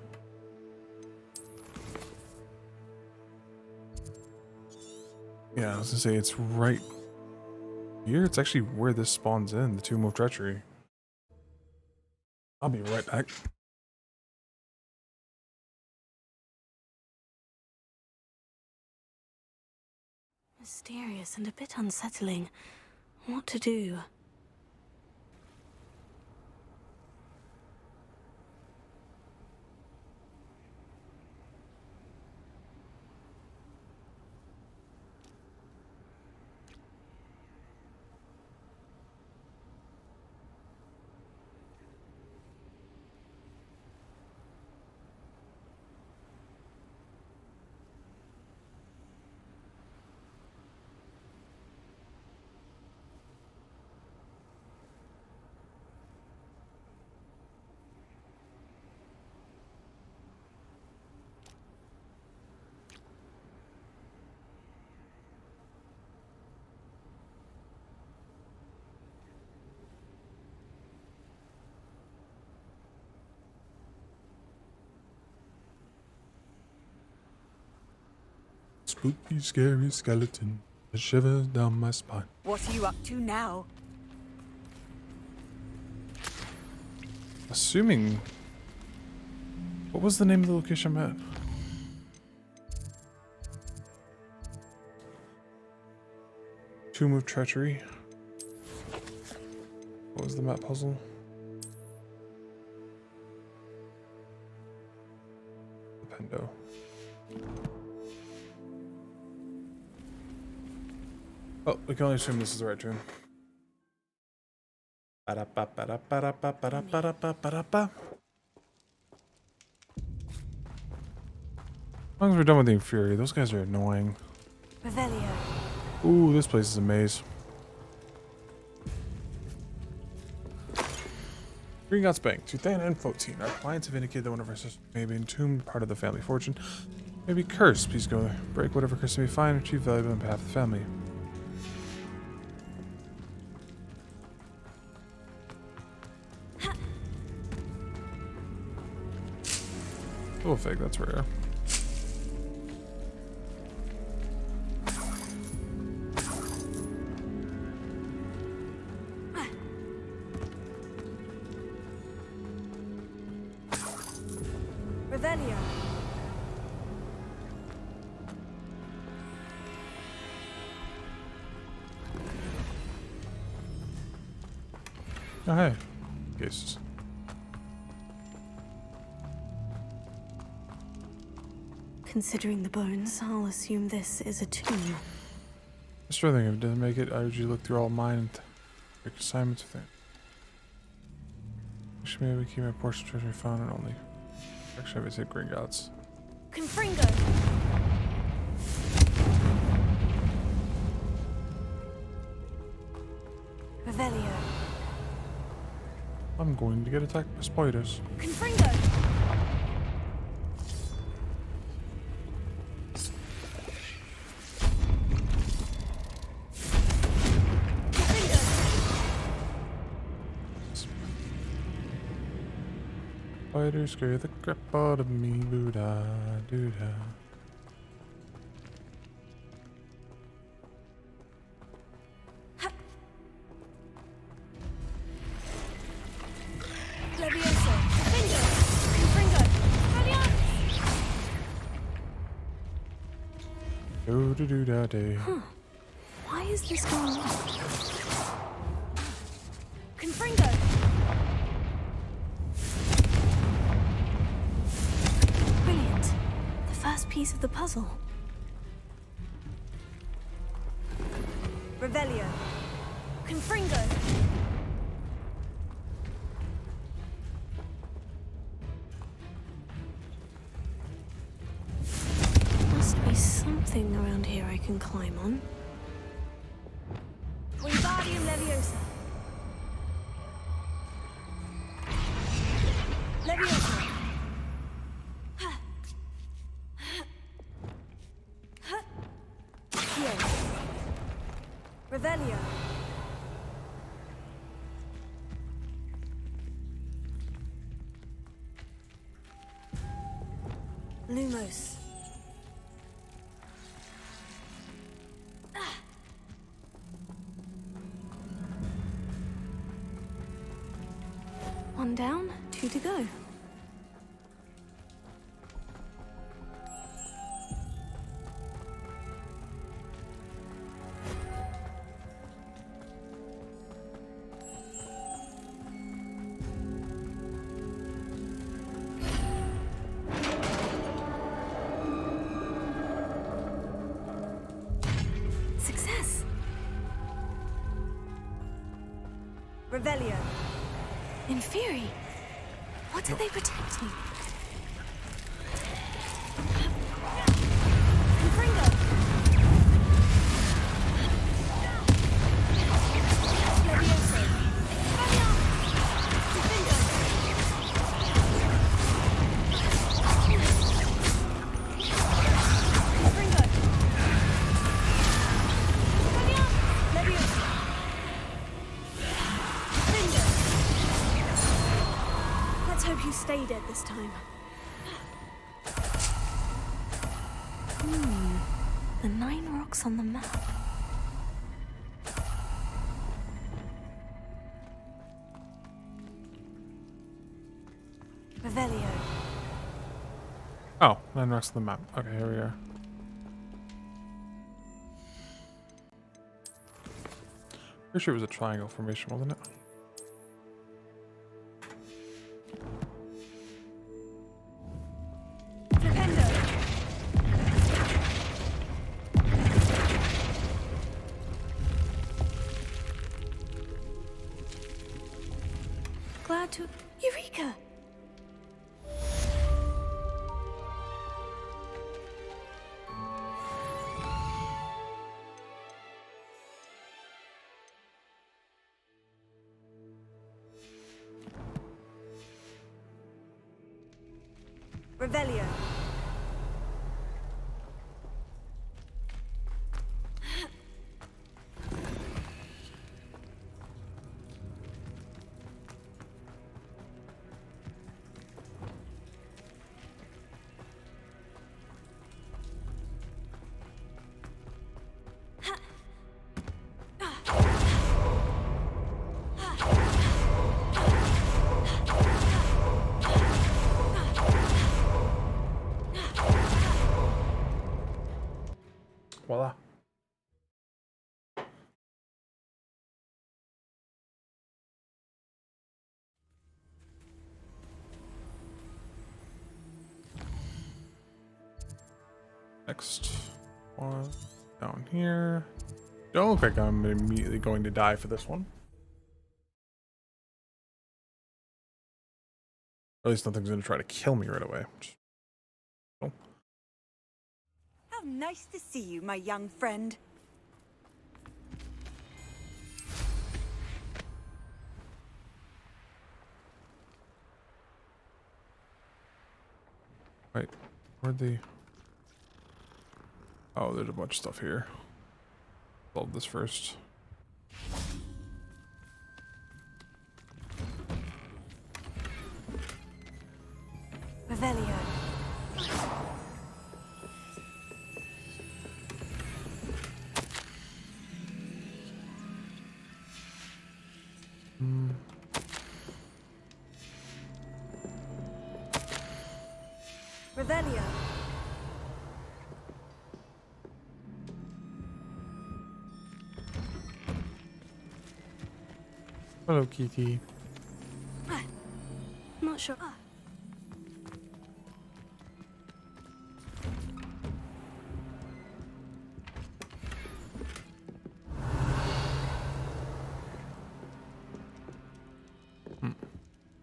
Yeah, I was gonna say it's right here. It's actually where this spawns in, the Tomb of Treachery. I'll be right back. Mysterious and a bit unsettling. What to do? Spooky, scary skeleton that shivers down my spine. What are you up to now? Assuming. What was the name of the location I'm at? Tomb of Treachery. What was the map puzzle? The Pendo. Oh, we can only assume this is the right tomb. Ba-da-ba-ba-da-ba-da-ba-ba-da-ba-da-ba-da-ba. As long as we're done with the Infuri, those guys are annoying. Revelio. Ooh, this place is a maze. Green Gods Bank, 2014. Our clients have indicated that one of our sisters may be entombed, part of the family fortune. May be cursed. Please go break whatever curse may find, achieve valuable on behalf of the family. Little fig, that's rare. Revelio. Oh, hey. Cases. Considering the bones, I'll assume this is a tomb. That's the other thing. If it doesn't make it, I usually look through all mine and make assignments with it. Actually, maybe keep my portion of treasure found and only. Actually, I would say Gringotts. Confringo. Revelio. I'm going to get attacked by spiders. Confringo. Spiders scare the crap out of me, boo-da, doo-da. Levioso. Confringo. Confringo. Valiant. Do-do-do-da-day. Huh. Why is this going on? Confringo. Brilliant. The first piece of the puzzle. Revelio. Confringo. Must be something around here I can climb on. Wingardium Leviosa. Leviosa. Here. Revelio. Lumos. One down, two to go. Success. Revelio. Inferi. What are they protecting? Confringo. Levioso. Valiant. Confringo. Confringo. Valiant. Levioso. Confringo. Let's hope you stay dead this time. The 9 rocks on the map. Revelio. Oh, 9 rocks on the map. Okay, here we are. Pretty sure it was a triangle formation, wasn't it? Glad to... Eureka! Revelio. next one down here. Don't look like I'm immediately going to die for this one. Or at least nothing's going to try to kill me right away. Oh. How nice to see you, my young friend. Wait, where'd the... Oh, there's a bunch of stuff here. Solve this first. Revelio. Revelio. Hello, Kitty. Not sure.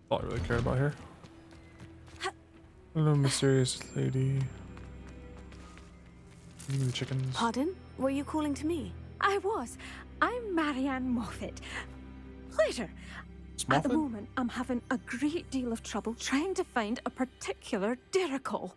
All I really care about here. Hello, mysterious lady. The chickens. Pardon? Were you calling to me? I was. I'm Marianne Moffat. Pleasure. At the moment, I'm having a great deal of trouble trying to find a particular derrickle.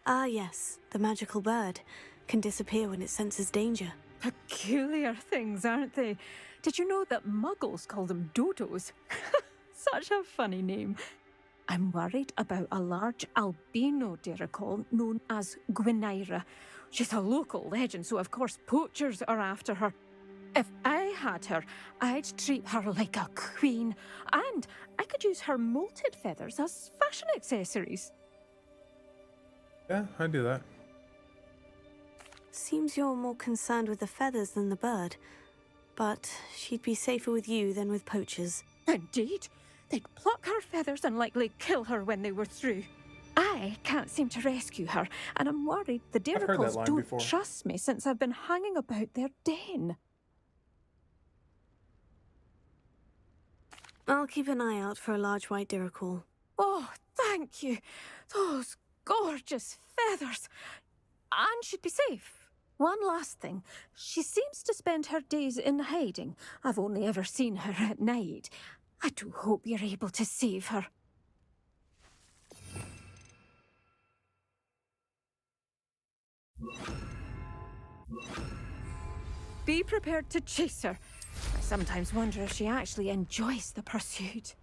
Ah, yes. The magical bird can disappear when it senses danger. Peculiar things, aren't they? Did you know that muggles call them dodos? Such a funny name. I'm worried about a large albino derrickle known as Gwynaira. She's a local legend, so of course poachers are after her. If I had her, I'd treat her like a queen, and I could use her molted feathers as fashion accessories. Yeah, I'd do that. Seems you're more concerned with the feathers than the bird. But she'd be safer with you than with poachers. Indeed. They'd pluck her feathers and likely kill her when they were through. I can't seem to rescue her, and I'm worried the derricles don't trust me since I've been hanging about their den. I'll keep an eye out for a large white derrickle. Oh, thank you. Those gorgeous feathers. And she'd be safe. One last thing. She seems to spend her days in hiding. I've only ever seen her at night. I do hope you're able to save her. Be prepared to chase her. I sometimes wonder if she actually enjoys the pursuit.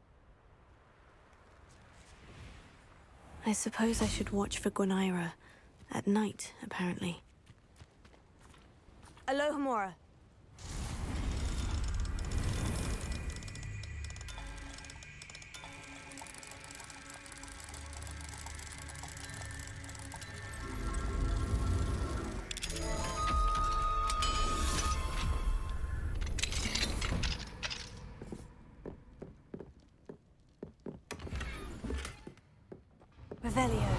I suppose I should watch for Gwynaira. At night, apparently. Alohomora. Revelio.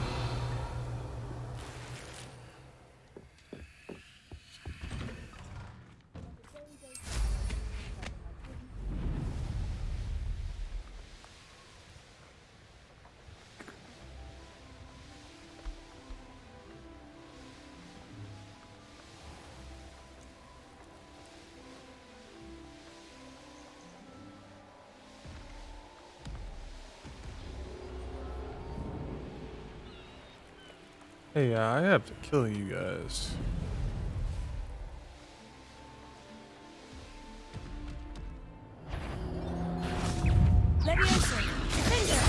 Hey, I have to kill you guys. Leviosa! Defender!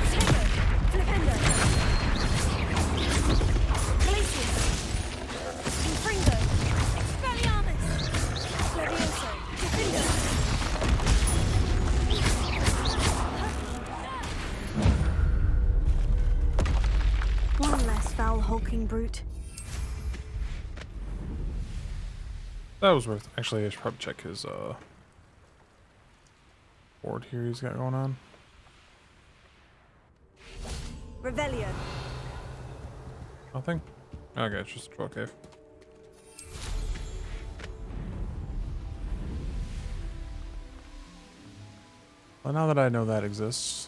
Potato! Flipendo! Glacius! Confringo! Expelliarmus! Leviosa! Defender! One less foul hulking brute. That was worth. Actually, I should probably check his board here he's got going on. Revelio. Nothing? Okay, it's just a troll cave. Well, now that I know that exists.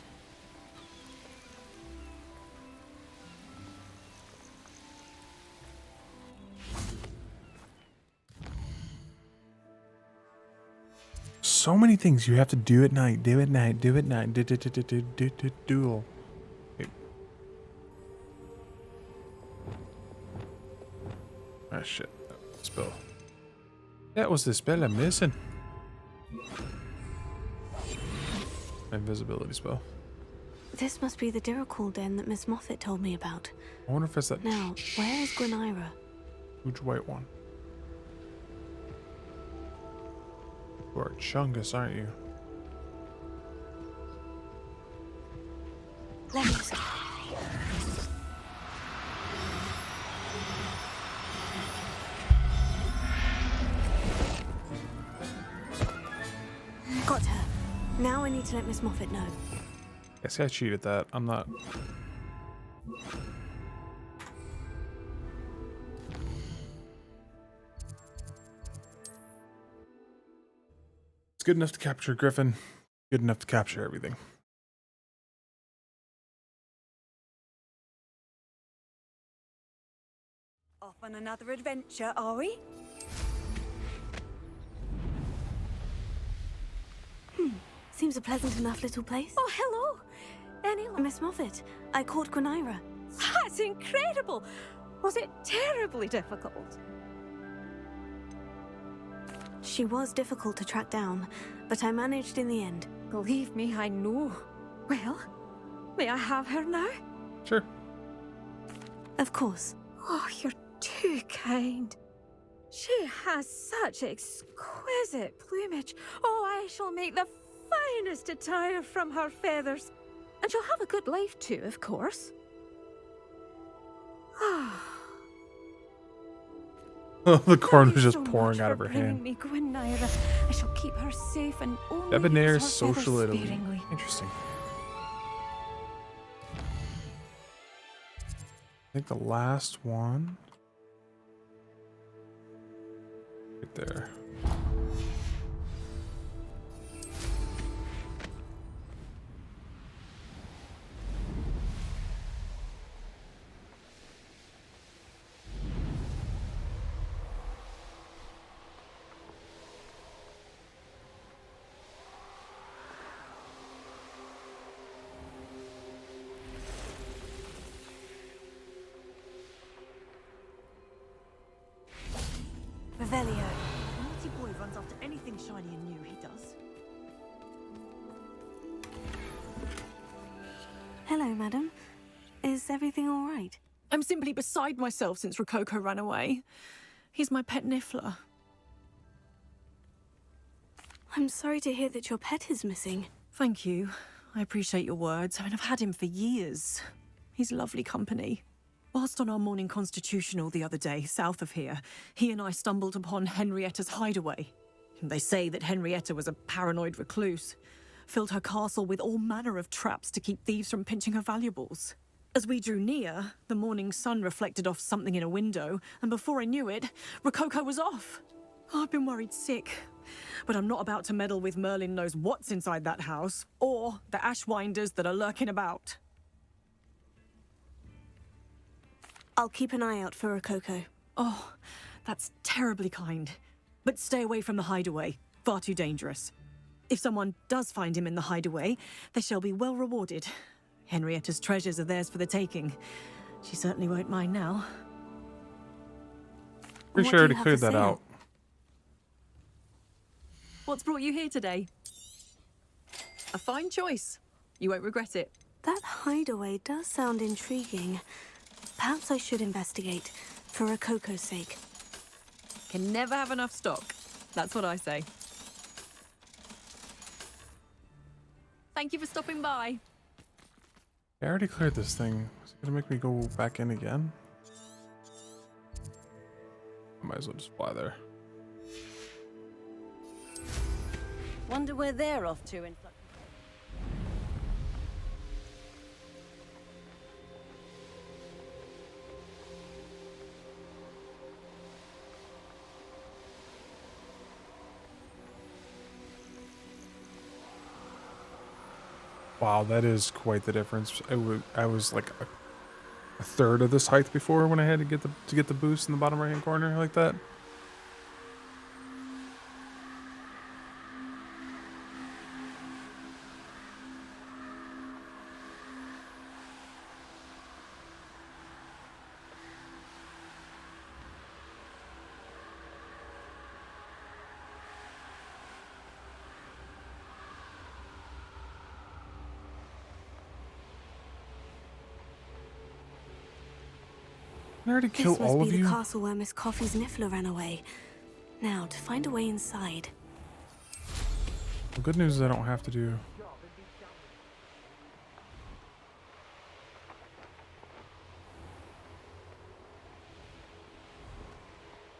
So many things you have to do at night, do at night, do at night, duel. Wait. Ah, shit. Spell. That was the spell I'm missing. Invisibility spell. This must be the Diricol den that Miss Moffat told me about. I wonder if it's that Now, where is Gwenira? huge white one. You are Chungus, aren't you? Let me see. Got her. Now I need to let Miss Moffat know. I see I cheated that. I'm not. It's good enough to capture Griffin. Good enough to capture everything. Off on another adventure, are we? Seems a pleasant enough little place. Oh, hello. Any luck? Miss Moffat, I caught Gwenira. That's incredible. Was it terribly difficult? She was difficult to track down, but I managed in the end. Believe me, I know. Well, may I have her now? Sure. Of course. Oh, you're too kind. She has such exquisite plumage. Oh, I shall make the finest attire from her feathers. And she'll have a good life too, of course. Oh, the corn was Thank you just so pouring much out for of her bringing hand. me Gwenira. I shall keep her safe and only Debonair use her social feathers Italy. sparingly. Interesting. I think the last one. Right there. Revelio. Naughty boy runs after anything shiny and new, he does. Hello, madam. Is everything all right? I'm simply beside myself since Rococo ran away. He's my pet Niffler. I'm sorry to hear that your pet is missing. Thank you. I appreciate your words. I mean, I've had him for years. He's lovely company. Whilst on our morning constitutional the other day, south of here, he and I stumbled upon Henrietta's hideaway. They say that Henrietta was a paranoid recluse, filled her castle with all manner of traps to keep thieves from pinching her valuables. As we drew near, the morning sun reflected off something in a window, and before I knew it, Rococo was off. I've been worried sick, but I'm not about to meddle with Merlin knows what's inside that house, or the ashwinders that are lurking about. I'll keep an eye out for Rococo. Oh, that's terribly kind. But stay away from the hideaway. Far too dangerous. If someone does find him in the hideaway, they shall be well rewarded. Henrietta's treasures are theirs for the taking. She certainly won't mind now. Pretty sure to clear that out. What's brought you here today? A fine choice. You won't regret it. That hideaway does sound intriguing. Perhaps I should investigate, for Rococo's sake. Can never have enough stock. That's what I say. Thank you for stopping by. I already cleared this thing. Is it gonna make me go back in again? I might as well just fly there. Wonder where they're off to in such Wow, that is quite the difference. I was like a third of this height before when I had to get the boost in the bottom right hand corner like that. I already killed all of This must be you. the castle where Miss Coffee's Niffler ran away. Now, to find a way inside. The good news is I don't have to do.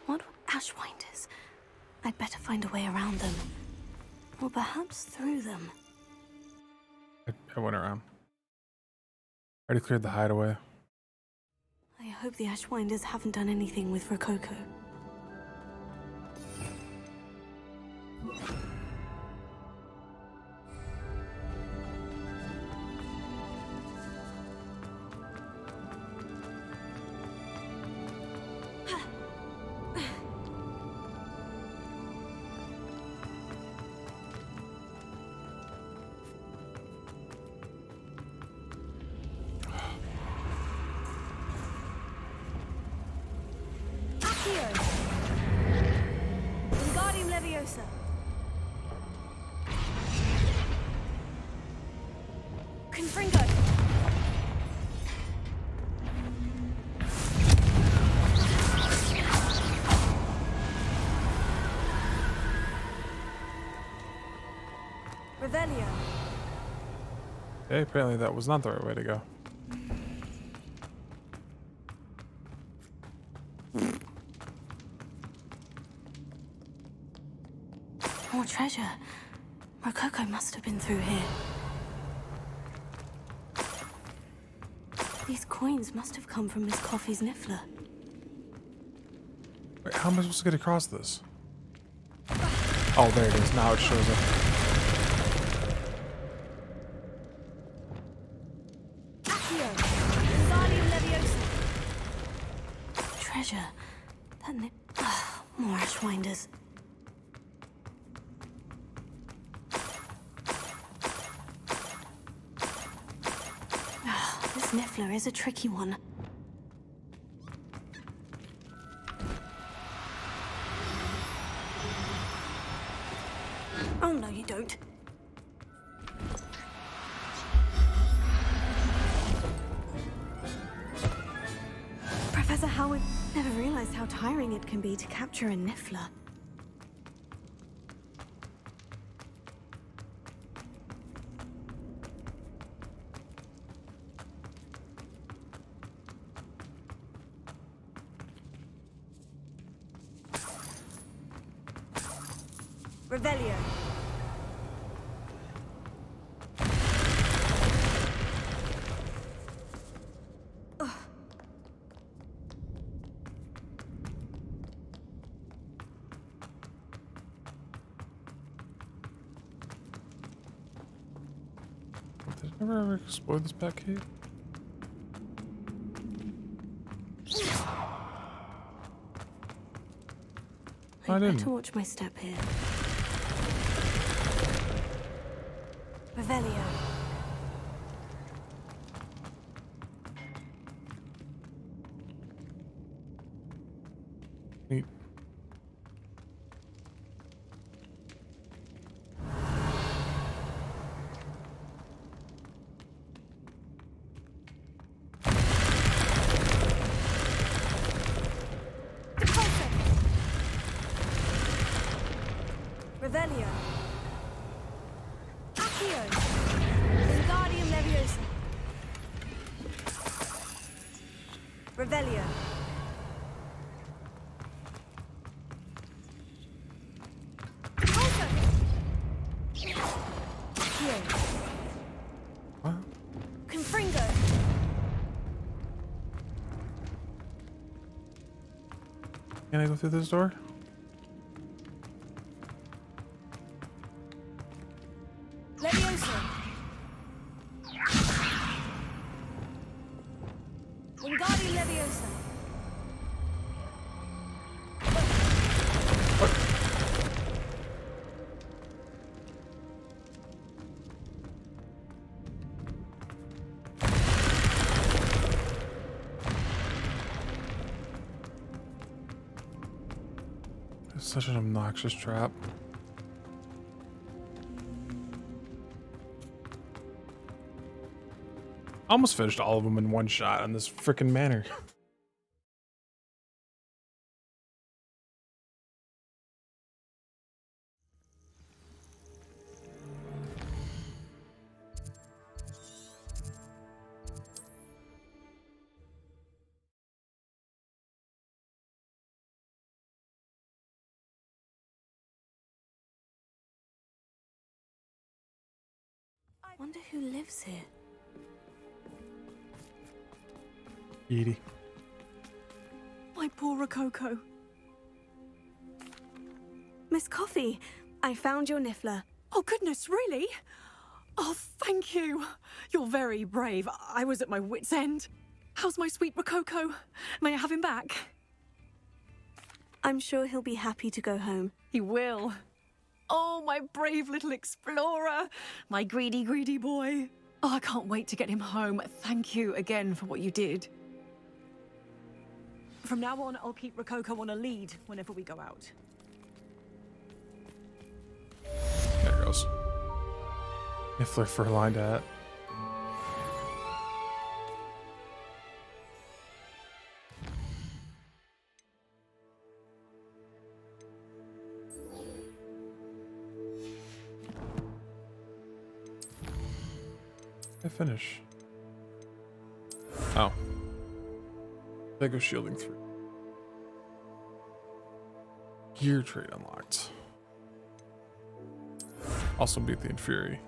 What ashwinders? I'd better find a way around them. Or perhaps through them. I went around. I already cleared the hideaway. I hope the ashwinders haven't done anything with Rococo. Wingardium Leviosa. Confringo. Revelio. Okay, apparently that was not the right way to go. More treasure. Rococo must have been through here. These coins must have come from Miss Coffee's Niffler. Wait, how am I supposed to get across this? Oh, there it is. Now it shows up. Wingardium Leviosa. Treasure. More ashwinders. This Niffler is a tricky one. Oh no, you don't. Professor Howard never realized how tiring it can be to capture a Niffler. Revelio. Did I ever explore this back cave? I didn't. Better watch my step here. Revelio. Neat. Revelio. Accio. Wingardium Leviosa. Revelio. Accio. What? Confringo. Can I go through this door? Leviosa. Wingardium Leviosa. It's such an obnoxious trap. I almost finished all of them in one shot on this freaking manner. I wonder who lives here. Edie. My poor Rococo. Miss Coffee, I found your niffler. Oh, goodness, really? Oh, thank you. You're very brave. I was at my wit's end. How's my sweet Rococo? May I have him back? I'm sure he'll be happy to go home. He will. Oh, my brave little explorer. My greedy, greedy boy. Oh, I can't wait to get him home. Thank you again for what you did. From now on, I'll keep Rococo on a lead whenever we go out. There it goes. Niffler for lined at. I finish. Oh. Lego shielding 3. Gear trait unlocked. Also beat the Fury.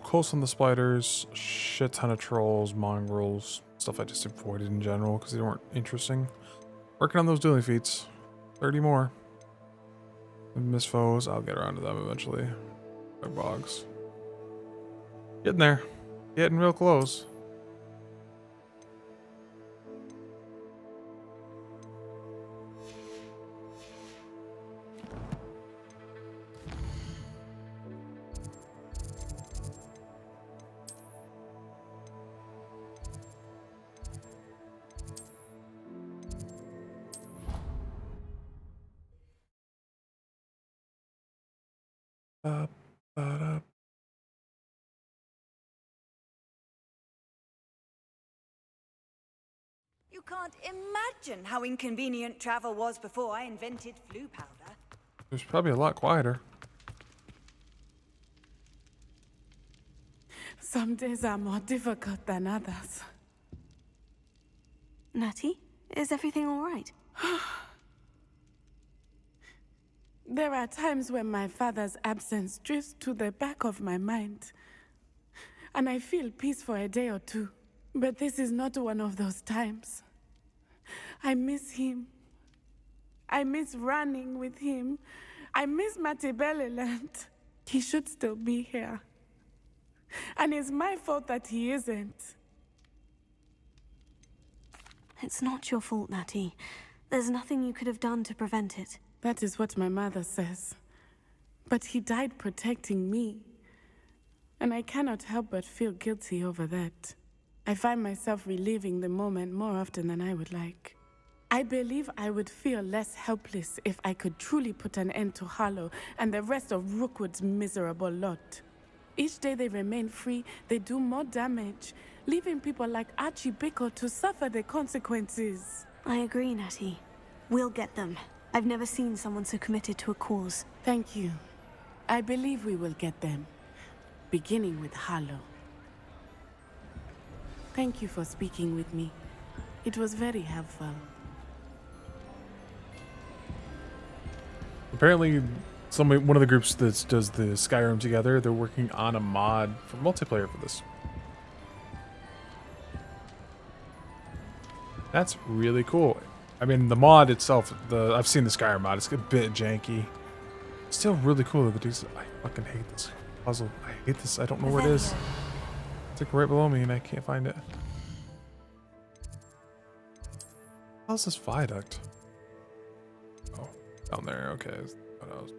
Close on the spiders, shit ton of trolls, mongrels, stuff I just avoided in general because they weren't interesting. Working on those dueling feats. 30 more. And miss foes, I'll get around to them eventually. They're bogs. Getting there. Getting real close. You can't imagine how inconvenient travel was before I invented flu powder. It was probably a lot quieter. Some days are more difficult than others. Natty, is everything all right? There are times when my father's absence drifts to the back of my mind, and I feel peace for a day or two. But this is not one of those times. I miss him. I miss running with him. I miss Mattibelliland. He should still be here. And it's my fault that he isn't. It's not your fault, Natty. There's nothing you could have done to prevent it. That is what my mother says. But he died protecting me. And I cannot help but feel guilty over that. I find myself reliving the moment more often than I would like. I believe I would feel less helpless if I could truly put an end to Harlow and the rest of Rookwood's miserable lot. Each day they remain free, they do more damage, leaving people like Archie Bickle to suffer the consequences. I agree, Natty. We'll get them. I've never seen someone so committed to a cause. Thank you. I believe we will get them, beginning with Harlow. Thank you for speaking with me. It was very helpful. Apparently, one of the groups that does the Skyrim together, they're working on a mod for multiplayer for this. That's really cool. I mean, the mod itself, I've seen the Skyrim mod. It's a bit janky. Still really cool. The dudes, I fucking hate this puzzle. I hate this. I don't know where it is. It's like right below me, and I can't find it. How's this viaduct? Oh, down there. Okay. What else?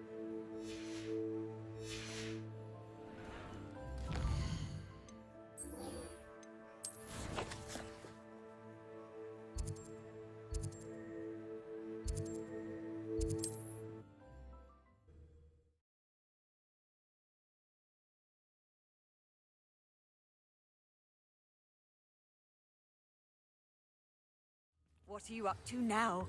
What are you up to now?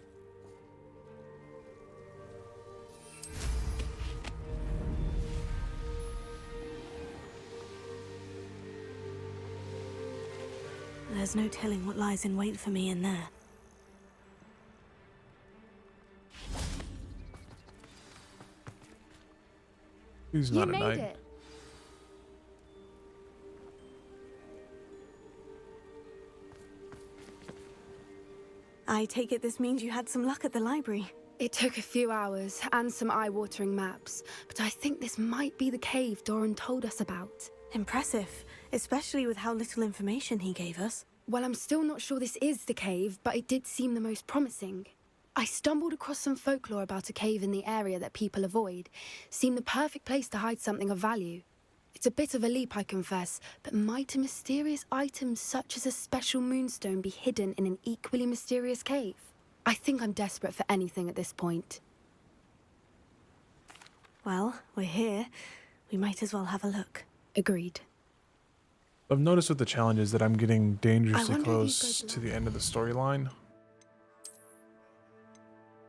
There's no telling what lies in wait for me in there. He's not at night. It. I take it this means you had some luck at the library. It took a few hours and some eye-watering maps, but I think this might be the cave Doran told us about. Impressive, especially with how little information he gave us. Well, I'm still not sure this is the cave, but it did seem the most promising. I stumbled across some folklore about a cave in the area that people avoid. Seemed the perfect place to hide something of value. It's a bit of a leap, I confess, but might a mysterious item such as a special moonstone be hidden in an equally mysterious cave? I think I'm desperate for anything at this point. Well, we're here. We might as well have a look. Agreed. I've noticed with the challenges that I'm getting dangerously close to the end of the storyline.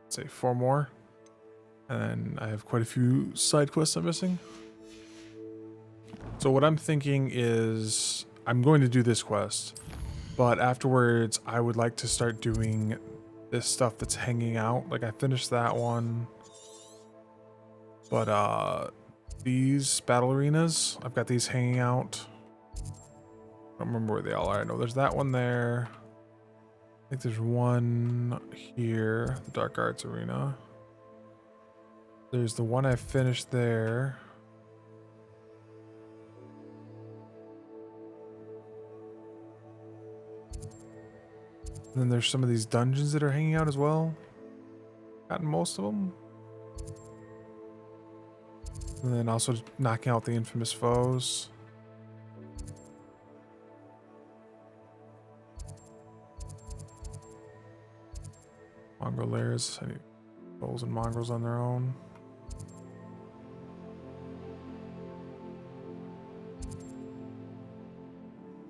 Say 4 more. And then I have quite a few side quests I'm missing. So what I'm thinking is I'm going to do this quest, but afterwards I would like to start doing this stuff that's hanging out. Like I finished that one, but these battle arenas, I've got these hanging out. I don't remember where they all are. I know there's that one there. I think there's one here, the Dark Arts Arena. There's the one I finished there. And then there's some of these dungeons that are hanging out as well. Gotten most of them. And then also knocking out the infamous foes. Mongrel layers. I need foes and mongrels on their own.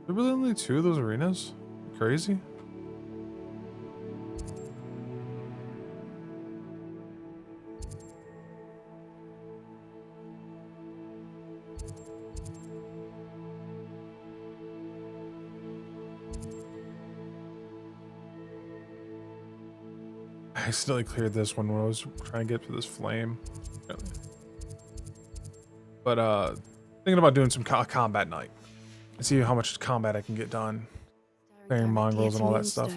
There really only 2 of those arenas? Crazy. I accidentally cleared this one when I was trying to get to this flame. But thinking about doing some combat night and see how much combat I can get done. Clearing mongrels and all that stuff.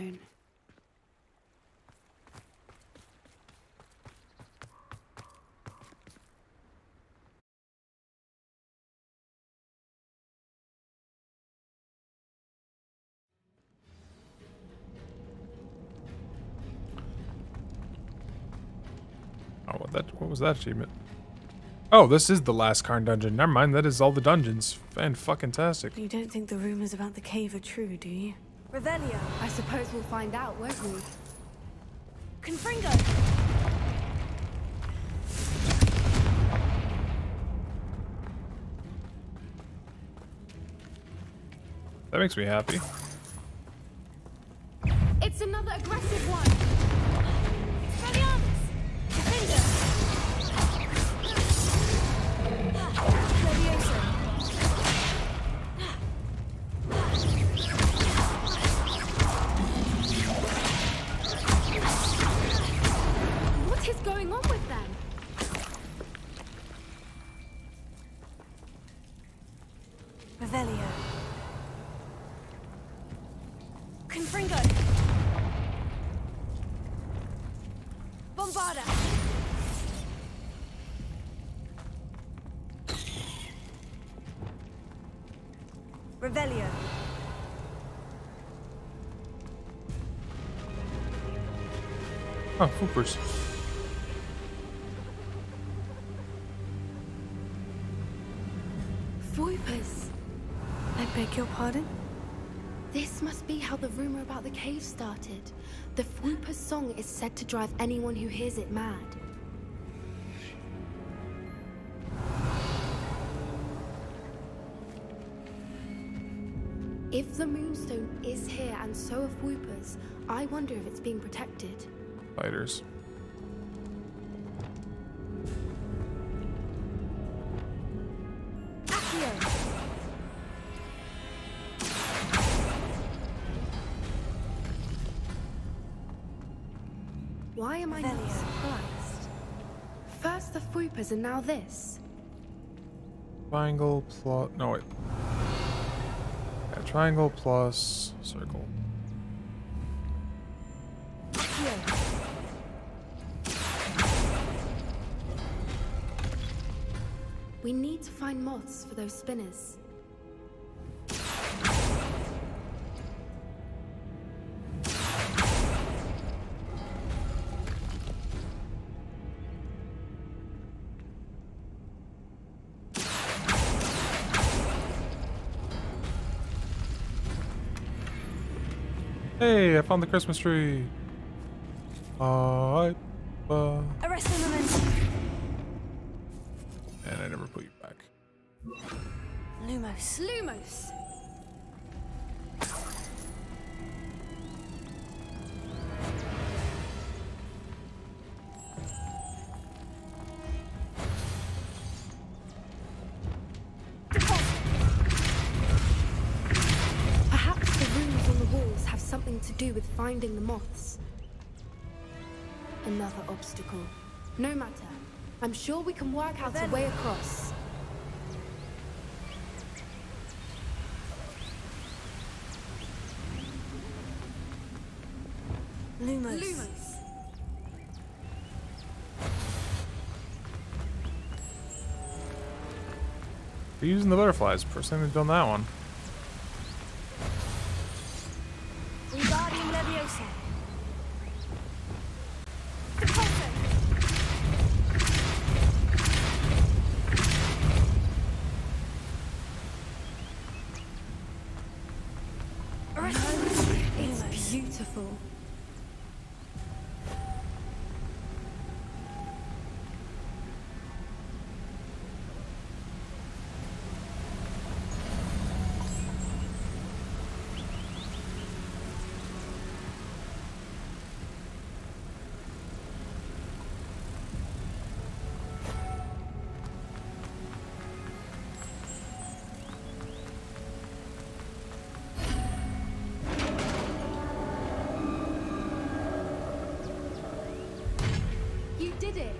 Oh, what was that achievement? Oh, this is the last Karn dungeon. Never mind, that is all the dungeons. Fan-fucking-tastic. You don't think the rumors about the cave are true, do you? Revelio. I suppose we'll find out, won't we? Confringo! That makes me happy. It's another aggressive one! What is going on with them? Revelio. Confringo! Bombarda! Revelio. Oh, Foopers. Voipers. I beg your pardon? This must be how the rumor about the cave started. The Fwooper's song is said to drive anyone who hears it mad. If the Moonstone is here and so are Fwoopers, I wonder if it's being protected. Fighters. Why am I not surprised? First the Fwoopers and now this. Triangle plus... No, wait. Yeah, triangle plus circle. We need to find moths for those spinners. Hey, I found the Christmas tree. Arrest the momentum. And I never put you back. Lumos. Lumos. Perhaps the runes on the walls have something to do with finding the moths. Another obstacle. No matter. I'm sure we can work out a way across. Lumos. Lumos. They're using the butterflies. First time they've done that one. Wingardium Leviosa. It's beautiful. You did it!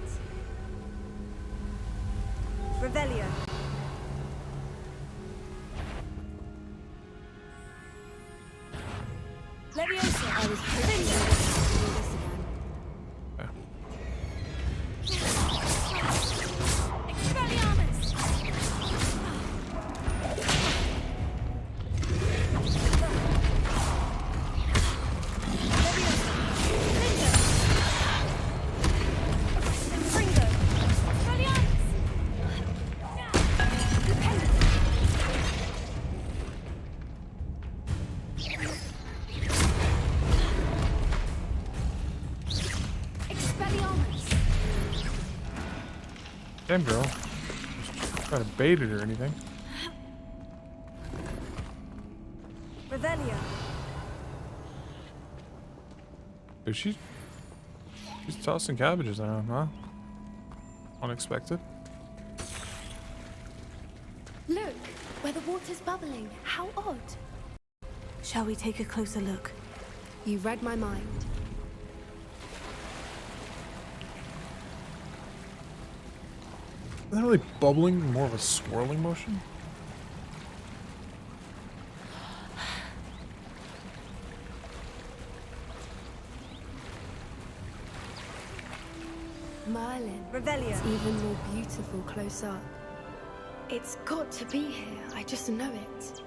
Revelio. Leviosa. I was hoping you would do this again. Expelliarmus. Damn, girl. Try to bait it or anything. Revelio. Dude, she's tossing cabbages around, huh? Unexpected. Look, where the water's bubbling. How odd. Shall we take a closer look? You read my mind. Isn't that really bubbling, more of a swirling motion? Merlin. Revelio. It's even more beautiful close up. It's got to be here. I just know it.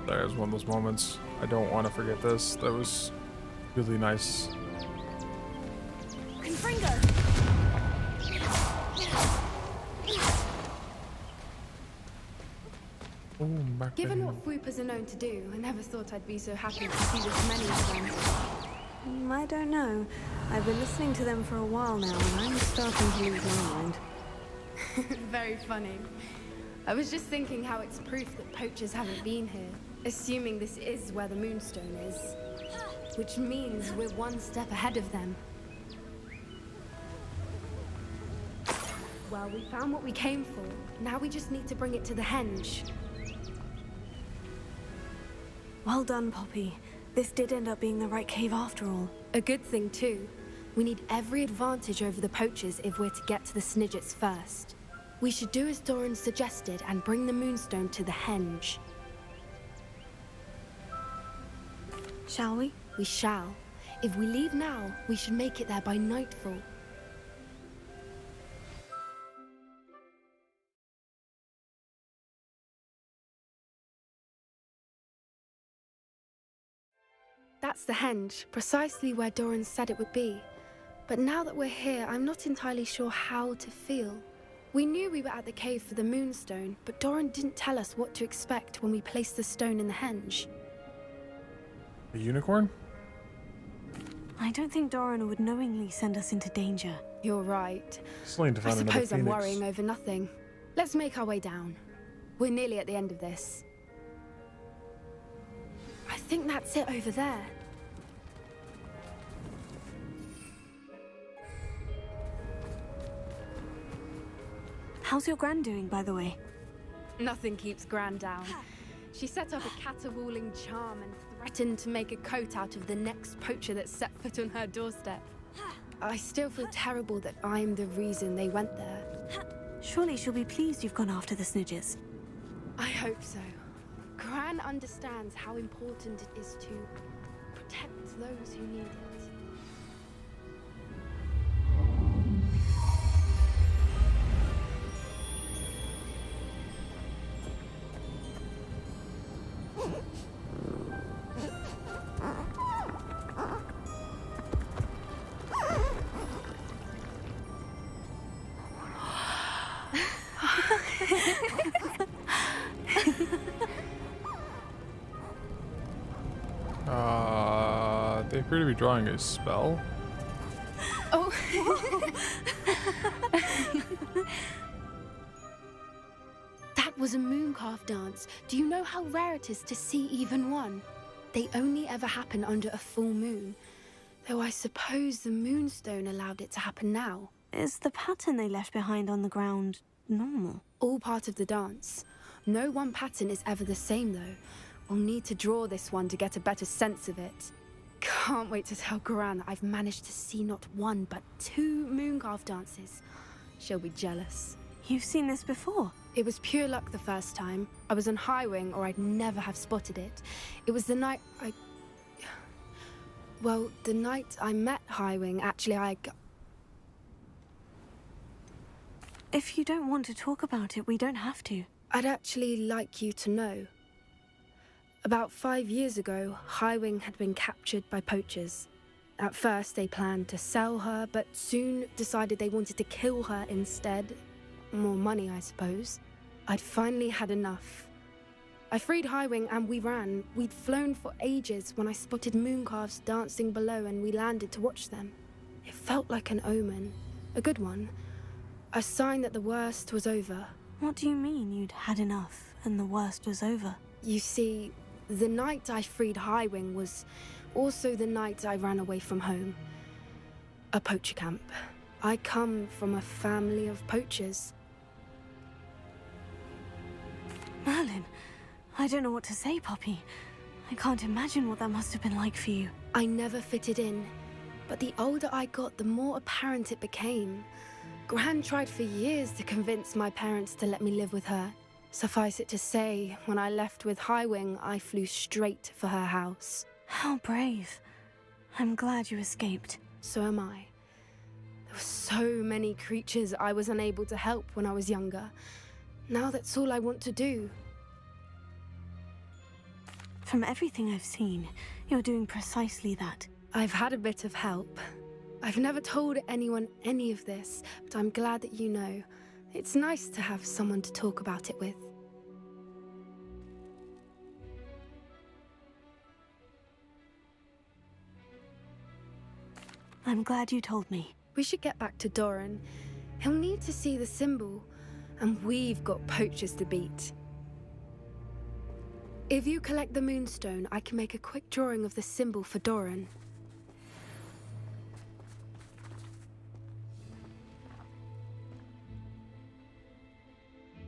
There's one of those moments. I don't want to forget this. That was really nice. Confringo! Oh, back Given there. what swoopers are known to do, I never thought I'd be so happy to see this many of them. I don't know. I've been listening to them for a while now, and I'm starting to lose my mind. Very funny. I was just thinking how it's proof that poachers haven't been here, assuming this is where the Moonstone is. Which means we're one step ahead of them. Well, we found what we came for. Now we just need to bring it to the henge. Well done, Poppy. This did end up being the right cave after all. A good thing, too. We need every advantage over the poachers if we're to get to the Snidgets first. We should do as Doran suggested and bring the Moonstone to the henge. Shall we? We shall. If we leave now, we should make it there by nightfall. That's the henge, precisely where Doran said it would be. But now that we're here, I'm not entirely sure how to feel. We knew we were at the cave for the Moonstone, but Doran didn't tell us what to expect when we placed the stone in the henge. A unicorn? I don't think Doran would knowingly send us into danger. You're right. Slain to I find another suppose I'm phoenix. worrying over nothing. Let's make our way down. We're nearly at the end of this. I think that's it over there. How's your Gran doing, by the way? Nothing keeps Gran down. She set up a caterwauling charm and threatened to make a coat out of the next poacher that set foot on her doorstep. I still feel terrible that I'm the reason they went there. Surely she'll be pleased you've gone after the Snidgets. I hope so. Gran understands how important it is to protect those who need it. They appear to be drawing a spell. Oh. That was a mooncalf dance. Do you know how rare it is to see even one? They only ever happen under a full moon. Though I suppose the Moonstone allowed it to happen now. Is the pattern they left behind on the ground normal? All part of the dance. No one pattern is ever the same, though. We'll need to draw this one to get a better sense of it. Can't wait to tell Gran that I've managed to see not one, but 2 mooncalf dances. She'll be jealous. You've seen this before? It was pure luck the first time. I was on Highwing, or I'd never have spotted it. It was the night Well, the night I met Highwing, actually, If you don't want to talk about it, we don't have to. I'd actually like you to know. About 5 years ago, Highwing had been captured by poachers. At first, they planned to sell her, but soon decided they wanted to kill her instead. More money, I suppose. I'd finally had enough. I freed Highwing and we ran. We'd flown for ages when I spotted mooncalves dancing below and we landed to watch them. It felt like an omen. A good one. A sign that the worst was over. What do you mean you'd had enough and the worst was over? You see, the night I freed Highwing was also the night I ran away from home. A poacher camp. I come from a family of poachers. Merlin, I don't know what to say, Poppy. I can't imagine what that must have been like for you. I never fitted in, but the older I got, the more apparent it became. Gran tried for years to convince my parents to let me live with her. Suffice it to say, when I left with Highwing, I flew straight for her house. How brave. I'm glad you escaped. So am I. There were so many creatures I was unable to help when I was younger. Now that's all I want to do. From everything I've seen, you're doing precisely that. I've had a bit of help. I've never told anyone any of this, but I'm glad that you know. It's nice to have someone to talk about it with. I'm glad you told me. We should get back to Doran. He'll need to see the symbol, and we've got poachers to beat. If you collect the moonstone, I can make a quick drawing of the symbol for Doran.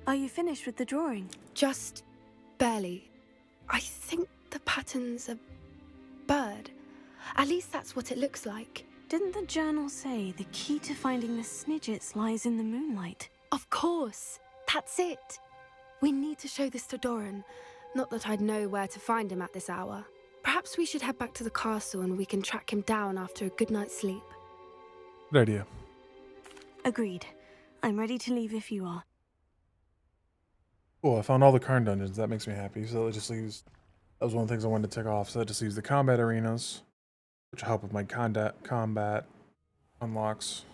Are you finished with the drawing? Just barely. I think the pattern's a bird. At least that's what it looks like. Didn't the journal say the key to finding the Snidgets lies in the moonlight? Of course. That's it. We need to show this to Doran. Not that I'd know where to find him at this hour. Perhaps we should head back to the castle and we can track him down after a good night's sleep. Good idea. Agreed. I'm ready to leave if you are. Cool, I found all the Karn dungeons. That makes me happy. So that just leaves... That was one of the things I wanted to tick off. So that just leaves the combat arenas, which will help with my combat unlocks.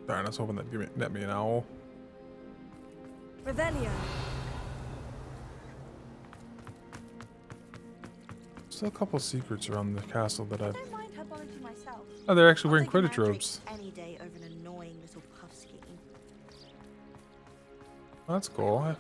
Darn, I was hoping that'd net me an owl. Revelio. Still a couple secrets around the castle that I've... I don't mind her volunteering myself. Oh, they're actually wearing I'll take Quidditch an robes. any day over an annoying little puff scheme. Oh, that's cool.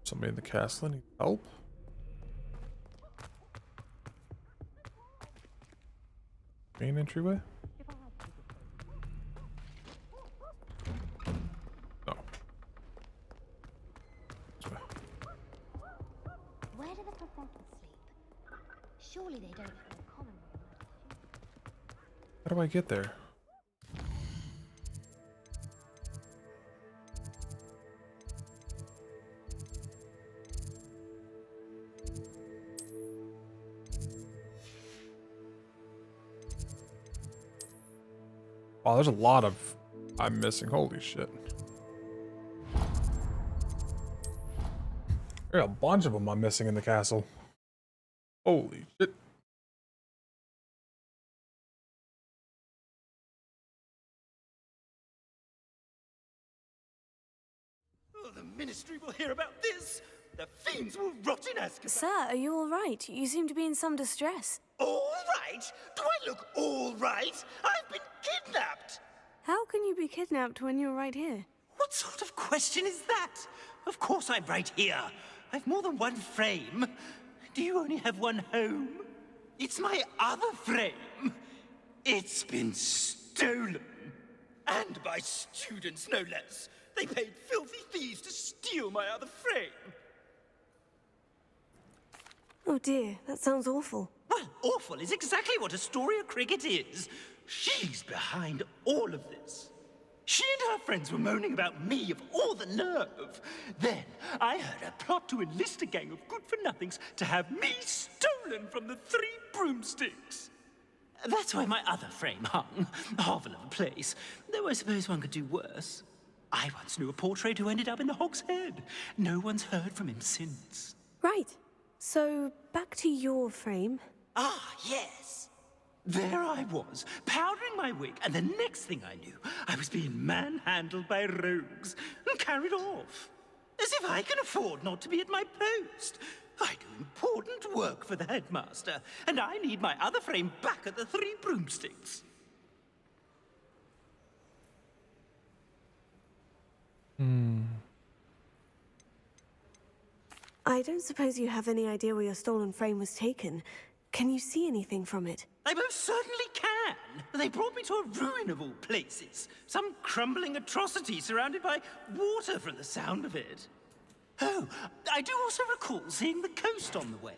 Somebody in the castle need help? Main entryway? No. This way. Where do the professors sleep? Surely they don't have a common room. How do I get there? Wow, there's a lot of I'm missing. Holy shit. There are a bunch of them I'm missing in the castle. Holy shit. Oh, the ministry will hear about this. The fiends will rot in Azkaban. Sir, are you all right? You seem to be in some distress. All right? Do I look all right? I've been kidnapped. How can you be kidnapped when you're right here? What sort of question is that? Of course I'm right here. I've more than one frame. Do you only have one home? It's my other frame. It's been stolen. And by students, no less. They paid filthy thieves to steal my other frame. Oh dear, that sounds awful. Well, awful is exactly what Astoria Cricket is. She's behind all of this. She and her friends were moaning about me of all the nerve. Then I heard a plot to enlist a gang of good-for-nothings to have me stolen from the Three Broomsticks. That's where my other frame hung. A hovel of a place. Though I suppose one could do worse. I once knew a portrait who ended up in the Hog's Head. No one's heard from him since. Right. So, back to your frame. Ah, yes. There I was, powdering my wig, and the next thing I knew, I was being manhandled by rogues and carried off. As if I can afford not to be at my post. I do important work for the headmaster, and I need my other frame back at the Three Broomsticks. I don't suppose you have any idea where your stolen frame was taken. Can you see anything from it? I most certainly can. They brought me to a ruin of all places. Some crumbling atrocity surrounded by water from the sound of it. Oh, I do also recall seeing the coast on the way.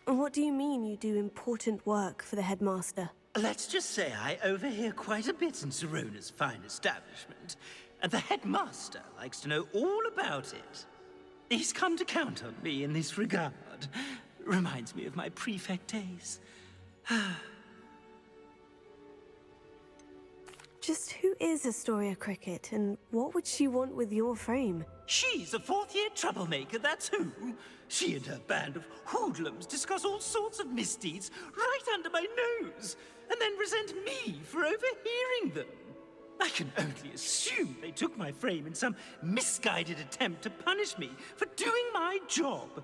What do you mean you do important work for the headmaster? Let's just say I overhear quite a bit in Sirona's fine establishment, and the headmaster likes to know all about it. He's come to count on me in this regard. Reminds me of my prefect days. Just who is Astoria Cricket, and what would she want with your frame? She's a fourth-year troublemaker, that's who. She and her band of hoodlums discuss all sorts of misdeeds right under my nose, and then resent me for overhearing them. I can only assume they took my frame in some misguided attempt to punish me for doing my job.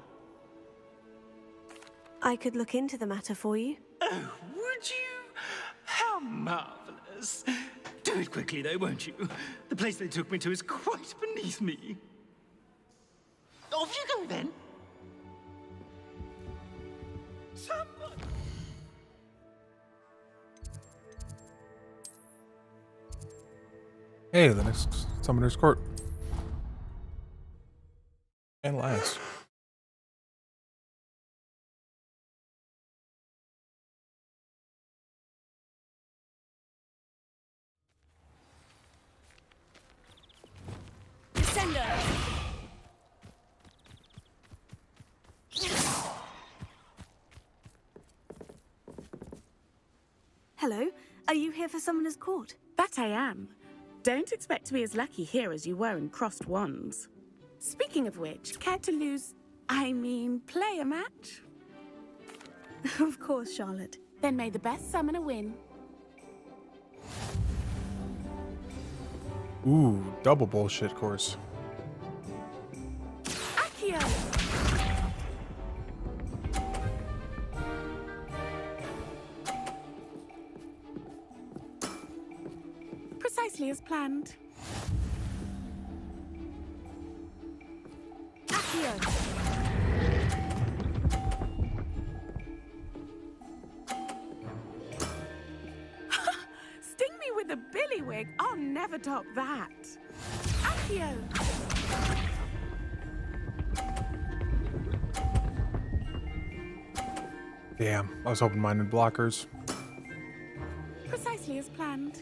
I could look into the matter for you. Oh, would you? How marvelous. Do it quickly, though, won't you? The place they took me to is quite beneath me. Off you go, then. Somebody... Hey, the next Summoner's Court. And last. Descender! Hello, are you here for Summoner's Court? That I am. Don't expect to be as lucky here as you were in Crossed Wands. Speaking of which, care to play a match? Of course, Charlotte. Then may the best summoner win. Ooh, double bullshit course. Accio! Precisely as planned. Accio! Sting me with a billywig. I'll never top that. Accio! Damn, I was hoping mine had blockers. Precisely as planned.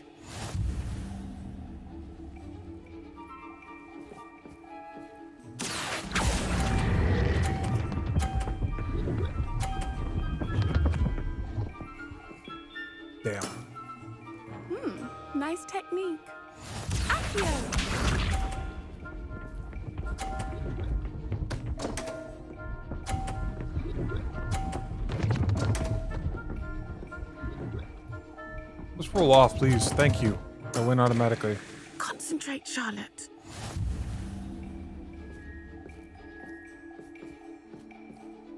Damn. Nice technique. Accio! Let's roll off, please. Thank you. I win automatically. Concentrate, Charlotte.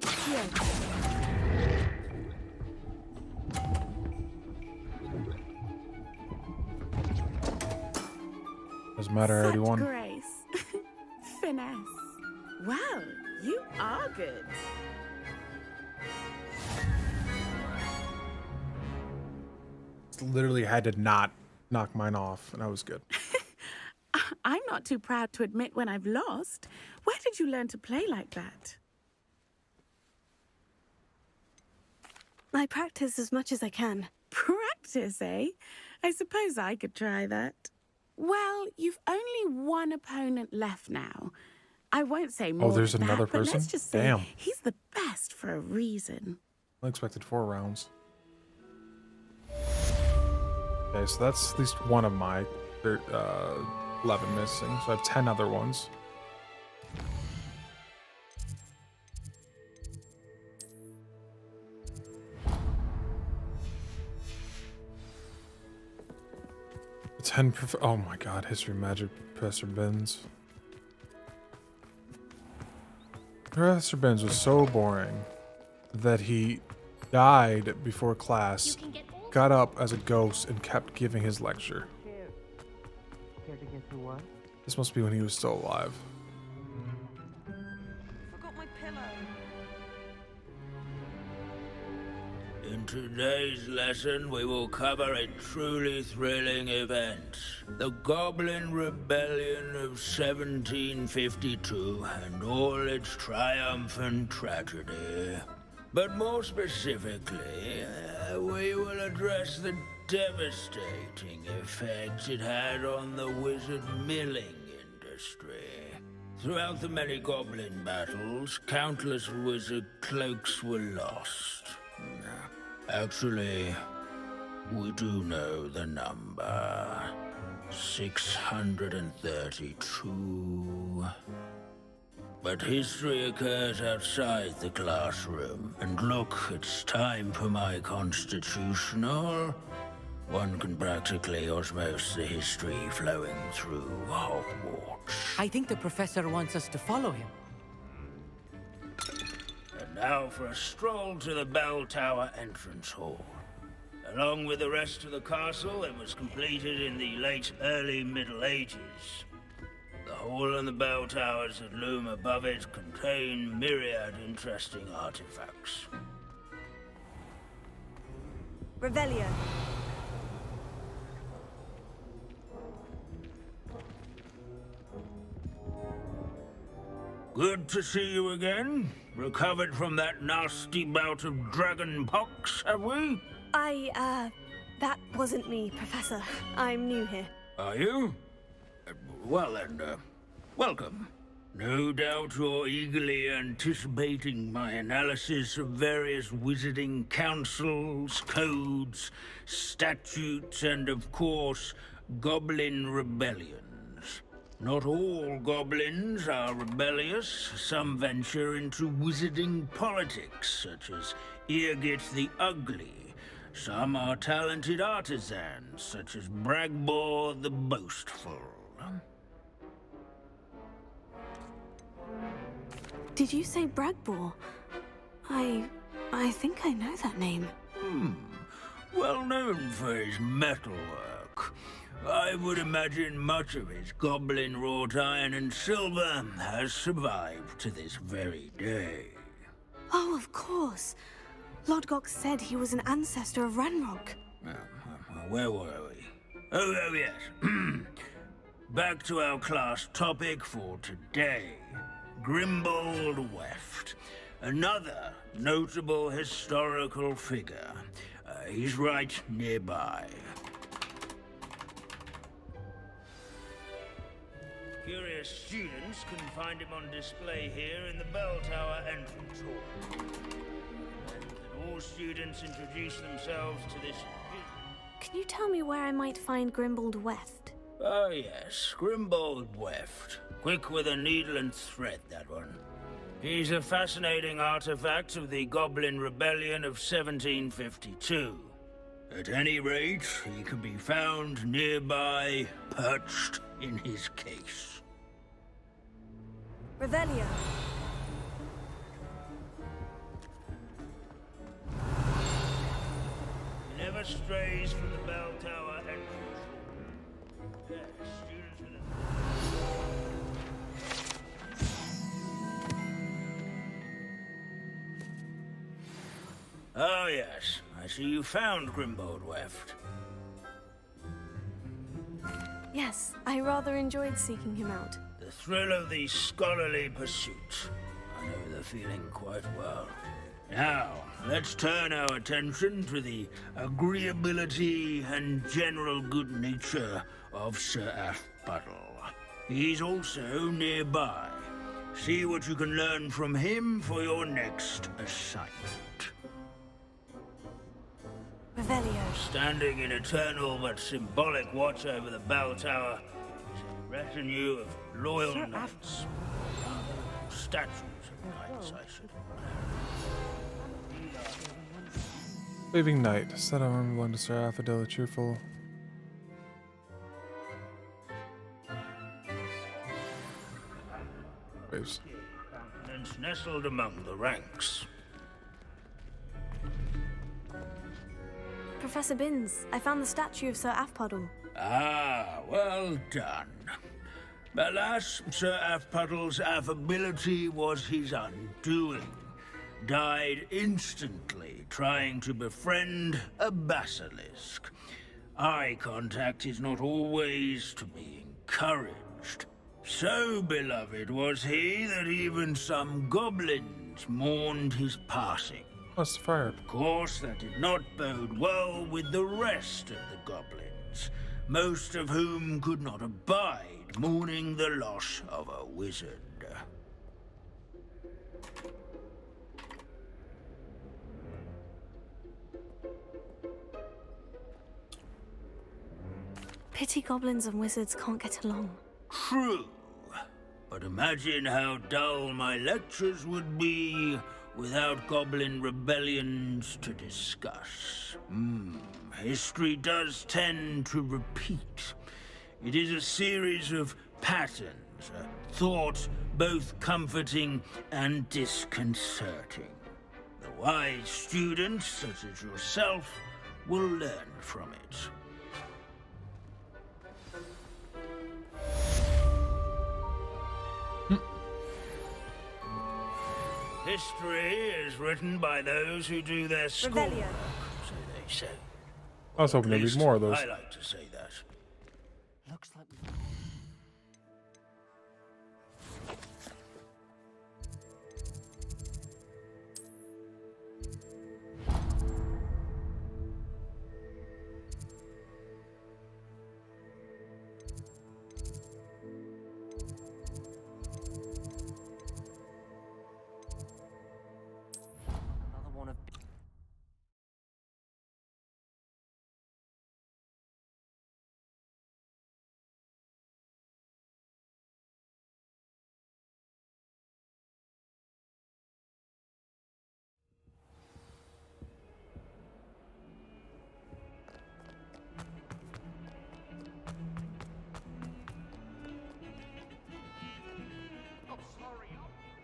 Accio! Doesn't matter, I already won. Grace. Finesse. Well, you are good. Literally had to not knock mine off, and I was good. I'm not too proud to admit when I've lost. Where did you learn to play like that? I practice as much as I can. Practice, eh? I suppose I could try that. Well, you've only one opponent left now. I won't say more. Oh, there's than another that, but person? let's just say Damn. he's the best for a reason. I expected 4 rounds. Okay, so that's at least one of my 11 missing, so I have 10 other ones. Oh my god, History Magic Professor Benz. Professor Benz was so boring that he died before class, got up as a ghost, and kept giving his lecture. Care to guess who won? This must be when he was still alive. Forgot my pillow. In today's lesson, we will cover a truly thrilling event. The Goblin Rebellion of 1752 and all its triumphant tragedy. But more specifically, we will address the devastating effects it had on the wizard milling industry. Throughout the many goblin battles, countless wizard cloaks were lost. Actually, we do know the number. 632. But history occurs outside the classroom. And look, it's time for my constitutional. One can practically osmose the history flowing through Hogwarts. I think the professor wants us to follow him. And now for a stroll to the bell tower entrance hall. Along with the rest of the castle, it was completed in the late early Middle Ages. The hall and the bell towers that loom above it contain myriad interesting artifacts. Revelio. Good to see you again. Recovered from that nasty bout of dragon pox, have we? That wasn't me, Professor. I'm new here. Are you? Well then, welcome. No doubt you're eagerly anticipating my analysis of various wizarding councils, codes, statutes, and of course, goblin rebellions. Not all goblins are rebellious. Some venture into wizarding politics, such as Eargit the Ugly. Some are talented artisans, such as Bragbor the Boastful. Did you say Bragbor? I think I know that name. Well known for his metalwork. I would imagine much of his goblin-wrought iron and silver has survived to this very day. Oh, of course. Lodgok said he was an ancestor of Ranrock. Where were we? Oh yes. Back to our class topic for today. Grimbold Weft. Another notable historical figure. He's right nearby. Curious students can find him on display here in the bell tower entrance hall. All students introduce themselves to this... Can you tell me where I might find Grimbold Weft? Oh yes, Grimbold Weft. Quick with a needle and thread, that one. He's a fascinating artifact of the Goblin Rebellion of 1752. At any rate, he can be found nearby, perched in his case. Revelio. Never strays from the bell tower entrance. Yes, students with Oh yes, I see you found Grimbold Weft. Yes, I rather enjoyed seeking him out. The thrill of the scholarly pursuit. I know the feeling quite well. Now, let's turn our attention to the agreeability and general good nature of Sir Athpuddle. He's also nearby. See what you can learn from him for your next assignment. Revelio. Standing in eternal but symbolic watch over the bell tower is a retinue of loyal knights. Statues of knights, I should. Waving Knight. Set arm belong to Sir Affadil, cheerful. Waves. Countenance nestled among the ranks. Professor Binns, I found the statue of Sir Athpuddle. Ah, well done. Alas, Sir Athpuddle's affability was his undoing. died instantly trying to befriend a basilisk. Eye contact is not always to be encouraged. So beloved was he that even some goblins mourned his passing. That's fire. Of course, that did not bode well with the rest of the goblins, most of whom could not abide mourning the loss of a wizard. Pity goblins and wizards can't get along. True. But imagine how dull my lectures would be without goblin rebellions to discuss. History does tend to repeat. It is a series of patterns, a thought both comforting and disconcerting. The wise students, such as yourself, will learn from it. History is written by those who do their schoolwork, so they say. I was hoping there'd be more of those. I like to say that. Looks like another one of.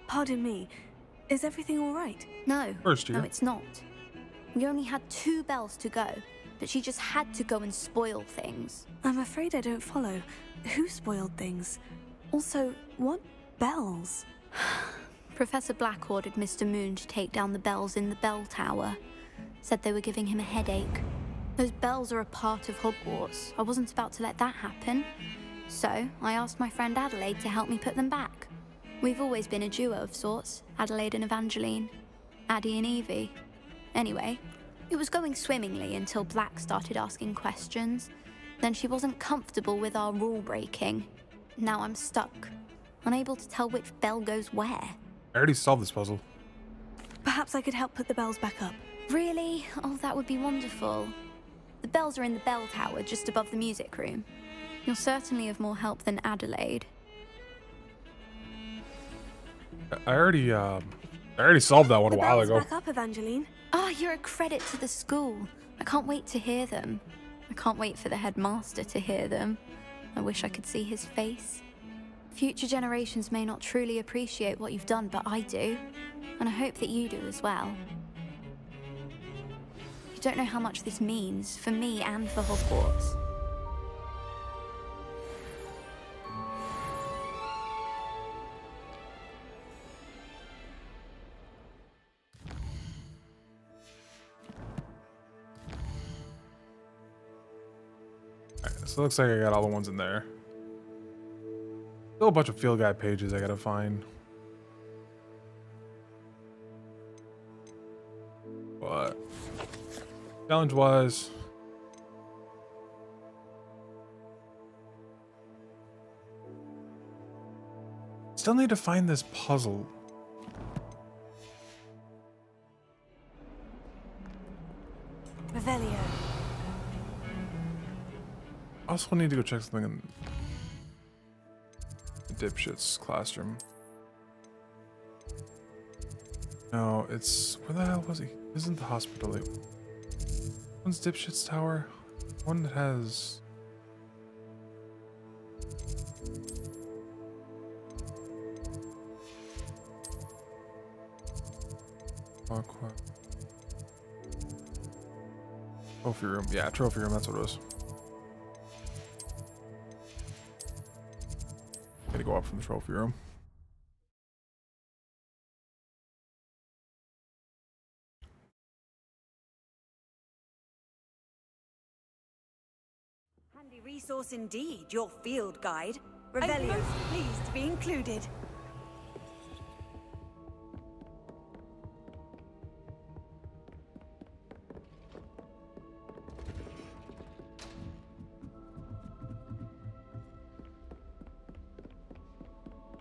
Pardon me, is everything all right? No, First year. no, it's not. We only had 2 bells to go, but she just had to go and spoil things. I'm afraid I don't follow. Who spoiled things? Also, what bells? Professor Black ordered Mr. Moon to take down the bells in the bell tower. Said they were giving him a headache. Those bells are a part of Hogwarts. I wasn't about to let that happen. So, I asked my friend Adelaide to help me put them back. We've always been a duo of sorts, Adelaide and Evangeline. Addie and Evie. Anyway, it was going swimmingly until Black started asking questions. Then she wasn't comfortable with our rule breaking. Now I'm stuck, unable to tell which bell goes where. I already solved this puzzle. Perhaps I could help put the bells back up. Really? Oh, that would be wonderful. The bells are in the bell tower just above the music room. You're certainly of more help than Adelaide. I already solved that one a while ago. Back up, Evangeline. Oh, you're a credit to the school. I can't wait to hear them. I can't wait for the headmaster to hear them. I wish I could see his face. Future generations may not truly appreciate what you've done, but I do. And I hope that you do as well. You don't know how much this means for me and for Hogwarts. Alright, so it looks like I got all the ones in there. Still a bunch of field guide pages I gotta find. But challenge was still need to find this puzzle. Revelio. Also need to go check something in the dipshit's classroom. No, it's where the hell was he? Isn't the hospital? One's dipshit's tower. One that has. Aqua. Trophy room. Yeah, trophy room. That's what it was. Gotta go up from the trophy room. Resource indeed, your field guide. Revelio's pleased to be included.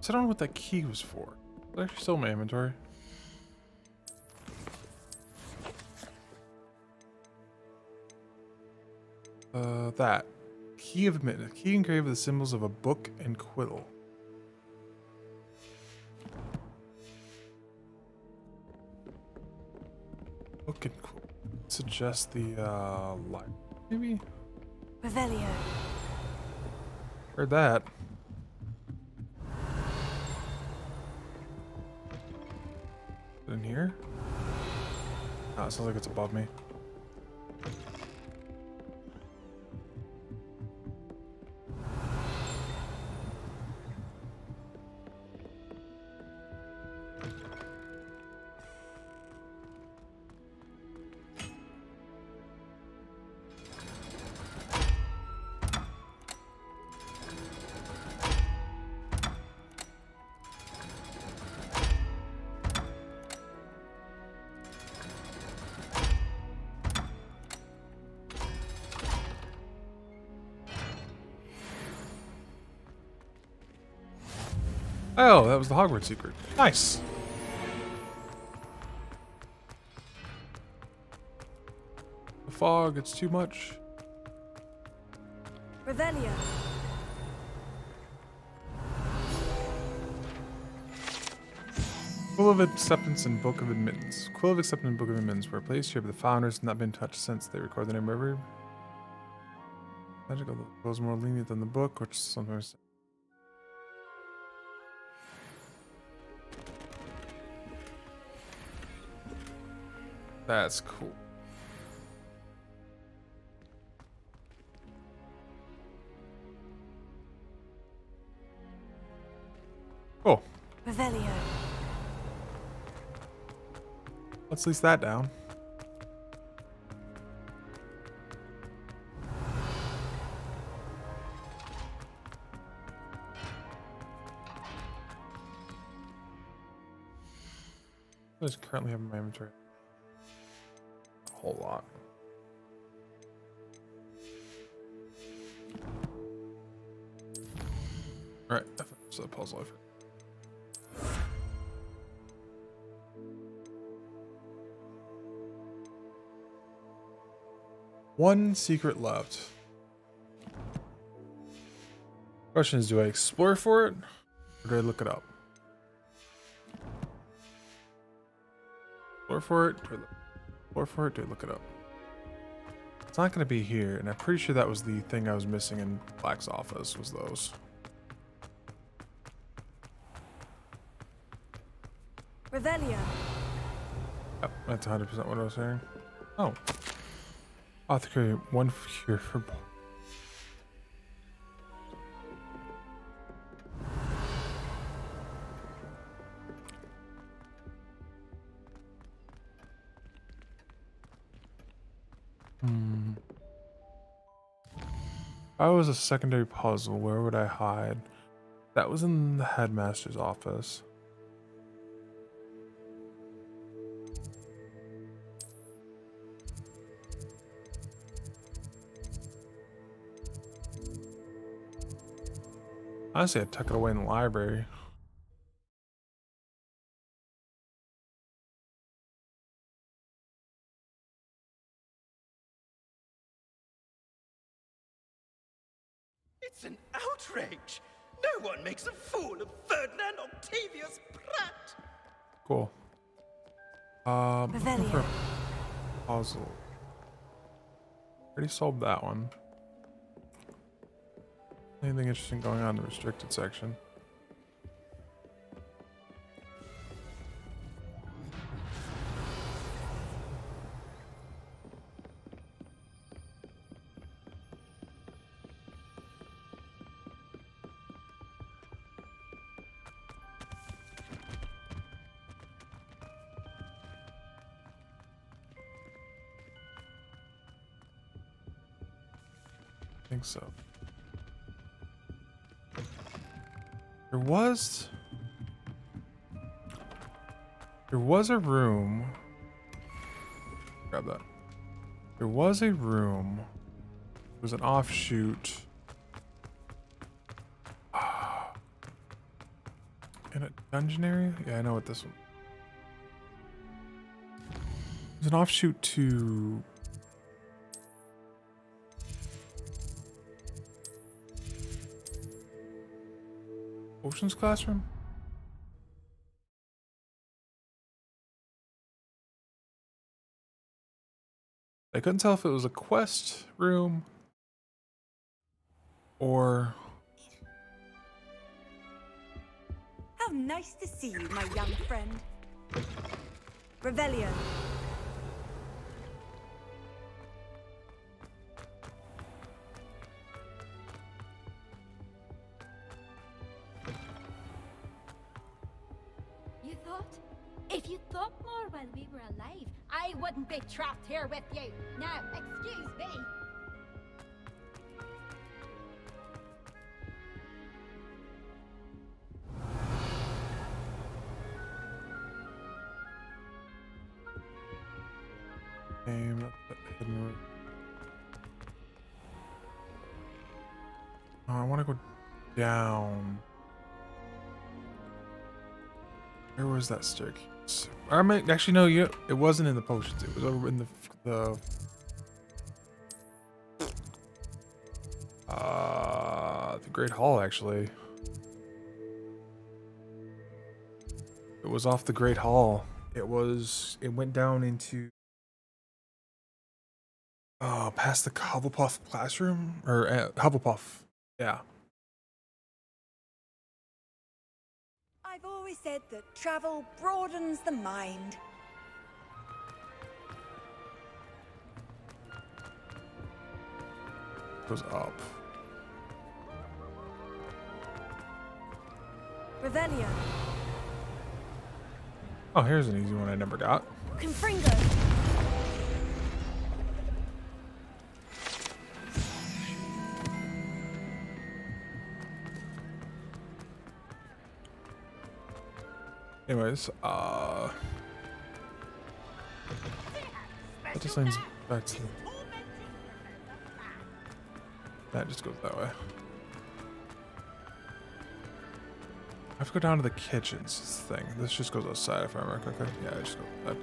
So I don't know what that key was for. It's actually still in my inventory. That. Key of admittance. Key engraved with the symbols of a book and quill. Book and quill. Suggest the light. Maybe? Revelio. Heard that. In here? Oh, it sounds like it's above me. Oh, that was the Hogwarts secret. Nice. The fog, it's too much. Revelio. Quill of Acceptance and Book of Admittance. Quill of Acceptance and Book of Admittance were placed here, but the founders have not been touched since they recorded the name River. Magical was more lenient than the book, which sometimes. That's cool. Cool. Revelio. Let's lease that down. What does currently have in my inventory? A whole lot. Alright, that's the puzzle. One secret left. Question is, do I explore for it, or do I look it up? Explore for it, explore for it, do I look it up? It's not going to be here, and I'm pretty sure that was the thing I was missing in Black's office, was those. Revelio. Yep, that's 100% what I was saying. Oh. I'll have to create one here for. If I was a secondary puzzle, where would I hide? That was in the headmaster's office. Honestly, I'd tuck it away in the library. It's an outrage! No one makes a fool of Ferdinand Octavius Pratt! Cool. Looking for a puzzle. Already solved that one. Anything interesting going on in the restricted section? I think so. There was a room. Grab that. There was a room. It was an offshoot. In a dungeon area? Yeah, I know what this one. It was an offshoot to Ocean's Classroom? I couldn't tell if it was a quest room or... How nice to see you, my young friend. Revelio. You thought? If you thought more while we were alive, I wouldn't be trapped here with you. Now, excuse me. Name hidden room. Oh, I want to go down. Where was that staircase? I might actually no. It wasn't in the potions. It was over in the Great Hall. Actually, it was off the Great Hall. It went down into past the Hufflepuff classroom or Hufflepuff. Yeah. I've always said that travel broadens the mind. Goes up. Revelio. Oh, here's an easy one I never got. Confringo. Anyways, that just leads back to that just goes that way. I have to go down to the kitchens thing. This just goes outside if I remember correctly. Yeah, I just go outside.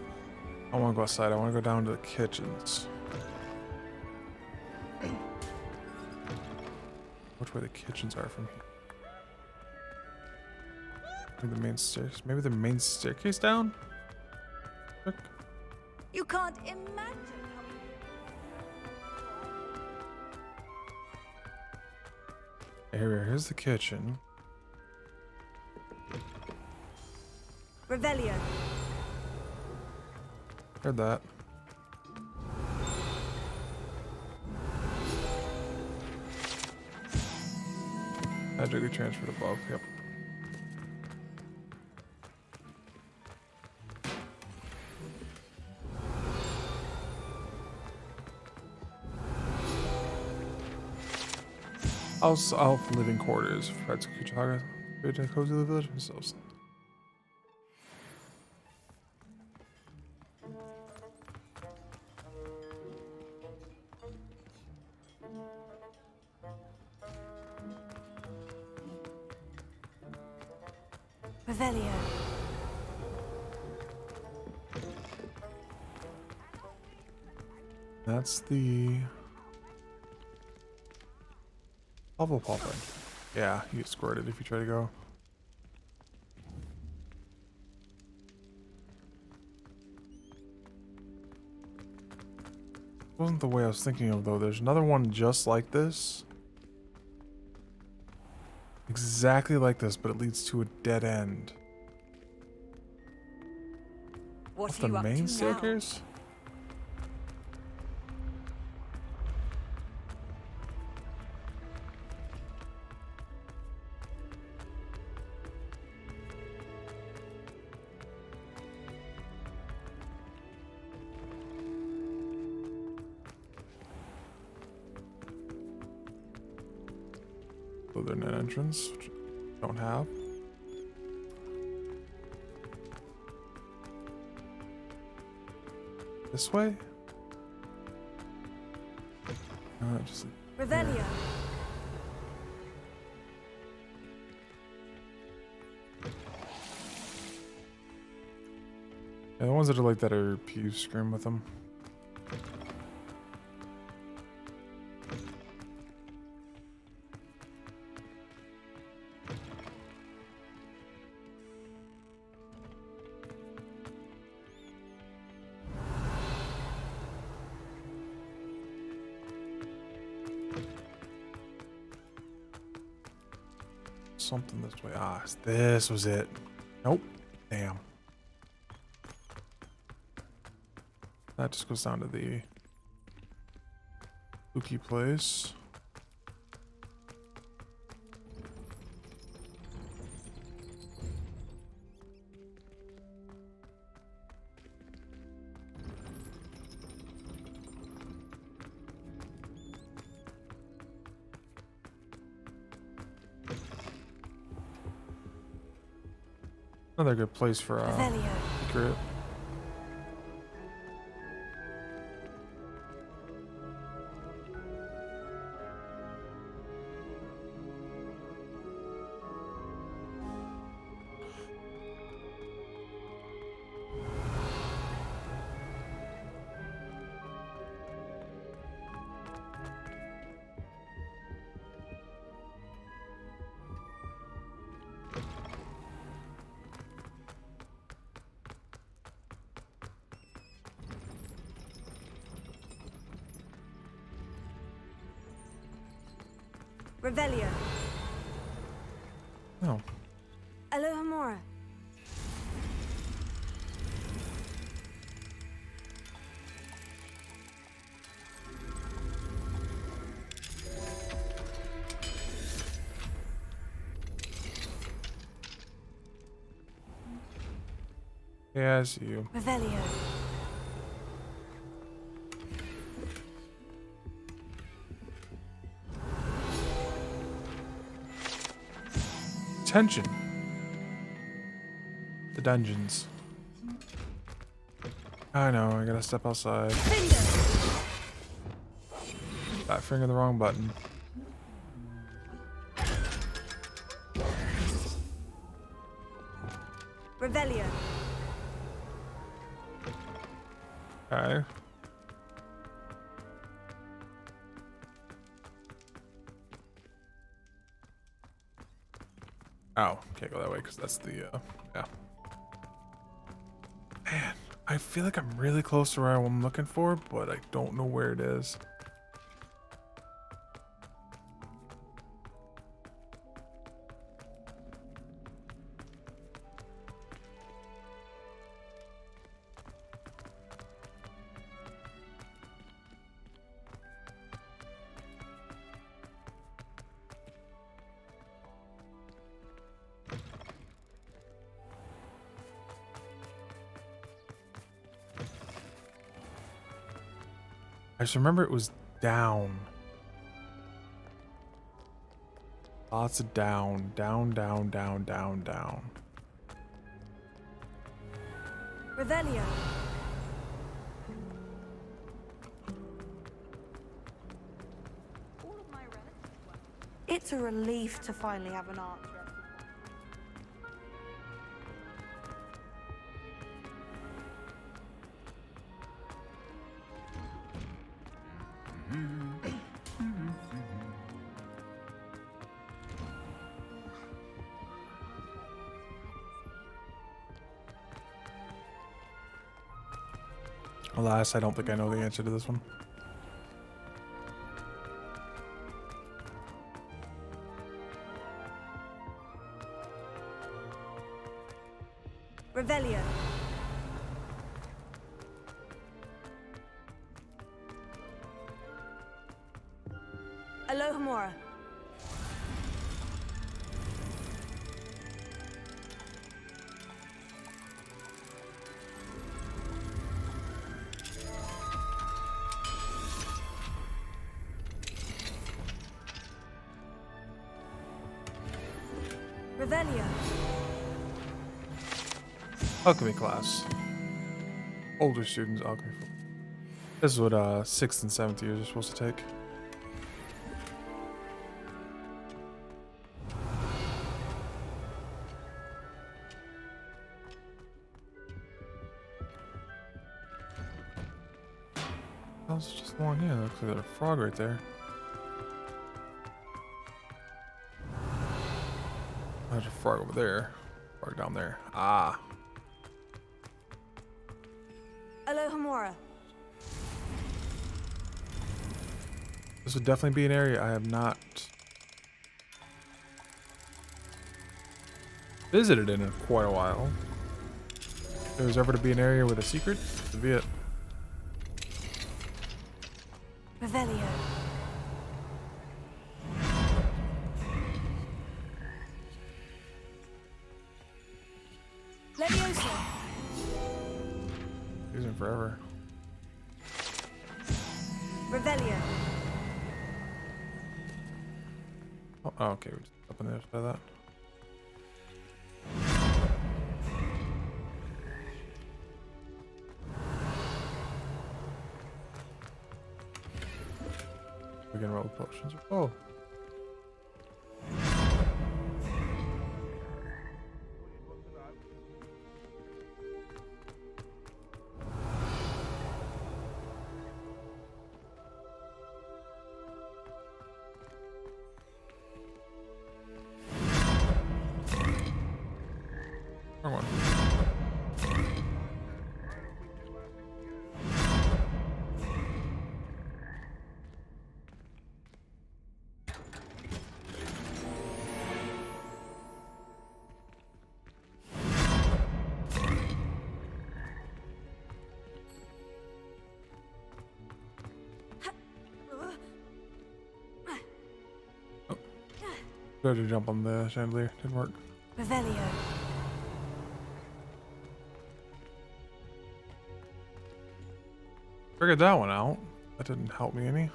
I don't want to go outside. I want to go down to the kitchens. Which way the kitchens are from here? The main stairs. Maybe the main staircase down? Look. You can't imagine Here's the kitchen. Revelio. Heard that. Magically transferred above. Yep. I'll living quarters. Fred's Kuchaga. Cozy the village themselves. Revelio. That's the Hufflepuff thing. Yeah, you get squirted if you try to go. Wasn't the way I was thinking of though. There's another one just like this. Exactly like this, but it leads to a dead end. What's the main staircase? Southern entrance, which I don't have. This way? Just Revelio. Yeah, the ones that are like that are pew scream with them. Something this way. Ah, this was it. Nope. Damn. That just goes down to the spooky place. Another good place for secret. Revelio. Oh. Alohomora. Yeah, I see you. Revelio. Attention. The dungeons. I know, I gotta step outside. Fat finger the wrong button. Revelio. Okay. Oh, can't go that way because that's the, yeah. Man, I feel like I'm really close to where I'm looking for, but I don't know where it is. I just remember it was down. Lots of down, down, down, down, down, down. Revelio. It's a relief to finally have an answer. Alas, I don't think I know the answer to this one. Revelio. Alohomora. Revelio. Alchemy class. Older students, alchemy. This is what 6th and 7th years are supposed to take. That was just one here. Looks like there's a frog right there. There's a frog over there. Frog down there. Ah. Alohomora. This would definitely be an area I have not visited in quite a while. If there was ever to be an area with a secret, this would be it. Revelio. Leviosa. Using forever. Revelio. Oh, okay, we're just up on the other side of that. We can roll potions. Oh. Wrong one. Tried to jump on the chandelier, didn't work. Revelio. Figured that one out. That didn't help me any.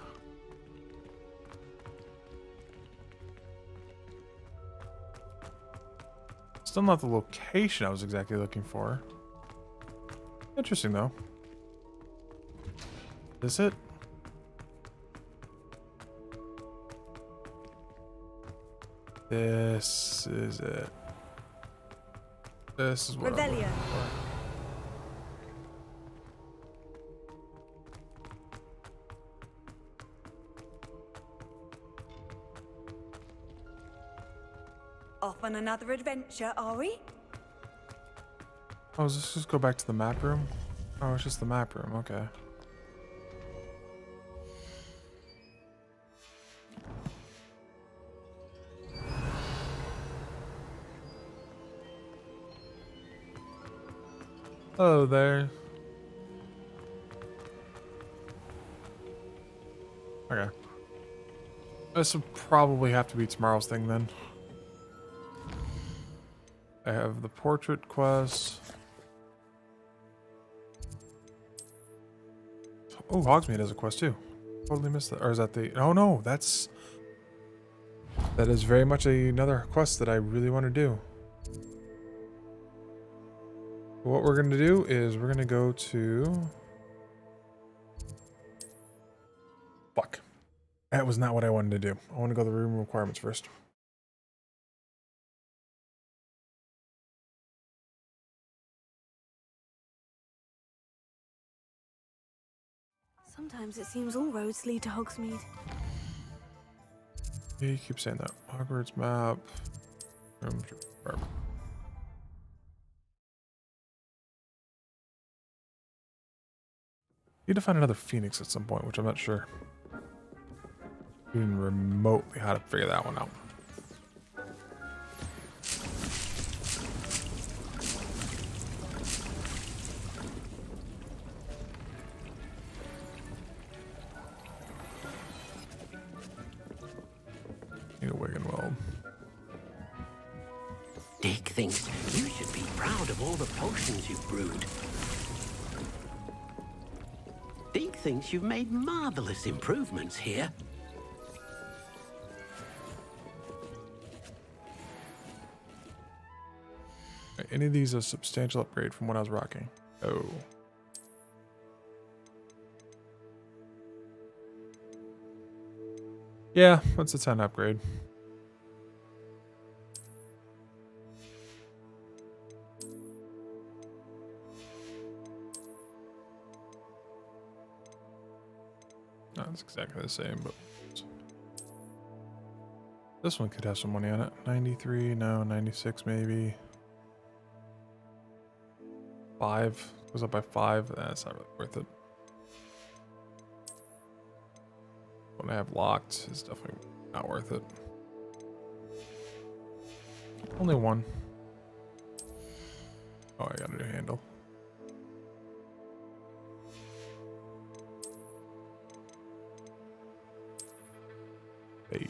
Still not the location I was exactly looking for. Interesting though. Is this it? This is it. This is what I'm looking for. Off on another adventure, are we? Oh, does this just go back to the map room? Oh, it's just the map room. Okay. Hello there. Okay. This will probably have to be tomorrow's thing then. I have the portrait quest. Oh, Hogsmeade has a quest too. Totally missed that. Or is that the... Oh no, that's... That is very much another quest that I really want to do. What we're going to do is we're going to go to... Fuck. That was not what I wanted to do. I want to go to the room requirements first. Sometimes it seems all roads lead to Hogsmeade. Yeah, you keep saying that. Hogwarts map. Room requirement. Need to find another phoenix at some point, which I'm not sure even remotely how to figure that one out. Need a wig and weld. Dick thinks you should be proud of all the potions you've brewed. Dick thinks you've made marvelous improvements here. any of these a substantial upgrade from what I was rocking? Oh. Yeah, that's a 10 upgrade. No, it's exactly the same, but this one could have some money on it. 93, no, 96 maybe. 5, goes up by 5. That's not really worth it. What I have locked is definitely not worth it. Only one. Oh, I got a new handle. Hey.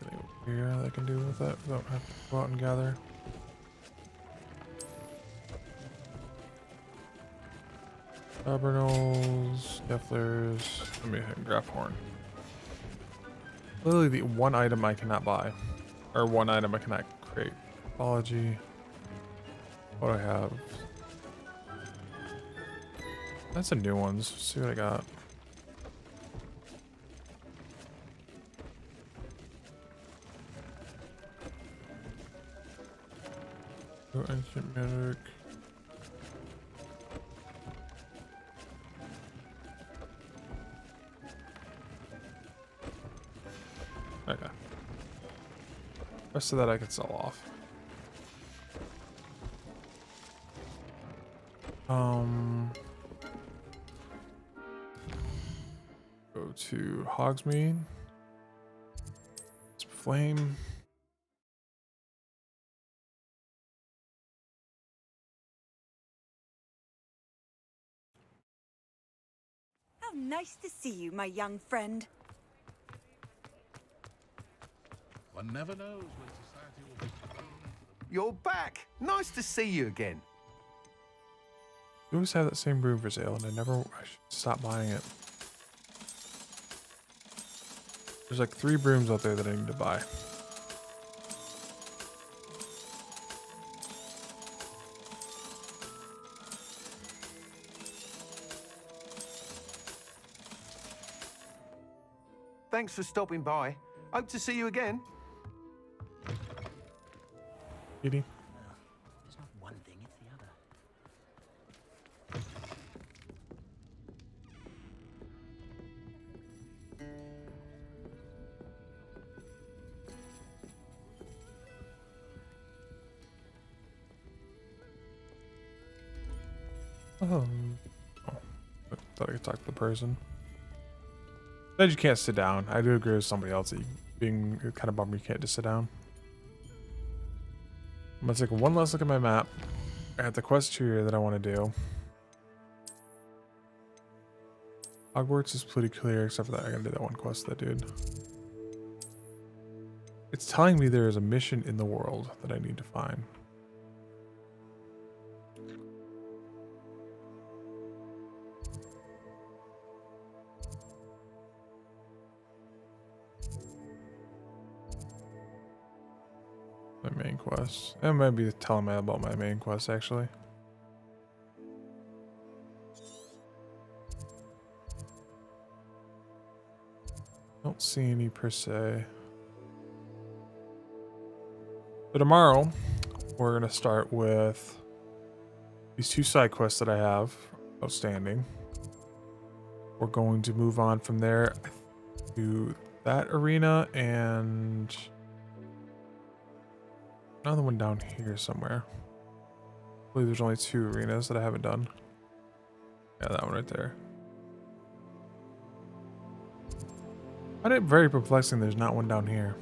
Anything here that I can do with that without having to go out and gather. Carbonals, Keflers, let me graph horn. Literally the one item I cannot buy. Or one item I cannot create. Apology. What do I have? That's some new ones. Let's see what I got. Oh, ancient magic. Okay. Rest of that I can sell off. Go to Hogsmeade. Flame. How nice to see you, my young friend. One never knows when society will be. You're back. Nice to see you again. You always have that same broom for sale, and I should stop buying it. There's like 3 brooms out there that I need to buy. Thanks for stopping by. Hope to see you again. Edie. It's not one thing, it's the other. Oh, I thought I could talk to the person. Said you can't sit down. I do agree with somebody else that being kind of bummed you can't just sit down. I'm gonna take one last look at my map. I got the quest here that I want to do. Hogwarts is pretty clear, except for that I gotta do that one quest with that dude. It's telling me there is a mission in the world that I need to find. My main quest. It might be telling me about my main quest actually. Don't see any per se. So tomorrow we're gonna start with these 2 side quests that I have outstanding. We're going to move on from there to that arena and another one down here somewhere. I believe there's only 2 arenas that I haven't done. Yeah, that one right there. I find it very perplexing there's not one down here.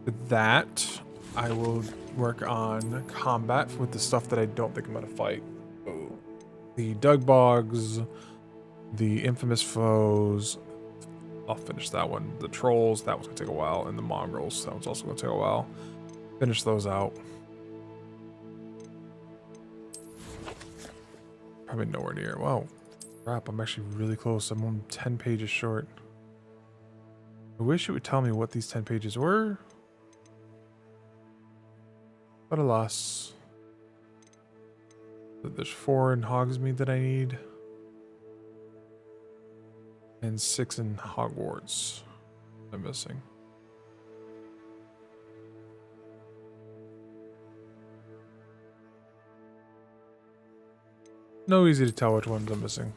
With that, I will work on combat with the stuff that I don't think I'm gonna fight. So, the Dugbogs, the infamous foes. I'll finish that one. The trolls, that one's gonna take a while, and the mongrels, that one's also gonna take a while. Finish those out. Probably nowhere near. Wow. Crap, I'm actually really close. I'm on 10 pages short. I wish it would tell me what these 10 pages were. But alas. There's 4 in Hogsmeade that I need. And 6 in Hogwarts I'm missing. No easy to tell which ones I'm missing.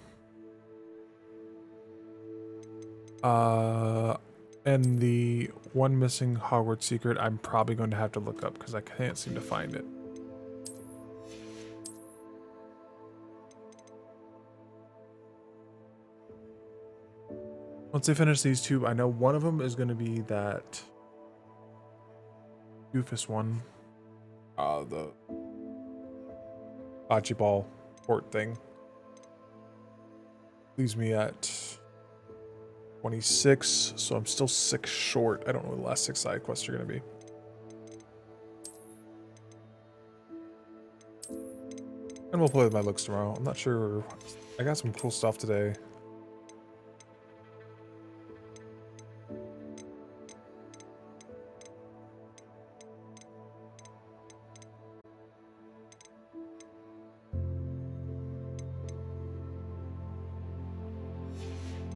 And the one missing Hogwarts secret, I'm probably going to have to look up because I can't seem to find it. Once I finish these two, I know one of them is going to be that doofus one. The bocce ball port thing. Leaves me at 26, so I'm still 6 short. I don't know what the last 6 side quests are going to be. And we'll play with my looks tomorrow. I'm not sure. I got some cool stuff today.